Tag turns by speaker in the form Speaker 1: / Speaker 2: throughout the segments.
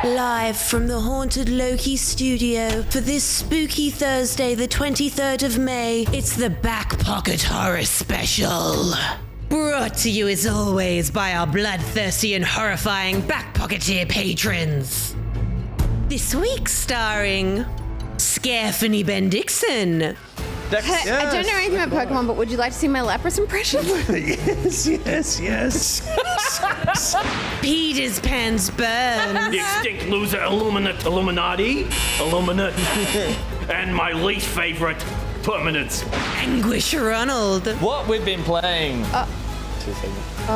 Speaker 1: Live from the Haunted Loki studio for this spooky Thursday, the 23rd of May, it's the Back Pocket Horror Special. Brought to you as always by our bloodthirsty and horrifying Back Pocketeer patrons. This week starring Scarefany Ben Dixon.
Speaker 2: I don't know anything about Pokemon, but would you like to see my Lapras impression?
Speaker 3: yes.
Speaker 1: Peter's Pants Burns.
Speaker 4: The extinct loser Illuminati, and my least favorite permanents.
Speaker 1: Anguish Ronald.
Speaker 5: What we've been playing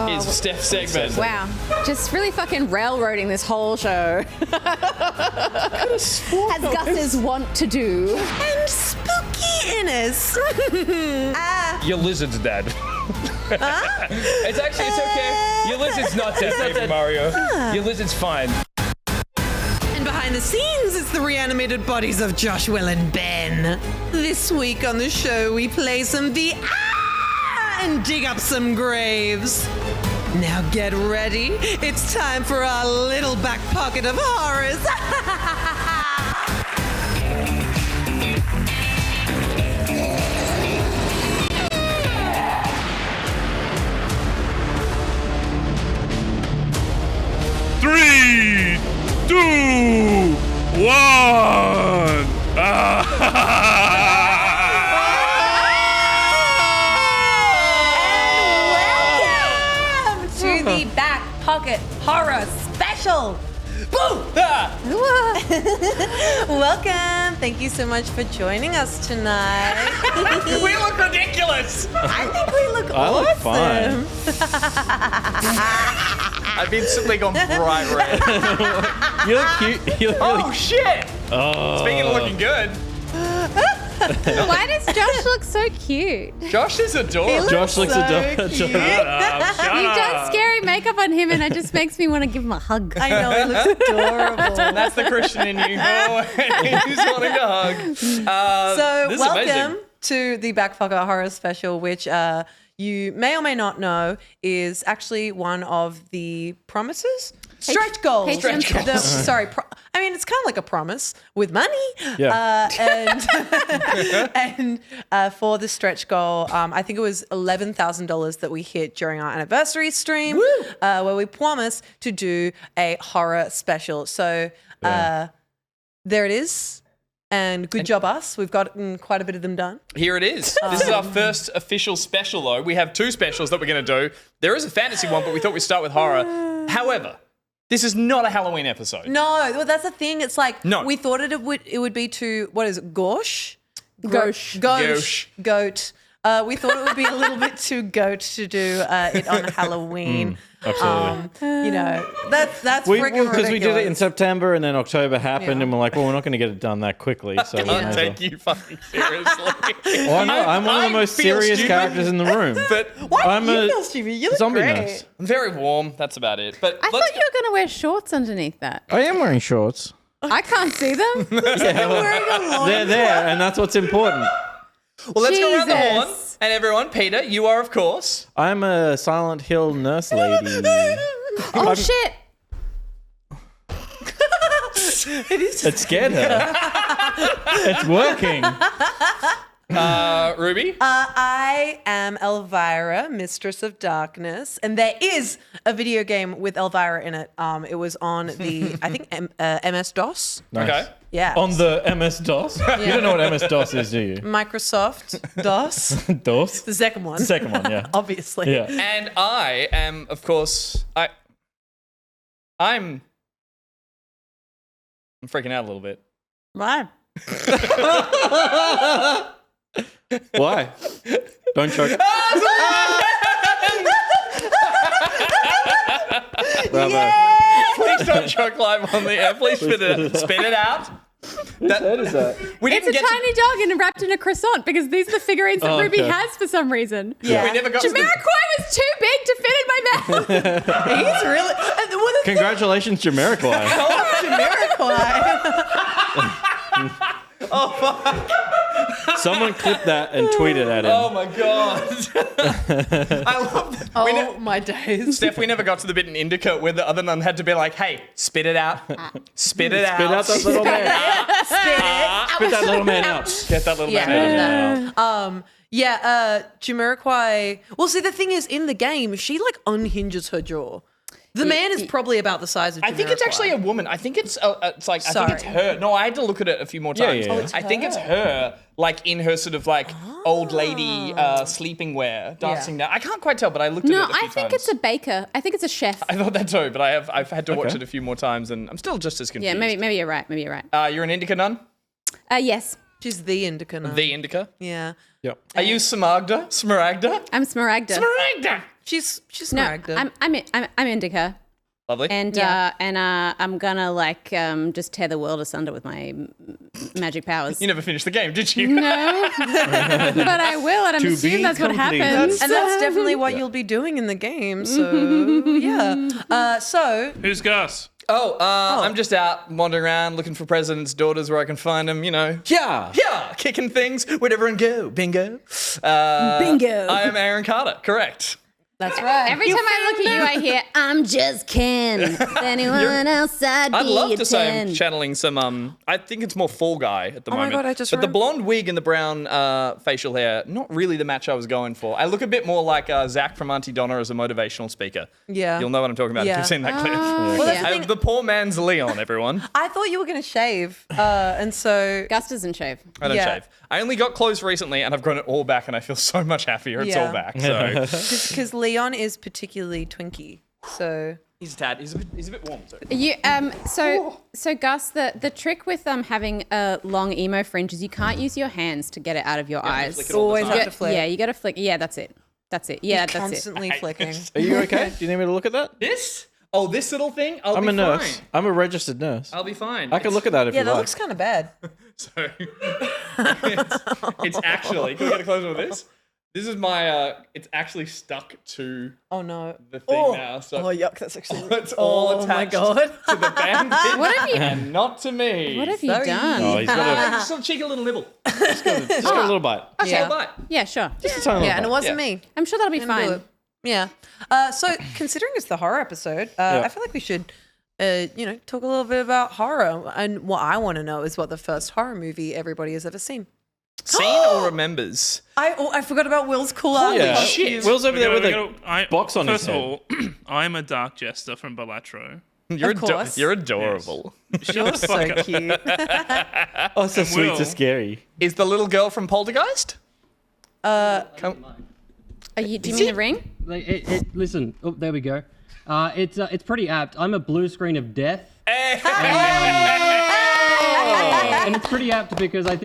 Speaker 5: is Steph's segment.
Speaker 2: Wow. Just really fucking railroading this whole show. As Gus's want to do.
Speaker 1: And Spooky Innes.
Speaker 5: Your lizard's dead. It's okay. Your lizard's not dead, Paper Mario. Your lizard's fine.
Speaker 1: And behind the scenes, it's the reanimated bodies of Josh, Will, and Ben. This week on the show, we play some and dig up some graves. Now get ready. It's time for our little back pocket of horrors.
Speaker 3: Three, two, one.
Speaker 1: To the Back Pocket Horror Special. Woo! Welcome. Thank you so much for joining us tonight.
Speaker 5: We look ridiculous.
Speaker 1: I think we look awesome.
Speaker 5: I've instantly gone bright red.
Speaker 6: You look cute. You look
Speaker 5: Oh shit! Speaking of looking good,
Speaker 2: Why does Josh look so cute?
Speaker 5: Josh is adorable.
Speaker 6: Josh looks adorable.
Speaker 2: You've done scary makeup on him and it just makes me want to give him a hug.
Speaker 1: I know, it looks adorable.
Speaker 5: That's the Christian in you. He's wanting a hug.
Speaker 1: So
Speaker 5: this is
Speaker 1: welcome
Speaker 5: amazing.
Speaker 1: to the Back Pocket Horror Special, which you may or may not know is actually one of the promises. Stretch goals.
Speaker 2: Stretch goals.
Speaker 1: It's kind of like a promise with money.
Speaker 6: Yeah.
Speaker 1: And for the stretch goal, I think it was $11,000 that we hit during our anniversary stream, where we promised to do a horror special. So there it is. And good job us. We've gotten quite a bit of them done.
Speaker 5: Here it is. This is our first official special, though. We have two specials that we're going to do. There is a fantasy one, but we thought we'd start with horror. However, this is not a Halloween episode.
Speaker 1: No, well, that's the thing. It's like we thought it would be to, what is it, Gauche?
Speaker 2: Gauche.
Speaker 1: Goat. We thought it would be a little bit too goat to do it on Halloween.
Speaker 6: Absolutely.
Speaker 1: That's freaking
Speaker 6: because we did it in
Speaker 1: ridiculous.
Speaker 6: September and then October happened and we're like, well, we're not going to get it done that quickly. So we might
Speaker 5: Can't
Speaker 6: as
Speaker 5: take you fucking seriously.
Speaker 6: well, I know, I'm one of the most
Speaker 5: feel
Speaker 6: serious
Speaker 5: stupid,
Speaker 6: characters in the room.
Speaker 5: But
Speaker 1: What?
Speaker 6: I'm
Speaker 1: You
Speaker 6: a
Speaker 1: feel stupid. You look
Speaker 6: zombie
Speaker 1: great.
Speaker 6: nurse.
Speaker 5: I'm very warm. That's about it. But
Speaker 2: I thought you were going to wear shorts underneath that.
Speaker 6: I am wearing shorts.
Speaker 2: I can't see them.
Speaker 6: They're there, and that's what's important.
Speaker 5: Well, let's go around the horn.
Speaker 2: Jesus.
Speaker 5: And everyone, Peter, you are, of course.
Speaker 6: I'm a Silent Hill nurse lady.
Speaker 2: Oh, shit.
Speaker 6: It scared her. It's working.
Speaker 5: Ruby?
Speaker 1: I am Elvira, Mistress of Darkness, and there is a video game with Elvira in it. It was on the, I think, MS-DOS.
Speaker 6: Nice.
Speaker 5: Okay.
Speaker 1: Yeah.
Speaker 6: On the MS-DOS? You don't know what MS-DOS is, do you?
Speaker 1: Microsoft DOS.
Speaker 6: DOS?
Speaker 1: The second one.
Speaker 6: The second one, yeah.
Speaker 1: Obviously.
Speaker 6: Yeah.
Speaker 5: And I am, of course, I'm freaking out a little bit.
Speaker 1: Right.
Speaker 6: Why? Don't choke. Bravo.
Speaker 5: Please don't choke live on the air. Please spit it out.
Speaker 6: Whose head is that?
Speaker 5: We
Speaker 2: It's
Speaker 5: didn't
Speaker 2: a
Speaker 5: get
Speaker 2: tiny dog and wrapped in a croissant because these are the figurines that
Speaker 6: Oh,
Speaker 2: Ruby
Speaker 6: okay.
Speaker 2: has for some reason.
Speaker 1: Yeah.
Speaker 5: We never got to the...
Speaker 2: Jamiroquai was too big to fit in my mouth.
Speaker 1: He's really.
Speaker 6: Congratulations, Jamiroquai.
Speaker 1: Jamiroquai.
Speaker 5: Oh, fuck.
Speaker 6: Someone clipped that and tweeted at him.
Speaker 5: Oh my god! I love that.
Speaker 7: Oh my days.
Speaker 5: Steph, we never got to the bit in Indika where the other nun had to be like, "Hey, spit it out, spit it out,
Speaker 6: Spit out that little man. Spit that little man out.
Speaker 5: get that little man out."
Speaker 7: Jamiroquai. Well, see, the thing is, in the game, she like unhinges her jaw. The man is probably about the size of Jamiroquai.
Speaker 5: I think it's actually a woman. I think it's like I think it's
Speaker 7: Sorry.
Speaker 5: her. No, I had to look at it a few more times.
Speaker 6: yeah. Oh, it's
Speaker 5: I think it's her, like in her sort of like old lady sleeping wear, dancing down. I can't quite tell, but I looked at it
Speaker 2: No,
Speaker 5: a few
Speaker 2: I
Speaker 5: times.
Speaker 2: think it's a baker. I think it's a chef.
Speaker 5: I thought that too, but I've had to watch it a few more times, and I'm still just as confused.
Speaker 2: Yeah, maybe you're right. Maybe you're right.
Speaker 5: You're an Indika nun,
Speaker 2: Yes,
Speaker 7: She's the Indika nun.
Speaker 5: the Indika.
Speaker 7: Yeah.
Speaker 6: Yep.
Speaker 5: Are you Smaragda? Smaragda?
Speaker 2: I'm Smaragda.
Speaker 5: Smaragda.
Speaker 7: She's
Speaker 2: No,
Speaker 7: Smaragda.
Speaker 2: I'm Indika.
Speaker 5: Lovely.
Speaker 2: And I'm gonna just tear the world asunder with my magic powers.
Speaker 5: You never finished the game, did you?
Speaker 2: No, but I will, and I'm
Speaker 6: To be
Speaker 2: assuming that's what
Speaker 6: completed.
Speaker 2: happens.
Speaker 7: And that's definitely what you'll be doing in the game. So, yeah. So,
Speaker 3: Who's Gus?
Speaker 5: I'm just out wandering around looking for presidents' daughters where I can find them, you know.
Speaker 6: Yeah.
Speaker 5: Yeah, kicking things. Where'd everyone go? Bingo.
Speaker 2: Bingo.
Speaker 5: I am Aaron Carter, correct.
Speaker 7: that's right.
Speaker 2: Every time I look at you, I hear, "I'm just Ken." Anyone else, I'd be
Speaker 5: I'd love
Speaker 2: a
Speaker 5: to say
Speaker 2: 10.
Speaker 5: I'm channeling some, I think it's more Fall Guy at the
Speaker 7: my
Speaker 5: moment.
Speaker 7: God, I just
Speaker 5: But the
Speaker 7: remember-
Speaker 5: blonde wig and the brown facial hair, not really the match I was going for. I look a bit more like Zach from Auntie Donna as a motivational speaker.
Speaker 7: Yeah.
Speaker 5: You'll know what I'm talking about if
Speaker 7: Yeah.
Speaker 5: you've seen that clip.
Speaker 7: Well, that's the
Speaker 5: I
Speaker 7: thing.
Speaker 5: have the poor man's Leon, everyone.
Speaker 7: I thought you were going to shave. And so,
Speaker 2: Gus doesn't shave.
Speaker 5: I don't
Speaker 7: Yeah.
Speaker 5: shave. I only got clothes recently and I've grown it all back and I feel so much happier. It's
Speaker 7: Yeah.
Speaker 5: all back. So
Speaker 7: because Leon is particularly twinky. So,
Speaker 5: he's a tad. He's a bit warm too.
Speaker 2: You so Gus, the trick with having a long emo fringe is you can't use your hands to get it out of your eyes.
Speaker 5: flick it all the
Speaker 7: always
Speaker 5: time.
Speaker 7: have to flick.
Speaker 2: Yeah, you got to flick. Yeah, that's it. That's it. Yeah, that's it.
Speaker 7: Constantly flicking.
Speaker 6: Are you okay? Do you need me to look at that?
Speaker 5: This? Oh, this little thing? I'll
Speaker 6: I'm
Speaker 5: be
Speaker 6: a nurse.
Speaker 5: fine.
Speaker 6: I'm a registered nurse.
Speaker 5: I'll be fine.
Speaker 6: I can look at that if
Speaker 7: Yeah,
Speaker 6: you
Speaker 7: that
Speaker 6: like.
Speaker 7: looks kind of bad.
Speaker 5: So it's actually. Can we get a closer with this? This is my. It's actually stuck to
Speaker 7: Oh, no.
Speaker 5: the thing now. So
Speaker 7: yuck. That's actually.
Speaker 5: it's all attached
Speaker 7: my God.
Speaker 5: to the bandit.
Speaker 2: What have you?
Speaker 5: And not to me.
Speaker 2: What have you
Speaker 7: Sorry.
Speaker 2: done?
Speaker 6: Oh, he's got
Speaker 5: Just a cheeky little nibble.
Speaker 6: just got a little bite.
Speaker 5: Okay,
Speaker 7: Yeah.
Speaker 5: bye.
Speaker 2: Yeah, sure.
Speaker 6: Just a tiny little
Speaker 7: Yeah, and it
Speaker 6: bite.
Speaker 7: wasn't me.
Speaker 2: I'm sure that'll be
Speaker 7: Didn't do
Speaker 2: fine.
Speaker 7: it. Yeah. So, considering it's the horror episode,
Speaker 6: Yeah.
Speaker 7: I feel like we should, talk a little bit about horror. And what I want to know is what the first horror movie everybody has ever seen.
Speaker 5: Seen or remembers?
Speaker 7: I forgot about Will's cool art.
Speaker 6: Yeah.
Speaker 5: shit.
Speaker 6: Will's over there with a
Speaker 3: I,
Speaker 6: box on his
Speaker 3: First of
Speaker 6: head.
Speaker 3: all, I'm a dark jester from Balatro.
Speaker 5: You're
Speaker 7: Of course.
Speaker 5: you're adorable.
Speaker 7: You're so cute.
Speaker 6: Oh, so sweet
Speaker 3: Will.
Speaker 6: to scary.
Speaker 5: Is the little girl from Poltergeist? Come.
Speaker 2: Do you mean the ring?
Speaker 8: Like, listen. Oh, there we go. It's pretty apt. I'm a blue screen of death, and it's pretty apt because I think.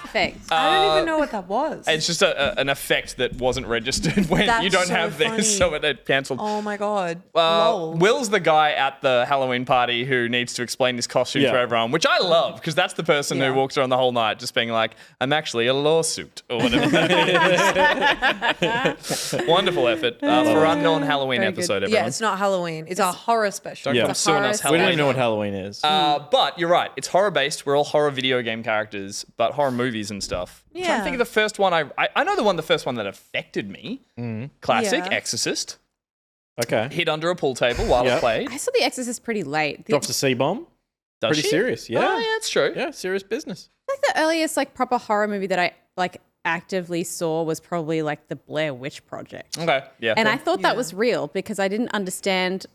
Speaker 2: Perfect.
Speaker 7: I don't even know what that was.
Speaker 5: It's just an effect that wasn't registered when
Speaker 7: That's
Speaker 5: you don't
Speaker 7: so
Speaker 5: have
Speaker 7: funny.
Speaker 5: this, so it cancelled.
Speaker 7: Oh my God. Lol.
Speaker 5: Will's the guy at the Halloween party who needs to explain this costume
Speaker 6: Yeah.
Speaker 5: for everyone, which I love because that's the person
Speaker 7: Yeah.
Speaker 5: who walks around the whole night just being like, I'm actually a lawsuit or whatever that is. Wonderful effort for our non-Halloween
Speaker 2: Very good.
Speaker 5: episode,
Speaker 7: Yeah,
Speaker 5: everyone.
Speaker 7: it's not Halloween. It's a horror special.
Speaker 5: Don't
Speaker 6: Yeah.
Speaker 5: come suing us,
Speaker 2: horror
Speaker 6: We don't
Speaker 5: Halloween.
Speaker 6: even know what Halloween is.
Speaker 5: But you're right. It's horror-based. We're all horror video game characters, but horror movies and stuff. I'm trying
Speaker 7: Yeah.
Speaker 5: to think of the first one I know the first one that affected me. Classic,
Speaker 7: Yeah.
Speaker 5: Exorcist.
Speaker 6: Okay.
Speaker 5: Hid under a pool table while
Speaker 6: Yeah.
Speaker 5: it played.
Speaker 2: I saw The Exorcist pretty late.
Speaker 6: Drops a C-bomb.
Speaker 5: Does
Speaker 6: Pretty
Speaker 5: she?
Speaker 6: serious. Yeah.
Speaker 5: Oh, yeah, that's true.
Speaker 6: Yeah, serious business.
Speaker 2: Like the earliest proper horror movie that I actively saw was probably the Blair Witch Project.
Speaker 5: Okay, yeah.
Speaker 2: And I thought that was real because I didn't understand.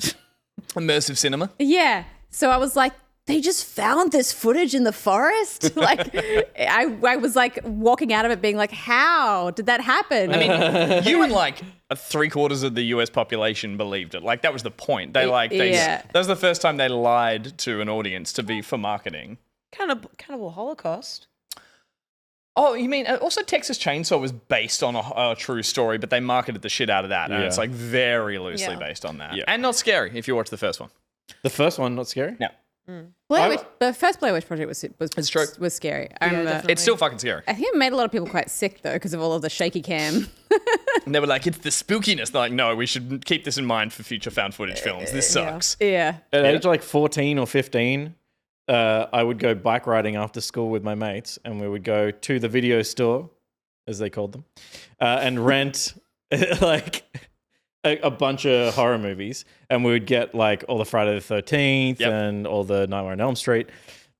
Speaker 5: Immersive cinema.
Speaker 2: Yeah. So I was like, they just found this footage in the forest? I was walking out of it being like, how did that happen?
Speaker 5: I mean, you and 3/4 of the US population believed it. That was the point. They
Speaker 2: Yeah.
Speaker 5: that was the first time they lied to an audience for marketing.
Speaker 7: Cannibal Holocaust.
Speaker 5: Oh, you mean also Texas Chainsaw was based on a true story, but they marketed the shit out of that, and
Speaker 6: Yeah.
Speaker 5: it's very loosely
Speaker 7: Yeah.
Speaker 5: based on that,
Speaker 6: Yeah.
Speaker 5: and not scary if you watch the first one.
Speaker 6: The first one, not scary?
Speaker 5: No,
Speaker 2: the first Blair Witch Project
Speaker 5: It's true.
Speaker 2: was scary. I remember.
Speaker 7: definitely.
Speaker 5: it's still fucking scary.
Speaker 2: I think it made a lot of people quite sick though because of all of the shaky cam.
Speaker 5: And they were like, it's the spookiness. They're like, no, we should keep this in mind for future found footage films. This sucks.
Speaker 2: Yeah.
Speaker 6: At age like 14 or 15, I would go bike riding after school with my mates, and we would go to the video store, as they called them, and rent like a bunch of horror movies, and we would get like all the Friday the 13th and all the Nightmare on Elm Street.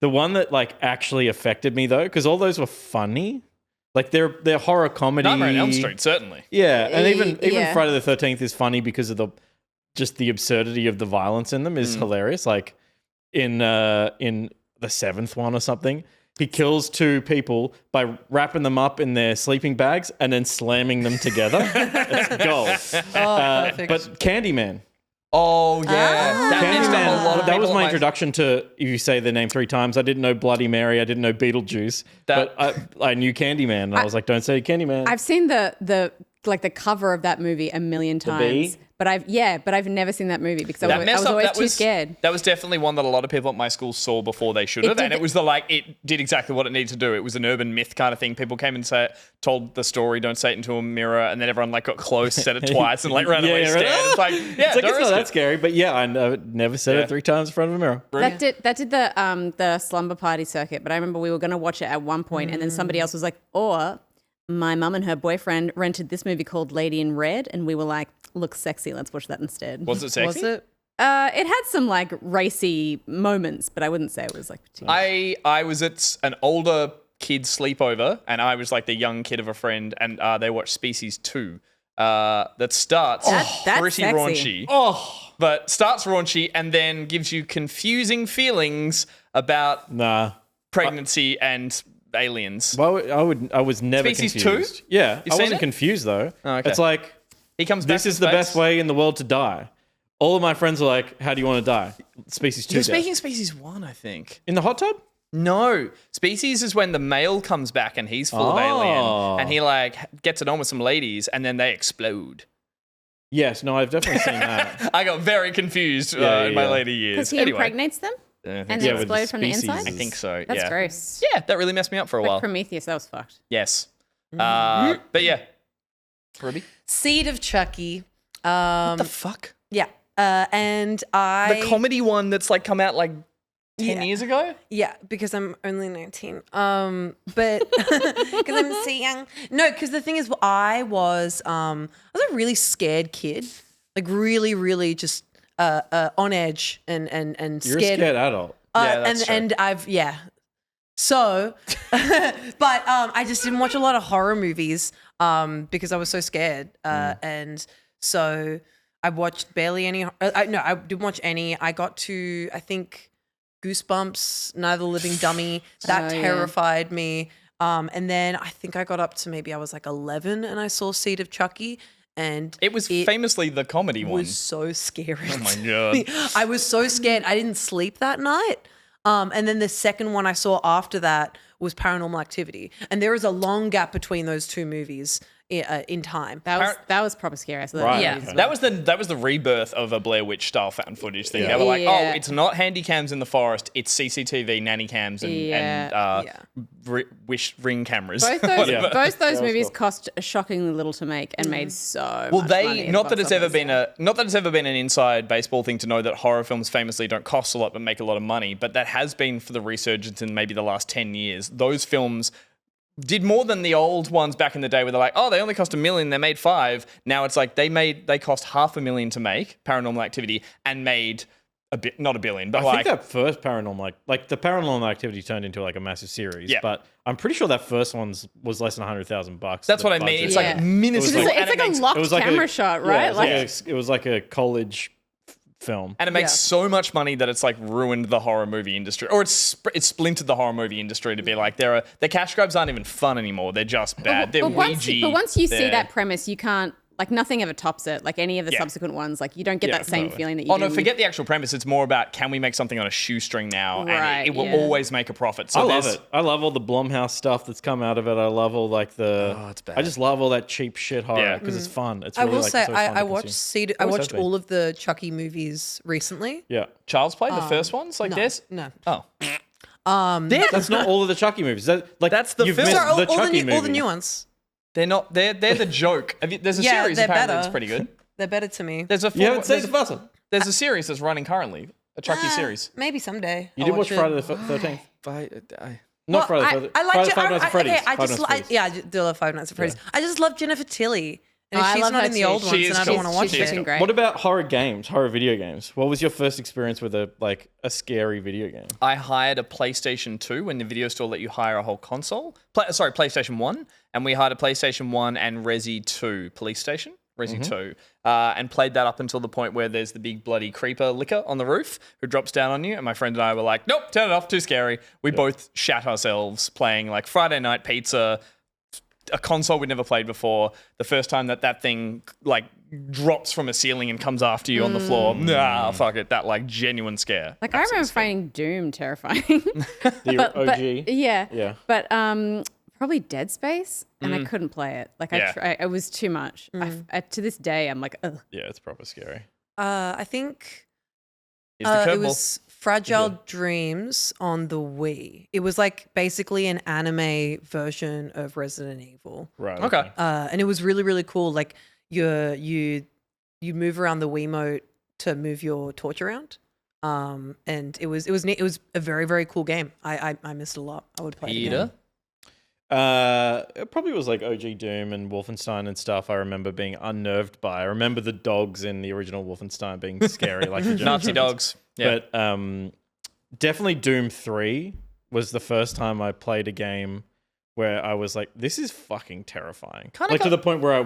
Speaker 6: The one that like actually affected me though, because all those were funny. Like they're horror comedy.
Speaker 5: Nightmare on Elm Street, certainly.
Speaker 6: Yeah, and even
Speaker 2: Yeah.
Speaker 6: Friday the 13th is funny because of the absurdity of the violence in them is hilarious. Like in the 7th one or something, he kills 2 people by wrapping them up in their sleeping bags and then slamming them together. It's gold.
Speaker 7: Perfect.
Speaker 6: But Candyman.
Speaker 5: Oh, yeah. That messed up a lot of
Speaker 6: That was
Speaker 5: people
Speaker 6: my
Speaker 5: at
Speaker 6: introduction to, if you say the name 3 times, I didn't know Bloody Mary, I didn't know Beetlejuice, but I knew Candyman, and I was like, don't say Candyman.
Speaker 2: I've seen the cover of that movie a million times.
Speaker 6: Bee?
Speaker 2: But I've never seen that movie because I was
Speaker 5: mess up,
Speaker 2: always too scared.
Speaker 5: That was definitely one that a lot of people at my school saw before they should have, and it was it did exactly what it needed to do. It was an urban myth kind of thing. People came and told the story, don't say it into a mirror, and then everyone like got close, said it twice, and like ran away
Speaker 6: Yeah,
Speaker 5: scared.
Speaker 6: right.
Speaker 5: It's like,
Speaker 6: it's not that scary, but yeah, I never said it 3 times in front of a mirror.
Speaker 2: That did the slumber party circuit, but I remember we were going to watch it at one point, and then somebody else was like, or my mum and her boyfriend rented this movie called Lady in Red, and we were like, looks sexy, let's watch that instead.
Speaker 5: Was it sexy?
Speaker 7: Was it?
Speaker 2: It had some like racy moments, but I wouldn't say it was like particularly.
Speaker 5: I was at an older kid's sleepover, and I was like the young kid of a friend, and they watched Species 2. That starts
Speaker 2: That's
Speaker 5: pretty
Speaker 2: sexy.
Speaker 5: raunchy. But starts raunchy and then gives you confusing feelings about pregnancy and aliens.
Speaker 6: Well, I was never
Speaker 5: Species
Speaker 6: confused.
Speaker 5: 2?
Speaker 6: Yeah,
Speaker 5: You've
Speaker 6: I
Speaker 5: seen
Speaker 6: wasn't
Speaker 5: it?
Speaker 6: confused though.
Speaker 5: Oh, okay.
Speaker 6: It's like,
Speaker 5: He comes back
Speaker 6: this
Speaker 5: to
Speaker 6: is the
Speaker 5: space.
Speaker 6: best way in the world to die. All of my friends are like, how do you want to die? Species 2
Speaker 5: You're
Speaker 6: death.
Speaker 5: speaking Species 1, I think.
Speaker 6: In the hot tub?
Speaker 5: No. Species is when the male comes back and he's full of alien, and he like gets it on with some ladies, and then they explode.
Speaker 6: Yes, no, I've definitely seen that.
Speaker 5: I got very confused in my later years.
Speaker 2: Because he impregnates them and
Speaker 6: Yeah,
Speaker 2: they
Speaker 6: with
Speaker 2: explode
Speaker 6: the
Speaker 2: from the
Speaker 6: species.
Speaker 2: inside?
Speaker 5: I think so.
Speaker 2: That's
Speaker 5: yeah.
Speaker 2: gross.
Speaker 5: Yeah, that really messed me up for a
Speaker 2: Like
Speaker 5: while.
Speaker 2: Prometheus, that was fucked.
Speaker 5: Yes. But yeah. Ruby?
Speaker 7: Seed of Chucky.
Speaker 5: What the fuck?
Speaker 7: Yeah. And I...
Speaker 5: The comedy one that's like come out like 10 years ago?
Speaker 7: Yeah, because I'm only 19. But because I'm so young. No, because the thing is, I was a really scared kid, like really, really just on edge and
Speaker 6: You're
Speaker 7: scared.
Speaker 6: a scared adult.
Speaker 5: Yeah, that's true.
Speaker 7: and I've So, but I just didn't watch a lot of horror movies because I was so scared, and so I watched barely any. I didn't watch any. I got to I think Goosebumps, Night of the Living Dummy. That terrified me. And then I think I got up to maybe I was like 11 and I saw Seed of Chucky. And
Speaker 5: it was famously the comedy one.
Speaker 7: It was so scary.
Speaker 5: Oh my God.
Speaker 7: I was so scared. I didn't sleep that night. And then the second one I saw after that was Paranormal Activity. And there is a long gap between those 2 movies in time.
Speaker 2: That was proper scary. I saw that
Speaker 6: Right,
Speaker 2: movie
Speaker 7: yeah.
Speaker 2: as well.
Speaker 5: That was the rebirth of a Blair Witch style found footage thing.
Speaker 6: Yeah.
Speaker 5: They were like,
Speaker 2: Yeah.
Speaker 5: oh, it's not handy cams in the forest, it's CCTV, nanny cams, and wish ring cameras.
Speaker 2: Both those movies cost shockingly little to make and made so much money.
Speaker 5: Not that it's ever been an inside baseball thing to know that horror films famously don't cost a lot but make a lot of money, but that has been for the resurgence in maybe the last 10 years. Those films did more than the old ones back in the day where they're like, oh, they only cost $1 million, they made $5 million. Now it's like they cost $500,000 to make Paranormal Activity and made not $1 billion, but
Speaker 6: I think that first Paranormal, like the Paranormal Activity turned into like a massive series.
Speaker 5: Yeah.
Speaker 6: But I'm pretty sure that first one was less than $100,000.
Speaker 5: That's what I mean. It's like minuscule.
Speaker 2: It's like a locked camera shot, right?
Speaker 6: It was like a college film.
Speaker 5: And it makes so much money that it's like ruined the horror movie industry, or it's splintered the horror movie industry to be like the cash grabs aren't even fun anymore. They're just bad. They're Ouija.
Speaker 2: But once you see that premise, you can't. Like nothing ever tops it. Like any of the subsequent ones, like you don't get that same feeling that you do.
Speaker 5: Oh no, forget the actual premise. It's more about can we make something on a shoestring now,
Speaker 2: Right,
Speaker 5: and it will always make a profit. So
Speaker 6: I love it. I love all the Blumhouse stuff that's come out of it. I love all like
Speaker 5: it's bad.
Speaker 6: I just love all that cheap shit horror because it's fun. It's really,
Speaker 7: I will say
Speaker 6: it's always fun
Speaker 7: I
Speaker 6: to
Speaker 7: watched
Speaker 6: consume.
Speaker 7: I
Speaker 6: Always
Speaker 7: watched
Speaker 6: has been.
Speaker 7: all of the Chucky movies recently.
Speaker 6: Yeah.
Speaker 5: Child's Play, the first ones, like this.
Speaker 7: No.
Speaker 5: Oh,
Speaker 6: That's not all of the Chucky movies. That's the
Speaker 5: Sorry,
Speaker 6: film.
Speaker 7: Sorry,
Speaker 6: The
Speaker 7: all
Speaker 6: Chucky
Speaker 7: the new
Speaker 6: movie.
Speaker 7: ones.
Speaker 5: They're not. They're the joke. There's a
Speaker 7: Yeah,
Speaker 5: series
Speaker 7: they're
Speaker 5: apparently
Speaker 7: better.
Speaker 5: that's pretty good.
Speaker 7: They're better to me.
Speaker 5: There's a
Speaker 6: You haven't seen the first one.
Speaker 5: There's a series that's running currently, a Chucky series.
Speaker 7: Maybe someday.
Speaker 6: You
Speaker 7: I'll
Speaker 6: did watch
Speaker 7: it.
Speaker 6: Friday the 13th? Not
Speaker 7: Well,
Speaker 6: Friday the 13th.
Speaker 7: I like
Speaker 6: Friday the Five Nights at Freddy's.
Speaker 7: Okay, I
Speaker 6: Five
Speaker 7: just
Speaker 6: Nights at Freddy's.
Speaker 7: I do love Five Nights at Freddy's. I just love Jennifer Tilly. And if
Speaker 2: I
Speaker 7: she's
Speaker 2: love
Speaker 7: not
Speaker 2: her
Speaker 7: in the
Speaker 2: too.
Speaker 7: old
Speaker 5: She
Speaker 7: ones,
Speaker 5: is
Speaker 7: then I
Speaker 5: cool.
Speaker 7: don't want to watch
Speaker 2: She's
Speaker 7: it.
Speaker 2: freaking great.
Speaker 6: What about horror games, horror video games? What was your first experience with a scary video game?
Speaker 5: I hired a PlayStation 2 when the video store let you hire a whole console. PlayStation 1. And we hired a PlayStation 1 and Resi 2 police station. Resi 2. And played that up until the point where there's the big bloody creeper licker on the roof who drops down on you. And my friend and I were like, nope, turn it off, too scary. We both shat ourselves playing like Friday Night Pizza, a console we'd never played before. The first time that thing like drops from a ceiling and comes after you on the floor. Nah, fuck it. That like genuine scare.
Speaker 2: Like I remember finding Doom terrifying.
Speaker 6: The OG?
Speaker 2: Yeah.
Speaker 6: Yeah.
Speaker 2: But probably Dead Space, and I couldn't play it. Like
Speaker 5: Yeah.
Speaker 2: it was too much. To this day, I'm like, ugh.
Speaker 6: Yeah, it's proper scary.
Speaker 7: I think
Speaker 5: Here's the
Speaker 7: it
Speaker 5: curveball.
Speaker 7: was Fragile Dreams on the Wii. It was like basically an anime version of Resident Evil.
Speaker 6: Right.
Speaker 5: Okay.
Speaker 7: And it was really, really cool. Like you move around the Wiimote to move your torch around. And it was neat. It was a very, very cool game. I missed a lot. I would play it again.
Speaker 5: Peter?
Speaker 6: It probably was like OG Doom and Wolfenstein and stuff. I remember being unnerved by. I remember the dogs in the original Wolfenstein being scary, like the German
Speaker 5: Nazi
Speaker 6: Shepherds.
Speaker 5: dogs. Yeah.
Speaker 6: But definitely Doom 3 was the first time I played a game where I was like, this is fucking terrifying.
Speaker 5: Kinda
Speaker 6: To the point where I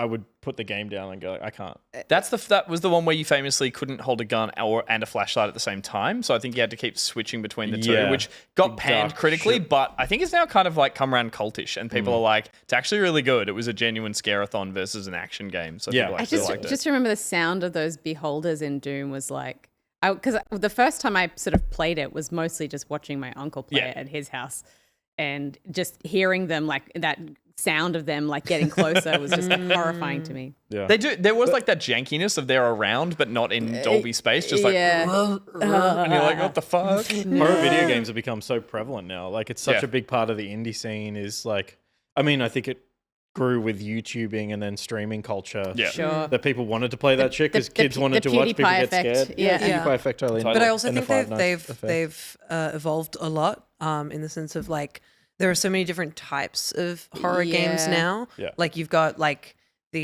Speaker 6: would put the game down and go, like, I can't.
Speaker 5: That was the one where you famously couldn't hold a gun and a flashlight at the same time. So I think you had to keep switching between the two,
Speaker 6: Yeah.
Speaker 5: which got
Speaker 6: Big
Speaker 5: panned
Speaker 6: dark
Speaker 5: critically,
Speaker 6: shit.
Speaker 5: but I think it's now kind of like come around cultish, and people are like, it's actually really good. It was a genuine scare-a-thon versus an action game. So
Speaker 6: Yeah.
Speaker 5: people
Speaker 2: I
Speaker 5: actually liked it.
Speaker 2: just remember the sound of those beholders in Doom was like, because the first time I sort of played it was mostly just watching my uncle play
Speaker 5: Yeah.
Speaker 2: it at his house, and just hearing them like that sound of them like getting closer was just like horrifying to me.
Speaker 6: Yeah.
Speaker 5: They do. There was like that jankiness of they're around, but not in Dolby space. Just like,
Speaker 2: Yeah.
Speaker 5: and you're like, what the fuck?
Speaker 6: Horror video games have become so prevalent now. Like, it's such
Speaker 5: Yeah.
Speaker 6: a big part of the indie scene is like, I mean, I think it grew with YouTubing and then streaming culture.
Speaker 5: Yeah.
Speaker 2: Sure.
Speaker 6: That people wanted to play that shit because
Speaker 2: the
Speaker 6: kids
Speaker 2: P-
Speaker 6: wanted
Speaker 2: the
Speaker 6: to watch people
Speaker 2: PewDiePie
Speaker 6: get
Speaker 2: effect.
Speaker 6: scared.
Speaker 2: Yeah.
Speaker 7: Yeah.
Speaker 6: PewDiePie effect, totally.
Speaker 7: But I also
Speaker 6: And the
Speaker 7: think
Speaker 6: Five Nights effect.
Speaker 7: they've evolved a lot in the sense of like there are so many different types of horror games
Speaker 2: Yeah.
Speaker 7: now.
Speaker 6: Yeah.
Speaker 7: Like you've got like like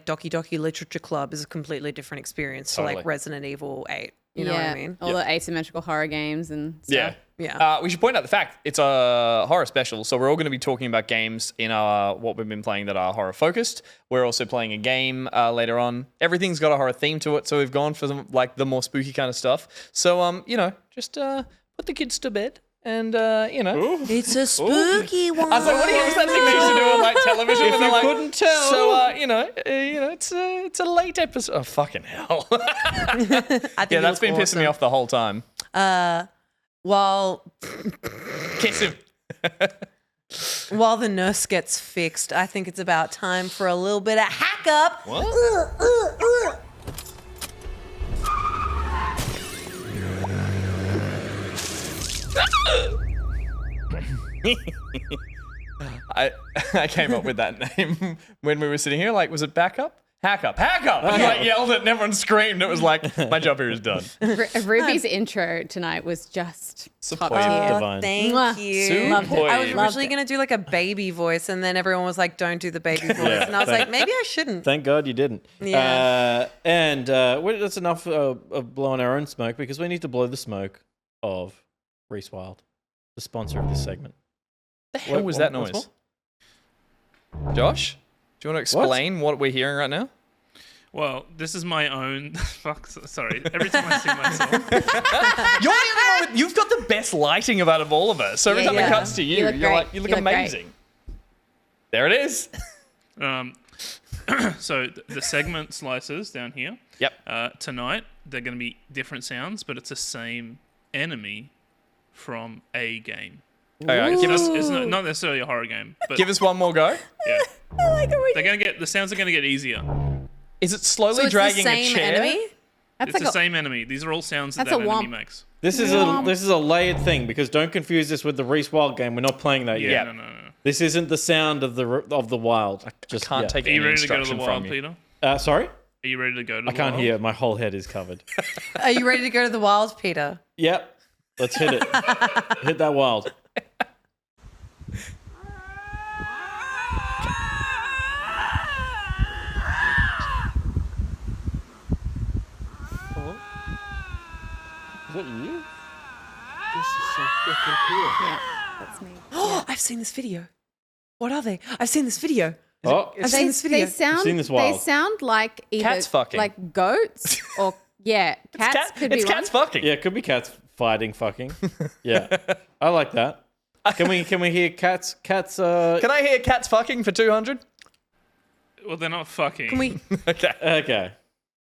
Speaker 7: Doki Doki Literature Club is a completely different experience to
Speaker 5: Totally.
Speaker 7: like Resident Evil 8. You know what I mean?
Speaker 2: All the asymmetrical horror games and stuff.
Speaker 5: Yeah.
Speaker 7: Yeah.
Speaker 5: We should point out the fact it's a horror special, so we're all going to be talking about games in what we've been playing that are horror focused. We're also playing a game later on. Everything's got a horror theme to it, so we've gone for some, like the more spooky kind of stuff. So just put the kids to bed. And
Speaker 1: It's a spooky one.
Speaker 5: I was like, what was that thing they used to do on like television?
Speaker 6: If
Speaker 5: And they're
Speaker 6: you
Speaker 5: like,
Speaker 6: couldn't tell.
Speaker 5: So it's a late episode. Oh fucking hell!
Speaker 7: I think
Speaker 5: Yeah,
Speaker 7: it
Speaker 5: that's
Speaker 7: was
Speaker 5: been pissing
Speaker 7: awesome.
Speaker 5: me off the whole time.
Speaker 7: While
Speaker 5: Kiss him.
Speaker 7: while the nurse gets fixed, I think it's about time for a little bit of hack up.
Speaker 5: I came up with that name when we were sitting here. Like, was it backup? Hack up. And you like yelled it and everyone screamed. It was like, my job here is done.
Speaker 2: Ruby's intro tonight was just top
Speaker 5: Superb.
Speaker 2: tier.
Speaker 6: Divine.
Speaker 7: Thank
Speaker 2: Mwah.
Speaker 7: you.
Speaker 2: Loved it.
Speaker 7: I was
Speaker 5: Superb.
Speaker 7: originally going to do like a baby voice, and then everyone was like, don't do the baby voice.
Speaker 6: Yeah,
Speaker 7: And I was
Speaker 6: thank-
Speaker 7: like, maybe I shouldn't.
Speaker 6: Thank God you didn't.
Speaker 7: Yeah.
Speaker 6: That's enough of blowing our own smoke because we need to blow the smoke of Reese Wild, the sponsor of this segment.
Speaker 5: The hell was that
Speaker 6: What's
Speaker 5: noise? Josh, do you want to explain what we're hearing right now?
Speaker 3: Well, this is my own. Fuck, sorry. Every time I sing myself.
Speaker 5: You're the only one you've got the best lighting out of all of us. So every
Speaker 2: Yeah,
Speaker 5: time it
Speaker 2: yeah.
Speaker 5: cuts to you,
Speaker 2: You look
Speaker 5: you're
Speaker 2: great.
Speaker 5: like, you look
Speaker 2: You look great.
Speaker 5: amazing. There it is.
Speaker 3: So the segment slices down here.
Speaker 5: Yep.
Speaker 3: Tonight, they're going to be different sounds, but it's the same enemy from a game.
Speaker 5: Okay, give us
Speaker 3: It's not necessarily a horror game, but
Speaker 5: one more go.
Speaker 3: yeah. The sounds are going to get easier.
Speaker 5: Is it slowly
Speaker 7: So it's
Speaker 5: dragging
Speaker 7: the
Speaker 5: a
Speaker 7: same
Speaker 5: chair?
Speaker 7: enemy?
Speaker 2: That's
Speaker 3: It's
Speaker 2: like
Speaker 3: the
Speaker 2: a,
Speaker 3: same enemy. These are all sounds that
Speaker 2: That's a
Speaker 3: enemy
Speaker 2: womp.
Speaker 3: makes.
Speaker 6: This is a layered thing because don't confuse this with the Reese Wild game. We're not playing that
Speaker 3: Yeah,
Speaker 6: yet.
Speaker 3: no.
Speaker 6: This isn't the sound of the wild.
Speaker 5: Just can't take
Speaker 3: Are you
Speaker 5: any
Speaker 3: ready to go to
Speaker 5: instruction
Speaker 3: the
Speaker 5: from
Speaker 3: wild,
Speaker 5: you.
Speaker 3: Peter?
Speaker 6: Sorry?
Speaker 3: Are you ready to go to the
Speaker 6: I can't
Speaker 3: wild?
Speaker 6: hear. My whole head is covered.
Speaker 7: Are you ready to go to the wild, Peter?
Speaker 6: Yep. Let's hit it. Hit that wild. Is that you? This is so freaking cool.
Speaker 2: That's me.
Speaker 7: I've seen this video. What are they? I've seen this video.
Speaker 6: Oh,
Speaker 7: I've seen this video.
Speaker 2: They sound.
Speaker 6: seen this
Speaker 2: They
Speaker 6: wild.
Speaker 2: sound like either
Speaker 5: Cats fucking.
Speaker 2: like goats or cats could be
Speaker 5: It's
Speaker 2: one.
Speaker 5: cats fucking.
Speaker 6: yeah, it could be cats fighting, fucking. Yeah, I like that. Can we hear cats? Cats.
Speaker 5: Can I hear cats fucking for 200?
Speaker 3: Well, they're not fucking.
Speaker 7: Can we?
Speaker 5: Okay.
Speaker 6: Okay.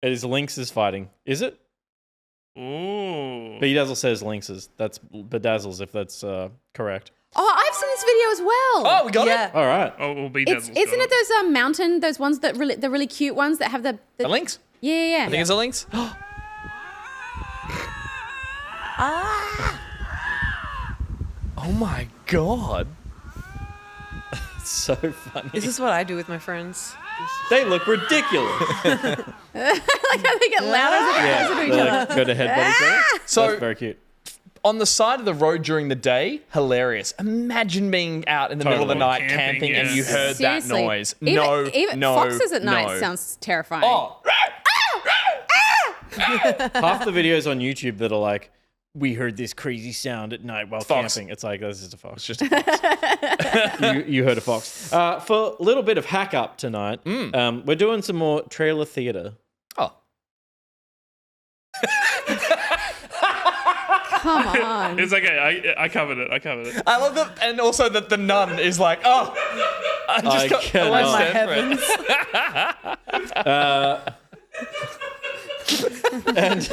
Speaker 6: It is Lynxes fighting. Is it?
Speaker 3: Ooh.
Speaker 6: Bedazzle says Lynxes. That's Bedazzles if that's correct.
Speaker 2: Oh, I've seen this video as well.
Speaker 5: Oh, we got
Speaker 7: Yeah.
Speaker 5: it.
Speaker 6: All right.
Speaker 3: Oh, well, be
Speaker 2: Isn't it those mountain, those ones that the really cute ones that have the
Speaker 5: A lynx?
Speaker 2: yeah.
Speaker 5: I think it's a lynx. Oh my god.
Speaker 6: So funny.
Speaker 7: This is what I do with my friends.
Speaker 6: They look ridiculous.
Speaker 2: Like how they get louder as they get closer to each
Speaker 6: They
Speaker 2: other.
Speaker 6: like, go to headbutt each other.
Speaker 5: So
Speaker 6: That's very cute.
Speaker 5: on the side of the road during the day, hilarious. Imagine being out in the middle of the
Speaker 6: Totally.
Speaker 5: night
Speaker 3: Camping,
Speaker 5: camping and you
Speaker 3: yes.
Speaker 5: heard
Speaker 2: Seriously.
Speaker 5: that noise.
Speaker 2: Even
Speaker 5: no,
Speaker 2: foxes at night
Speaker 5: no.
Speaker 2: sounds terrifying.
Speaker 5: Oh,
Speaker 6: Half the videos on YouTube that are like, we heard this crazy sound at night while
Speaker 5: Fox.
Speaker 6: camping. It's like, this is a fox.
Speaker 5: it's just a fox.
Speaker 6: you heard a fox. For a little bit of hack up tonight, we're doing some more trailer theater.
Speaker 5: Oh.
Speaker 2: Come on.
Speaker 3: It's okay. I covered it.
Speaker 5: I love that, and also that the nun is like, oh, I just
Speaker 6: I
Speaker 5: got
Speaker 6: cannot.
Speaker 5: I
Speaker 7: My
Speaker 5: stand for it.
Speaker 6: And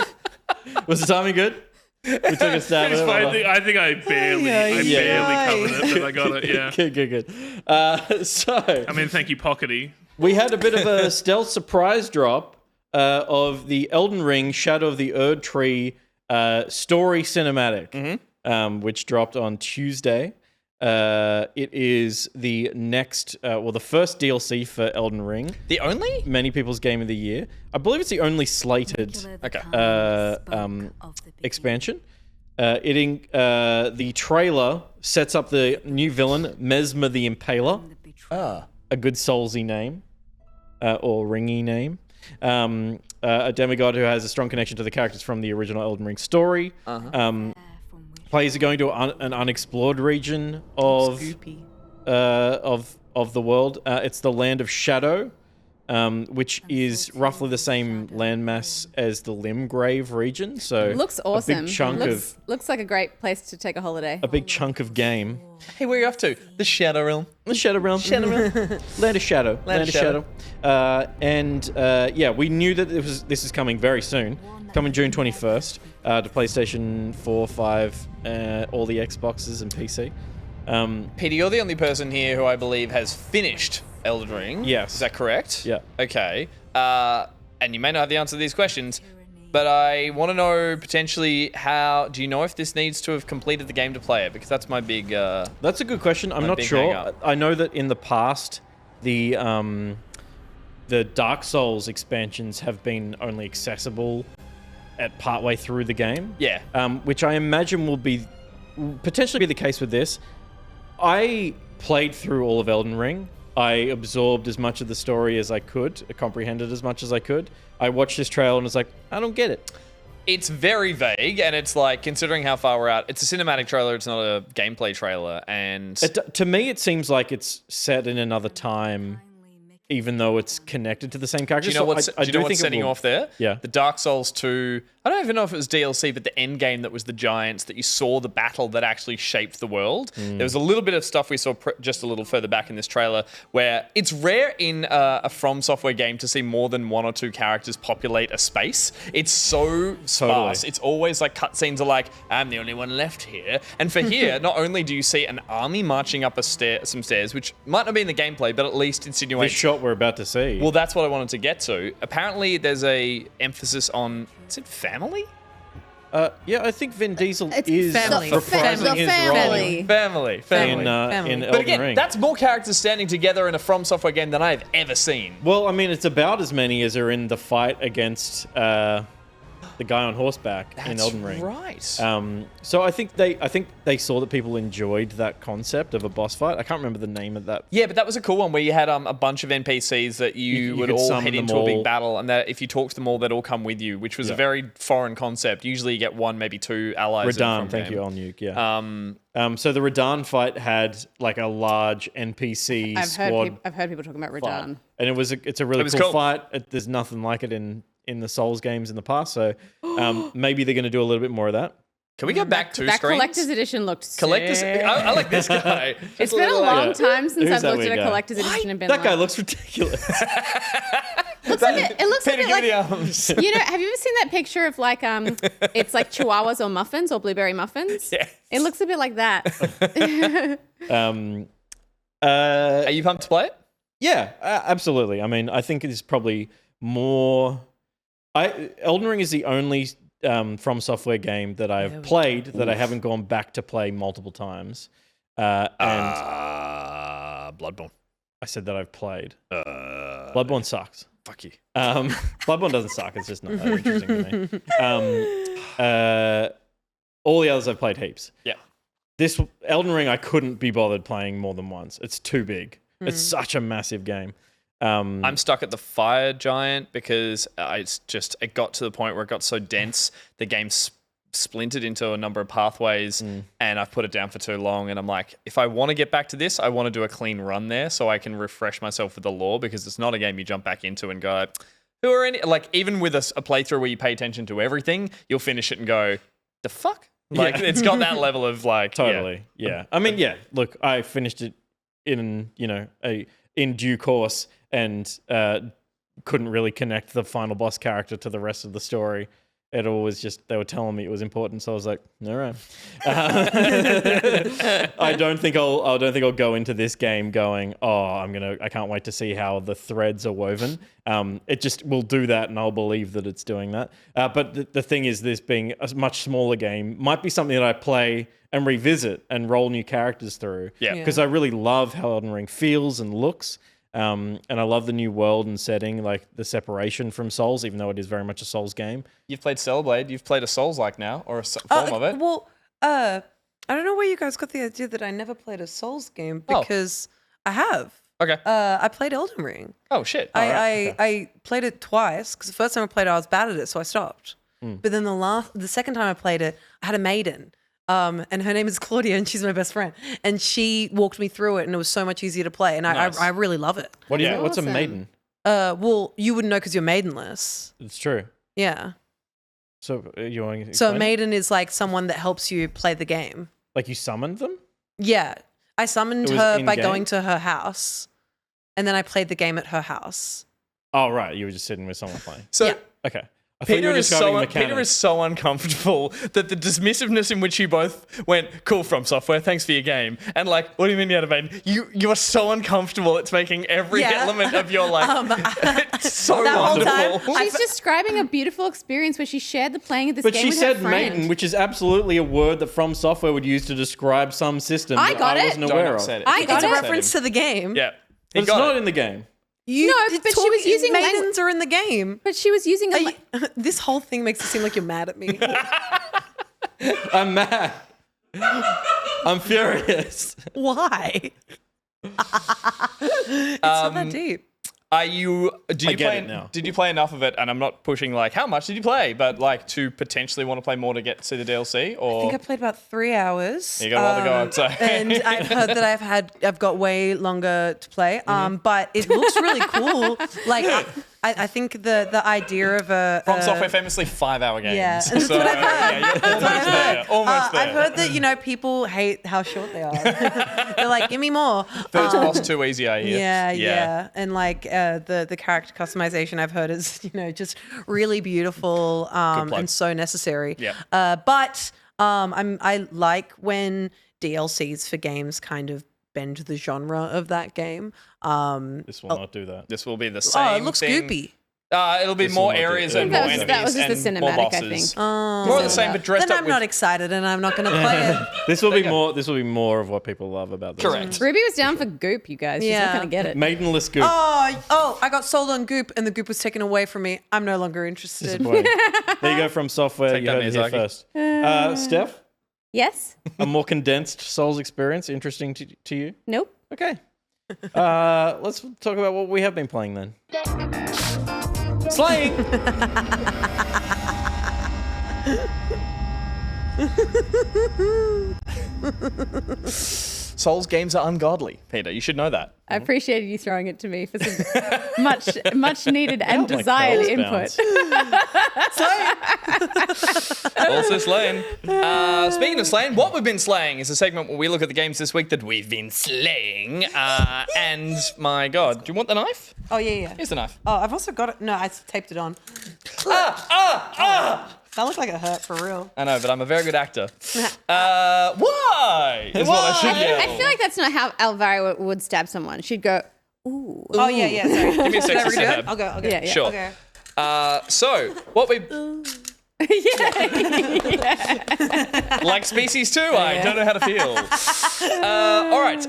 Speaker 6: was the timing good? We took a stab
Speaker 3: It's
Speaker 6: at
Speaker 3: fine.
Speaker 6: it.
Speaker 3: I think I barely covered it, but I got it. Yeah.
Speaker 6: Good. So
Speaker 3: I mean, thank you, Pockety.
Speaker 6: we had a bit of a stealth surprise drop of the Elden Ring Shadow of the Erd Tree story cinematic, which dropped on Tuesday. It is the next, the first DLC for Elden Ring.
Speaker 5: The only?
Speaker 6: Many people's game of the year. I believe it's the only slated expansion. The trailer sets up the new villain, Mesmer the Impaler. A good soulsy name, or ringy name. A demigod who has a strong connection to the characters from the original Elden Ring story. Players are going to an unexplored region of the world. It's the Land of Shadow, which is roughly the same landmass as the Limgrave region. So
Speaker 2: Looks awesome.
Speaker 6: A big chunk
Speaker 2: looks like a great place to take a holiday.
Speaker 6: a big chunk of game.
Speaker 5: Hey, where are you off to? The Shadow Realm.
Speaker 6: The Shadow Realm. Land of Shadow. Land of Shadow. We knew that this is coming very soon. Coming June 21st to PlayStation 4, 5, all the Xboxes and PC.
Speaker 5: Peter, you're the only person here who I believe has finished Elden Ring.
Speaker 6: Yes.
Speaker 5: Is that correct?
Speaker 6: Yeah.
Speaker 5: Okay. And you may not have the answer to these questions, but I want to know potentially do you know if this needs to have completed the game to play it? Because that's my big...
Speaker 6: That's a good question. I'm not
Speaker 5: big
Speaker 6: sure.
Speaker 5: hang-up.
Speaker 6: I know that in the past, the Dark Souls expansions have been only accessible at partway through the game.
Speaker 5: Yeah.
Speaker 6: Which I imagine will potentially be the case with this. I played through all of Elden Ring. I absorbed as much of the story as I could, comprehended as much as I could. I watched this trailer and was like, I don't get it.
Speaker 5: It's very vague, and it's like, considering how far we're out, it's a cinematic trailer, it's not a gameplay trailer, and...
Speaker 6: To me, it seems like it's set in another time, even though it's connected to the same character.
Speaker 5: Do you know what's setting you off there?
Speaker 6: Yeah.
Speaker 5: The Dark Souls 2, I don't even know if it was DLC, but the end game that was the giants, that you saw the battle that actually shaped the world. There was a little bit of stuff we saw just a little further back in this trailer where it's rare in a From Software game to see more than one or two characters populate a space. It's so sparse. It's always like cutscenes are like, I'm the only one left here. And for here, not only do you see an army marching up some stairs, which might not be in the gameplay, but at least insinuates...
Speaker 6: This shot we're about to see.
Speaker 5: Well, that's what I wanted to get to. Apparently, there's a emphasis on... Is it family?
Speaker 6: Yeah, I think Vin Diesel
Speaker 2: It's
Speaker 6: is
Speaker 7: family.
Speaker 6: reprising his
Speaker 2: family.
Speaker 5: Family.
Speaker 6: in
Speaker 5: But
Speaker 6: Elden
Speaker 5: again,
Speaker 6: Ring.
Speaker 5: that's more characters standing together in a From Software game than I've ever seen.
Speaker 6: Well, I mean, it's about as many as are in the fight against the guy on horseback in Elden Ring.
Speaker 5: Right.
Speaker 6: So I think they saw that people enjoyed that concept of a boss fight. I can't remember the name of that.
Speaker 5: Yeah, but that was a cool one where you had a bunch of NPCs that you would
Speaker 6: could
Speaker 5: all
Speaker 6: summon
Speaker 5: head
Speaker 6: them
Speaker 5: into a big
Speaker 6: all.
Speaker 5: battle, and that if you talk to them all, they'd all come with you, which was a very foreign concept. Usually, you get one, maybe two allies.
Speaker 6: Radahn, thank you, Nuke. Yeah. So the Radahn fight had like a large NPC squad.
Speaker 2: I've heard people talking about
Speaker 6: fight.
Speaker 2: Radahn.
Speaker 6: And it's a really
Speaker 5: was
Speaker 6: cool
Speaker 5: cool.
Speaker 6: fight. There's nothing like it in the Souls games in the past. So maybe they're going to do a little bit more of that.
Speaker 5: Can we go back two
Speaker 2: That
Speaker 5: screens?
Speaker 2: collector's edition looked
Speaker 5: Collector's.
Speaker 2: sick.
Speaker 5: I like this guy.
Speaker 2: It's been a long
Speaker 6: Yeah.
Speaker 2: time since
Speaker 6: Who's
Speaker 2: I've
Speaker 6: that
Speaker 2: looked
Speaker 6: weird
Speaker 2: at a
Speaker 6: guy?
Speaker 2: collector's edition and been
Speaker 6: That
Speaker 2: like,
Speaker 6: guy looks ridiculous.
Speaker 2: it looks a bit
Speaker 5: Peter, give me the
Speaker 2: like,
Speaker 5: arms.
Speaker 2: you know, have you ever seen that picture of like it's like chihuahuas or muffins or blueberry muffins?
Speaker 5: Yes.
Speaker 2: It looks a bit like that.
Speaker 5: Are you pumped to play it?
Speaker 6: Yeah, absolutely. I mean, I think it's probably more. Elden Ring is the only From Software game that I've played that I haven't gone back to play multiple times. And
Speaker 5: Bloodborne.
Speaker 6: I said that I've played. Bloodborne sucks.
Speaker 5: Fuck you.
Speaker 6: Bloodborne doesn't suck. It's just not that interesting to me. All the others I've played heaps.
Speaker 5: Yeah.
Speaker 6: This Elden Ring I couldn't be bothered playing more than once. It's too big. It's such a massive game.
Speaker 5: I'm stuck at the fire giant because it got to the point where it got so dense, the game splintered into a number of pathways, and I've put it down for too long. And I'm like, if I want to get back to this, I want to do a clean run there so I can refresh myself with the lore, because it's not a game you jump back into and go, who are any? Like, even with a playthrough where you pay attention to everything, you'll finish it and go, the fuck? Like, it's got that level of like,
Speaker 6: Totally. Yeah. I mean, yeah. Look, I finished it in in due course and couldn't really connect the final boss character to the rest of the story. It all was just, they were telling me it was important, so I was like, all right. I don't think I'll go into this game going, I can't wait to see how the threads are woven. It just will do that, and I'll believe that it's doing that. But the thing is, this being a much smaller game might be something that I play and revisit and roll new characters through.
Speaker 5: Yeah.
Speaker 6: Because I really love how Elden Ring feels and looks. And I love the new world and setting, like the separation from Souls, even though it is very much a Souls game.
Speaker 5: You've played Hellblade. You've played a Souls-like now, or a form of it.
Speaker 7: Well, I don't know where you guys got the idea that I never played a Souls game, because I have.
Speaker 5: Okay.
Speaker 7: I played Elden Ring.
Speaker 5: Oh, shit.
Speaker 7: I played it twice, because the first time I played it, I was bad at it, so I stopped. But then the second time I played it, I had a maiden. And her name is Claudia, and she's my best friend. And she walked me through it, and it was so much easier to play. And
Speaker 5: Nice.
Speaker 7: I really love it.
Speaker 6: What do you think? What's a
Speaker 2: Awesome.
Speaker 6: maiden?
Speaker 7: Well, you wouldn't know because you're maidenless.
Speaker 6: It's true.
Speaker 7: Yeah.
Speaker 6: So you want to
Speaker 7: So a
Speaker 6: explain?
Speaker 7: maiden is like someone that helps you play the game.
Speaker 6: Like you summoned them?
Speaker 7: Yeah. I summoned
Speaker 6: It was
Speaker 7: her by
Speaker 6: in-game?
Speaker 7: going to her house, and then I played the game at her house.
Speaker 6: Oh, right. You were just sitting with someone playing.
Speaker 5: So
Speaker 7: Yeah.
Speaker 6: Okay. I thought you
Speaker 5: Peter
Speaker 6: were
Speaker 5: is,
Speaker 6: describing
Speaker 5: so,
Speaker 6: mechanics.
Speaker 5: Peter is so uncomfortable that the dismissiveness in which you both went, cool, From Software, thanks for your game. And like, what do you mean you had a maiden? You are so uncomfortable. It's making every
Speaker 7: Yeah.
Speaker 5: element of your life it's so
Speaker 7: That whole
Speaker 5: wonderful.
Speaker 7: time,
Speaker 2: She's describing a beautiful experience where she shared the playing of this
Speaker 6: But
Speaker 2: game
Speaker 6: she
Speaker 2: with
Speaker 6: said
Speaker 2: her friend.
Speaker 6: maiden, which is absolutely a word that From Software would use to describe some system
Speaker 2: I
Speaker 6: that
Speaker 2: got
Speaker 6: I
Speaker 2: it.
Speaker 6: wasn't
Speaker 5: Don't
Speaker 6: aware of.
Speaker 5: upset it.
Speaker 2: I
Speaker 5: Don't
Speaker 2: got
Speaker 7: It's a
Speaker 2: it.
Speaker 5: upset
Speaker 7: reference
Speaker 5: him.
Speaker 7: to the game.
Speaker 5: Yeah.
Speaker 6: But it's not in the game.
Speaker 7: You,
Speaker 2: No,
Speaker 7: it's
Speaker 2: but she was using
Speaker 7: maidens are in the game.
Speaker 2: But she was using a
Speaker 7: This whole thing makes it seem like you're mad at me.
Speaker 6: I'm mad. I'm furious.
Speaker 7: Why? It's not that deep.
Speaker 5: Did you
Speaker 6: get
Speaker 5: play
Speaker 6: it now.
Speaker 5: Did you play enough of it? And I'm not pushing like how much did you play, but like to potentially want to play more to get to the DLC, or
Speaker 7: I think I played about 3 hours.
Speaker 5: you got a while to go on. So
Speaker 7: And I've heard that I've got way longer to play. But it looks really cool. Like I think the idea of a
Speaker 5: From Software famously 5-hour games.
Speaker 7: Yeah,
Speaker 5: So
Speaker 7: that's what I've heard.
Speaker 5: yeah, you're almost there. Almost there.
Speaker 7: I've heard that people hate how short they are. They're like, give me more.
Speaker 5: First boss too easy, I hear.
Speaker 7: Yeah. And like the character customization I've heard is just really beautiful
Speaker 5: plug.
Speaker 7: and so necessary.
Speaker 5: Yeah.
Speaker 7: But I like when DLCs for games kind of bend the genre of that game.
Speaker 6: This will not do that.
Speaker 5: This will be the same
Speaker 7: It looks
Speaker 5: thing.
Speaker 7: goopy.
Speaker 5: It'll be
Speaker 6: This
Speaker 5: more
Speaker 6: will not do
Speaker 5: areas
Speaker 6: it.
Speaker 5: and more
Speaker 2: That was-
Speaker 5: enemies
Speaker 2: that was just the
Speaker 5: and more
Speaker 2: cinematic, I
Speaker 5: bosses.
Speaker 2: think.
Speaker 5: More of the same, but dressed
Speaker 7: Then
Speaker 5: up
Speaker 7: I'm
Speaker 5: with...
Speaker 7: not excited, and I'm not going to play it.
Speaker 6: This will be more. This will be more of what people love about this.
Speaker 5: Correct.
Speaker 2: Ruby was down for Goop, you guys. She's not
Speaker 7: Yeah.
Speaker 2: going to get it.
Speaker 6: Maidenless Goop.
Speaker 7: Oh, I got sold on Goop, and the Goop was taken away from me. I'm no longer interested.
Speaker 6: Disappointing. There you go from software.
Speaker 5: Take
Speaker 6: You
Speaker 5: that,
Speaker 6: heard it here
Speaker 5: Miyazaki.
Speaker 6: first. Steph,
Speaker 2: Yes?
Speaker 6: a more condensed Souls experience interesting to you?
Speaker 2: Nope.
Speaker 6: Okay. Let's talk about what we have been playing then. Slaying.
Speaker 5: Souls games are ungodly, Peter. You should know that.
Speaker 2: I appreciated you throwing it to me for some much needed and
Speaker 6: my
Speaker 2: desired
Speaker 6: bells
Speaker 2: input.
Speaker 6: bounce.
Speaker 5: Also slaying. Speaking of slaying, what we've been slaying is a segment where we look at the games this week that we've been slaying. And my God, do you want the knife?
Speaker 7: Oh, yeah.
Speaker 5: Here's the knife.
Speaker 7: Oh, I've also got it. No, I taped it on. That looked like it hurt for real.
Speaker 5: I know, but I'm a very good actor. Why? Is what I should yell.
Speaker 2: I feel like that's not how Elvira would stab someone. She'd go, ooh.
Speaker 7: Oh, yeah. Sorry.
Speaker 5: Give me a
Speaker 7: Should I
Speaker 5: sexy
Speaker 7: redo it?
Speaker 5: stab.
Speaker 7: I'll go.
Speaker 2: Yeah.
Speaker 5: Sure.
Speaker 7: Okay.
Speaker 5: So, what we... Like Species 2, I don't know how to feel. All right,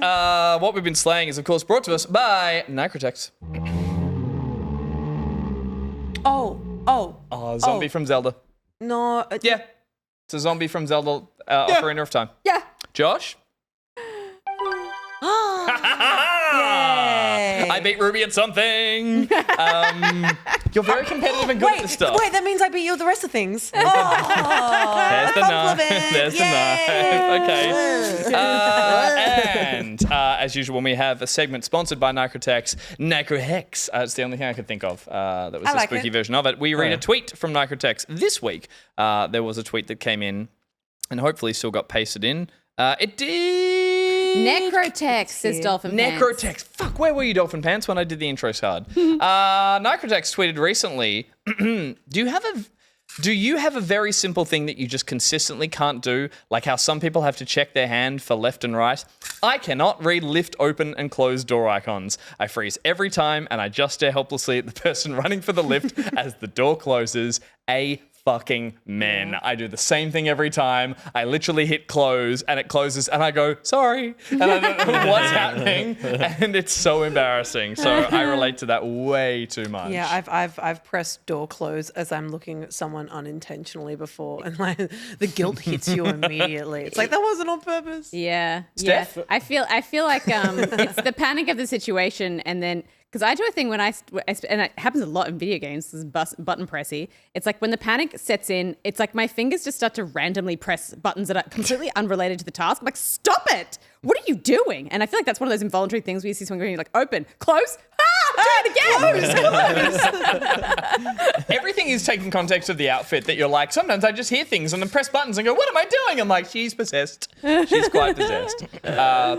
Speaker 5: what we've been slaying is, of course, brought to us by Necrotex. Zombie from Zelda.
Speaker 7: No.
Speaker 5: Yeah. It's a zombie from Zelda Ocarina of Time.
Speaker 2: Yeah.
Speaker 5: Josh?
Speaker 7: Yay.
Speaker 5: I beat Ruby at something. You're very competitive and good at this stuff.
Speaker 7: Wait, that means I beat you at the rest of things.
Speaker 5: There's the knife.
Speaker 7: compliment.
Speaker 5: There's the knife. Okay. And as usual, we have a segment sponsored by Necrotex. Necrohex. It's the only thing I could think of that was a
Speaker 7: like
Speaker 5: spooky
Speaker 7: it.
Speaker 5: version of it. We read a tweet from Necrotex this week. There was a tweet that came in and hopefully still got pasted in. It did.
Speaker 2: Necrotex, says Dolphin Pants.
Speaker 5: Necrotex. Fuck, where were you, Dolphin Pants, when I did the intro card? Necrotex tweeted recently, do you have a very simple thing that you just consistently can't do, like how some people have to check their hand for left and right? I cannot read lift open and close door icons. I freeze every time and I just stare helplessly at the person running for the lift as the door closes. A fucking man. I do the same thing every time. I literally hit close and it closes and I go, sorry. And I don't know what's happening. And it's so embarrassing. So I relate to that way too much.
Speaker 7: Yeah, I've pressed door close as I'm looking at someone unintentionally before, and like the guilt hits you immediately. It's like that wasn't on purpose.
Speaker 2: Yeah.
Speaker 5: Steph?
Speaker 2: Yeah. I feel like it's the panic of the situation, and then because I do a thing when and it happens a lot in video games, this is button pressy. It's like when the panic sets in, it's like my fingers just start to randomly press buttons that are completely unrelated to the task. I'm like, stop it! What are you doing? And I feel like that's one of those involuntary things where you see someone going like, open, close, do it again.
Speaker 5: Everything is taking context of the outfit that you're like, sometimes I just hear things and then press buttons and go, what am I doing? I'm like, she's possessed. She's quite possessed.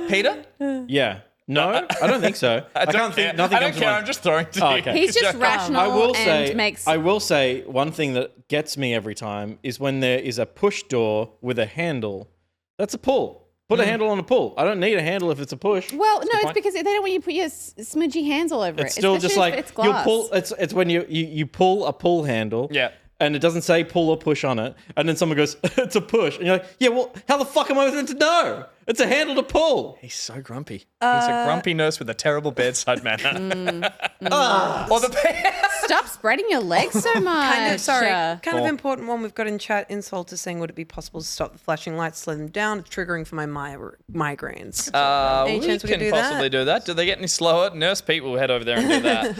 Speaker 5: Peter?
Speaker 6: Yeah. No, I don't think so. I can't think. Nothing
Speaker 5: I don't
Speaker 6: comes to
Speaker 5: care.
Speaker 6: mind.
Speaker 5: I'm just throwing to you.
Speaker 2: He's just rational
Speaker 6: I will
Speaker 2: and
Speaker 6: say. I will say one thing that gets me every time is when there is a push door with a handle. That's a pull. Put a handle on a pull. I don't need a handle if it's a push.
Speaker 2: Well, no, it's
Speaker 5: point.
Speaker 2: because they don't want you to put your smudgy hands all over it.
Speaker 6: It's still just
Speaker 2: especially
Speaker 6: like
Speaker 2: if it's
Speaker 6: you
Speaker 2: glass.
Speaker 6: pull. It's when you pull a pull handle.
Speaker 5: Yeah.
Speaker 6: And it doesn't say pull or push on it, and then someone goes, "It's a push," and you're like, "Yeah, well, how the fuck am I meant to know? It's a handle to pull."
Speaker 5: He's so grumpy. He's a grumpy nurse with a terrible bedside manner. Or the
Speaker 2: Stop spreading your legs so much.
Speaker 7: Kind of important one we've got in chat. Insult is saying, would it be possible to stop the flashing lights, slow them down? It's triggering for my migraines. Any
Speaker 5: we
Speaker 7: chance we
Speaker 5: can
Speaker 7: could do
Speaker 5: possibly do that. Do they get any slower? Nurse Pete will head over there and do that.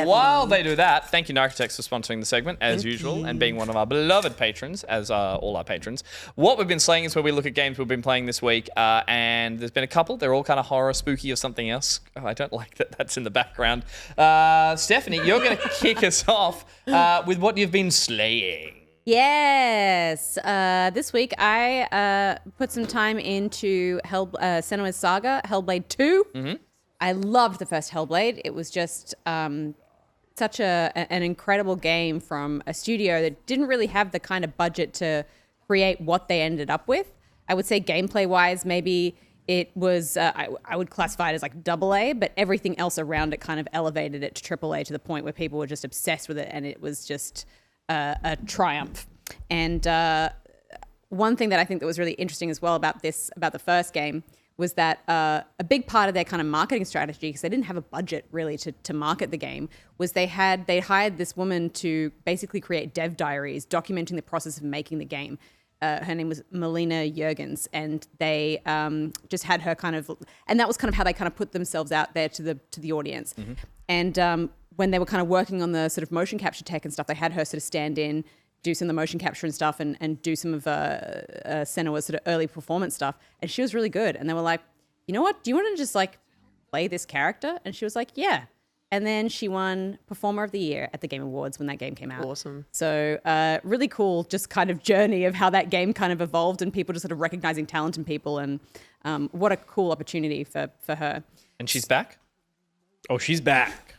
Speaker 5: While they do that, thank you, Narcotex, for sponsoring the segment, as usual, and being one of our beloved patrons, as are all our patrons. What we've been slaying is where we look at games we've been playing this week, and there's been a couple. They're all kind of horror, spooky, or something else. Oh, I don't like that that's in the background. Stephanie, you're going to kick us off with what you've been slaying.
Speaker 2: Yes. This week I put some time into Senua's Saga, Hellblade 2. Mm-hmm. I loved the first Hellblade. It was just such an incredible game from a studio that didn't really have the kind of budget to create what they ended up with. I would say gameplay-wise, maybe it was I would classify it as like AA, but everything else around it kind of elevated it to AAA to the point where people were just obsessed with it, and it was just a triumph. And one thing that I think that was really interesting as well about the first game was that a big part of their kind of marketing strategy, because they didn't have a budget really to market the game, was they hired this woman to basically create dev diaries documenting the process of making the game. Her name was Melina Jurgens, and they just had her and that was kind of how they kind of put themselves out there to the audience. Mm-hmm. And when they were kind of working on the sort of motion capture tech and stuff, they had her sort of stand in, do some of the motion capture and stuff, and do some of Senua's sort of early performance stuff. And she was really good. And they were like, you know what? Do you want to just like play this character? And she was like, yeah. And then she won Performer of the Year at the Game Awards when that game came out.
Speaker 7: Awesome.
Speaker 2: So really cool just kind of journey of how that game kind of evolved and people just sort of recognizing talent in people, and what a cool opportunity for her.
Speaker 5: And she's back?
Speaker 6: Oh, she's back.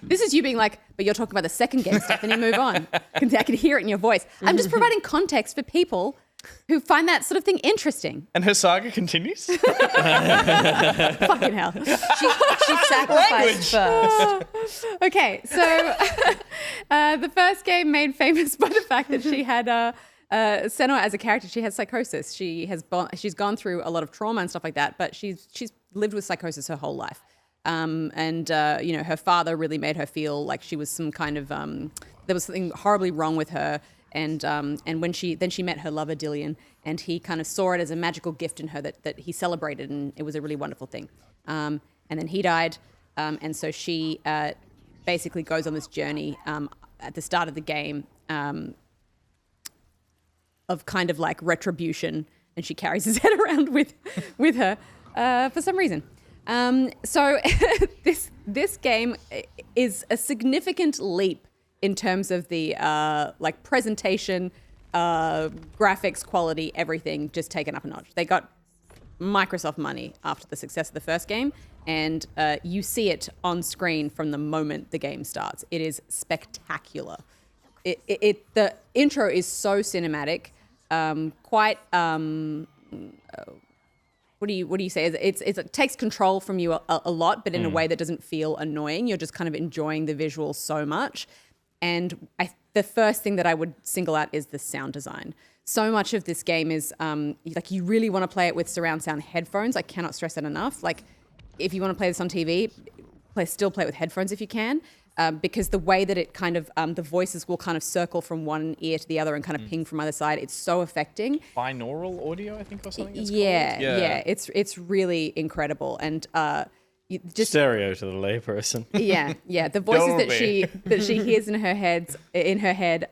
Speaker 2: This is you being like, but you're talking about the second game stuff, and you move on. I can hear it in your voice. I'm just providing context for people who find that sort of thing interesting.
Speaker 5: And her saga continues?
Speaker 2: Fucking hell.
Speaker 7: She sacrificed first.
Speaker 2: Okay, so the first game made famous by the fact that she had Senua as a character. She has psychosis. She's gone through a lot of trauma and stuff like that, but she's lived with psychosis her whole life. Her father really made her feel like she was some kind of there was something horribly wrong with her. And when she met her lover Dillian, and he kind of saw it as a magical gift in her that he celebrated, and it was a really wonderful thing. And then he died, and so she basically goes on this journey at the start of the game of kind of like retribution, and she carries his head around with her for some reason. So this game is a significant leap in terms of the like presentation, graphics, quality, everything just taken up a notch. They got Microsoft money after the success of the first game, and you see it on screen from the moment the game starts. It is spectacular. The intro is so cinematic, quite. What do you say? It takes control from you a lot, but in a way that doesn't feel annoying. You're just kind of enjoying the visuals so much. And the first thing that I would single out is the sound design. So much of this game is like you really want to play it with surround sound headphones. I cannot stress that enough. Like if you want to play this on TV, still play it with headphones if you can, because the way that it kind of the voices will kind of circle from one ear to the other and kind of ping from either side. It's so affecting.
Speaker 5: Binaural audio, I think, or something.
Speaker 2: Yeah. It's really incredible, and just
Speaker 6: stereo to the layperson.
Speaker 2: Yeah. The voices that she hears in her head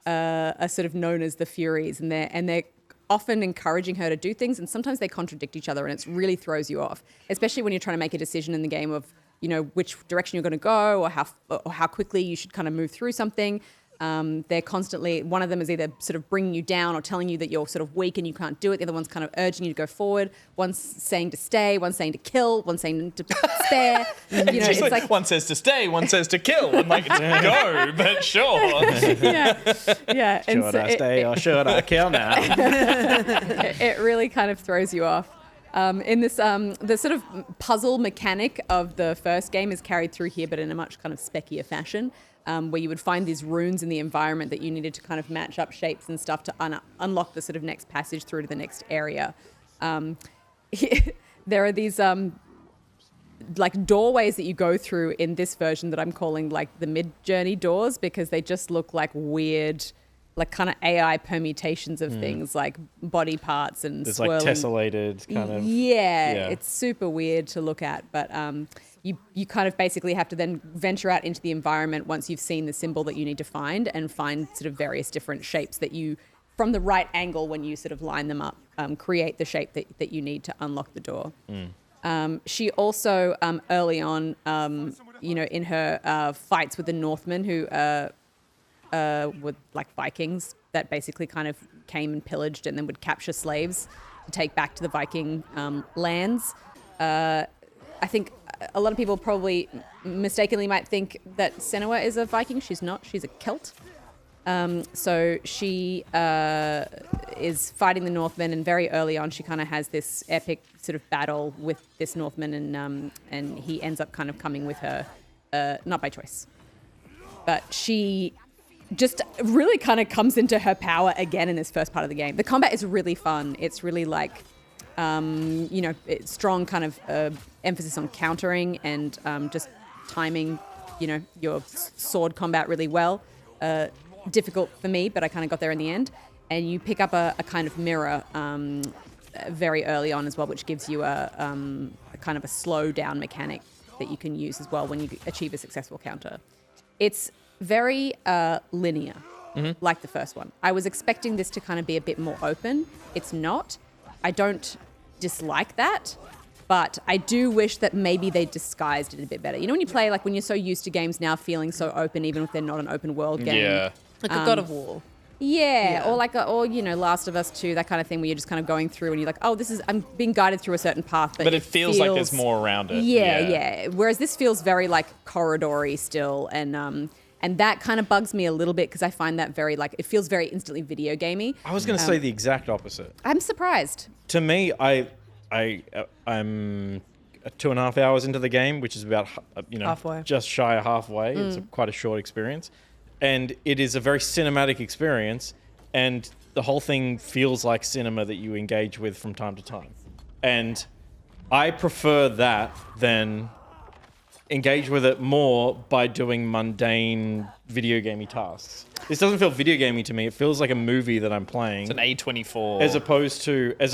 Speaker 2: are sort of known as the Furies, and they're often encouraging her to do things, and sometimes they contradict each other, and it really throws you off, especially when you're trying to make a decision in the game of, you know, which direction you're going to go, or how quickly you should kind of move through something. They're constantly, one of them is either sort of bringing you down or telling you that you're sort of weak and you can't do it. The other one's kind of urging you to go forward. One's saying to stay, one's saying to kill, one's saying to spare. You know,
Speaker 5: it's like one says to stay, one says to kill. I'm like, go, but sure.
Speaker 2: Yeah. And
Speaker 6: Should I stay or should I kill now?
Speaker 2: it really kind of throws you off. In this, the sort of puzzle mechanic of the first game is carried through here, but in a much kind of speckier fashion. Where you would find these runes in the environment that you needed to kind of match up shapes and stuff to unlock the sort of next passage through to the next area. There are these like doorways that you go through in this version that I'm calling like the mid-journey doors, because they just look like weird, like kind of AI permutations of things like body parts and
Speaker 6: It's
Speaker 2: swirling.
Speaker 6: like tessellated kind of.
Speaker 2: Yeah, it's super weird to look at, but you kind of basically have to then venture out into the environment once you've seen the symbol that you need to find, and find sort of various different shapes that you, from the right angle when you sort of line them up, create the shape that you need to unlock the door. She also, early on, in her fights with the Northmen, who were like Vikings that basically kind of came and pillaged and then would capture slaves to take back to the Viking lands. I think a lot of people probably mistakenly might think that Senua is a Viking. She's not. She's a Celt. So she is fighting the Northmen, and very early on she kind of has this epic sort of battle with this Northman, and he ends up kind of coming with her, not by choice, but she just really kind of comes into her power again in this first part of the game. The combat is really fun. It's really like, it's strong kind of emphasis on countering and just timing, your sword combat really well. Difficult for me, but I kind of got there in the end. And you pick up a kind of mirror very early on as well, which gives you a kind of a slow down mechanic that you can use as well when you achieve a successful counter. It's very linear, like the first one. I was expecting this to kind of be a bit more open. It's not. I don't dislike that, but I do wish that maybe they disguised it a bit better. When you play, like when you're so used to games now feeling so open, even if they're not an open world game.
Speaker 5: Yeah.
Speaker 7: Like a God of War.
Speaker 2: Yeah, or like, Last of Us 2, that kind of thing where you're just kind of going through and you're like, I'm being guided through a certain path, but
Speaker 5: it feels like there's more around it.
Speaker 2: Yeah. Whereas this feels very like corridory still, and that kind of bugs me a little bit because I find that very it feels very instantly video gamey.
Speaker 6: I was going to say the exact opposite.
Speaker 2: I'm surprised.
Speaker 6: To me, I'm 2.5 hours into the game, which is about
Speaker 7: Halfway.
Speaker 6: just shy of halfway. It's quite a short experience. And it is a very cinematic experience, and the whole thing feels like cinema that you engage with from time to time. And I prefer that than engage with it more by doing mundane video gamey tasks. This doesn't feel video gamey to me. It feels like a movie that I'm playing.
Speaker 5: It's an A24.
Speaker 6: As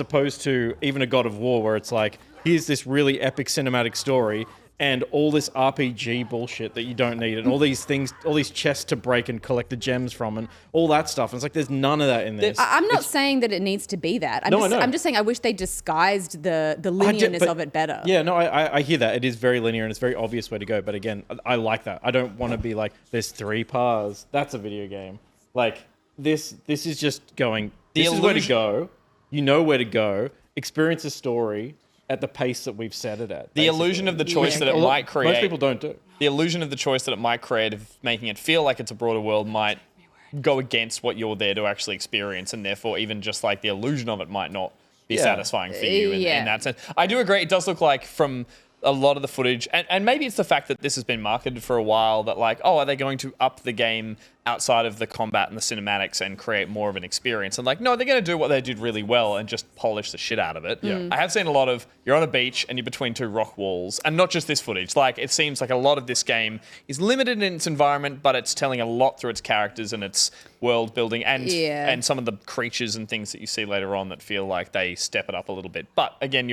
Speaker 6: opposed to even a God of War, where it's like, here's this really epic cinematic story, and all this RPG bullshit that you don't need, and all these things, all these chests to break and collect the gems from, and all that stuff. And it's like, there's none of that in this.
Speaker 2: I'm not saying that it needs to be that.
Speaker 6: I know.
Speaker 2: I'm just saying I wish they disguised the linearness of it better.
Speaker 6: Yeah, no, I hear that. It is very linear and it's a very obvious way to go. But again, I like that. I don't want to be like, there's 3 paths. That's a video game. Like, this is just going, this is where to go. You know where to go. Experience a story at the pace that we've set it at.
Speaker 5: The illusion of the choice that it might create.
Speaker 6: Most people don't do.
Speaker 5: The illusion of the choice that it might create of making it feel like it's a broader world might go against what you're there to actually experience, and therefore even just like the illusion of it might not be satisfying for you in that sense. I do agree. It does look like from a lot of the footage, and maybe it's the fact that this has been marketed for a while, that like, are they going to up the game outside of the combat and the cinematics and create more of an experience? And like, no, they're going to do what they did really well and just polish the shit out of it.
Speaker 6: Yeah.
Speaker 5: I have seen a lot of, you're on a beach and you're between 2 rock walls, and not just this footage. Like, it seems like a lot of this game is limited in its environment, but it's telling a lot through its characters and its world building and some of the creatures and things that you see later on that feel like they step it up a little bit. But again,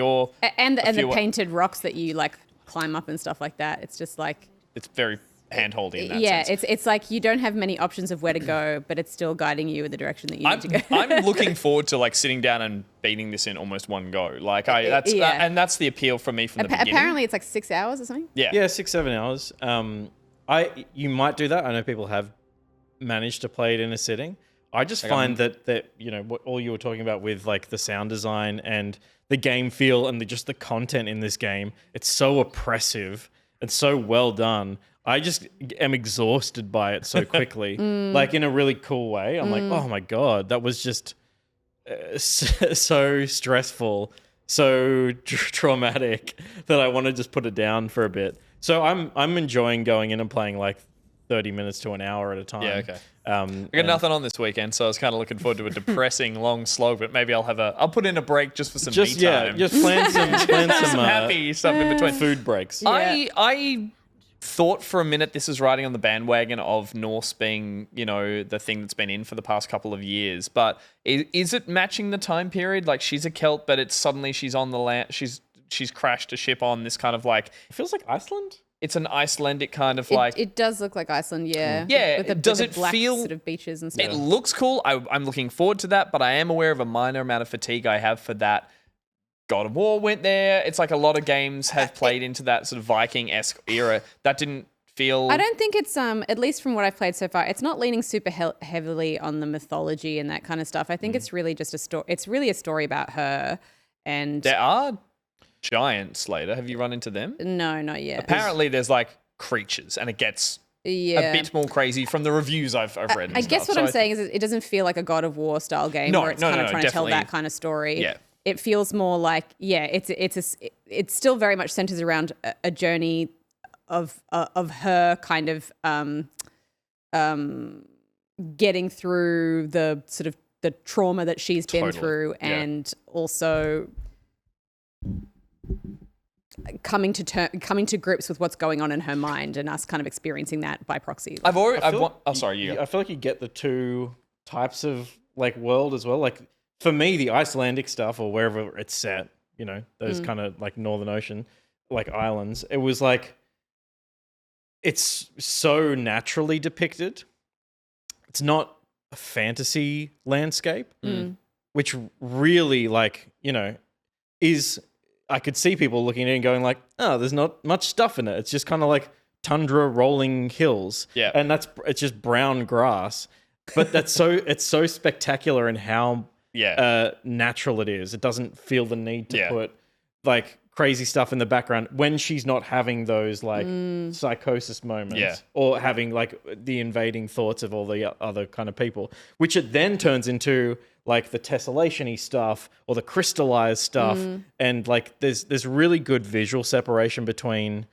Speaker 2: and the painted rocks that you like climb up and stuff like that. It's just like,
Speaker 5: it's very hand-holdy in that sense.
Speaker 2: It's like you don't have many options of where to go, but it's still guiding you in the direction that you need to go.
Speaker 5: I'm looking forward to like sitting down and beating this in almost one go. Like and that's the appeal for me from the beginning.
Speaker 2: Apparently it's like 6 hours or something.
Speaker 5: Yeah,
Speaker 6: 6-7 hours. You might do that. I know people have managed to play it in a sitting. I just find that what all you were talking about with like the sound design and the game feel and just the content in this game, it's so oppressive and so well done. I just am exhausted by it so quickly, like in a really cool way. I'm like, oh my God, that was just so stressful, so traumatic that I want to just put it down for a bit. So I'm enjoying going in and playing like 30 minutes to an hour at a time.
Speaker 5: Yeah, okay. I got nothing on this weekend, so I was kind of looking forward to a depressing long slog. But maybe I'll put in a break just for some me time.
Speaker 6: Just plan some
Speaker 5: happy stuff in between
Speaker 6: food breaks.
Speaker 5: Yeah. I thought for a minute this is riding on the bandwagon of Norse being, the thing that's been in for the past couple of years. But is it matching the time period? Like, she's a Celt, but it's suddenly she's on the land. She's crashed a ship on this kind of like.
Speaker 6: It feels like Iceland.
Speaker 5: It's an Icelandic kind of like.
Speaker 2: It does look like Iceland, yeah.
Speaker 5: Yeah.
Speaker 2: With the black
Speaker 5: feel
Speaker 2: sort of beaches and stuff?
Speaker 5: It looks cool. I'm looking forward to that, but I am aware of a minor amount of fatigue I have for that. God of War went there. It's like a lot of games have played into that sort of Viking-esque era. That didn't feel.
Speaker 2: I don't think it's at least from what I've played so far, it's not leaning super heavily on the mythology and that kind of stuff. I think it's really just a story. It's really a story about her, and
Speaker 5: there are giants later. Have you run into them?
Speaker 2: No, not yet.
Speaker 5: Apparently, there's like creatures, and it gets
Speaker 2: Yeah.
Speaker 5: a bit more crazy from the reviews I've read. And
Speaker 2: I guess
Speaker 5: stuff.
Speaker 2: what
Speaker 5: So
Speaker 2: I'm saying is it doesn't feel like a God of War style game
Speaker 5: No,
Speaker 2: where it's
Speaker 5: no,
Speaker 2: kind of
Speaker 5: no,
Speaker 2: trying to tell
Speaker 5: definitely.
Speaker 2: that kind of story.
Speaker 5: Yeah.
Speaker 2: It feels more like, it's still very much centers around a journey of her kind of getting through the sort of the trauma that she's been
Speaker 5: Totally.
Speaker 2: through,
Speaker 5: Yeah.
Speaker 2: and also coming to grips with what's going on in her mind, and us kind of experiencing that by proxy.
Speaker 5: Sorry, you.
Speaker 6: I feel like you get the two types of like world as well. Like for me, the Icelandic stuff or wherever it's set, you know, those kind of like Northern Ocean, like islands. It was like it's so naturally depicted. It's not a fantasy landscape, which really like, you know, is I could see people looking at it and going like, oh, there's not much stuff in it. It's just kind of like tundra rolling hills.
Speaker 5: Yeah.
Speaker 6: And it's just brown grass. But it's so spectacular in how natural it is. It doesn't feel the need to put like crazy stuff in the background when she's not having those like psychosis moments or having like the invading thoughts of all the other kind of people, which it then turns into like the tessellation-y stuff or the crystallized stuff. And like there's really good visual separation between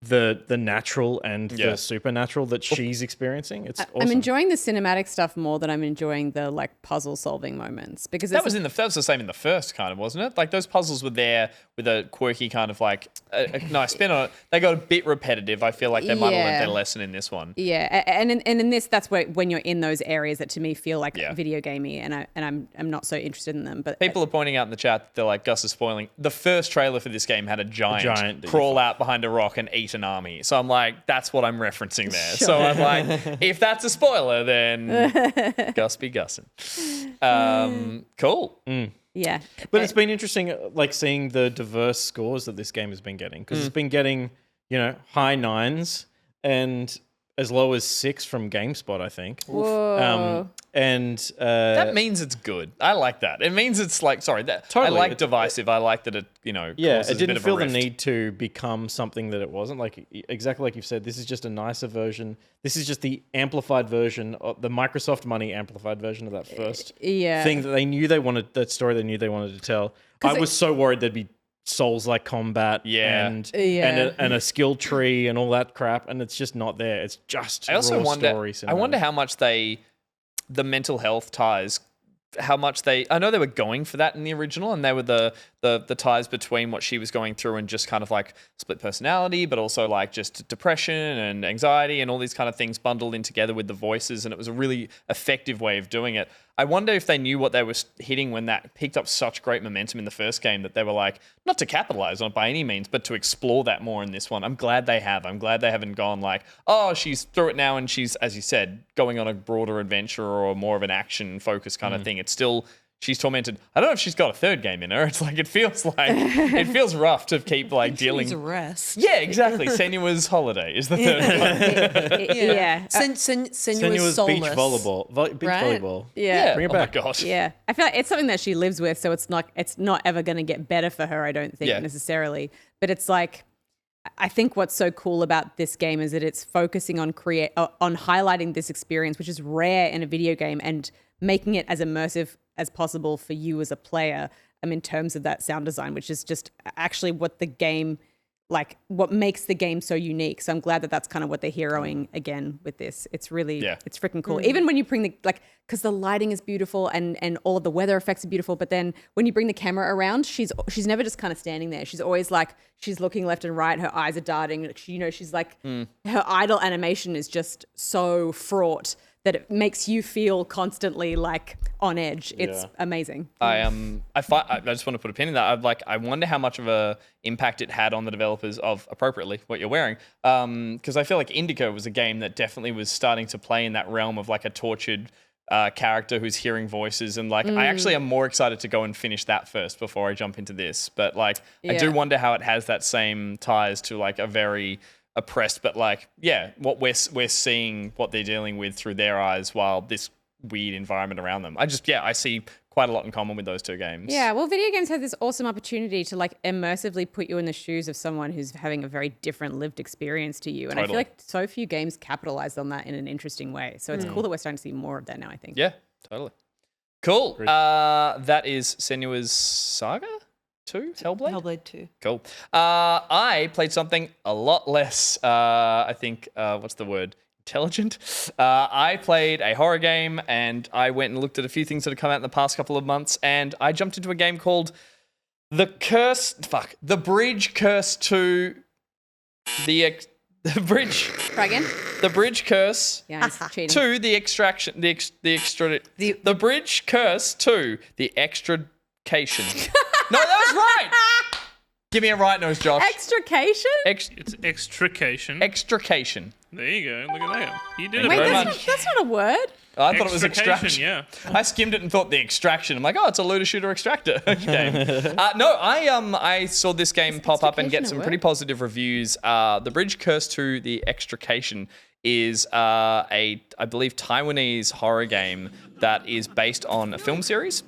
Speaker 6: the natural and the supernatural that she's experiencing. It's awesome.
Speaker 2: I'm enjoying the cinematic stuff more than I'm enjoying the like puzzle solving moments, because
Speaker 5: That was the same in the first, kind of, wasn't it? Like those puzzles were there with a quirky kind of like a nice spin on it. They got a bit repetitive. I feel like they might have learned their lesson in this one.
Speaker 2: Yeah, and in this, that's when you're in those areas that to me feel like video gamey, and I'm not so interested in them. But
Speaker 5: People are pointing out in the chat that they're like, Gus is spoiling. The first trailer for this game had a giant
Speaker 6: that you
Speaker 5: crawl out behind a rock and eat an army. So I'm like, that's what I'm referencing there. So I'm like, if that's a spoiler, then Gus be gussing. Cool.
Speaker 2: yeah,
Speaker 6: But it's been interesting, like seeing the diverse scores that this game has been getting, because it's been getting, you know, high 9s and as low as 6 from GameSpot, I think.
Speaker 2: Whoa.
Speaker 5: That means it's good. I like that. It means it's like,
Speaker 6: Totally.
Speaker 5: I like divisive. I like that it, you know, causes
Speaker 6: it
Speaker 5: a bit
Speaker 6: didn't
Speaker 5: of a
Speaker 6: feel the
Speaker 5: rift.
Speaker 6: need to become something that it wasn't. Like exactly like you've said, this is just a nicer version. This is just the amplified version, of the Microsoft money amplified version of that first thing that they knew they wanted, that story they knew they wanted to tell. I was so worried there'd be Souls-like combat and a skill tree and all that crap, and it's just not there. It's just
Speaker 5: I also
Speaker 6: raw
Speaker 5: wonder.
Speaker 6: story
Speaker 5: I wonder how much the mental health ties. How much I know they were going for that in the original, and they were the ties between what she was going through and just kind of like split personality, but also like just depression and anxiety and all these kind of things bundled in together with the voices, and it was a really effective way of doing it. I wonder if they knew what they were hitting when that picked up such great momentum in the first game, that they were like, not to capitalize on it by any means, but to explore that more in this one. I'm glad they have. I'm glad they haven't gone like, oh, she's through it now and she's, as you said, going on a broader adventure or more of an action focused kind of thing. It's still, she's tormented. I don't know if she's got a third game in her. It's like, it feels rough to keep like dealing.
Speaker 7: Needs a rest.
Speaker 5: Yeah, exactly. Senua's Holiday is the third one.
Speaker 2: Yeah.
Speaker 7: Senua's
Speaker 6: beach
Speaker 7: soulless.
Speaker 6: volleyball, beach
Speaker 7: Right?
Speaker 6: volleyball.
Speaker 2: Yeah.
Speaker 6: Bring it
Speaker 5: Oh my
Speaker 6: back.
Speaker 5: god.
Speaker 2: Yeah, I feel like it's something that she lives with, so it's not ever going to get better for her, I don't think necessarily. But it's like, I think what's so cool about this game is that it's focusing on highlighting this experience, which is rare in a video game, and making it as immersive as possible for you as a player. In terms of that sound design, which is just actually what the game, like what makes the game so unique. So I'm glad that that's kind of what they're heroing again with this. It's really, it's freaking cool. Even when you bring because the lighting is beautiful and all of the weather effects are beautiful. But then when you bring the camera around, she's never just kind of standing there. She's always like, she's looking left and right. Her eyes are darting. She's like, her idle animation is just so fraught that it makes you feel constantly like on edge. It's amazing.
Speaker 5: I just want to put a pin in that. I wonder how much of a impact it had on the developers of appropriately what you're wearing. Because I feel like Indika was a game that definitely was starting to play in that realm of like a tortured character who's hearing voices, and like I actually am more excited to go and finish that first before I jump into this. But like I do wonder how it has that same ties to like a very oppressed, but like what we're seeing what they're dealing with through their eyes, while this weird environment around them. I see quite a lot in common with those two games.
Speaker 2: Yeah, well, video games have this awesome opportunity to like immersively put you in the shoes of someone who's having a very different lived experience to you. And I feel
Speaker 5: Totally.
Speaker 2: like so few games capitalize on that in an interesting way. So it's cool that we're starting to see more of that now, I think.
Speaker 5: Yeah, totally. Cool. That is Senua's Saga 2, Hellblade?
Speaker 7: Hellblade 2.
Speaker 5: Cool. I played something a lot less, I think, what's the word? Intelligent. I played a horror game and I went and looked at a few things that have come out in the past couple of months, and I jumped into a game called The Bridge Curse to the
Speaker 2: Try again?
Speaker 5: The Bridge Curse
Speaker 2: Yeah, he's cheating.
Speaker 5: to the Extraction, the Bridge Curse to the Extrication. No, that was right. Give me a right nose, Josh.
Speaker 2: Extrication?
Speaker 3: It's extrication.
Speaker 5: Extrication.
Speaker 3: There you go. Look at that. You did it
Speaker 2: Wait,
Speaker 3: very
Speaker 5: very
Speaker 3: much.
Speaker 2: that's not a word.
Speaker 5: I thought it was
Speaker 3: Extrication,
Speaker 5: extraction.
Speaker 3: yeah.
Speaker 5: I skimmed it and thought the extraction. I'm like, oh, it's a looter shooter extractor game. I saw this game pop up and get
Speaker 2: extrication
Speaker 5: some
Speaker 2: a
Speaker 5: pretty
Speaker 2: word?
Speaker 5: positive reviews. The Bridge Curse to the Extrication is I believe, Taiwanese horror game that is based on a film series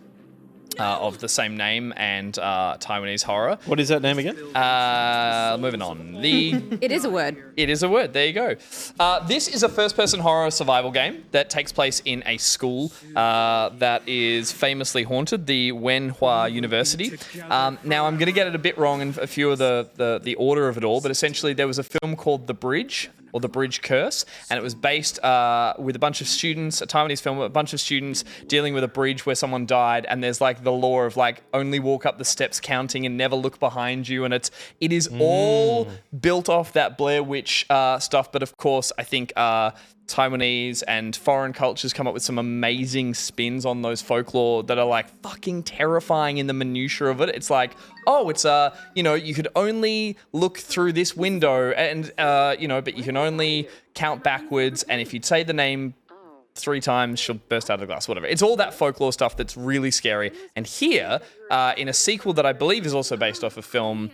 Speaker 5: of the same name and Taiwanese horror.
Speaker 6: What is that name again?
Speaker 5: Moving on.
Speaker 2: It is a word.
Speaker 5: It is a word. There you go. This is a first-person horror survival game that takes place in a school that is famously haunted, the Wenhua University. Now, I'm going to get it a bit wrong in a few of the order of it all, but essentially there was a film called The Bridge, or The Bridge Curse, and it was based with a bunch of students, a Taiwanese film, a bunch of students dealing with a bridge where someone died, and there's like the law of like only walk up the steps counting and never look behind you, and it is all built off that Blair Witch stuff, but of course I think Taiwanese and foreign cultures come up with some amazing spins on those folklore that are like fucking terrifying in the minutiae of it. It's like, oh, it's you could only look through this window and but you can only count backwards, and if you'd say the name 3 times, she'll burst out of the glass, whatever. It's all that folklore stuff that's really scary. And here, in a sequel that I believe is also based off a film,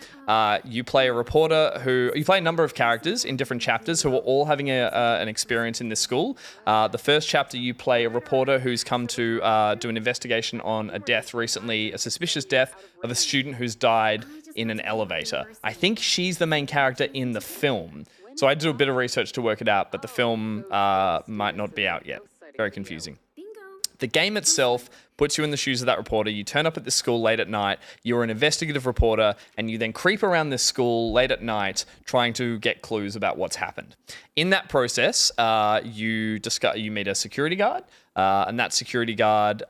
Speaker 5: you play a reporter you play a number of characters in different chapters who are all having an experience in this school. The first chapter, you play a reporter who's come to do an investigation on a death recently, a suspicious death of a student who's died in an elevator. I think she's the main character in the film. So I did a bit of research to work it out, but the film might not be out yet. Very confusing. The game itself puts you in the shoes of that reporter. You turn up at this school late at night. You're an investigative reporter, and you then creep around this school late at night trying to get clues about what's happened. In that process, you meet a security guard, and that security guard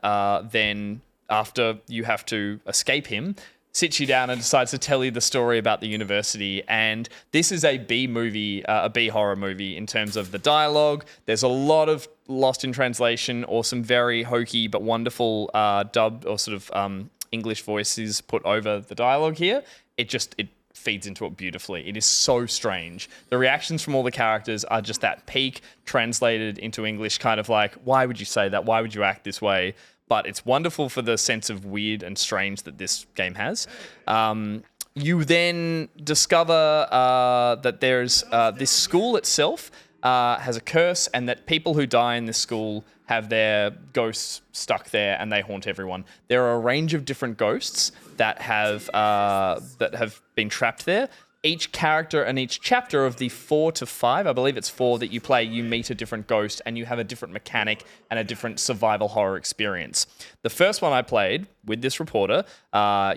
Speaker 5: then, after you have to escape him, sits you down and decides to tell you the story about the university. And this is a B movie, a B horror movie in terms of the dialogue. There's a lot of lost in translation or some very hokey but wonderful dub or sort of English voices put over the dialogue here. It feeds into it beautifully. It is so strange. The reactions from all the characters are just that peak translated into English, kind of like, why would you say that? Why would you act this way? But it's wonderful for the sense of weird and strange that this game has. You then discover that there's this school itself has a curse, and that people who die in this school have their ghosts stuck there and they haunt everyone. There are a range of different ghosts that have been trapped there. Each character and each chapter of the 4 to 5, I believe it's 4 that you play, you meet a different ghost and you have a different mechanic and a different survival horror experience. The first one I played with this reporter,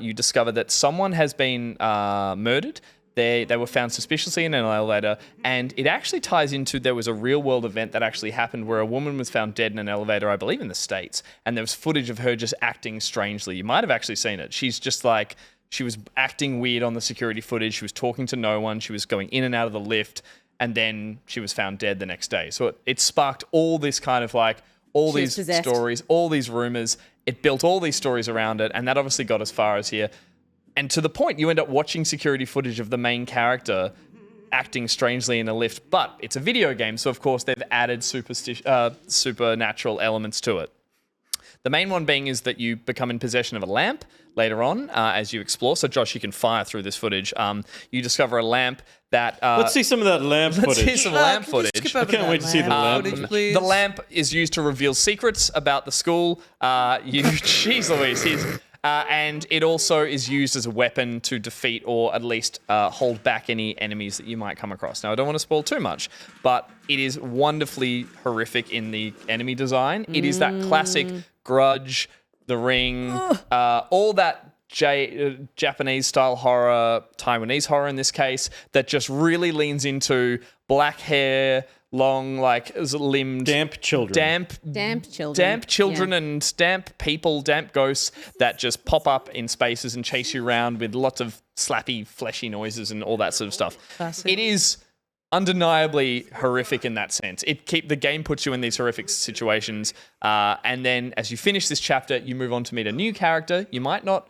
Speaker 5: you discover that someone has been murdered. They were found suspiciously in an elevator, and it actually ties into, there was a real world event that actually happened where a woman was found dead in an elevator, I believe in the States, and there was footage of her just acting strangely. You might have actually seen it. She's just like, she was acting weird on the security footage. She was talking to no one. She was going in and out of the lift, and then she was found dead the next day. So it sparked all this kind of like, all these stories, all these rumors. It built all these stories around it, and that obviously got as far as here. And to the point, you end up watching security footage of the main character acting strangely in a lift. But it's a video game, so of course they've added supernatural elements to it. The main one being is that you become in possession of a lamp later on as you explore. So, Josh, you can fire through this footage. You discover a lamp that...
Speaker 6: Let's see some of that lamp footage.
Speaker 5: Let's see some lamp
Speaker 7: Can you
Speaker 5: footage.
Speaker 7: skip over
Speaker 6: I can't
Speaker 7: that
Speaker 6: wait to see the lamp.
Speaker 7: footage, please?
Speaker 5: The lamp is used to reveal secrets about the school. Jeez Louise, and it also is used as a weapon to defeat or at least hold back any enemies that you might come across. Now, I don't want to spoil too much, but it is wonderfully horrific in the enemy design. It is that classic Grudge, The Ring, all that Japanese style horror, Taiwanese horror in this case, that just really leans into black hair, long, like limbed,
Speaker 6: Damp children.
Speaker 2: Damp children.
Speaker 5: damp children
Speaker 2: Yeah.
Speaker 5: and damp people, damp ghosts that just pop up in spaces and chase you around with lots of slappy, fleshy noises and all that sort of stuff.
Speaker 7: Classic.
Speaker 5: It is undeniably horrific in that sense. The game puts you in these horrific situations, and then as you finish this chapter, you move on to meet a new character. You might not.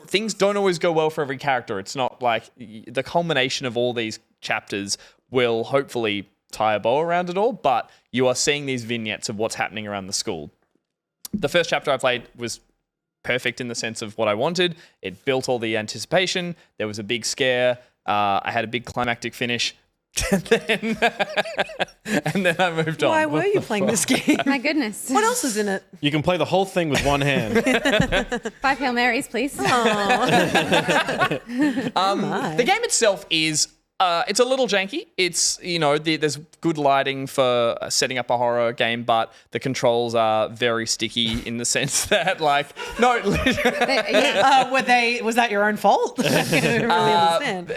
Speaker 5: Things don't always go well for every character. It's not like the culmination of all these chapters will hopefully tie a bow around it all, but you are seeing these vignettes of what's happening around the school. The first chapter I played was perfect in the sense of what I wanted. It built all the anticipation. There was a big scare. I had a big climactic finish. and then I moved on.
Speaker 7: Why were you playing this game?
Speaker 2: My goodness.
Speaker 7: What else is in it?
Speaker 6: You can play the whole thing with one hand.
Speaker 2: 5 Hail Marys, please.
Speaker 5: The game itself is it's a little janky. It's, there's good lighting for setting up a horror game, but the controls are very sticky in the sense that, was
Speaker 7: that your own fault? I don't really understand.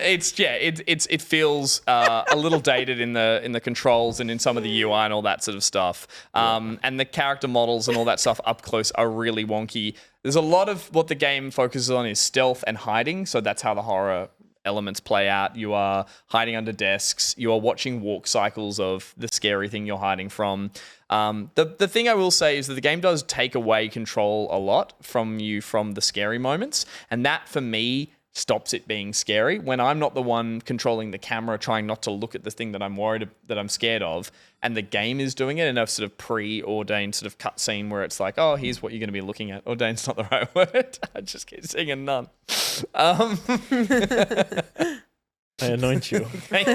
Speaker 5: It feels a little dated in the controls and in some of the UI and all that sort of stuff. And the character models and all that stuff up close are really wonky. There's a lot of what the game focuses on is stealth and hiding, so that's how the horror elements play out. You are hiding under desks. You are watching walk cycles of the scary thing you're hiding from. The thing I will say is that the game does take away control a lot from you from the scary moments, and that for me stops it being scary. When I'm not the one controlling the camera, trying not to look at the thing that I'm scared of, and the game is doing it in a sort of preordained sort of cutscene where it's like, oh, here's what you're going to be looking at. Ordained's not the right word. I just keep saying none.
Speaker 6: I anoint you.
Speaker 5: Thank you.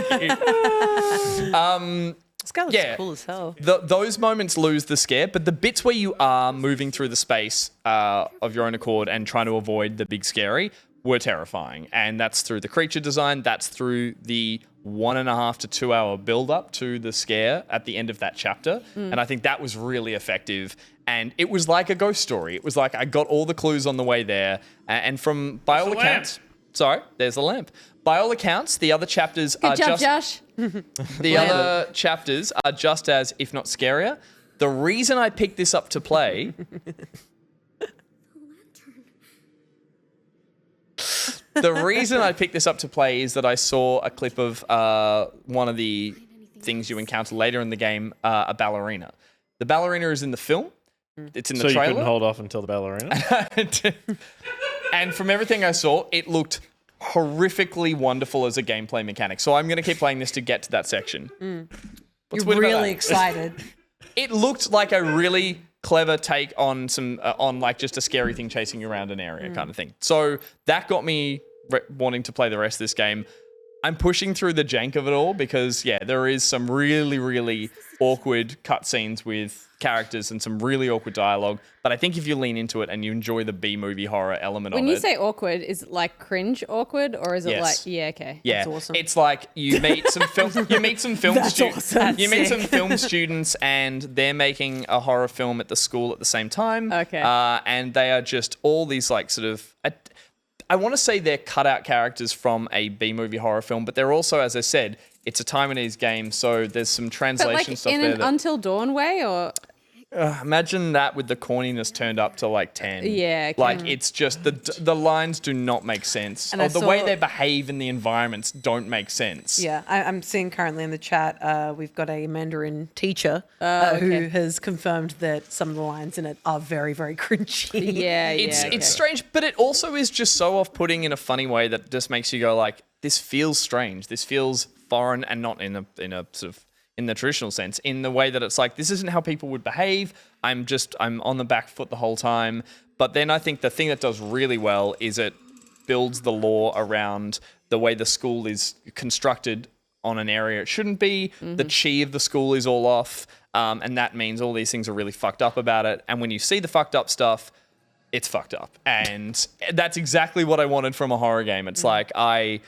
Speaker 7: Scarlet's cool as hell.
Speaker 5: Those moments lose the scare, but the bits where you are moving through the space of your own accord and trying to avoid the big scary were terrifying. And that's through the creature design. That's through the 1.5 to 2 hour build up to the scare at the end of that chapter. And I think that was really effective. And it was like a ghost story. It was like I got all the clues on the way there. And from by all accounts, sorry, there's the lamp. By all accounts, the other chapters
Speaker 2: Good job, Josh.
Speaker 5: The other chapters are just as, if not scarier. The reason I picked this up to play. The reason I picked this up to play is that I saw a clip of one of the things you encounter later in the game, a ballerina. The ballerina is in the film. It's in the
Speaker 6: So
Speaker 5: trailer.
Speaker 6: you couldn't hold off until the ballerina?
Speaker 5: And from everything I saw, it looked horrifically wonderful as a gameplay mechanic. So I'm going to keep playing this to get to that section. What's
Speaker 7: You're
Speaker 5: weird about
Speaker 7: really
Speaker 5: that?
Speaker 7: excited.
Speaker 5: It looked like a really clever take on some on like just a scary thing chasing you around an area kind of thing. So that got me wanting to play the rest of this game. I'm pushing through the jank of it all because, there is some really, really awkward cutscenes with characters and some really awkward dialogue. But I think if you lean into it and you enjoy the B-movie horror element
Speaker 2: When
Speaker 5: of
Speaker 2: you
Speaker 5: it.
Speaker 2: say awkward, is it like cringe awkward or is it
Speaker 5: Yes.
Speaker 2: like, yeah, okay.
Speaker 5: Yeah,
Speaker 7: That's awesome.
Speaker 5: it's like you meet some film. You meet some film.
Speaker 7: That's awesome.
Speaker 5: You meet
Speaker 7: Sick.
Speaker 5: some film students, and they're making a horror film at the school at the same time.
Speaker 2: Okay.
Speaker 5: And they are just all these like sort of. I want to say they're cutout characters from a B-movie horror film, but they're also, as I said, it's a Taiwanese game, so there's some
Speaker 2: But
Speaker 5: translation
Speaker 2: like
Speaker 5: stuff
Speaker 2: in
Speaker 5: there.
Speaker 2: an Until Dawn way or...
Speaker 5: Imagine that with the corniness turned up to like 10.
Speaker 2: Yeah, okay.
Speaker 5: Like it's just the lines do not make sense.
Speaker 7: And
Speaker 5: Or
Speaker 7: I
Speaker 5: the way
Speaker 7: saw-
Speaker 5: they behave in the environments don't make sense.
Speaker 7: Yeah, I'm seeing currently in the chat, we've got a Mandarin teacher
Speaker 2: okay.
Speaker 7: who has confirmed that some of the lines in it are very, very cringy.
Speaker 2: Yeah,
Speaker 5: It's
Speaker 2: okay.
Speaker 5: it's strange, but it also is just so off-putting in a funny way that just makes you go like, this feels strange. This feels foreign and not in a sort of in the traditional sense, in the way that it's like, this isn't how people would behave. I'm on the back foot the whole time. But then I think the thing that does really well is it builds the lore around the way the school is constructed on an area it shouldn't be. The chi of the school is all off. And that means all these things are really fucked up about it. And when you see the fucked up stuff, it's fucked up. And that's exactly what I wanted from a horror game. It's like, I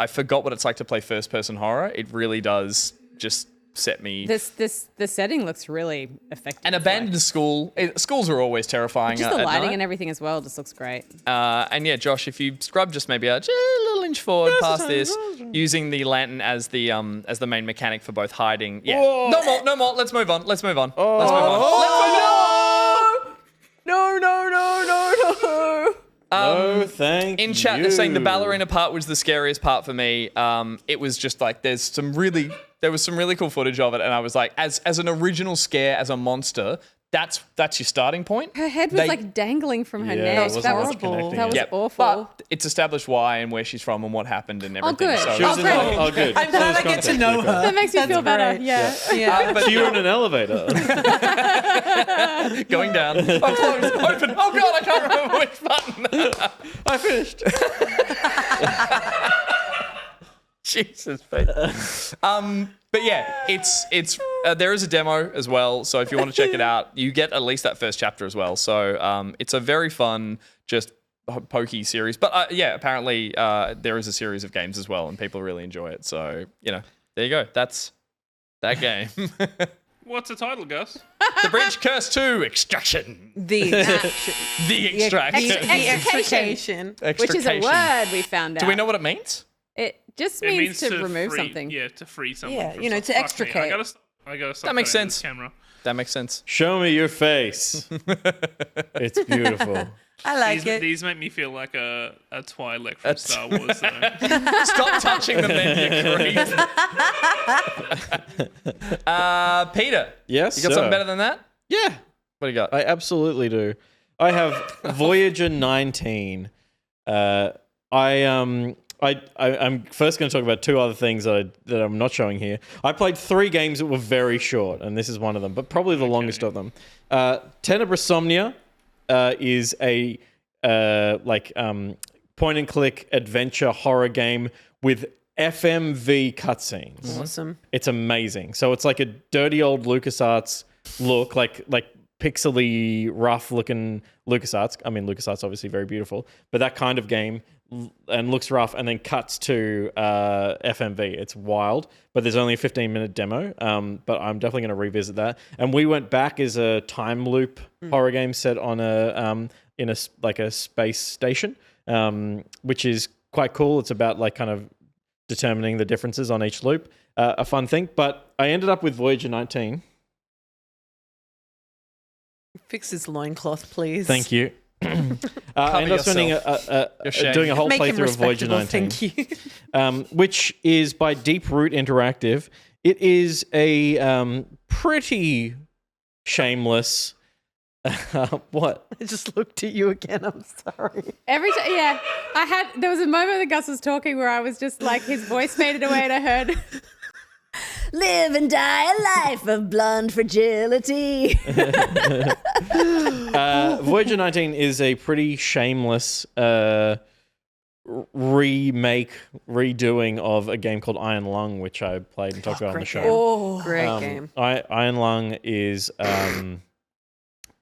Speaker 5: forgot what it's like to play first person horror. It really does just set me.
Speaker 2: The setting looks really effective.
Speaker 5: An abandoned school. Schools are always terrifying.
Speaker 2: Just the
Speaker 5: at
Speaker 2: lighting
Speaker 5: night.
Speaker 2: and everything as well just looks great.
Speaker 5: And yeah, Josh, if you scrub just maybe a little inch forward past this, using the lantern as the main mechanic for both hiding. Yeah. Whoa. No more. Let's move on. Let's move on.
Speaker 6: No, thank you.
Speaker 5: In chat, they're saying the ballerina part was the scariest part for me. It was just like there was some really cool footage of it, and I was like, as an original scare, as a monster, that's your starting point.
Speaker 2: Her head was like dangling from her neck.
Speaker 6: That was
Speaker 2: horrible. That was
Speaker 5: Yep.
Speaker 2: awful.
Speaker 5: But it's established why and where she's from and what happened and everything.
Speaker 2: good.
Speaker 5: So
Speaker 6: She was in
Speaker 2: great.
Speaker 6: good.
Speaker 7: I'm glad I get to know her.
Speaker 2: That makes me feel better.
Speaker 7: great.
Speaker 2: Yeah.
Speaker 7: Yeah.
Speaker 5: but
Speaker 6: So you were in an elevator.
Speaker 5: going down. Oh, close. Open. Oh god, I can't remember which button.
Speaker 6: I finished.
Speaker 5: Jesus, face. But yeah, it's there is a demo as well. So if you want to check it out, you get at least that first chapter as well. So it's a very fun, just pokey series. But yeah, apparently there is a series of games as well, and people really enjoy it. So there you go. That's that game.
Speaker 3: What's the title, Gus?
Speaker 5: The Bridge Curse 2 Extraction.
Speaker 7: The
Speaker 5: The Extraction.
Speaker 7: extrication.
Speaker 2: Which is a word we found out.
Speaker 5: Do we know what it means?
Speaker 2: It just
Speaker 3: It
Speaker 2: means to remove
Speaker 3: free,
Speaker 2: something.
Speaker 3: Yeah, to free someone.
Speaker 7: Yeah,
Speaker 3: from
Speaker 7: to
Speaker 3: something. Fuck me,
Speaker 7: extricate.
Speaker 3: I gotta stop
Speaker 5: That makes
Speaker 3: going into
Speaker 5: sense.
Speaker 3: this camera.
Speaker 5: That makes sense.
Speaker 6: Show me your face. It's beautiful.
Speaker 7: I like it.
Speaker 3: These make me feel like a Twi'lek from Star Wars. Though.
Speaker 5: Stop touching them, then, you creep. Peter.
Speaker 6: Yes,
Speaker 5: You got
Speaker 6: sir.
Speaker 5: something better than that?
Speaker 6: Yeah,
Speaker 5: What do you got?
Speaker 6: I absolutely do. I have Voyager 19. I'm first going to talk about two other things that I'm not showing here. I played 3 games that were very short, and this is one of them, but probably the longest of them. Tenebrosomnia is a point-and-click adventure horror game with FMV cutscenes.
Speaker 7: Awesome.
Speaker 6: It's amazing. So it's like a dirty old LucasArts look, like pixely, rough-looking LucasArts. I mean, LucasArts obviously very beautiful, but that kind of game and looks rough and then cuts to FMV. It's wild, but there's only a 15-minute demo, but I'm definitely going to revisit that. And we went back as a time loop horror game set on in a space station, which is quite cool. It's about kind of determining the differences on each loop. A fun thing, but I ended up with Voyager 19.
Speaker 7: Fix his loincloth, please.
Speaker 6: Thank you. I ended up spending doing a whole
Speaker 7: Make him
Speaker 6: playthrough of Voyager
Speaker 7: respectable.
Speaker 6: 19,
Speaker 7: Thank you.
Speaker 6: which is by Deep Root Interactive. It is a pretty shameless. What?
Speaker 7: I just looked at you again. I'm sorry.
Speaker 2: Every time, yeah. There was a moment that Gus was talking where I was just like, his voice faded away and I heard, live and die a life of blonde fragility.
Speaker 6: Voyager 19 is a pretty shameless redoing of a game called Iron Lung, which I played and talked about on the show.
Speaker 7: Oh, great game.
Speaker 6: Iron Lung is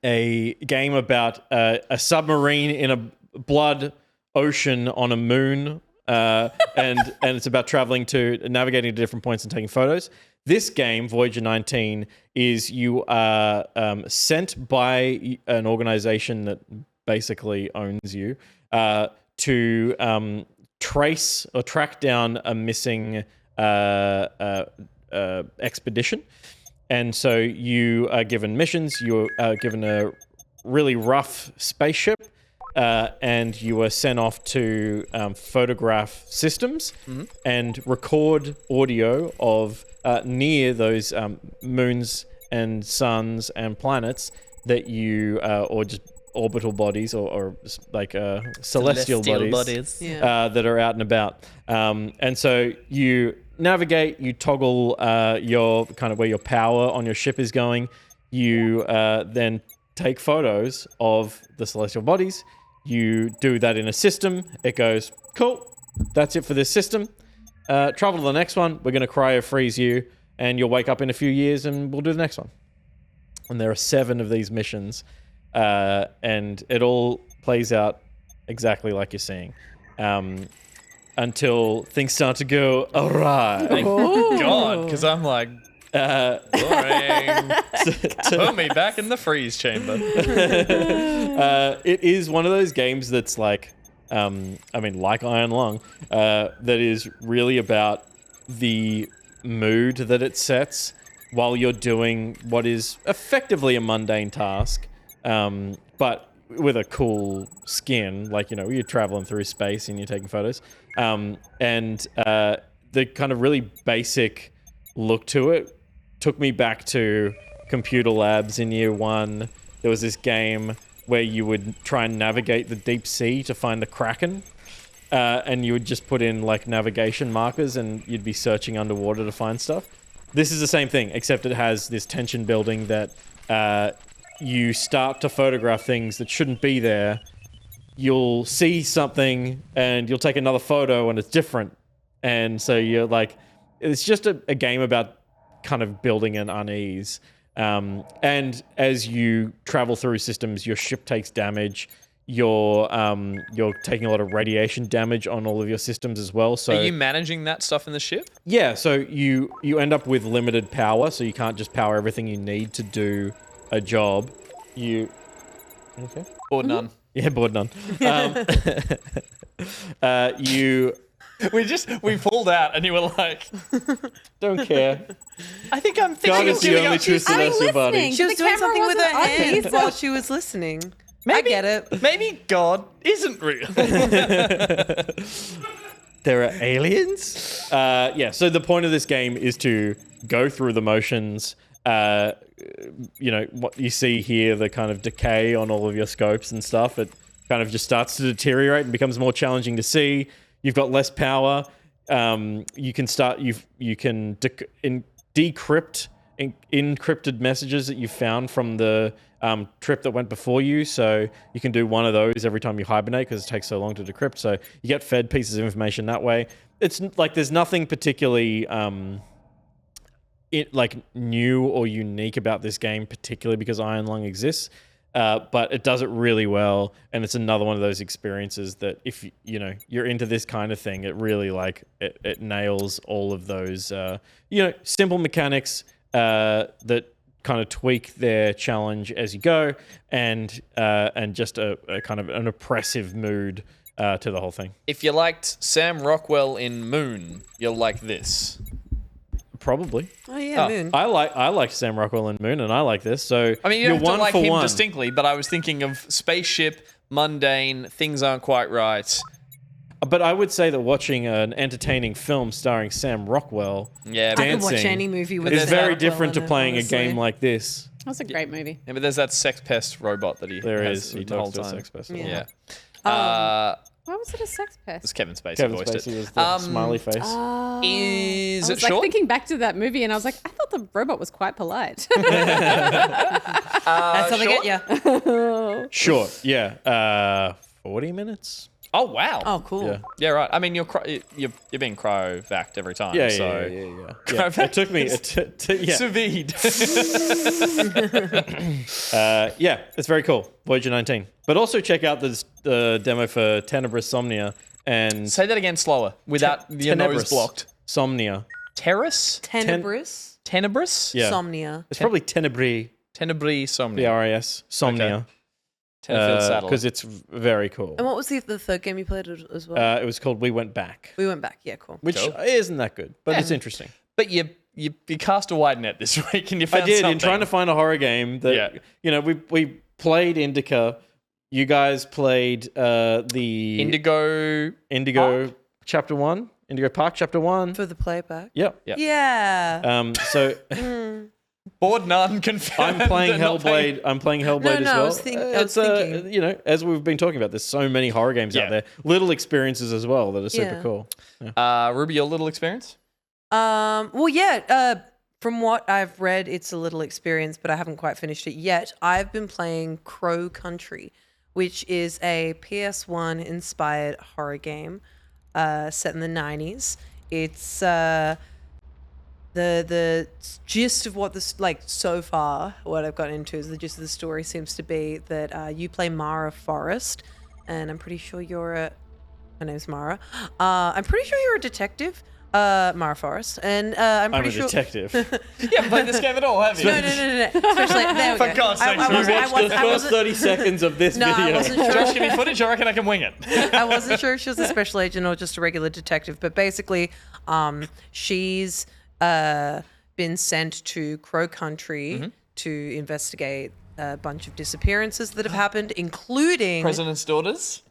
Speaker 6: a game about a submarine in a blood ocean on a moon, and it's about navigating to different points and taking photos. This game, Voyager 19, is you are sent by an organization that basically owns you to trace or track down a missing expedition. And so you are given missions, you are given a really rough spaceship, and you are sent off to photograph systems and record audio of near those moons and suns and planets that you, or just orbital bodies or like celestial bodies.
Speaker 7: Yeah.
Speaker 6: That are out and about. And so you navigate, you toggle your kind of where your power on your ship is going. You then take photos of the celestial bodies. You do that in a system. It goes, cool, that's it for this system. Travel to the next one. We're going to cryo freeze you, and you'll wake up in a few years, and we'll do the next one. And there are 7 of these missions, and it all plays out exactly like you're seeing. Until things start to go awry.
Speaker 5: Thank God, because I'm like, boring. Put me back in the freeze chamber.
Speaker 6: It is one of those games that's like, like Iron Lung, that is really about the mood that it sets while you're doing what is effectively a mundane task, but with a cool skin. Like, you're traveling through space and you're taking photos. The kind of really basic look to it took me back to computer labs in year 1. There was this game where you would try and navigate the deep sea to find the Kraken. And you would just put in like navigation markers and you'd be searching underwater to find stuff. This is the same thing, except it has this tension building that you start to photograph things that shouldn't be there. You'll see something and you'll take another photo and it's different. And so you're like, it's just a game about kind of building an unease. And as you travel through systems, your ship takes damage. You're taking a lot of radiation damage on all of your systems as well. So
Speaker 5: are you managing that stuff in the ship?
Speaker 6: Yeah, so you end up with limited power, so you can't just power everything you need to do a job. Okay?
Speaker 5: Or none.
Speaker 6: Yeah, bored none.
Speaker 5: We pulled out and you were like,
Speaker 6: Don't care.
Speaker 5: I think I'm
Speaker 6: God
Speaker 5: thinking
Speaker 6: is
Speaker 5: of
Speaker 6: the
Speaker 5: giving
Speaker 6: only
Speaker 5: up.
Speaker 6: truth that has your body.
Speaker 7: She was
Speaker 2: The
Speaker 7: doing
Speaker 2: camera
Speaker 7: something with her
Speaker 2: wasn't on
Speaker 7: hand
Speaker 2: me,
Speaker 7: while she was listening. I get it.
Speaker 5: Maybe God isn't real.
Speaker 6: There are aliens? So the point of this game is to go through the motions. What you see here, the kind of decay on all of your scopes and stuff, it kind of just starts to deteriorate and becomes more challenging to see. You've got less power. You can decrypt encrypted messages that you found from the trip that went before you. So you can do one of those every time you hibernate because it takes so long to decrypt. So you get fed pieces of information that way. It's like there's nothing particularly new or unique about this game, particularly because Iron Lung exists. But it does it really well, and it's another one of those experiences that if you're into this kind of thing, it really it nails all of those simple mechanics that kind of tweak their challenge as you go, and just a kind of an oppressive mood to the whole thing.
Speaker 5: If you liked Sam Rockwell in Moon, you'll like this.
Speaker 6: Probably.
Speaker 7: Oh yeah, Moon.
Speaker 6: I liked Sam Rockwell in Moon, and I like this. So
Speaker 5: I mean, you
Speaker 6: you're
Speaker 5: don't have to
Speaker 6: one
Speaker 5: like
Speaker 6: for
Speaker 5: him
Speaker 6: one.
Speaker 5: distinctly, but I was thinking of spaceship, mundane, things aren't quite right.
Speaker 6: But I would say that watching an entertaining film starring Sam Rockwell
Speaker 5: Yeah,
Speaker 7: I could watch
Speaker 6: dancing
Speaker 7: any movie with
Speaker 6: is
Speaker 7: Sam
Speaker 6: very
Speaker 7: Rockwell
Speaker 6: different to
Speaker 7: in it,
Speaker 6: playing
Speaker 7: honestly.
Speaker 6: a game like this.
Speaker 2: That's a great movie.
Speaker 5: yeah, but there's that sex pest robot that he
Speaker 6: There
Speaker 5: has
Speaker 6: is. He
Speaker 5: the whole
Speaker 6: talks to a
Speaker 5: time.
Speaker 6: sex pest.
Speaker 7: Yeah.
Speaker 5: Yeah.
Speaker 2: Why was it a sex pest?
Speaker 5: It's Kevin Spacey
Speaker 6: Kevin
Speaker 5: voiced
Speaker 6: Spacey
Speaker 5: it.
Speaker 6: was the smiley face.
Speaker 5: Is
Speaker 2: I
Speaker 5: it
Speaker 2: was
Speaker 5: short?
Speaker 2: thinking back to that movie, and I was like, I thought the robot was quite polite.
Speaker 7: That's how they get you.
Speaker 6: Short, yeah. 40 minutes.
Speaker 5: Oh wow.
Speaker 7: Oh, cool.
Speaker 6: Yeah.
Speaker 5: Yeah, right. I mean, you're being cryovac every time.
Speaker 6: Yeah,
Speaker 5: so.
Speaker 6: yeah. It took me. Yeah.
Speaker 5: Sous vide.
Speaker 6: It's very cool. Voyager 19. But also check out the demo for Tenebrous Somnia and
Speaker 5: Say that again slower, without your nose
Speaker 6: Tenebrous
Speaker 5: blocked.
Speaker 6: Somnia.
Speaker 5: Terrace?
Speaker 7: Tenebrous.
Speaker 5: Tenebrous?
Speaker 6: Yeah.
Speaker 7: Somnia.
Speaker 6: It's probably Tenebris,
Speaker 5: Tenebris Somnia.
Speaker 6: BRAS, Somnia.
Speaker 5: Tenfield Saddle.
Speaker 6: Because it's very cool.
Speaker 7: And what was the third game you played as well?
Speaker 6: It was called We Went Back,
Speaker 7: We went back. Yeah, cool.
Speaker 6: which isn't that good, but it's interesting.
Speaker 5: But you cast a wide net this week and you found
Speaker 6: I did
Speaker 5: something.
Speaker 6: in trying to find a horror game that we played Indika. You guys played the
Speaker 5: Indigo
Speaker 6: Chapter 1, Indigo Park Chapter 1.
Speaker 7: For the playback.
Speaker 6: Yep.
Speaker 5: Yeah.
Speaker 7: Yeah.
Speaker 6: So
Speaker 5: Bored none confirmed.
Speaker 6: I'm playing
Speaker 5: and not paying-
Speaker 6: Hellblade. I'm playing Hellblade as
Speaker 7: no, I
Speaker 6: well.
Speaker 7: was thinking-
Speaker 6: You know, as we've been talking about, there's so many horror games
Speaker 5: Yeah.
Speaker 6: out there. Little experiences as well that are super
Speaker 7: Yeah.
Speaker 6: cool.
Speaker 5: Ruby, your little experience?
Speaker 7: Well, yeah. From what I've read, it's a little experience, but I haven't quite finished it yet. I've been playing Crow Country, which is a PS1 inspired horror game set in the 90s. It's the gist of what this so far what I've gotten into is the gist of the story seems to be that you play Mara Forrest, and I'm pretty sure her name's Mara. I'm pretty sure you're a detective. Mara Forrest, and I'm
Speaker 6: I'm
Speaker 7: pretty
Speaker 6: a
Speaker 7: sure.
Speaker 6: detective.
Speaker 5: You haven't played this game at all, have you?
Speaker 7: No. Especially there we
Speaker 5: For
Speaker 7: go.
Speaker 5: God's sake,
Speaker 7: I wasn't-
Speaker 6: Watch the
Speaker 7: I
Speaker 6: first
Speaker 7: wasn't-
Speaker 6: 30 seconds of this
Speaker 7: No, I
Speaker 6: video.
Speaker 7: wasn't sure.
Speaker 5: Josh, give me footage. I reckon I can wing it.
Speaker 7: I wasn't sure if she was a special agent or just a regular detective, but basically, she's been sent to Crow Country to investigate a bunch of disappearances that have happened, including
Speaker 5: President's daughters.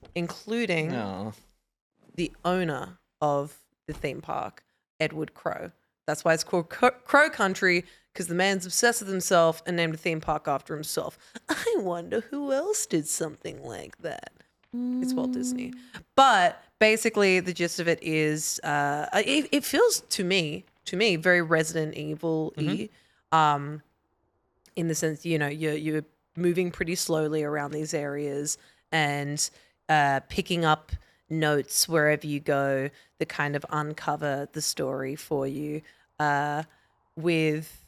Speaker 7: the owner of the theme park, Edward Crow. That's why it's called Crow Country, because the man's obsessed with himself and named a theme park after himself. I wonder who else did something like that. It's Walt Disney. But basically, the gist of it is, it feels to me, very Resident Evil-y, in the sense, you're moving pretty slowly around these areas and picking up notes wherever you go that kind of uncover the story for you, with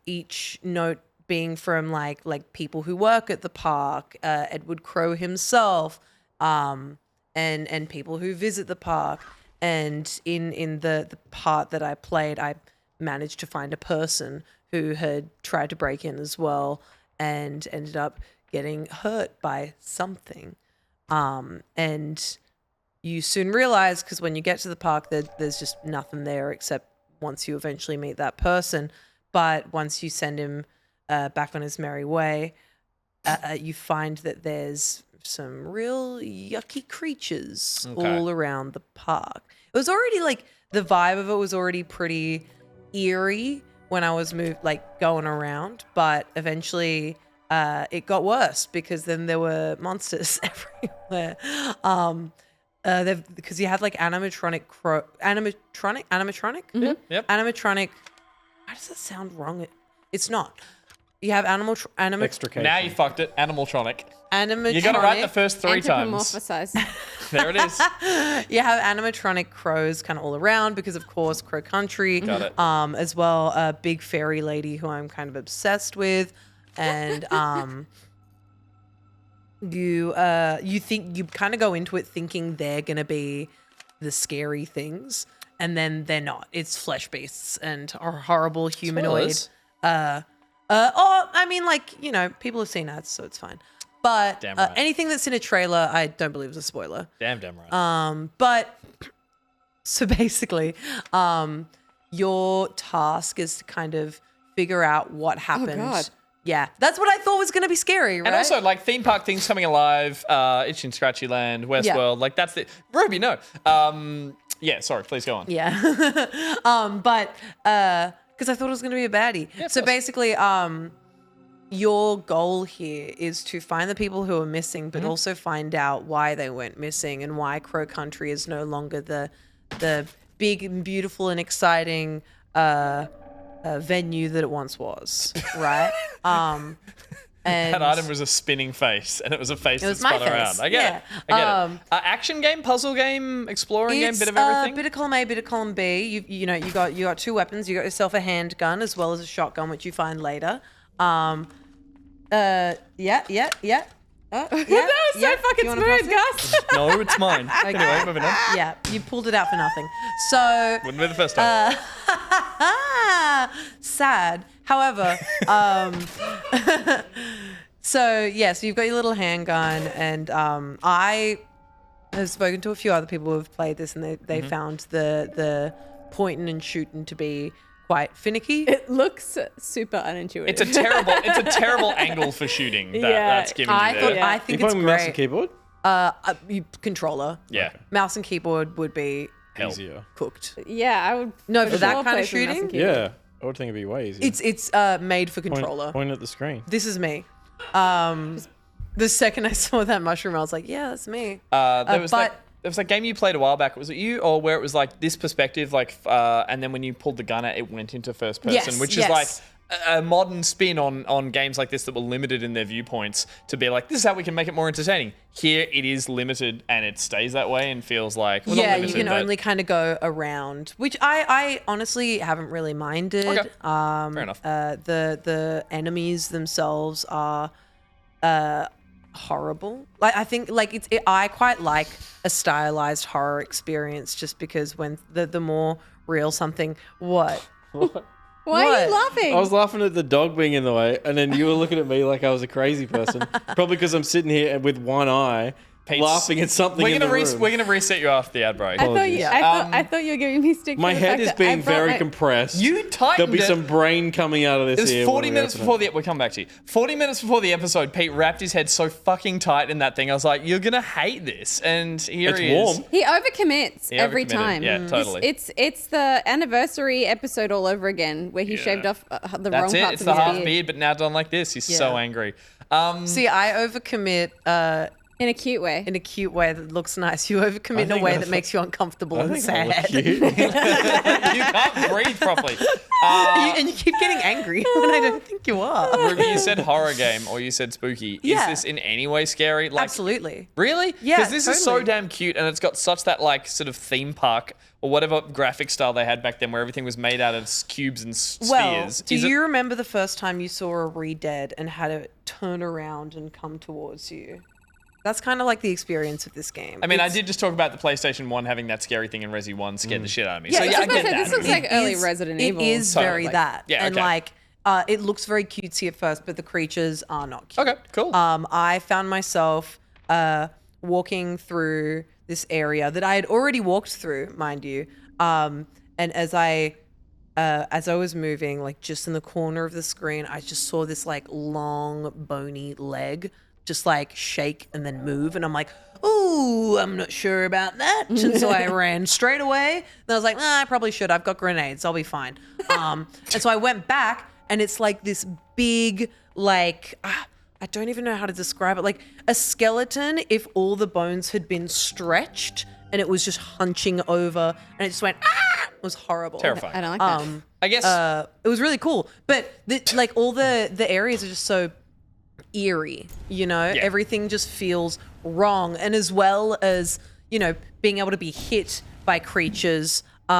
Speaker 7: each note being from like people who work at the park, Edward Crow himself, and people who visit the park. And in the part that I played, I managed to find a person who had tried to break in as well and ended up getting hurt by something. And you soon realize, because when you get to the park, there's just nothing there except once you eventually meet that person. But once you send him back on his merry way, you find that there's some real yucky creatures all around the park. It was already the vibe of it was already pretty eerie when I was going around, but eventually it got worse because then there were monsters everywhere. Because you had animatronic.
Speaker 5: Yep.
Speaker 7: Animatronic. Why does that sound wrong? It's not. You have
Speaker 6: Extrication.
Speaker 5: Now you fucked it. Animatronic.
Speaker 7: animatronic.
Speaker 5: You got it right the first 3 times.
Speaker 2: Anthropomorphize.
Speaker 5: There it is.
Speaker 7: You have animatronic crows kind of all around because, of course, Crow Country.
Speaker 5: Got it.
Speaker 7: As well, a big fairy lady who I'm kind of obsessed with, and you kind of go into it thinking they're gonna be the scary things, and then they're not. It's flesh beasts and horrible humanoid.
Speaker 5: Spoilers.
Speaker 7: I mean, people have seen ads, so it's fine. But
Speaker 5: Damn right.
Speaker 7: anything that's in a trailer, I don't believe is a spoiler.
Speaker 5: Damn right.
Speaker 7: But so basically, your task is to kind of figure out what happened.
Speaker 2: God.
Speaker 7: Yeah, that's what I thought was going to be scary, right?
Speaker 5: And also, theme park things coming alive, Itchy and Scratchy Land, Westworld, that's the... Ruby, no. Yeah, sorry, please go on.
Speaker 7: Yeah. But because I thought it was going to be a baddie.
Speaker 5: Yeah, of
Speaker 7: so
Speaker 5: course.
Speaker 7: basically, your goal here is to find the people who are missing, but also find out why they went missing and why Crow Country is no longer the big and beautiful and exciting venue that it once was, right? And
Speaker 5: That item was a spinning face, and it was a face that
Speaker 7: was my
Speaker 5: spun around.
Speaker 7: face,
Speaker 5: I get it. Action game, puzzle game, exploring game, bit of everything.
Speaker 7: Bit of column A, bit of column B. You got 2 weapons. You got yourself a handgun as well as a shotgun, which you find later. Yeah.
Speaker 2: That was so fucking smooth, Gus.
Speaker 5: No, it's mine. Anyway, moving on.
Speaker 7: Yeah, you pulled it out for nothing. So
Speaker 5: Wouldn't be the first time.
Speaker 7: sad. However, so you've got your little handgun, and I have spoken to a few other people who have played this, and they found the pointing and shooting to be quite finicky.
Speaker 2: It looks super unintuitive.
Speaker 5: It's a terrible angle for shooting that's given you there.
Speaker 7: I think
Speaker 6: You
Speaker 7: it's
Speaker 6: playing mouse and
Speaker 7: great.
Speaker 6: keyboard?
Speaker 7: Controller.
Speaker 5: Yeah.
Speaker 7: Mouse and keyboard would be
Speaker 5: Hell.
Speaker 6: Easier.
Speaker 7: cooked.
Speaker 2: Yeah, I would.
Speaker 7: No, for that
Speaker 2: sure
Speaker 7: kind
Speaker 2: play
Speaker 7: of
Speaker 2: some mouse and
Speaker 7: shooting?
Speaker 2: keyboard.
Speaker 6: Yeah. I would think it'd be way easier.
Speaker 7: It's made for controller.
Speaker 6: Point at the screen.
Speaker 7: This is me. The second I saw that mushroom, I was like, yeah, that's me.
Speaker 5: There was that game you played a while back. Was it you, or where it was like this perspective, like, and then when you pulled the gun out, it went into first person,
Speaker 7: Yes,
Speaker 5: which
Speaker 7: yes.
Speaker 5: is like a modern spin on games like this that were limited in their viewpoints to be like, this is how we can make it more entertaining. Here it is limited and it stays that way and feels like, well, not
Speaker 7: Yeah,
Speaker 5: limited,
Speaker 7: you can
Speaker 5: but-
Speaker 7: only kind of go around, which I honestly haven't really minded.
Speaker 5: Okay. Fair enough.
Speaker 7: The enemies themselves are horrible. Like I think like I quite like a stylized horror experience just because when the more real something what.
Speaker 2: Why are you
Speaker 7: What?
Speaker 2: laughing?
Speaker 6: I was laughing at the dog being in the way, and then you were looking at me like I was a crazy person. Probably because I'm sitting here with one eye,
Speaker 5: Pete's-
Speaker 6: laughing at something in the room.
Speaker 5: We're gonna reset you after the ad break.
Speaker 2: I thought you were giving me stick.
Speaker 6: My
Speaker 2: for the
Speaker 6: head
Speaker 2: fact
Speaker 6: is
Speaker 2: that I
Speaker 6: being
Speaker 2: brought
Speaker 6: very
Speaker 2: my-
Speaker 6: compressed.
Speaker 5: You tightened
Speaker 6: There'll be
Speaker 5: it.
Speaker 6: some brain coming out of this
Speaker 5: It was
Speaker 6: here.
Speaker 5: 40
Speaker 6: when we
Speaker 5: minutes
Speaker 6: open it.
Speaker 5: before we'll come back to you. 40 minutes before the episode, Pete wrapped his head so fucking tight in that thing. I was like, you're gonna hate this. And here
Speaker 6: It's
Speaker 5: he
Speaker 6: warm.
Speaker 5: is.
Speaker 2: He overcommits
Speaker 5: He
Speaker 2: every
Speaker 5: overcommitted.
Speaker 2: time.
Speaker 5: Yeah, totally.
Speaker 2: It's the anniversary episode all over again where he shaved off the
Speaker 5: That's
Speaker 2: wrong
Speaker 5: it.
Speaker 2: parts
Speaker 5: It's
Speaker 2: of
Speaker 5: the
Speaker 2: his
Speaker 5: half
Speaker 2: beard.
Speaker 5: beard, but now done like this. He's so
Speaker 7: Yeah.
Speaker 5: angry.
Speaker 7: See, I overcommit
Speaker 2: In a cute way.
Speaker 7: in a cute way that looks nice. You overcommit in a
Speaker 6: think
Speaker 7: way
Speaker 6: that's-
Speaker 7: that makes you uncomfortable
Speaker 6: I
Speaker 7: and
Speaker 6: think I look
Speaker 7: sad.
Speaker 6: cute.
Speaker 5: You can't breathe properly.
Speaker 7: And you keep getting angry when I don't think you are.
Speaker 5: Ruby, you said horror game or you said spooky.
Speaker 7: Yeah.
Speaker 5: Is this in any way scary? Like,
Speaker 7: Absolutely.
Speaker 5: Really?
Speaker 7: Yeah,
Speaker 5: Because this is so
Speaker 7: totally.
Speaker 5: damn cute and it's got such that like sort of theme park or whatever graphic style they had back then where everything was made out of cubes and
Speaker 7: Well,
Speaker 5: spheres.
Speaker 7: do
Speaker 5: Is it-
Speaker 7: you remember the first time you saw a Re-Dead and had it turn around and come towards you? That's kind of like the experience of this game.
Speaker 5: I mean, I did just talk about the PlayStation 1 having that scary thing in Resi 1 scared the shit out of me.
Speaker 7: Yeah,
Speaker 5: so
Speaker 7: I
Speaker 5: yeah, I
Speaker 7: was
Speaker 5: get
Speaker 2: gonna say,
Speaker 5: that.
Speaker 2: this looks like early Resident Evil.
Speaker 7: It is
Speaker 5: Totally.
Speaker 7: very that.
Speaker 5: Yeah,
Speaker 7: and
Speaker 5: okay.
Speaker 7: like, it looks very cutesy at first, but the creatures are not cute.
Speaker 5: Okay, cool.
Speaker 7: I found myself walking through this area that I had already walked through, mind you. And as I was moving, like just in the corner of the screen, I just saw this like long, bony leg just like shake and then move. And I'm like, ooh, I'm not sure about that. And so I ran straight away. And I was like, I probably should. I've got grenades. I'll be fine. And so I went back and it's like this big, like, I don't even know how to describe it. Like a skeleton if all the bones had been stretched and it was just hunching over and it just went, It was horrible.
Speaker 5: Terrifying.
Speaker 2: I don't like that.
Speaker 5: I guess
Speaker 7: It was really cool. But like all the areas are just so eerie, you know?
Speaker 5: Yeah.
Speaker 7: Everything just feels wrong. And as well as, you know, being able to be hit by creatures. It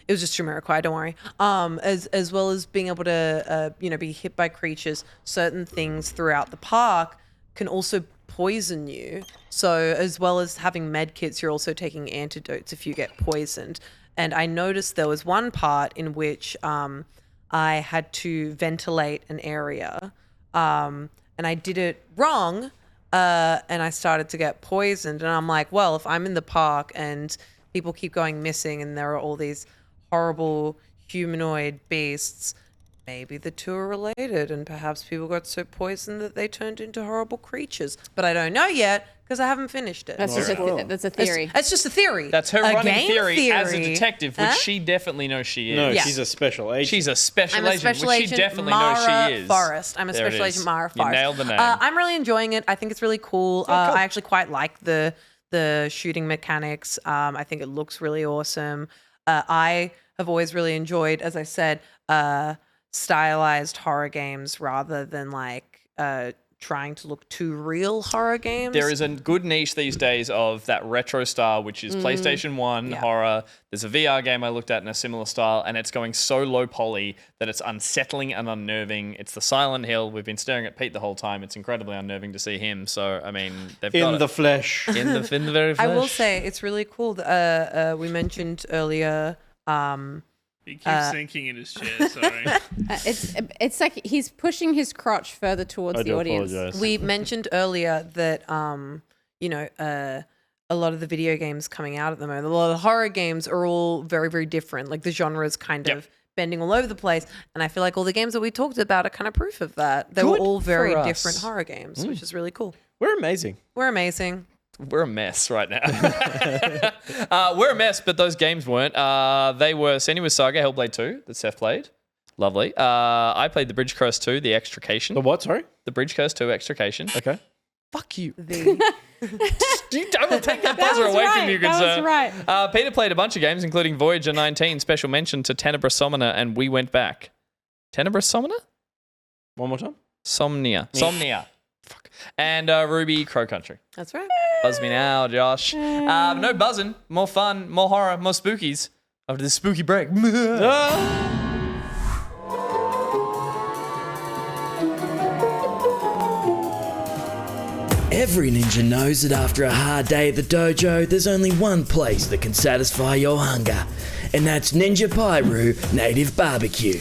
Speaker 7: was just Jamiroquai, don't worry. As well as being able to, you know, be hit by creatures, certain things throughout the park can also poison you. So as well as having med kits, you're also taking antidotes if you get poisoned. And I noticed there was one part in which I had to ventilate an area, and I did it wrong, and I started to get poisoned. And I'm like, well, if I'm in the park and people keep going missing and there are all these horrible humanoid beasts, maybe the two are related and perhaps people got so poisoned that they turned into horrible creatures. But I don't know yet because I haven't finished it.
Speaker 2: That's just that's a theory.
Speaker 7: That's just a theory.
Speaker 5: that's her
Speaker 7: A
Speaker 5: running
Speaker 7: game
Speaker 5: theory as a detective, which
Speaker 7: Huh?
Speaker 5: she definitely knows she is.
Speaker 6: No,
Speaker 7: Yeah.
Speaker 6: she's a special agent.
Speaker 5: She's a special
Speaker 7: I'm a
Speaker 5: agent,
Speaker 7: special
Speaker 5: which
Speaker 7: agent,
Speaker 5: she definitely
Speaker 7: Mara
Speaker 5: knows she is.
Speaker 7: Forrest. I'm a
Speaker 5: There it
Speaker 7: special
Speaker 5: is.
Speaker 7: agent, Mara
Speaker 5: You
Speaker 7: Forrest.
Speaker 5: nailed the name.
Speaker 7: I'm really enjoying it. I think it's really cool. I actually quite like the shooting mechanics. I think it looks really awesome. I have always really enjoyed, as I said, stylized horror games rather than like trying to look too real horror games.
Speaker 5: There is a good niche these days of that retro style, which is PlayStation 1
Speaker 7: Yeah.
Speaker 5: horror. There's a VR game I looked at in a similar style, and it's going so low poly that it's unsettling and unnerving. It's the Silent Hill. We've been staring at Pete the whole time. It's incredibly unnerving to see him. So, I mean, they've got
Speaker 6: in the
Speaker 5: it.
Speaker 6: flesh.
Speaker 5: in the very flesh.
Speaker 7: I will say it's really cool. We mentioned earlier.
Speaker 3: He keeps sinking in his chair. Sorry.
Speaker 2: It's like he's pushing his crotch further towards
Speaker 6: I
Speaker 2: the
Speaker 6: do
Speaker 2: audience.
Speaker 6: apologize.
Speaker 7: We mentioned earlier that you know, a lot of the video games coming out at the moment, a lot of the horror games are all very, very different. Like the genre's kind
Speaker 5: Yep.
Speaker 7: of bending all over the place. And I feel like all the games that we talked about are kind of proof of that. They were
Speaker 5: Good
Speaker 7: all very
Speaker 5: for us.
Speaker 7: different horror games, which is really cool.
Speaker 6: We're amazing.
Speaker 7: We're amazing.
Speaker 5: We're a mess right now. We're a mess, but those games weren't. They were Senua's Saga, Hellblade 2, that Seth played. Lovely. I played the Bridge Curse 2, the Extrication.
Speaker 6: The what? Sorry.
Speaker 5: The Bridge Curse 2 Extrication.
Speaker 6: Okay.
Speaker 5: Fuck you. I will take that buzzer away from you, good
Speaker 2: That was
Speaker 5: sir.
Speaker 2: right.
Speaker 5: Peter played a bunch of games, including Voyager 19, special mention to Tenebrosomnia, and We Went Back. Tenebrosomnia?
Speaker 6: One more time.
Speaker 5: Somnia. Fuck. And Ruby Crow Country.
Speaker 7: That's right.
Speaker 5: Buzz me now, Josh. No buzzing. More fun, more horror, more spookies. After this spooky break.
Speaker 9: Every ninja knows that after a hard day at the dojo, there's only one place that can satisfy your hunger, and that's Ninja Pyru Native Barbecue.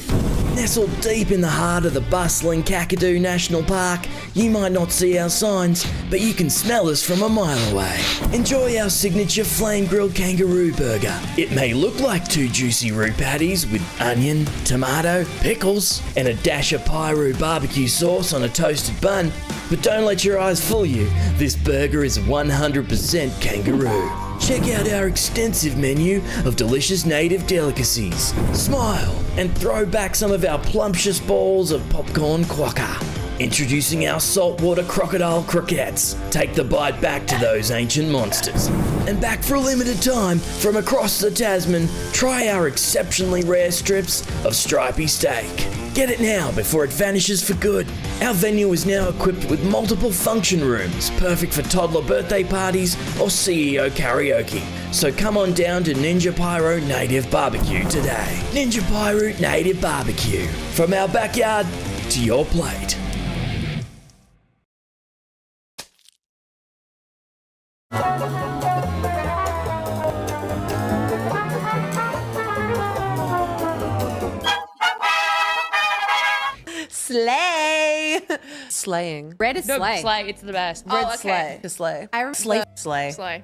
Speaker 9: Nestled deep in the heart of the bustling Kakadu National Park, you might not see our signs, but you can smell us from a mile away. Enjoy our signature flame-grilled kangaroo burger. It may look like 2 juicy root patties with onion, tomato, pickles, and a dash of Pyru barbecue sauce on a toasted bun, but don't let your eyes fool you. This burger is 100% kangaroo. Check out our extensive menu of delicious native delicacies. Smile and throw back some of our plumptious balls of popcorn quokka. Introducing our saltwater crocodile croquettes. Take the bite back to those ancient monsters. And back for a limited time, from across the Tasman, try our exceptionally rare strips of stripy steak. Get it now before it vanishes for good. Our venue is now equipped with multiple function rooms, perfect for toddler birthday parties or CEO karaoke. So come on down to Ninja Pyro Native Barbecue today. Ninja Pyro Native Barbecue. From our backyard to your plate.
Speaker 7: Slay. Slaying.
Speaker 2: Red is
Speaker 10: No,
Speaker 2: slay.
Speaker 10: Slay. It's the best.
Speaker 7: Red
Speaker 10: oh, okay.
Speaker 7: slay. To slay.
Speaker 2: I remember
Speaker 7: Slay. Slay.
Speaker 10: Slay.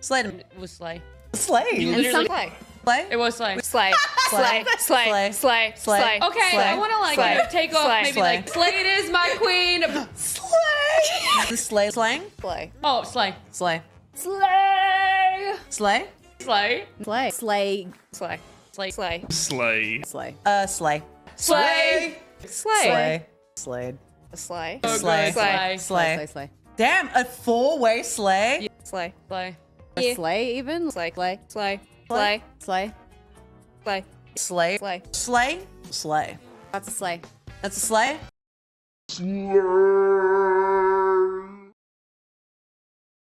Speaker 7: Slay.
Speaker 10: It was Slay.
Speaker 7: Slay.
Speaker 10: Literally-
Speaker 2: slay.
Speaker 7: Slay.
Speaker 10: It was Slay.
Speaker 2: Slay.
Speaker 7: Slay.
Speaker 10: Slay.
Speaker 7: Slay.
Speaker 10: Slay. Okay,
Speaker 7: Slay.
Speaker 10: I want to like
Speaker 2: Slay.
Speaker 10: take off
Speaker 2: Slay.
Speaker 10: maybe
Speaker 7: Slay.
Speaker 10: like Slay it is my queen.
Speaker 7: Slay. The slay. Slang.
Speaker 2: Slay.
Speaker 10: Oh, Slay.
Speaker 7: Slay.
Speaker 10: Slay.
Speaker 7: Slay.
Speaker 10: Slay.
Speaker 2: Slay. Slay.
Speaker 10: Slay. Slay. Slay.
Speaker 3: Slay.
Speaker 2: Slay.
Speaker 7: Slay.
Speaker 10: Slay.
Speaker 7: Slay. Slayed.
Speaker 2: Slay.
Speaker 10: Oh,
Speaker 7: Slay.
Speaker 10: good. Slay.
Speaker 7: Slay.
Speaker 2: Slay.
Speaker 7: Damn, a 4-way slay.
Speaker 2: Slay.
Speaker 10: Slay.
Speaker 2: Or slay even? Slay. Slay.
Speaker 10: Slay.
Speaker 2: Slay. Slay.
Speaker 10: Slay.
Speaker 7: Slay.
Speaker 2: Slay.
Speaker 7: Slay. Slay.
Speaker 2: That's a slay.
Speaker 7: That's a slay.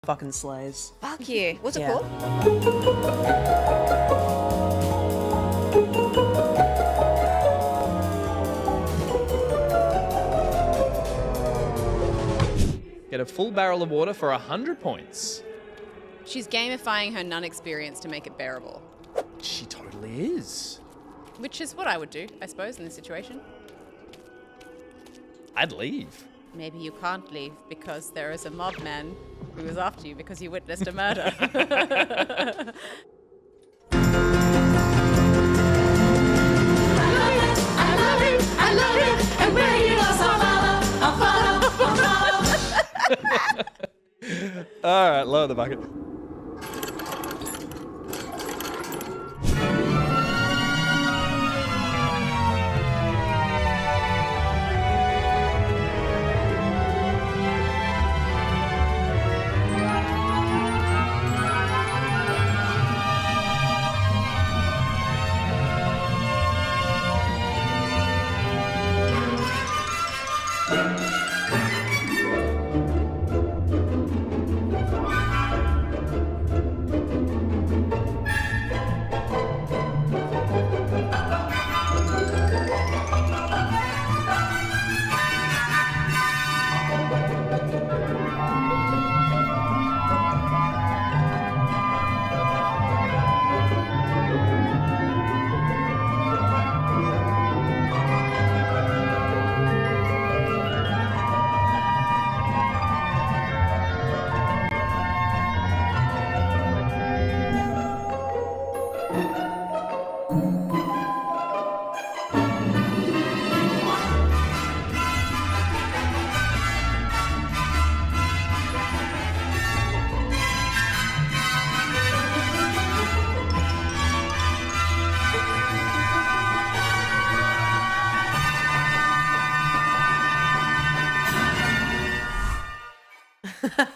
Speaker 7: Fucking slays.
Speaker 2: Fuck you. What's it
Speaker 7: Yeah.
Speaker 2: called?
Speaker 5: Get a full barrel of water for 100 points.
Speaker 2: She's gamifying her nun experience to make it bearable.
Speaker 5: She totally is.
Speaker 2: Which is what I would do, I suppose, in this situation.
Speaker 5: I'd leave.
Speaker 2: Maybe you can't leave because there is a mob man who is after you because you witnessed a murder.
Speaker 5: All right, lower the bucket.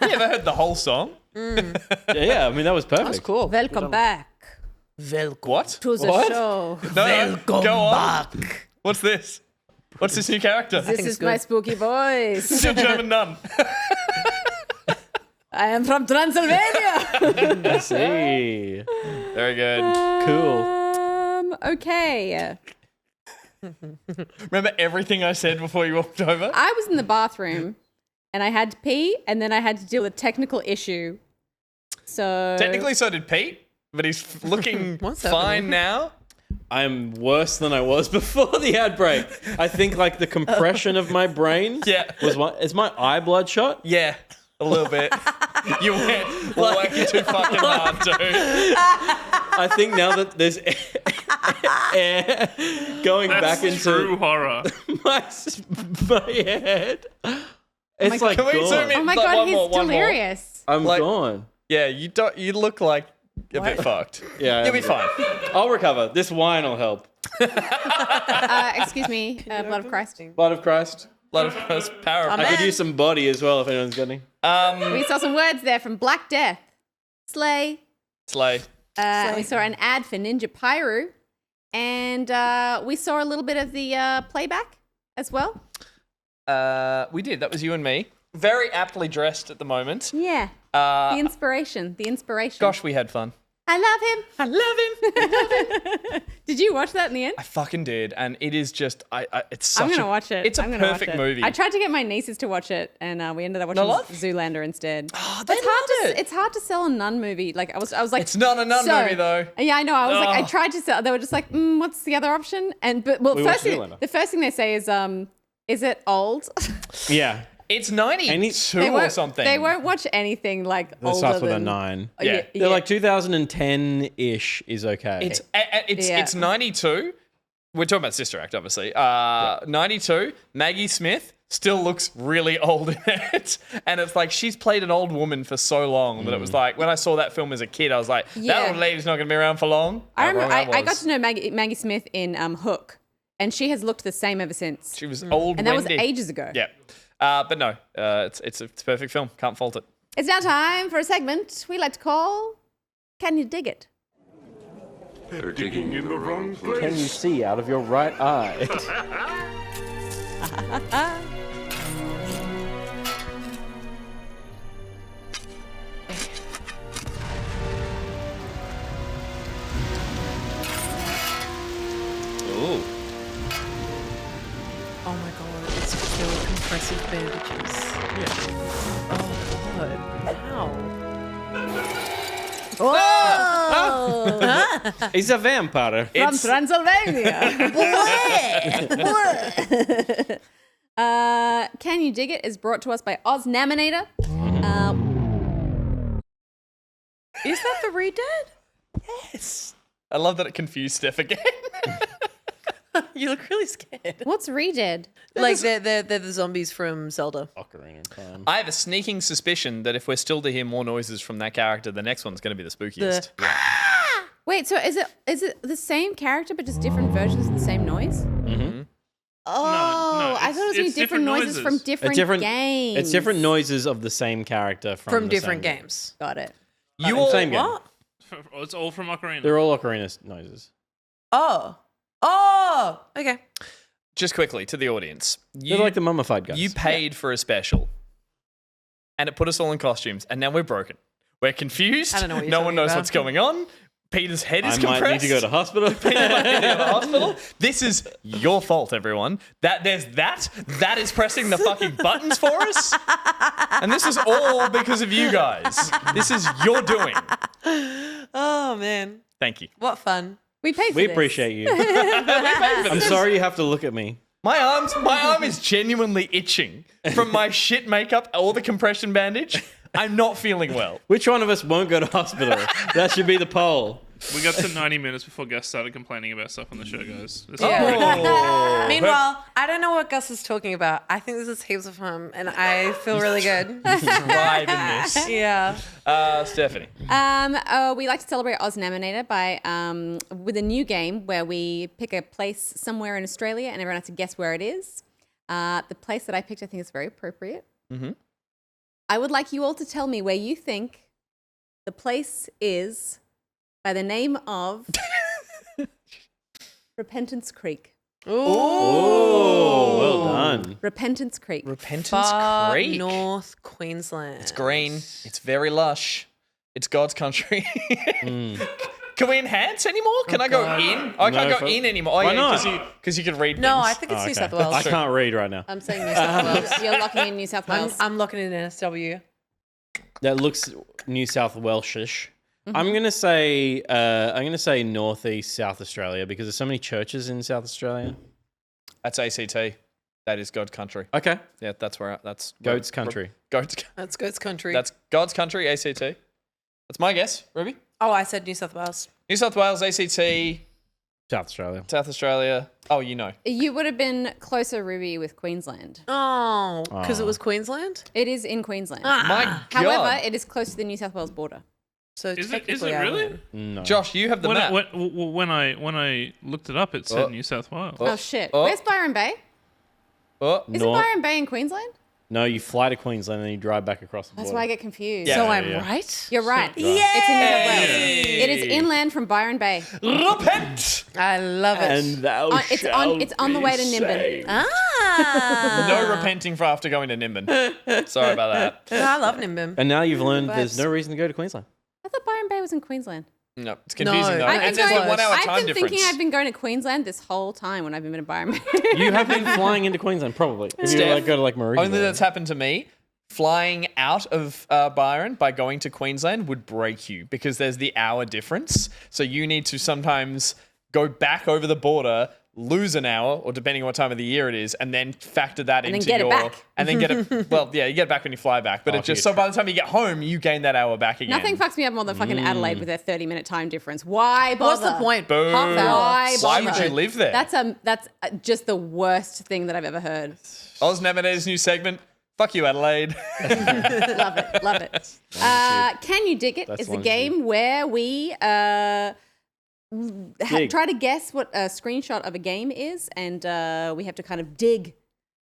Speaker 5: You ever heard the whole song?
Speaker 6: Yeah, I mean, that was perfect.
Speaker 7: That's cool.
Speaker 2: Welcome back
Speaker 5: What?
Speaker 2: to the
Speaker 6: What?
Speaker 2: show.
Speaker 5: No, go on. What's this? What's this new character?
Speaker 2: This is my spooky voice.
Speaker 5: This is your German nun.
Speaker 2: I am from Transylvania.
Speaker 6: I see.
Speaker 5: Very good.
Speaker 6: Cool.
Speaker 2: Okay.
Speaker 5: Remember everything I said before you walked over?
Speaker 2: I was in the bathroom and I had to pee and then I had to deal with a technical issue. So
Speaker 5: Technically, so did Pete, but he's looking
Speaker 7: What's
Speaker 5: fine
Speaker 7: happening?
Speaker 5: now.
Speaker 6: I'm worse than I was before the outbreak. I think like the compression of my brain
Speaker 5: Yeah.
Speaker 6: is my eye bloodshot?
Speaker 5: Yeah, a little bit. You went working too fucking hard, dude.
Speaker 6: I think now that there's air going
Speaker 3: That's
Speaker 6: back into
Speaker 3: true horror.
Speaker 6: my head, it's like
Speaker 5: Can we zoom
Speaker 6: gone.
Speaker 5: in?
Speaker 2: oh my
Speaker 5: Like,
Speaker 2: God,
Speaker 5: one
Speaker 2: he's
Speaker 5: more, one more.
Speaker 2: delirious.
Speaker 6: I'm
Speaker 5: Like-
Speaker 6: gone.
Speaker 5: Yeah, you don't. You look like a bit fucked.
Speaker 6: Yeah,
Speaker 5: You'll be fine.
Speaker 6: I'll recover. This wine will help.
Speaker 2: Excuse me, blood of Christ.
Speaker 6: Blood of Christ.
Speaker 5: A lot of power.
Speaker 6: I could use some body as well if anyone's got any.
Speaker 2: We saw some words there from Black Death, Slay.
Speaker 5: Slay.
Speaker 2: We saw an ad for Ninja Pyro, and we saw a little bit of the playback as well.
Speaker 5: We did. That was you and me. Very aptly dressed at the moment.
Speaker 2: Yeah. The inspiration.
Speaker 5: Gosh, we had fun.
Speaker 2: I love him.
Speaker 5: I love him.
Speaker 2: Did you watch that in the end?
Speaker 5: I fucking did, and it is just. It's such.
Speaker 2: I'm gonna watch it.
Speaker 5: It's a
Speaker 2: I'm gonna watch
Speaker 5: perfect
Speaker 2: it.
Speaker 5: movie.
Speaker 2: I tried to get my nieces to watch it, and we ended up watching
Speaker 5: No love?
Speaker 2: Zoolander instead.
Speaker 5: Oh, they
Speaker 2: it's hard
Speaker 5: loved it.
Speaker 2: It's hard to sell a nun movie. Like I was like,
Speaker 5: It's not a nun movie, though.
Speaker 2: Yeah, I know. I was like, I
Speaker 5: Oh.
Speaker 2: tried to sell. They were just like, what's the other option? And
Speaker 6: We watched
Speaker 2: first thing,
Speaker 6: Zoolander.
Speaker 2: the first thing they say is it old?
Speaker 6: Yeah.
Speaker 5: It's 92
Speaker 6: They
Speaker 5: or something.
Speaker 2: They won't watch anything like
Speaker 6: That
Speaker 2: older
Speaker 6: starts with a
Speaker 2: than
Speaker 6: 9.
Speaker 2: Oh,
Speaker 5: Yeah.
Speaker 6: They're like 2010-ish is okay.
Speaker 5: It's 92. We're talking about Sister Act, obviously. 92. Maggie Smith still looks really old in it, and it's like she's played an old woman for so long that it was like when I saw that film as a kid, I was like,
Speaker 2: Yeah.
Speaker 5: that old lady's not going to be around for long.
Speaker 2: I
Speaker 5: How
Speaker 2: remember
Speaker 5: wrong
Speaker 2: I got
Speaker 5: was.
Speaker 2: to know Maggie Smith in Hook, and she has looked the same ever since.
Speaker 5: She was old,
Speaker 2: And that was
Speaker 5: Wendy.
Speaker 2: ages ago.
Speaker 5: Yeah, but no, it's a perfect film. Can't fault it.
Speaker 2: It's now time for a segment we like to call Can You Dig It?
Speaker 11: They're digging in the wrong
Speaker 6: Can
Speaker 11: place.
Speaker 6: you see out of your right eye?
Speaker 5: Ooh.
Speaker 7: Oh my god, it's still compressive bandages. Yeah. Oh god. How?
Speaker 6: He's a vampire.
Speaker 2: From
Speaker 5: It's
Speaker 2: Transylvania. Can You Dig It is brought to us by Oz Naminator.
Speaker 7: Is that the Redead?
Speaker 5: yes. I love that it confused Steph again.
Speaker 7: You look really scared.
Speaker 2: What's Redead?
Speaker 7: Like they're the zombies from Zelda.
Speaker 6: Ocarina of Time.
Speaker 5: I have a sneaking suspicion that if we're still to hear more noises from that character, the next one's going to be the spookiest.
Speaker 2: Wait, so is it the same character but just different versions of the same noise?
Speaker 5: Mm-hmm.
Speaker 2: Oh, I thought it was going to be
Speaker 3: it's
Speaker 2: different noises from different games.
Speaker 6: It's different noises of the same character from the
Speaker 7: different
Speaker 6: same
Speaker 7: games.
Speaker 2: Got it.
Speaker 5: You all,
Speaker 6: same game.
Speaker 7: What?
Speaker 3: It's all from Ocarina.
Speaker 6: They're all Ocarina noises.
Speaker 7: Oh, okay.
Speaker 5: just quickly to the audience.
Speaker 6: They're like the mummified guys.
Speaker 5: You paid for a special, and it put us all in costumes, and now we're broken. We're confused.
Speaker 7: I don't know what you're
Speaker 5: no one
Speaker 7: talking
Speaker 5: knows
Speaker 7: about.
Speaker 5: what's going on. Peter's head is
Speaker 6: I
Speaker 5: compressed.
Speaker 6: might need to go to hospital.
Speaker 5: Peter might need to go to hospital. This is your fault, everyone. That is pressing the fucking buttons for us, and this is all because of you guys. This is your doing.
Speaker 7: Oh man,
Speaker 5: Thank you.
Speaker 7: what fun.
Speaker 2: We paid for
Speaker 6: We
Speaker 2: this.
Speaker 6: appreciate you. I'm sorry you have to look at me.
Speaker 5: My arm is genuinely itching from my shit makeup or the compression bandage. I'm not feeling well.
Speaker 6: Which one of us won't go to hospital? That should be the poll.
Speaker 3: We got to 90 minutes before Gus started complaining about stuff on the show, guys. This is
Speaker 7: Yeah.
Speaker 3: brutal.
Speaker 7: Meanwhile, I don't know what Gus is talking about. I think this is heaps of fun, and I feel really good.
Speaker 5: Thrive in this.
Speaker 7: Yeah.
Speaker 5: Stephanie.
Speaker 2: We like to celebrate Oz Naminator by with a new game where we pick a place somewhere in Australia and everyone has to guess where it is. The place that I picked, I think, is very appropriate.
Speaker 5: Mm-hmm.
Speaker 2: I would like you all to tell me where you think the place is by the name of Repentance Creek.
Speaker 6: Oh, well done.
Speaker 2: Repentance Creek.
Speaker 5: Repentance
Speaker 7: Far
Speaker 5: Creek.
Speaker 7: North Queensland.
Speaker 5: It's green. It's very lush. It's God's country. Can we enhance anymore? Can I go in? I can't go in anymore. Oh,
Speaker 6: Why
Speaker 5: yeah,
Speaker 6: not?
Speaker 5: Because you can read
Speaker 7: No,
Speaker 5: things.
Speaker 7: I think it's New South
Speaker 6: I
Speaker 7: Wales.
Speaker 6: can't read right now.
Speaker 2: I'm saying New South Wales. You're locking in New South Wales.
Speaker 7: I'm locking in NSW.
Speaker 6: That looks New South Welshish. I'm gonna say northeast South Australia because there's so many churches in South Australia.
Speaker 5: That's ACT. That is God's country.
Speaker 6: Okay,
Speaker 5: Yeah, that's where. That's
Speaker 6: Goat's country.
Speaker 7: That's Goat's country.
Speaker 5: That's God's country. ACT. That's my guess. Ruby.
Speaker 7: Oh, I said New South Wales.
Speaker 5: New South Wales. ACT.
Speaker 6: South Australia.
Speaker 5: South Australia. Oh, you know.
Speaker 2: You would have been closer, Ruby, with Queensland.
Speaker 7: Oh, because it was Queensland?
Speaker 2: It is in Queensland.
Speaker 5: My God.
Speaker 2: However, it is close to the New South Wales border.
Speaker 7: So
Speaker 3: Is it
Speaker 7: technically I
Speaker 3: really?
Speaker 7: win.
Speaker 6: No.
Speaker 5: Josh, you have the map.
Speaker 3: When I looked it up, it said New South Wales.
Speaker 2: Oh, shit.
Speaker 5: Oh.
Speaker 2: Where's Byron Bay?
Speaker 5: Oh,
Speaker 2: Isn't Byron Bay in Queensland?
Speaker 6: No, you fly to Queensland and then you drive back across the border.
Speaker 2: That's why I get confused.
Speaker 5: Yeah.
Speaker 7: So I'm right?
Speaker 2: You're right.
Speaker 6: Yeah.
Speaker 2: It's in New South Wales.
Speaker 5: Hey.
Speaker 2: It is inland from Byron Bay.
Speaker 5: repent.
Speaker 7: I love it.
Speaker 6: And thou
Speaker 2: It's on the way to Nimbin.
Speaker 7: Ah.
Speaker 5: No repenting for after going to Nimbin. Sorry about that.
Speaker 7: No, I love Nimbin.
Speaker 6: And now you've learned
Speaker 2: Vibes.
Speaker 6: there's no reason to go to Queensland.
Speaker 2: I thought Byron Bay was in Queensland.
Speaker 5: No, it's confusing though.
Speaker 7: No,
Speaker 5: It's
Speaker 7: it's
Speaker 5: a
Speaker 7: close.
Speaker 5: 1 hour
Speaker 2: I've
Speaker 5: time
Speaker 2: been
Speaker 5: difference.
Speaker 2: thinking I've been going to Queensland this whole time when I've been in Byron Bay.
Speaker 6: You have been flying into Queensland, probably. If you
Speaker 5: Steph,
Speaker 6: go to like Marie.
Speaker 5: Only that's happened to me. Flying out of Byron by going to Queensland would break you because there's the hour difference. So you need to sometimes go back over the border, lose an hour, or depending on what time of the year it is, and then factor that
Speaker 2: And then
Speaker 5: into
Speaker 2: get it
Speaker 5: your
Speaker 2: back.
Speaker 5: and then get it. Well, yeah, you get it back when you fly back, but it just so by the time you get home, you gain that hour back again.
Speaker 2: Nothing fucks me up more than fucking Adelaide with their 30-minute time difference. Why bother?
Speaker 7: What's the point?
Speaker 5: Boom.
Speaker 7: Half hour.
Speaker 2: Why
Speaker 5: Why
Speaker 2: bother?
Speaker 5: would you live there?
Speaker 2: That's just the worst thing that I've ever heard.
Speaker 5: Oz Navigator's new segment. Fuck you, Adelaide.
Speaker 2: Love it, love it. Can you dig it?
Speaker 6: That's
Speaker 2: Is the
Speaker 6: longitude.
Speaker 2: game where we
Speaker 6: Dig.
Speaker 2: try to guess what a screenshot of a game is, and we have to kind of dig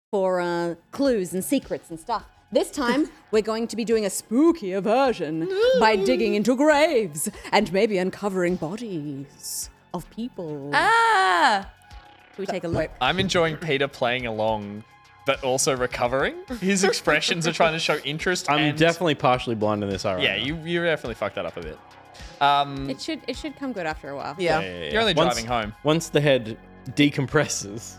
Speaker 2: for clues and secrets and stuff. This time, we're going to be doing a spookier version by digging into graves and maybe uncovering bodies of people.
Speaker 7: Ah.
Speaker 2: Should we take a look?
Speaker 5: I'm enjoying Peter playing along, but also recovering. His expressions are trying to show interest.
Speaker 6: I'm
Speaker 5: and
Speaker 6: decfinitely partially blind in this eye right
Speaker 5: Yeah,
Speaker 6: now.
Speaker 5: you definitely fucked that up a bit.
Speaker 2: It should come good after a while.
Speaker 7: Yeah.
Speaker 5: You're only driving home.
Speaker 6: Once the head decompresses.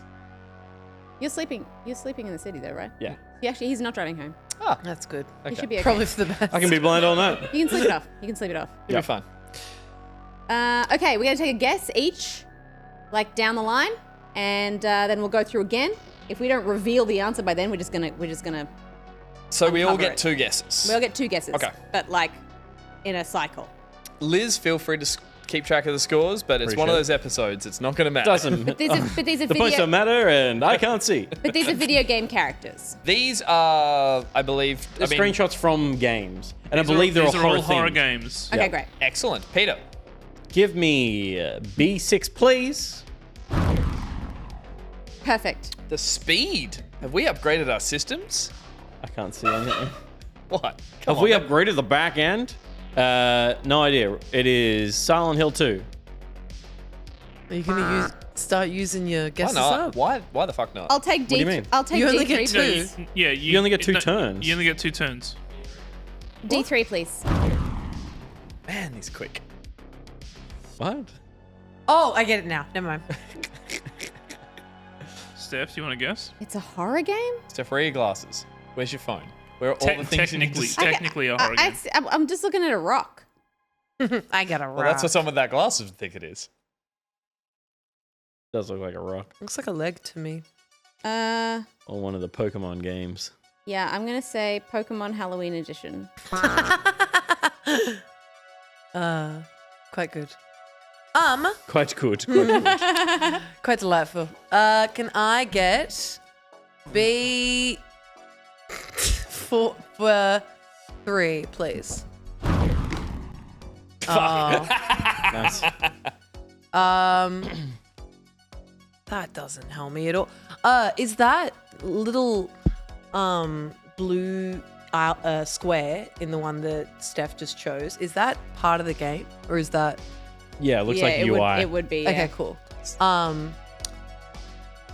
Speaker 2: You're sleeping in the city though, right?
Speaker 6: Yeah.
Speaker 2: He's not driving home.
Speaker 7: That's good.
Speaker 2: He should be okay.
Speaker 7: Probably for the best.
Speaker 6: I can be blind all night.
Speaker 2: You can sleep it off. You can sleep it off.
Speaker 5: You'll be fine.
Speaker 2: Okay, we're gonna take a guess each, like down the line, and then we'll go through again. If we don't reveal the answer by then, we're just gonna.
Speaker 5: So we all
Speaker 2: uncover
Speaker 5: get
Speaker 2: it.
Speaker 5: 2 guesses.
Speaker 2: We'll get 2 guesses.
Speaker 5: Okay.
Speaker 2: But like, in a cycle.
Speaker 5: Liz, feel free to keep track of the scores, but it's one of
Speaker 6: Appreciate
Speaker 5: those episodes. It's not going to matter.
Speaker 6: Doesn't.
Speaker 2: But these are
Speaker 6: The points don't matter, and I can't see.
Speaker 2: But these are video game characters.
Speaker 5: These are, I believe,
Speaker 6: They're screenshots from games, and I believe they're
Speaker 3: these
Speaker 6: all
Speaker 3: are
Speaker 6: horror
Speaker 3: all horror
Speaker 6: themed.
Speaker 3: games.
Speaker 2: Okay, great.
Speaker 5: Excellent. Peter.
Speaker 6: Give me B6, please.
Speaker 2: Perfect.
Speaker 5: The speed. Have we upgraded our systems?
Speaker 6: I can't see anything.
Speaker 5: What?
Speaker 6: Have we upgraded the back end? No idea. It is Silent Hill 2.
Speaker 7: Are you gonna start using your
Speaker 5: Why
Speaker 7: guesses
Speaker 5: not?
Speaker 7: up?
Speaker 5: Why the fuck not?
Speaker 2: I'll take D.
Speaker 6: do you mean?
Speaker 2: I'll take
Speaker 7: You only
Speaker 2: D3,
Speaker 7: get 2.
Speaker 2: please.
Speaker 3: Yeah,
Speaker 6: You only get 2 turns.
Speaker 3: You only get 2 turns.
Speaker 2: D3, please.
Speaker 5: Man, he's quick.
Speaker 6: What?
Speaker 7: Oh, I get it now. Never mind.
Speaker 3: Steph, do you want to guess?
Speaker 2: It's a horror game.
Speaker 5: Steph, where are your glasses? Where's your phone? Where are all the things you need to
Speaker 3: Technically a horror game.
Speaker 2: I'm just looking at a rock.
Speaker 7: I got a rock.
Speaker 5: Well, that's what someone with that glasses would think it is.
Speaker 6: Does look like a rock.
Speaker 7: Looks like a leg to me.
Speaker 6: Or one of the Pokemon games.
Speaker 2: Yeah, I'm gonna say Pokemon Halloween Edition.
Speaker 7: Quite good.
Speaker 6: Quite good. Quite good.
Speaker 7: Quite delightful. Can I get B for 3, please?
Speaker 6: Nice.
Speaker 7: That doesn't help me at all. Is that little blue square in the one that Steph just chose, is that part of the game or is that?
Speaker 6: Yeah, it looks
Speaker 2: yeah,
Speaker 6: like
Speaker 2: it
Speaker 6: UI.
Speaker 2: It would be. Yeah.
Speaker 7: Okay, cool.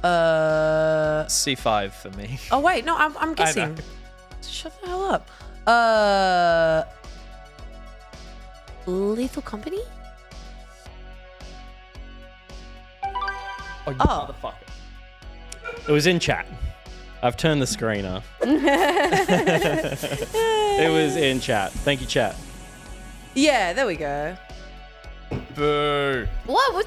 Speaker 5: C5 for me.
Speaker 7: Oh wait, no, I'm guessing. Shut the hell up. Lethal Company?
Speaker 5: Oh, you
Speaker 7: Oh.
Speaker 5: motherfucker.
Speaker 6: It was in chat. I've turned the screen off. It was in chat. Thank you, chat.
Speaker 7: Yeah, there we go.
Speaker 5: Boo.
Speaker 10: What was?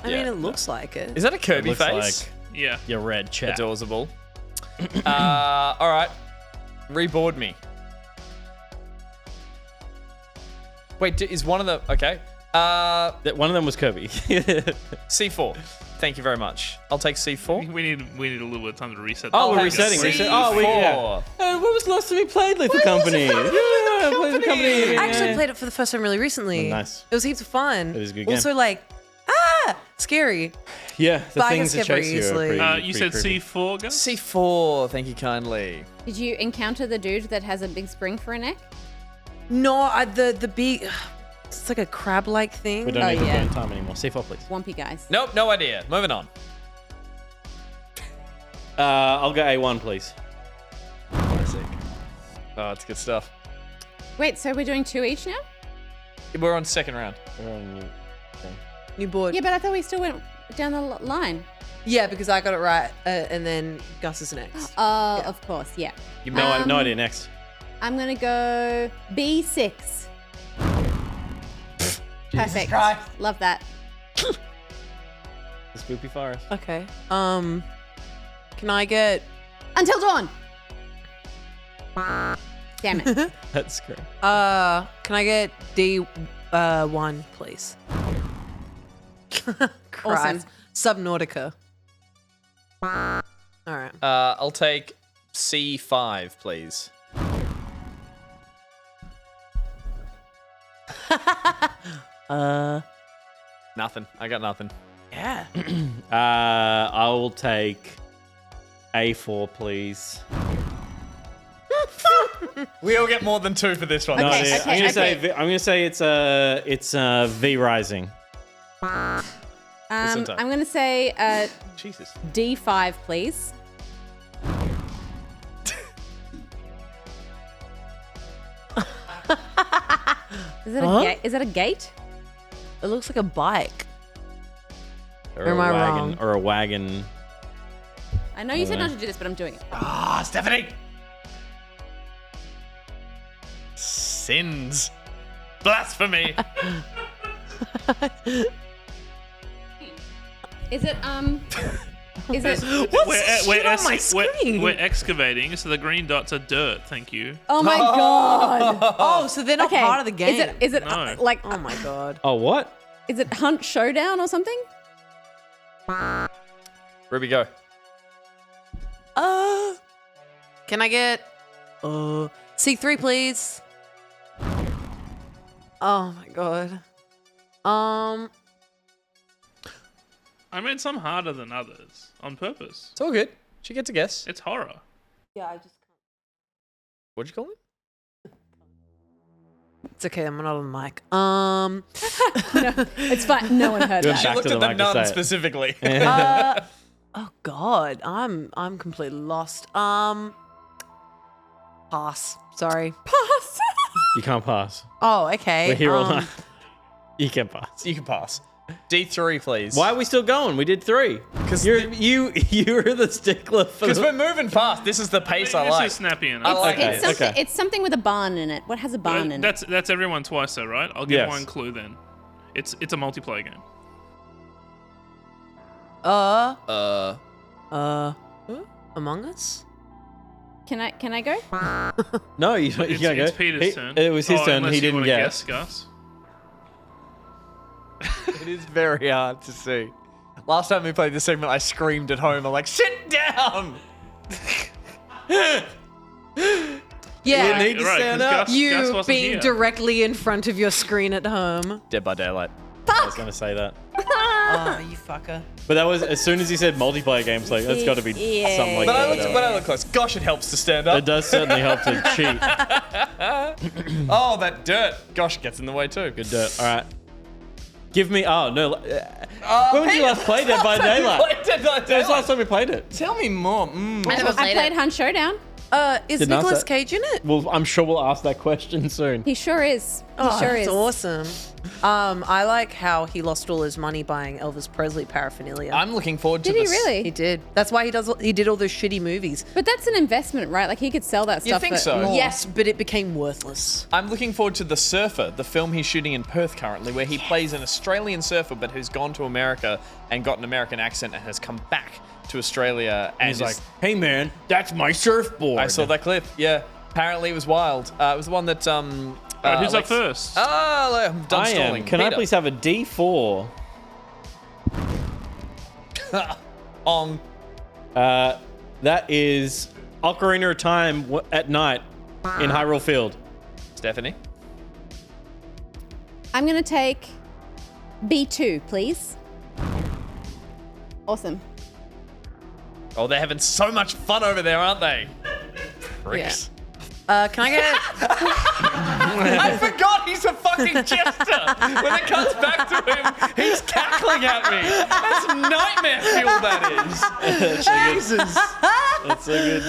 Speaker 7: I mean, it looks like it.
Speaker 5: Is that a Kirby
Speaker 6: Looks
Speaker 5: face?
Speaker 6: like
Speaker 3: Yeah.
Speaker 6: your red chat.
Speaker 5: Adorable. All right. Reboard me. Wait, is one of the... Okay.
Speaker 6: One of them was Kirby.
Speaker 5: C4. Thank you very much. I'll take C4.
Speaker 3: We need a little bit of time to reset.
Speaker 6: Oh, we're
Speaker 5: have
Speaker 6: resetting.
Speaker 5: C4.
Speaker 6: Oh, yeah. When was the last time we played Lethal Company? Yeah, played Lethal Company.
Speaker 7: I actually played it for the first time really recently.
Speaker 6: Oh, nice.
Speaker 7: It was heaps of fun.
Speaker 6: It is a good game.
Speaker 7: Also, like, scary.
Speaker 6: Yeah, the
Speaker 7: But I
Speaker 6: things
Speaker 7: can
Speaker 6: that
Speaker 7: skip
Speaker 6: chase
Speaker 7: very
Speaker 6: you are
Speaker 7: easily.
Speaker 6: pretty,
Speaker 3: You
Speaker 6: pretty
Speaker 3: said
Speaker 6: creepy.
Speaker 3: C4, guys?
Speaker 5: C4. Thank you kindly.
Speaker 2: Did you encounter the dude that has a big spring for a neck?
Speaker 7: No, the big... It's like a crab-like thing.
Speaker 6: We don't
Speaker 2: Oh,
Speaker 6: need to
Speaker 2: yeah.
Speaker 6: burn time anymore. C4, please.
Speaker 2: Wumpy guys.
Speaker 5: Nope, no idea. Moving on.
Speaker 6: I'll go A1, please.
Speaker 5: Classic. Oh, it's good stuff.
Speaker 2: Wait, so we're doing 2 each now?
Speaker 5: We're on second round.
Speaker 6: We're on new thing.
Speaker 7: New board.
Speaker 2: Yeah, but I thought we still went down the line.
Speaker 7: Yeah, because I got it right, and then Gus is next.
Speaker 2: Oh, of course, yeah.
Speaker 6: You have no idea next.
Speaker 2: I'm gonna go B6. Perfect. Love that.
Speaker 6: The Spoopy Forest.
Speaker 7: Okay. Can I get...
Speaker 2: Until dawn. Damn it.
Speaker 6: That's great.
Speaker 7: Can I get D1, please? Christ. Subnautica. All right.
Speaker 5: I'll take C5, please. Nothing. I got nothing.
Speaker 7: Yeah.
Speaker 6: I will take A4, please.
Speaker 5: We all get more than 2 for this one.
Speaker 6: No,
Speaker 2: Okay,
Speaker 6: idea.
Speaker 2: okay,
Speaker 6: I'm gonna
Speaker 2: okay.
Speaker 6: say I'm gonna say it's V Rising.
Speaker 2: I'm
Speaker 5: Listen
Speaker 2: gonna say
Speaker 5: Jesus.
Speaker 2: D5, please. Is it
Speaker 7: Huh?
Speaker 2: a gate? Is that a gate?
Speaker 7: It looks like a bike.
Speaker 6: Or
Speaker 7: Am
Speaker 6: a
Speaker 7: I
Speaker 6: wagon.
Speaker 7: wrong?
Speaker 6: Or a wagon.
Speaker 2: I know you said
Speaker 6: know.
Speaker 2: not to do this, but I'm doing it.
Speaker 5: Ah, Stephanie. Sins. Blasphemy.
Speaker 2: Is it Is it?
Speaker 3: We're excavating, so the green dots are dirt. Thank you.
Speaker 2: Oh my god!
Speaker 7: Oh, so they're not
Speaker 2: Okay,
Speaker 7: part of the game.
Speaker 2: Is it
Speaker 3: No.
Speaker 2: like?
Speaker 7: Oh my god.
Speaker 6: Oh, what?
Speaker 2: Is it Hunt Showdown or something?
Speaker 5: Ruby, go.
Speaker 7: Can I get C3, please? Oh my god.
Speaker 3: I made some harder than others on purpose.
Speaker 5: It's all good. She gets a guess.
Speaker 3: It's horror.
Speaker 7: Yeah, I just can't.
Speaker 5: What'd you call it?
Speaker 7: It's okay, I'm not on the mic.
Speaker 2: No, it's fine. No one heard
Speaker 6: Good
Speaker 2: that.
Speaker 6: back
Speaker 5: Looked
Speaker 6: to
Speaker 5: at
Speaker 6: the
Speaker 5: the
Speaker 6: mic to say
Speaker 5: nun
Speaker 6: it.
Speaker 5: specifically.
Speaker 7: Oh god, I'm completely lost. Pass. Sorry. Pass.
Speaker 6: You can't pass.
Speaker 7: Oh, okay.
Speaker 6: We're here all night. You can pass.
Speaker 5: You can pass. D3, please.
Speaker 6: Why are we still going? We did 3.
Speaker 5: Because
Speaker 6: you're the stickler for
Speaker 5: Because
Speaker 6: the...
Speaker 5: we're moving fast. This is the pace I
Speaker 3: This
Speaker 5: like.
Speaker 3: is snappy enough.
Speaker 5: I like
Speaker 6: Okay,
Speaker 5: it.
Speaker 2: It's something with a barn in it. What has a barn in it?
Speaker 3: That's everyone twice, though, right? I'll give
Speaker 6: Yes.
Speaker 3: one clue then. It's a multiplayer game.
Speaker 7: Among Us?
Speaker 2: Can I go?
Speaker 6: No, you can't go.
Speaker 3: It's Peter's turn.
Speaker 6: It was his turn.
Speaker 3: unless
Speaker 6: He
Speaker 3: you
Speaker 6: didn't
Speaker 3: wanna
Speaker 6: guess.
Speaker 3: Gus.
Speaker 5: It is very hard to see. Last time we played this segment, I screamed at home. I'm like, sit down!
Speaker 7: Yeah.
Speaker 6: You need to
Speaker 3: Right,
Speaker 6: stand
Speaker 3: 'cause
Speaker 6: up.
Speaker 3: Gus
Speaker 7: You
Speaker 3: wasn't
Speaker 7: being
Speaker 3: here.
Speaker 7: directly in front of your screen at home.
Speaker 5: Dead by Daylight.
Speaker 6: I was going to say that.
Speaker 7: Oh, you fucker.
Speaker 6: But that was as soon as he said multiplayer games, like that's got to be something like
Speaker 5: But
Speaker 6: that.
Speaker 5: I look close. Gosh, it helps to stand up.
Speaker 6: It does certainly help to cheat.
Speaker 5: Oh, that dirt. Gosh, gets in the way too.
Speaker 6: Good dirt. All right. Give me. Oh no. When did you last play Dead by Daylight? When was the last time we played it?
Speaker 5: Tell me more.
Speaker 2: I played Hunt Showdown.
Speaker 7: Is
Speaker 6: Didn't ask
Speaker 7: Nicolas
Speaker 6: that.
Speaker 7: Cage in it?
Speaker 6: Well, I'm sure we'll ask that question soon.
Speaker 2: He sure is. He
Speaker 7: Oh,
Speaker 2: sure
Speaker 7: that's
Speaker 2: is.
Speaker 7: awesome. I like how he lost all his money buying Elvis Presley paraphernalia.
Speaker 5: I'm looking forward to
Speaker 2: Did he
Speaker 5: this.
Speaker 2: really?
Speaker 7: He did. That's why he did all those shitty movies.
Speaker 2: But that's an investment, right? Like he could sell that
Speaker 5: You
Speaker 2: stuff
Speaker 5: think
Speaker 2: for
Speaker 5: so?
Speaker 2: more.
Speaker 7: Yes, but it became worthless.
Speaker 5: I'm looking forward to The Surfer, the film he's shooting in Perth currently, where he plays an Australian surfer but who's gone to America and got an American accent and has come back to Australia. And
Speaker 6: He's like, hey man, that's my surfboard.
Speaker 5: I saw that clip. Yeah, apparently it was wild. It was the one that
Speaker 3: Who's up first?
Speaker 5: I'm done
Speaker 6: I
Speaker 5: stalling.
Speaker 6: am. Can I
Speaker 5: Peter.
Speaker 6: please have a D4?
Speaker 5: On.
Speaker 6: That is Ocarina of Time at night in Hyrule Field.
Speaker 5: Stephanie.
Speaker 2: I'm gonna take B2, please. Awesome.
Speaker 5: Oh, they're having so much fun over there, aren't they? Pricks.
Speaker 7: Can I get
Speaker 5: I forgot he's a fucking jester. When it comes back to him, he's cackling at me. That's nightmare fuel, that is. Jesus.
Speaker 6: That's so good.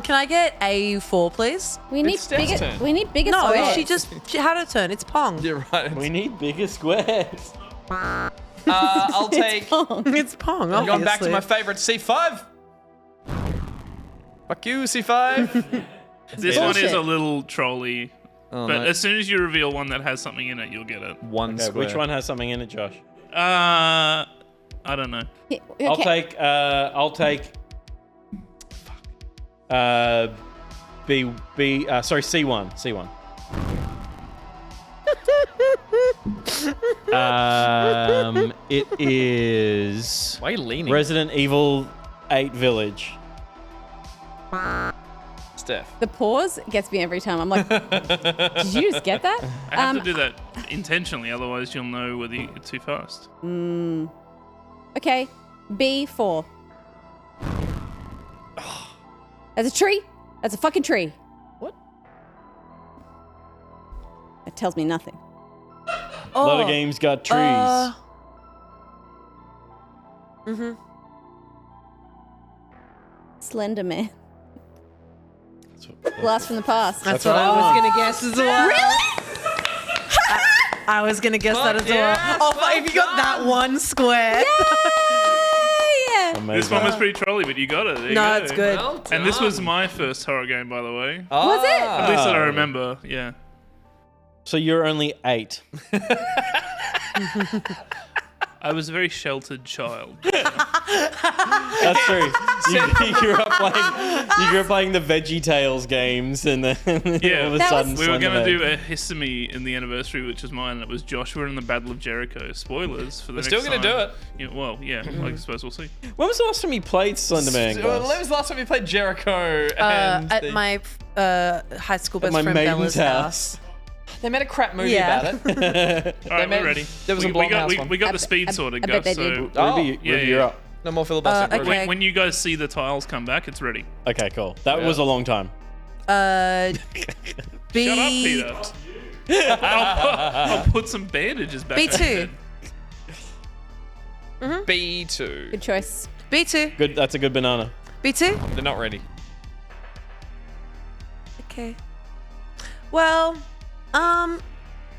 Speaker 7: can I get A4, please?
Speaker 2: We need
Speaker 5: Steph's
Speaker 2: bigger.
Speaker 5: turn.
Speaker 2: We need bigger
Speaker 7: No,
Speaker 2: squares.
Speaker 7: she had her turn. It's Pong.
Speaker 5: You're right.
Speaker 6: We need bigger squares.
Speaker 5: I'll take.
Speaker 7: It's Pong.
Speaker 5: I'm going back to
Speaker 7: obviously.
Speaker 5: my favorite, C5. Fuck you, C5.
Speaker 3: This one is
Speaker 2: Bullshit.
Speaker 3: a little trolly.
Speaker 5: Oh,
Speaker 3: But
Speaker 5: no.
Speaker 3: as soon as you reveal one that has something in it, you'll get it.
Speaker 5: One
Speaker 6: Okay,
Speaker 5: square.
Speaker 6: which one has something in it, Josh?
Speaker 3: I don't know.
Speaker 2: Okay.
Speaker 6: I'll take C1. It is
Speaker 5: Why are you leaning?
Speaker 6: Resident Evil 8 Village.
Speaker 5: Steph.
Speaker 2: The pause gets me every time. I'm like, did you just get that?
Speaker 3: I have to do that intentionally, otherwise you'll know whether you're too fast.
Speaker 2: Okay, B4. That's a tree. That's a fucking tree.
Speaker 5: What?
Speaker 2: It tells me nothing.
Speaker 6: A lot of games got trees.
Speaker 2: Slender Man. Blast from the past.
Speaker 7: That's what I was gonna guess as well. Really? I was gonna guess that as
Speaker 5: yeah,
Speaker 7: well. Oh, but if you got that one square.
Speaker 2: Yeah.
Speaker 6: Amazing.
Speaker 3: This one was pretty trolly, but you got it. There you
Speaker 7: No,
Speaker 3: go.
Speaker 7: it's good.
Speaker 5: Well
Speaker 3: And this was
Speaker 5: done.
Speaker 3: my first horror game, by the way.
Speaker 2: Was it?
Speaker 3: At least that I remember. Yeah.
Speaker 6: So you're only 8.
Speaker 3: I was a very sheltered child.
Speaker 6: That's true. You grew up playing the Veggie Tales games, and then
Speaker 3: Yeah,
Speaker 6: all of a
Speaker 2: That
Speaker 6: sudden
Speaker 2: was-
Speaker 3: We were going to
Speaker 6: Slender
Speaker 3: do
Speaker 6: Man.
Speaker 3: a Hissamy in the anniversary, which was mine, and it was Joshua in the Battle of Jericho. Spoilers for the next
Speaker 5: still gonna
Speaker 3: time.
Speaker 5: do it.
Speaker 3: Yeah, well, yeah, I suppose we'll see.
Speaker 6: When was the last time you played Slender Man,
Speaker 5: When
Speaker 6: guys?
Speaker 5: was the last time you played Jericho? And
Speaker 7: At my high school best
Speaker 6: my
Speaker 7: friend
Speaker 6: maiden's
Speaker 7: Bella's
Speaker 6: house.
Speaker 5: They made a crap movie
Speaker 7: Yeah.
Speaker 5: about it.
Speaker 3: All right,
Speaker 5: made-
Speaker 3: we're ready.
Speaker 5: there was a
Speaker 3: we got,
Speaker 5: Blumhouse one.
Speaker 3: we got the speed sorted,
Speaker 2: I bet
Speaker 3: Gus.
Speaker 2: they
Speaker 3: So
Speaker 2: did.
Speaker 5: Oh,
Speaker 6: Ruby,
Speaker 3: yeah,
Speaker 6: you're
Speaker 3: yeah.
Speaker 6: up.
Speaker 5: No more filibuster.
Speaker 7: okay.
Speaker 3: when you guys see the tiles come back, it's ready.
Speaker 6: Okay, cool. That was a long time.
Speaker 7: B.
Speaker 3: Shut up, Peter. I'll put some bandages back.
Speaker 7: B2.
Speaker 5: B2.
Speaker 2: Good choice.
Speaker 7: B2.
Speaker 6: Good. That's a good banana.
Speaker 7: B2.
Speaker 5: They're not ready.
Speaker 7: Okay. Well,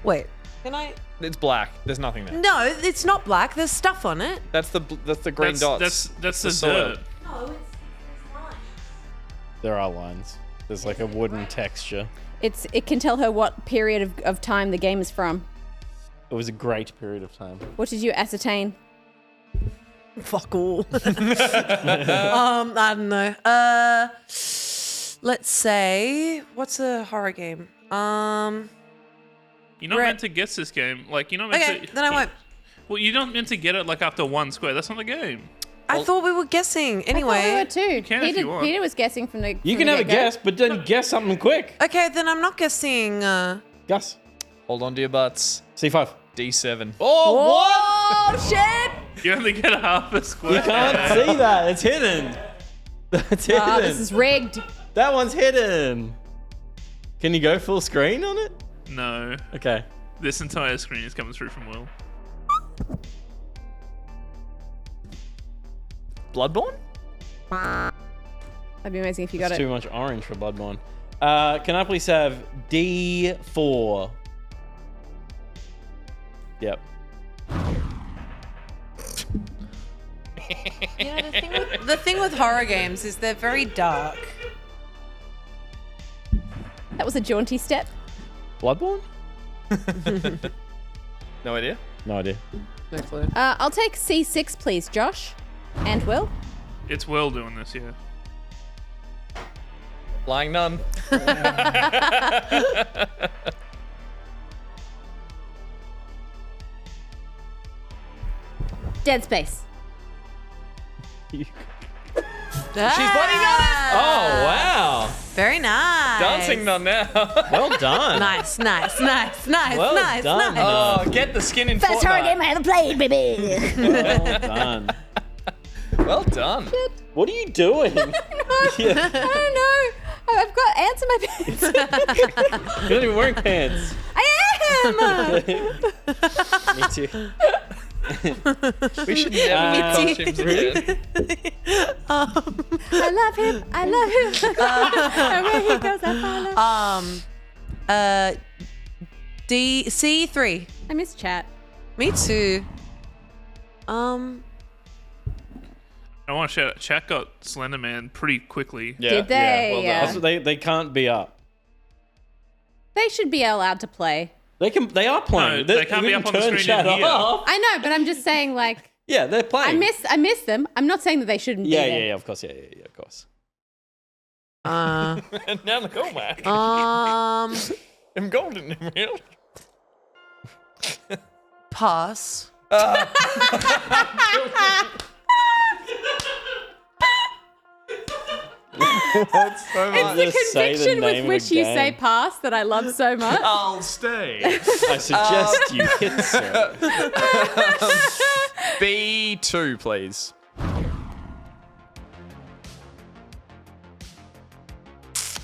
Speaker 7: wait. Can I?
Speaker 5: It's black. There's nothing there.
Speaker 7: No, it's not black. There's stuff on it.
Speaker 5: That's the green dots.
Speaker 3: That's the
Speaker 5: soil.
Speaker 3: dirt.
Speaker 7: No, it's
Speaker 6: There are lines. There's like a wooden texture.
Speaker 2: It can tell her what period of time the game is from.
Speaker 6: It was a great period of time.
Speaker 2: What did you ascertain?
Speaker 7: fuck all. I don't know. Let's say, what's a horror game?
Speaker 3: You're not meant to guess this game. Like, you're not meant
Speaker 7: Okay,
Speaker 3: to.
Speaker 7: then I won't.
Speaker 3: Well, you're not meant to get it like after one square. That's not the game.
Speaker 7: I thought we were guessing. Anyway.
Speaker 2: I thought we were too.
Speaker 3: can if you want.
Speaker 2: Peter was guessing from the.
Speaker 6: You
Speaker 2: from
Speaker 6: can
Speaker 2: the
Speaker 6: have a
Speaker 2: get-go.
Speaker 6: guess, but then guess something quick.
Speaker 7: Okay, then I'm not guessing.
Speaker 6: Gus.
Speaker 5: Hold on to your butts.
Speaker 6: C5.
Speaker 5: D7.
Speaker 6: Oh,
Speaker 2: Oh shit!
Speaker 3: You only get half a square.
Speaker 6: You can't see that. It's hidden. That's hidden.
Speaker 2: Oh, this is rigged.
Speaker 6: That one's hidden. Can you go full screen on it?
Speaker 3: No.
Speaker 6: Okay.
Speaker 3: This entire screen is coming through from Will.
Speaker 5: Bloodborne?
Speaker 2: That'd be amazing if you got
Speaker 6: It's
Speaker 2: it.
Speaker 6: too much orange for Bloodborne. Can I please have D4? Yep.
Speaker 7: The thing with horror games is they're very dark.
Speaker 2: That was a jaunty step.
Speaker 6: Bloodborne?
Speaker 5: No idea.
Speaker 6: No idea.
Speaker 7: No clue.
Speaker 2: I'll take C6, please, Josh. And Will.
Speaker 3: It's Will doing this, yeah.
Speaker 5: Lying none.
Speaker 2: Dead Space.
Speaker 5: She's bloody done it!
Speaker 6: Oh, wow.
Speaker 7: Very nice.
Speaker 5: Dancing none now.
Speaker 6: Well done.
Speaker 7: Nice, nice, nice, nice,
Speaker 6: Well
Speaker 7: nice,
Speaker 6: done.
Speaker 7: nice.
Speaker 5: Oh, get the skin in
Speaker 2: First horror
Speaker 5: Fortnite.
Speaker 2: game I ever played, baby.
Speaker 6: Well done.
Speaker 5: Well done.
Speaker 6: What are you doing?
Speaker 2: I don't know. I've got ants in my pants.
Speaker 6: You're not even wearing pants.
Speaker 2: I am.
Speaker 6: Me too.
Speaker 5: We should never do costumes again.
Speaker 2: I love him. I love him. And where he goes, I follow.
Speaker 7: C3.
Speaker 2: I miss chat.
Speaker 7: Me too.
Speaker 3: I want to shout out, chat got Slender Man pretty quickly.
Speaker 5: Yeah.
Speaker 2: Did they?
Speaker 5: well done.
Speaker 2: Yeah.
Speaker 6: That's what they can't be up.
Speaker 2: They should be allowed to play.
Speaker 6: They are playing.
Speaker 3: No, they can't be up on the
Speaker 6: Turn
Speaker 3: screen
Speaker 6: chat
Speaker 3: in here.
Speaker 6: off.
Speaker 2: I know, but I'm just saying, like,
Speaker 6: Yeah, they're playing.
Speaker 2: I miss them. I'm not saying that they shouldn't be
Speaker 6: Yeah,
Speaker 2: there.
Speaker 6: yeah, of course, yeah, of course.
Speaker 5: And now the callback. I'm golden, really.
Speaker 7: Pass.
Speaker 5: So much.
Speaker 2: The
Speaker 6: Just say the
Speaker 2: conviction
Speaker 6: name
Speaker 2: with
Speaker 6: of
Speaker 2: which
Speaker 6: the
Speaker 2: you
Speaker 6: game.
Speaker 2: say pass that I love so much.
Speaker 5: I'll stay.
Speaker 6: I suggest you hit so.
Speaker 5: B2, please.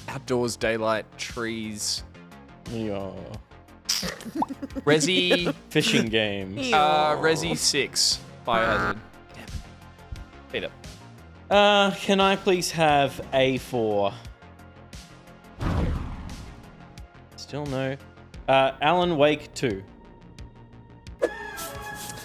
Speaker 5: Outdoors, daylight, trees.
Speaker 6: Your
Speaker 5: Resi,
Speaker 6: fishing games.
Speaker 5: Resi 6. Biohazard. Beat it.
Speaker 6: Can I please have A4? Still no. Alan Wake 2.